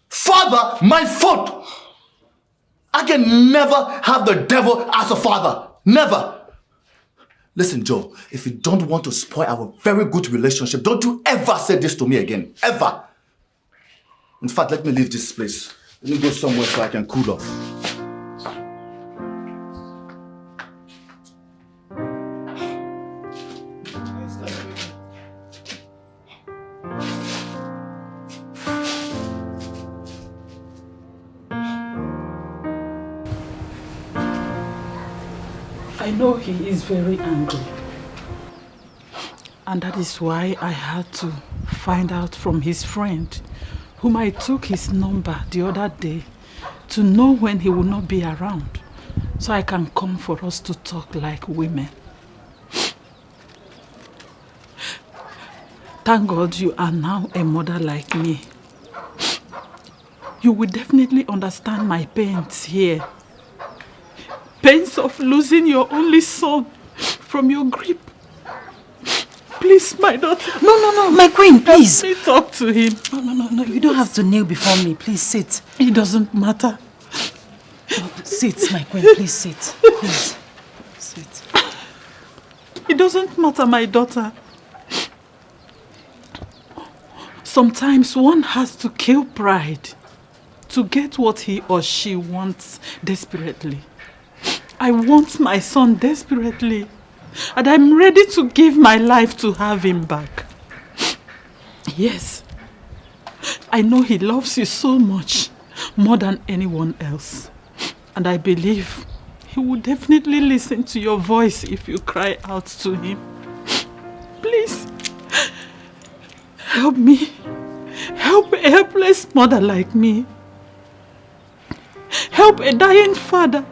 Speaker 16: Father my foot! I can never have the devil as a father. Never. Listen, Joe, if you don't want to spoil our very good relationship, don't you ever say this to me again. Ever. In fact, let me leave this place. Let me go somewhere so I can cool off.
Speaker 4: I know he is very angry. And that is why I had to find out from his friend, whom I took his number the other day, to know when he will not be around, so I can come for us to talk like women. Thank God you are now a mother like me. You will definitely understand my pains here. Pains of losing your only son from your grip. Please, my daughter.
Speaker 1: No, my queen, please.
Speaker 4: Let me talk to him.
Speaker 1: No, you don't have to kneel before me. Please sit.
Speaker 4: It doesn't matter.
Speaker 1: Sit, my queen, please sit. Please. Sit.
Speaker 4: It doesn't matter, my daughter. Sometimes one has to kill pride to get what he or she wants desperately. I want my son desperately, and I'm ready to give my life to have him back. Yes, I know he loves you so much, more than anyone else. And I believe he will definitely listen to your voice if you cry out to him. Please, help me. Help a helpless mother like me. Help a dying father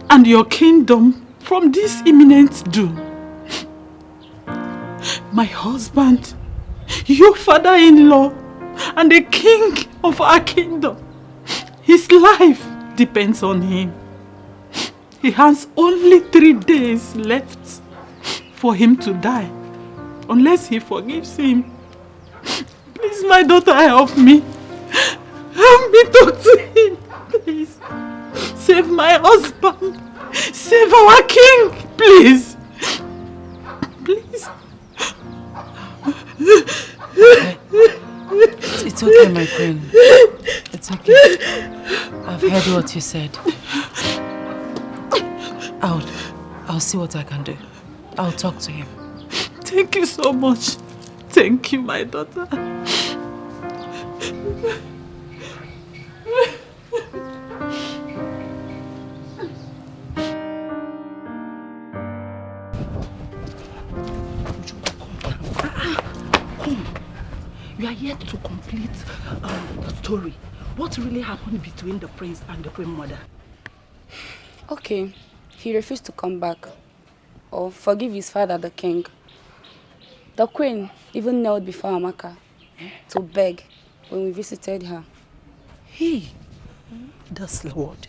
Speaker 4: and your kingdom from this imminent doom. My husband, your father-in-law, and the king of our kingdom. His life depends on him. He has only 3 days left for him to die, unless he forgives him. Please, my daughter, help me. Help me talk to him, please. Save my husband. Save our king, please. Please.
Speaker 2: It's okay, my queen. It's okay. I've heard what you said. I'll see what I can do. I'll talk to him.
Speaker 4: Thank you so much. Thank you, my daughter.
Speaker 1: You are yet to complete the story. What really happened between the prince and the queen mother?
Speaker 18: Okay, he refused to come back or forgive his father, the king. The queen even knelt before Amaka to beg when we visited her.
Speaker 1: Hey, that's the word.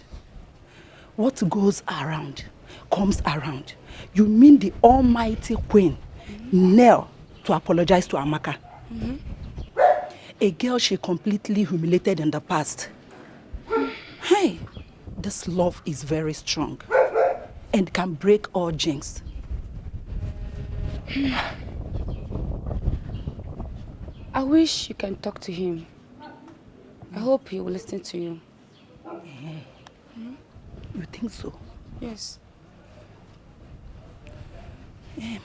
Speaker 1: What goes around comes around. You mean the almighty queen knelt to apologize to Amaka? A girl she completely humiliated in the past. Hey, this love is very strong and can break all jinx.
Speaker 18: I wish you can talk to him. I hope he will listen to you.
Speaker 1: You think so?
Speaker 18: Yes.
Speaker 1: I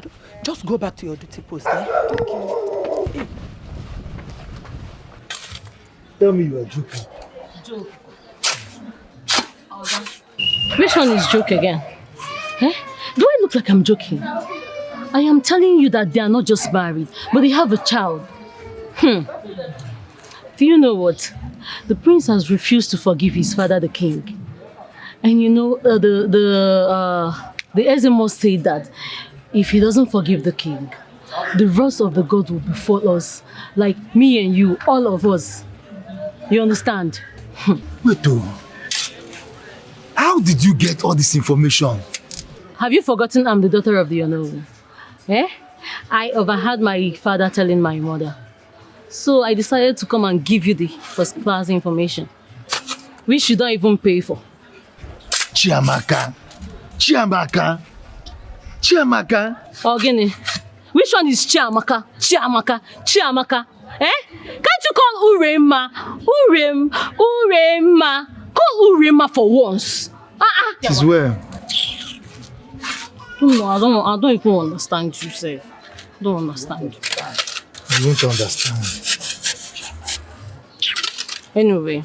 Speaker 1: don't, just go back to your duty post, eh?
Speaker 18: Okay.
Speaker 13: Tell me you are joking.
Speaker 19: Joke. Which one is joke again? Eh? Do I look like I'm joking? I am telling you that they are not just married, but they have a child. Do you know what? The prince has refused to forgive his father, the king. And you know, the Ezemo said that if he doesn't forgive the king, the wrath of the God will befall us, like me and you, all of us. You understand?
Speaker 13: Wait, how did you get all this information?
Speaker 19: Have you forgotten I'm the daughter of the Onowu? Eh? I overheard my father telling my mother. So I decided to come and give you the first class information, which you don't even pay for.
Speaker 13: Chiamaka.
Speaker 19: Ogini, which one is Chiamaka? Eh? Can't you call Urema? Urema. Call Urema for once.
Speaker 13: She's well.
Speaker 19: No, I don't even understand you, sir. Don't understand.
Speaker 13: I don't understand.
Speaker 19: Anyway,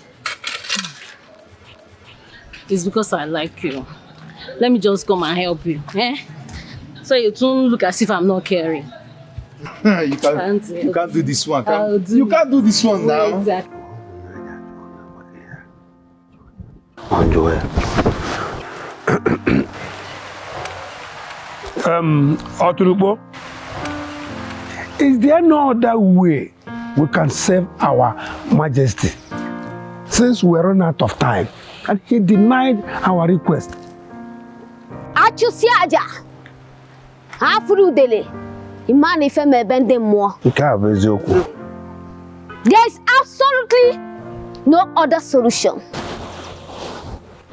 Speaker 19: it's because I like you. Let me just come and help you. Eh? So you don't look as if I'm not caring.
Speaker 13: You can't do this one. You can't do this one now.
Speaker 19: Exactly.
Speaker 7: Oturubo, is there no other way we can save our majesty? Since we run out of time and he denied our request.
Speaker 23: Achusiaja, Afrudele, Imani Feme Bende Mo. There is absolutely no other solution.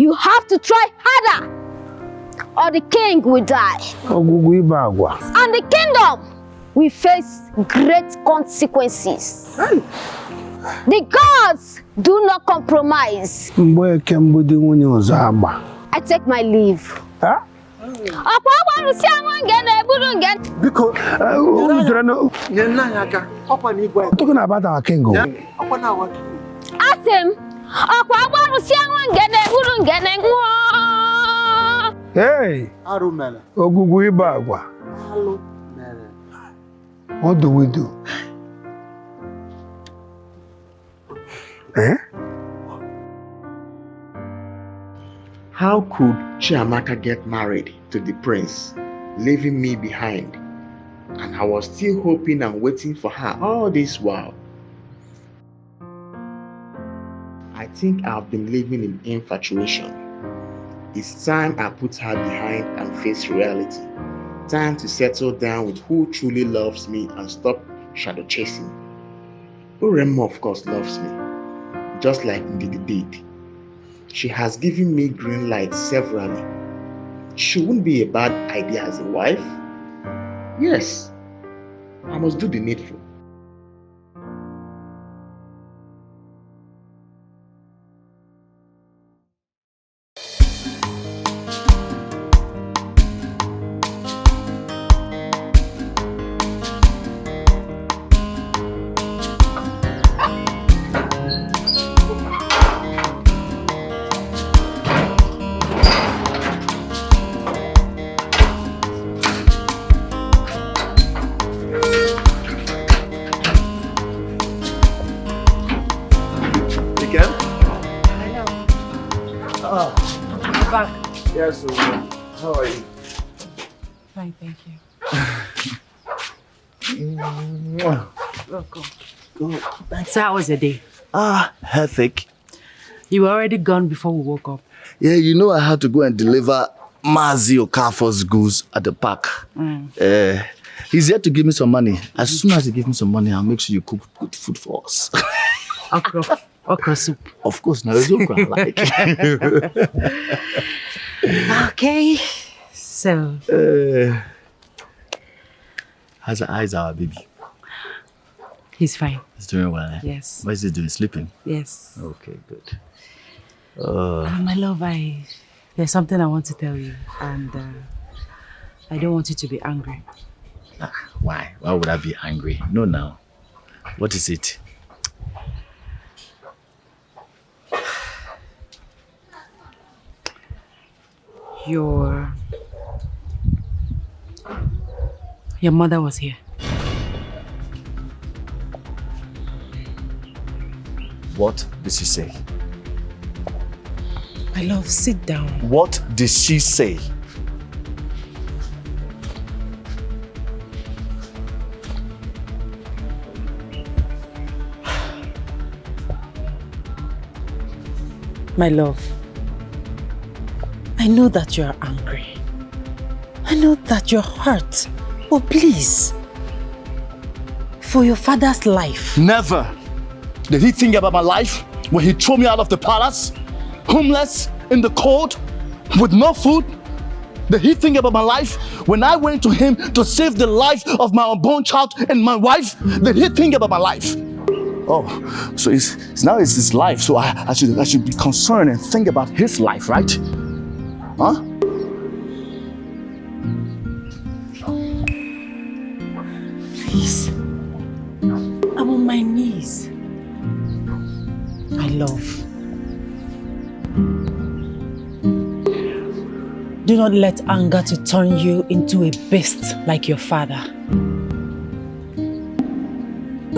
Speaker 23: You have to try harder, or the king will die. And the kingdom will face great consequences. The gods do not compromise. I take my leave.
Speaker 7: Talking about our king.
Speaker 23: Ask him.
Speaker 7: Hey, Ogugu Ibagwa. What do we do? Eh?
Speaker 16: How could Chiamaka get married to the prince, leaving me behind? And I was still hoping and waiting for her all this while. I think I've been living in infatuation. It's time I put her behind and face reality. Time to settle down with who truly loves me and stop shadow chasing. Uremma, of course, loves me, just like Ndidi did. She has given me green light severally. She wouldn't be a bad idea as a wife. Yes, I must do the needful.
Speaker 6: Yes, how are you?
Speaker 2: Fine, thank you. Welcome.
Speaker 6: Good.
Speaker 2: So how was your day?
Speaker 6: Hectic.
Speaker 2: You were already gone before we woke up.
Speaker 6: Yeah, you know I had to go and deliver Mazi Okafor's goods at the park. He's here to give me some money. As soon as he gives me some money, I'll make sure you cook good food for us.
Speaker 2: Okra soup.
Speaker 6: Of course, now it's okra I like.
Speaker 2: Okay, so
Speaker 6: how's our baby?
Speaker 2: He's fine.
Speaker 6: He's doing well, eh?
Speaker 2: Yes.
Speaker 6: What is he doing? Sleeping?
Speaker 2: Yes.
Speaker 6: Okay, good.
Speaker 2: My love, there's something I want to tell you, and I don't want you to be angry.
Speaker 6: Why? Why would I be angry? No, now. What is it?
Speaker 2: Your mother was here.
Speaker 6: What did she say?
Speaker 2: My love, sit down.
Speaker 6: What did she say?
Speaker 2: My love, I know that you are angry. I know that you're hurt. But please, for your father's life.
Speaker 6: Never did he think about my life when he threw me out of the palace, homeless, in the cold, with no food. Did he think about my life when I went to him to save the life of my unborn child and my wife? Did he think about my life? Oh, so now it's his life, so I should be concerned and think about his life, right? Huh?
Speaker 2: Please, I'm on my knees. My love, do not let anger to turn you into a beast like your father.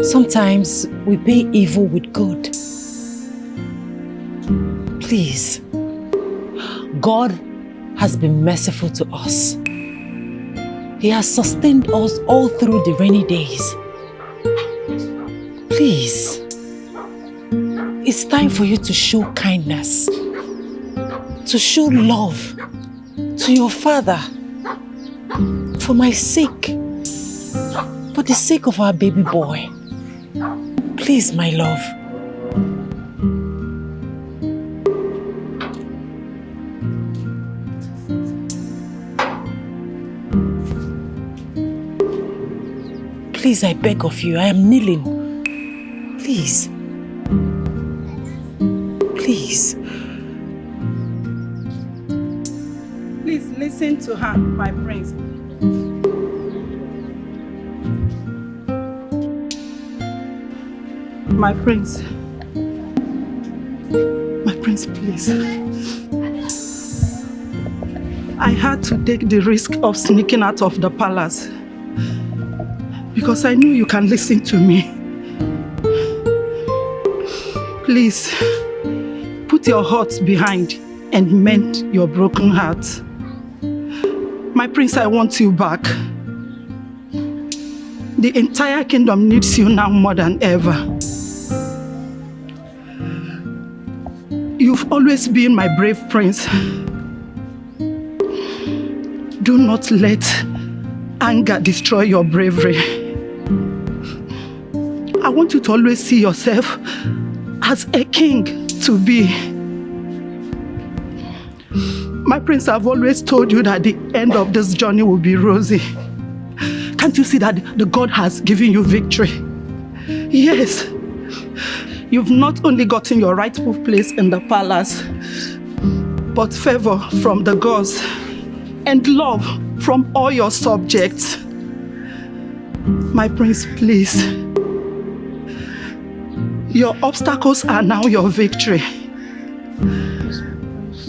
Speaker 2: Sometimes we pay evil with good. Please, God has been merciful to us. He has sustained us all through the rainy days. Please, it's time for you to show kindness, to show love to your father, for my sake, for the sake of our baby boy. Please, my love. Please, I beg of you, I am kneeling. Please. Please.
Speaker 4: Please listen to her, my prince. My prince. My prince, please. I had to take the risk of sneaking out of the palace because I knew you can listen to me. Please, put your hearts behind and mend your broken heart. My prince, I want you back. The entire kingdom needs you now more than ever. You've always been my brave prince. Do not let anger destroy your bravery. I want you to always see yourself as a king to be. My prince, I've always told you that the end of this journey will be rosy. Can't you see that the God has given you victory? Yes. You've not only gotten your rightful place in the palace, but favor from the gods and love from all your subjects. My prince, please. Your obstacles are now your victory.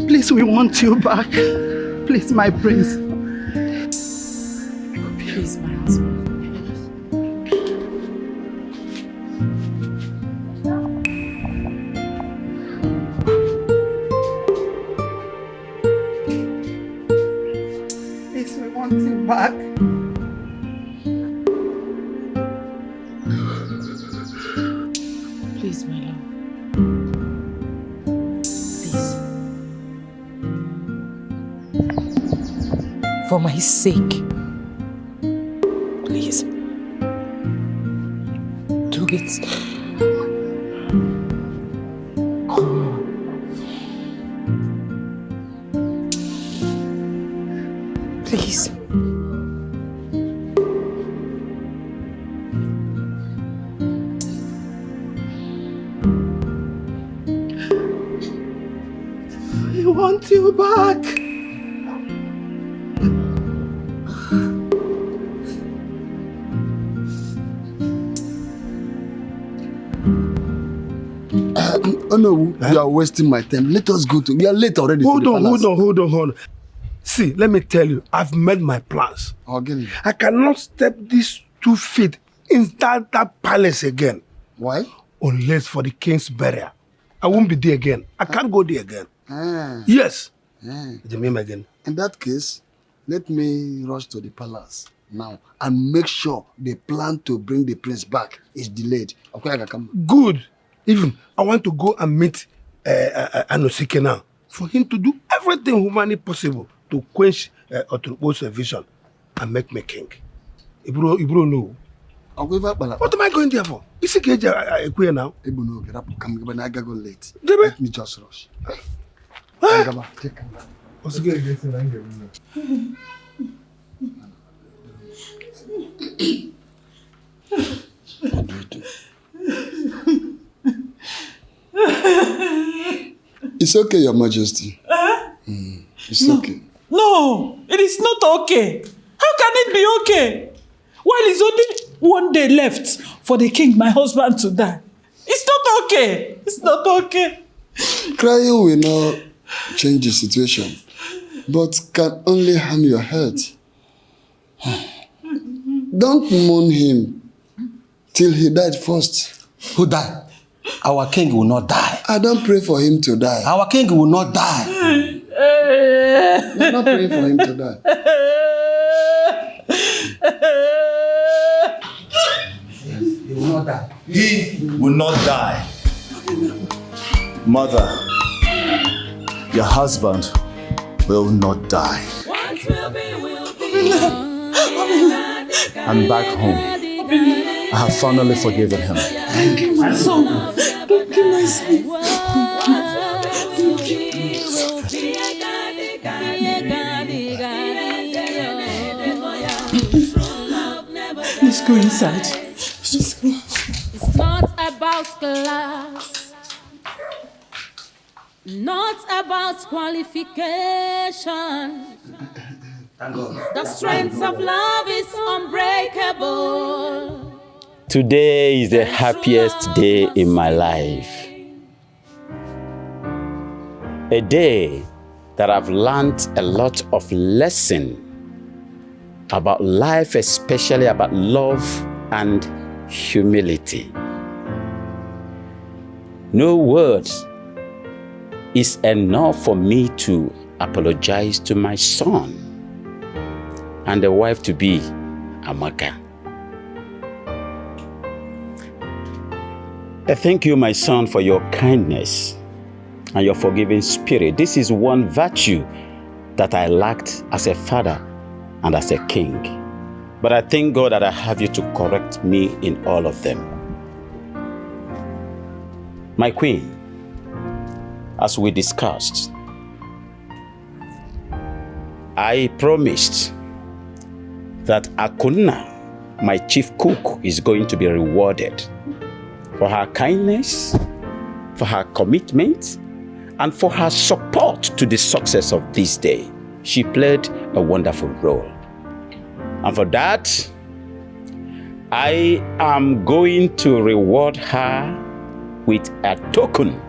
Speaker 4: Please, we want you back. Please, my prince.
Speaker 2: Please, my husband.
Speaker 4: Please, we want you back.
Speaker 2: Please, my love. Please. For my sake. Please. Do it. Come on. Please.
Speaker 4: We want you back.
Speaker 5: Oh no, you are wasting my time. Let us go to. We are late already.
Speaker 7: Hold on. See, let me tell you, I've made my plans.
Speaker 5: Again.
Speaker 7: I cannot step these 2 feet inside that palace again.
Speaker 5: Why?
Speaker 7: Unless for the king's burial. I won't be there again. I can't go there again. Yes. Again.
Speaker 5: In that case, let me rush to the palace now and make sure the plan to bring the prince back is delayed. Okay, I can come.
Speaker 7: Good. Even I want to go and meet Anosike now for him to do everything humanly possible to quench Oturukpo's vision and make me king. Ibro know. What am I going there for? Is it queer now?
Speaker 5: I go late. Let me just rush. It's okay, Your Majesty. It's okay.
Speaker 19: No, it is not okay. How can it be okay? While it's only one day left for the king, my husband, to die. It's not okay. It's not okay.
Speaker 5: Crying will not change the situation, but can only harm your health. Don't mourn him till he died first.
Speaker 3: Who died? Our king will not die.
Speaker 5: I don't pray for him to die.
Speaker 3: Our king will not die.
Speaker 5: I'm not praying for him to die.
Speaker 3: He will not die.
Speaker 6: He will not die. Mother, your husband will not die. I'm back home. I have finally forgiven him.
Speaker 19: Thank you, my son. Thank you, my son.
Speaker 2: Please
Speaker 15: Just go inside. Just go.
Speaker 11: It's not about class, not about qualification. The strength of love is unbreakable.
Speaker 12: Today is the happiest day in my life. A day that I've learned a lot of lessons about life, especially about love and humility. No words is enough for me to apologize to my son and the wife-to-be, Amaka. I thank you, my son, for your kindness and your forgiving spirit. This is one virtue that I lacked as a father and as a king. But I thank God that I have you to correct me in all of them. My queen, as we discussed, I promised that Akuna, my chief cook, is going to be rewarded for her kindness, for her commitment, and for her support to the success of this day. She played a wonderful role. And for that, I am going to reward her with a token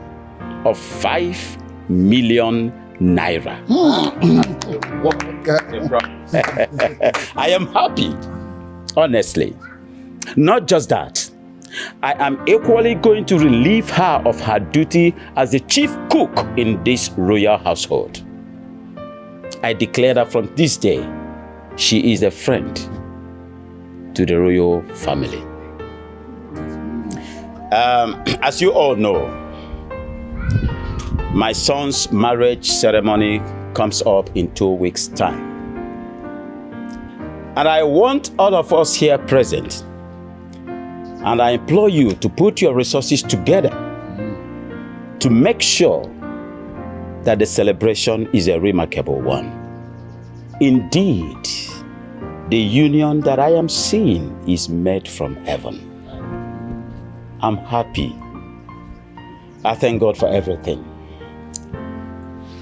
Speaker 12: of 5 million naira. I am happy, honestly. Not just that, I am equally going to relieve her of her duty as the chief cook in this royal household. I declare that from this day, she is a friend to the royal family. As you all know, my son's marriage ceremony comes up in 2 weeks' time. And I want all of us here present, and I implore you to put your resources together to make sure that the celebration is a remarkable one. Indeed, the union that I am seeing is made from heaven. I'm happy. I thank God for everything.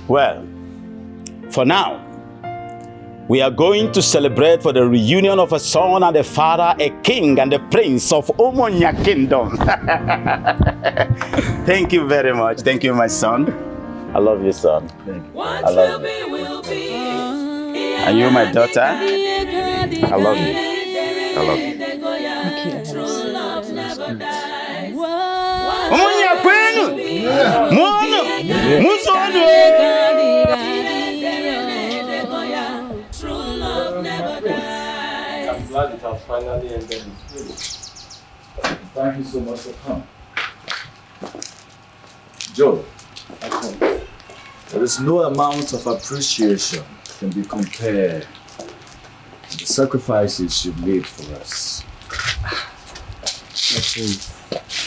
Speaker 12: Well, for now, we are going to celebrate for the reunion of a son and a father, a king and a prince of Omonia Kingdom. Thank you very much. Thank you, my son. I love you, son. I love you. And you, my daughter, I love you. I love you. Omonia Kwenu! Mono! Musono!
Speaker 6: I'm glad it has finally ended this video. Thank you so much for coming. Joe, there is no amount of appreciation can be compared to the sacrifices you've made for us.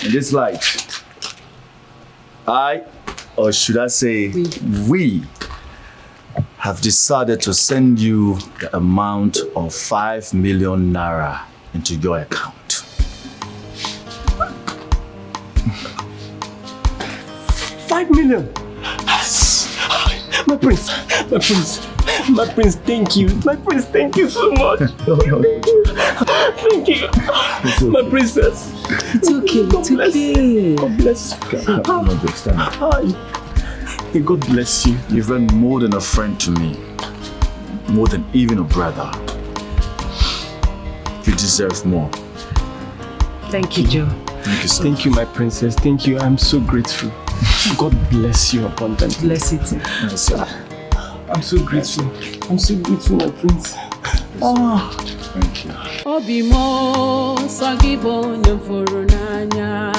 Speaker 6: In this light, or should I say, we have decided to send you the amount of 5 million naira into your account.
Speaker 15: 5 million! My prince, thank you. My prince, thank you so much. Thank you. My princess.
Speaker 2: It's okay, it's okay.
Speaker 15: God bless you. Hi. May God bless you.
Speaker 6: You've been more than a friend to me. More than even a brother. You deserve more.
Speaker 2: Thank you, Joe.
Speaker 6: Thank you so
Speaker 15: Thank you, my princess. Thank you. I'm so grateful. God bless you abundantly.
Speaker 2: Bless you too.
Speaker 6: Yes,
Speaker 15: I'm so grateful. I'm so grateful, my prince.
Speaker 6: Thank you.
Speaker 11: Obimo sagibo nyamfurunanya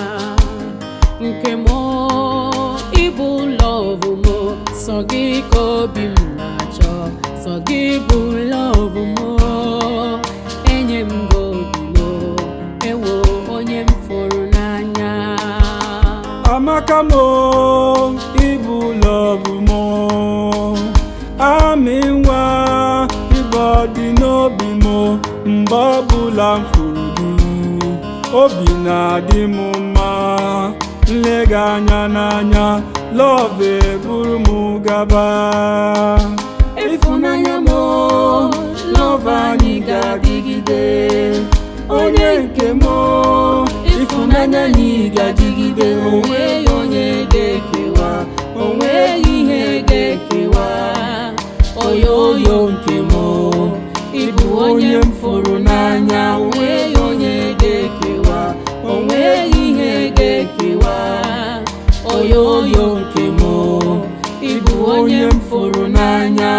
Speaker 11: nkemo ibu love mo sagiko bimnacho sagibu love mo enyembo bimo ewo onyemfurunanya
Speaker 22: Amaka mo ibu love mo aminwa ibodi no bimo mbabula mfuru obi na-adị m mma, nlega anya n'anya, love eburu m gaba. Ịfụnanya m, love anyị ga-adịgide, onye nke m, ịfụnanya anyị ga-adịgide, onweghị onye ga-ekewa, onweghị ihe ga-ekewa, oyoyo nke m, ịbụ onye m fụrụ n'anya, onweghị onye ga-ekewa, onweghị ihe ga-ekewa, oyoyo nke m, ịbụ onye m fụrụ n'anya.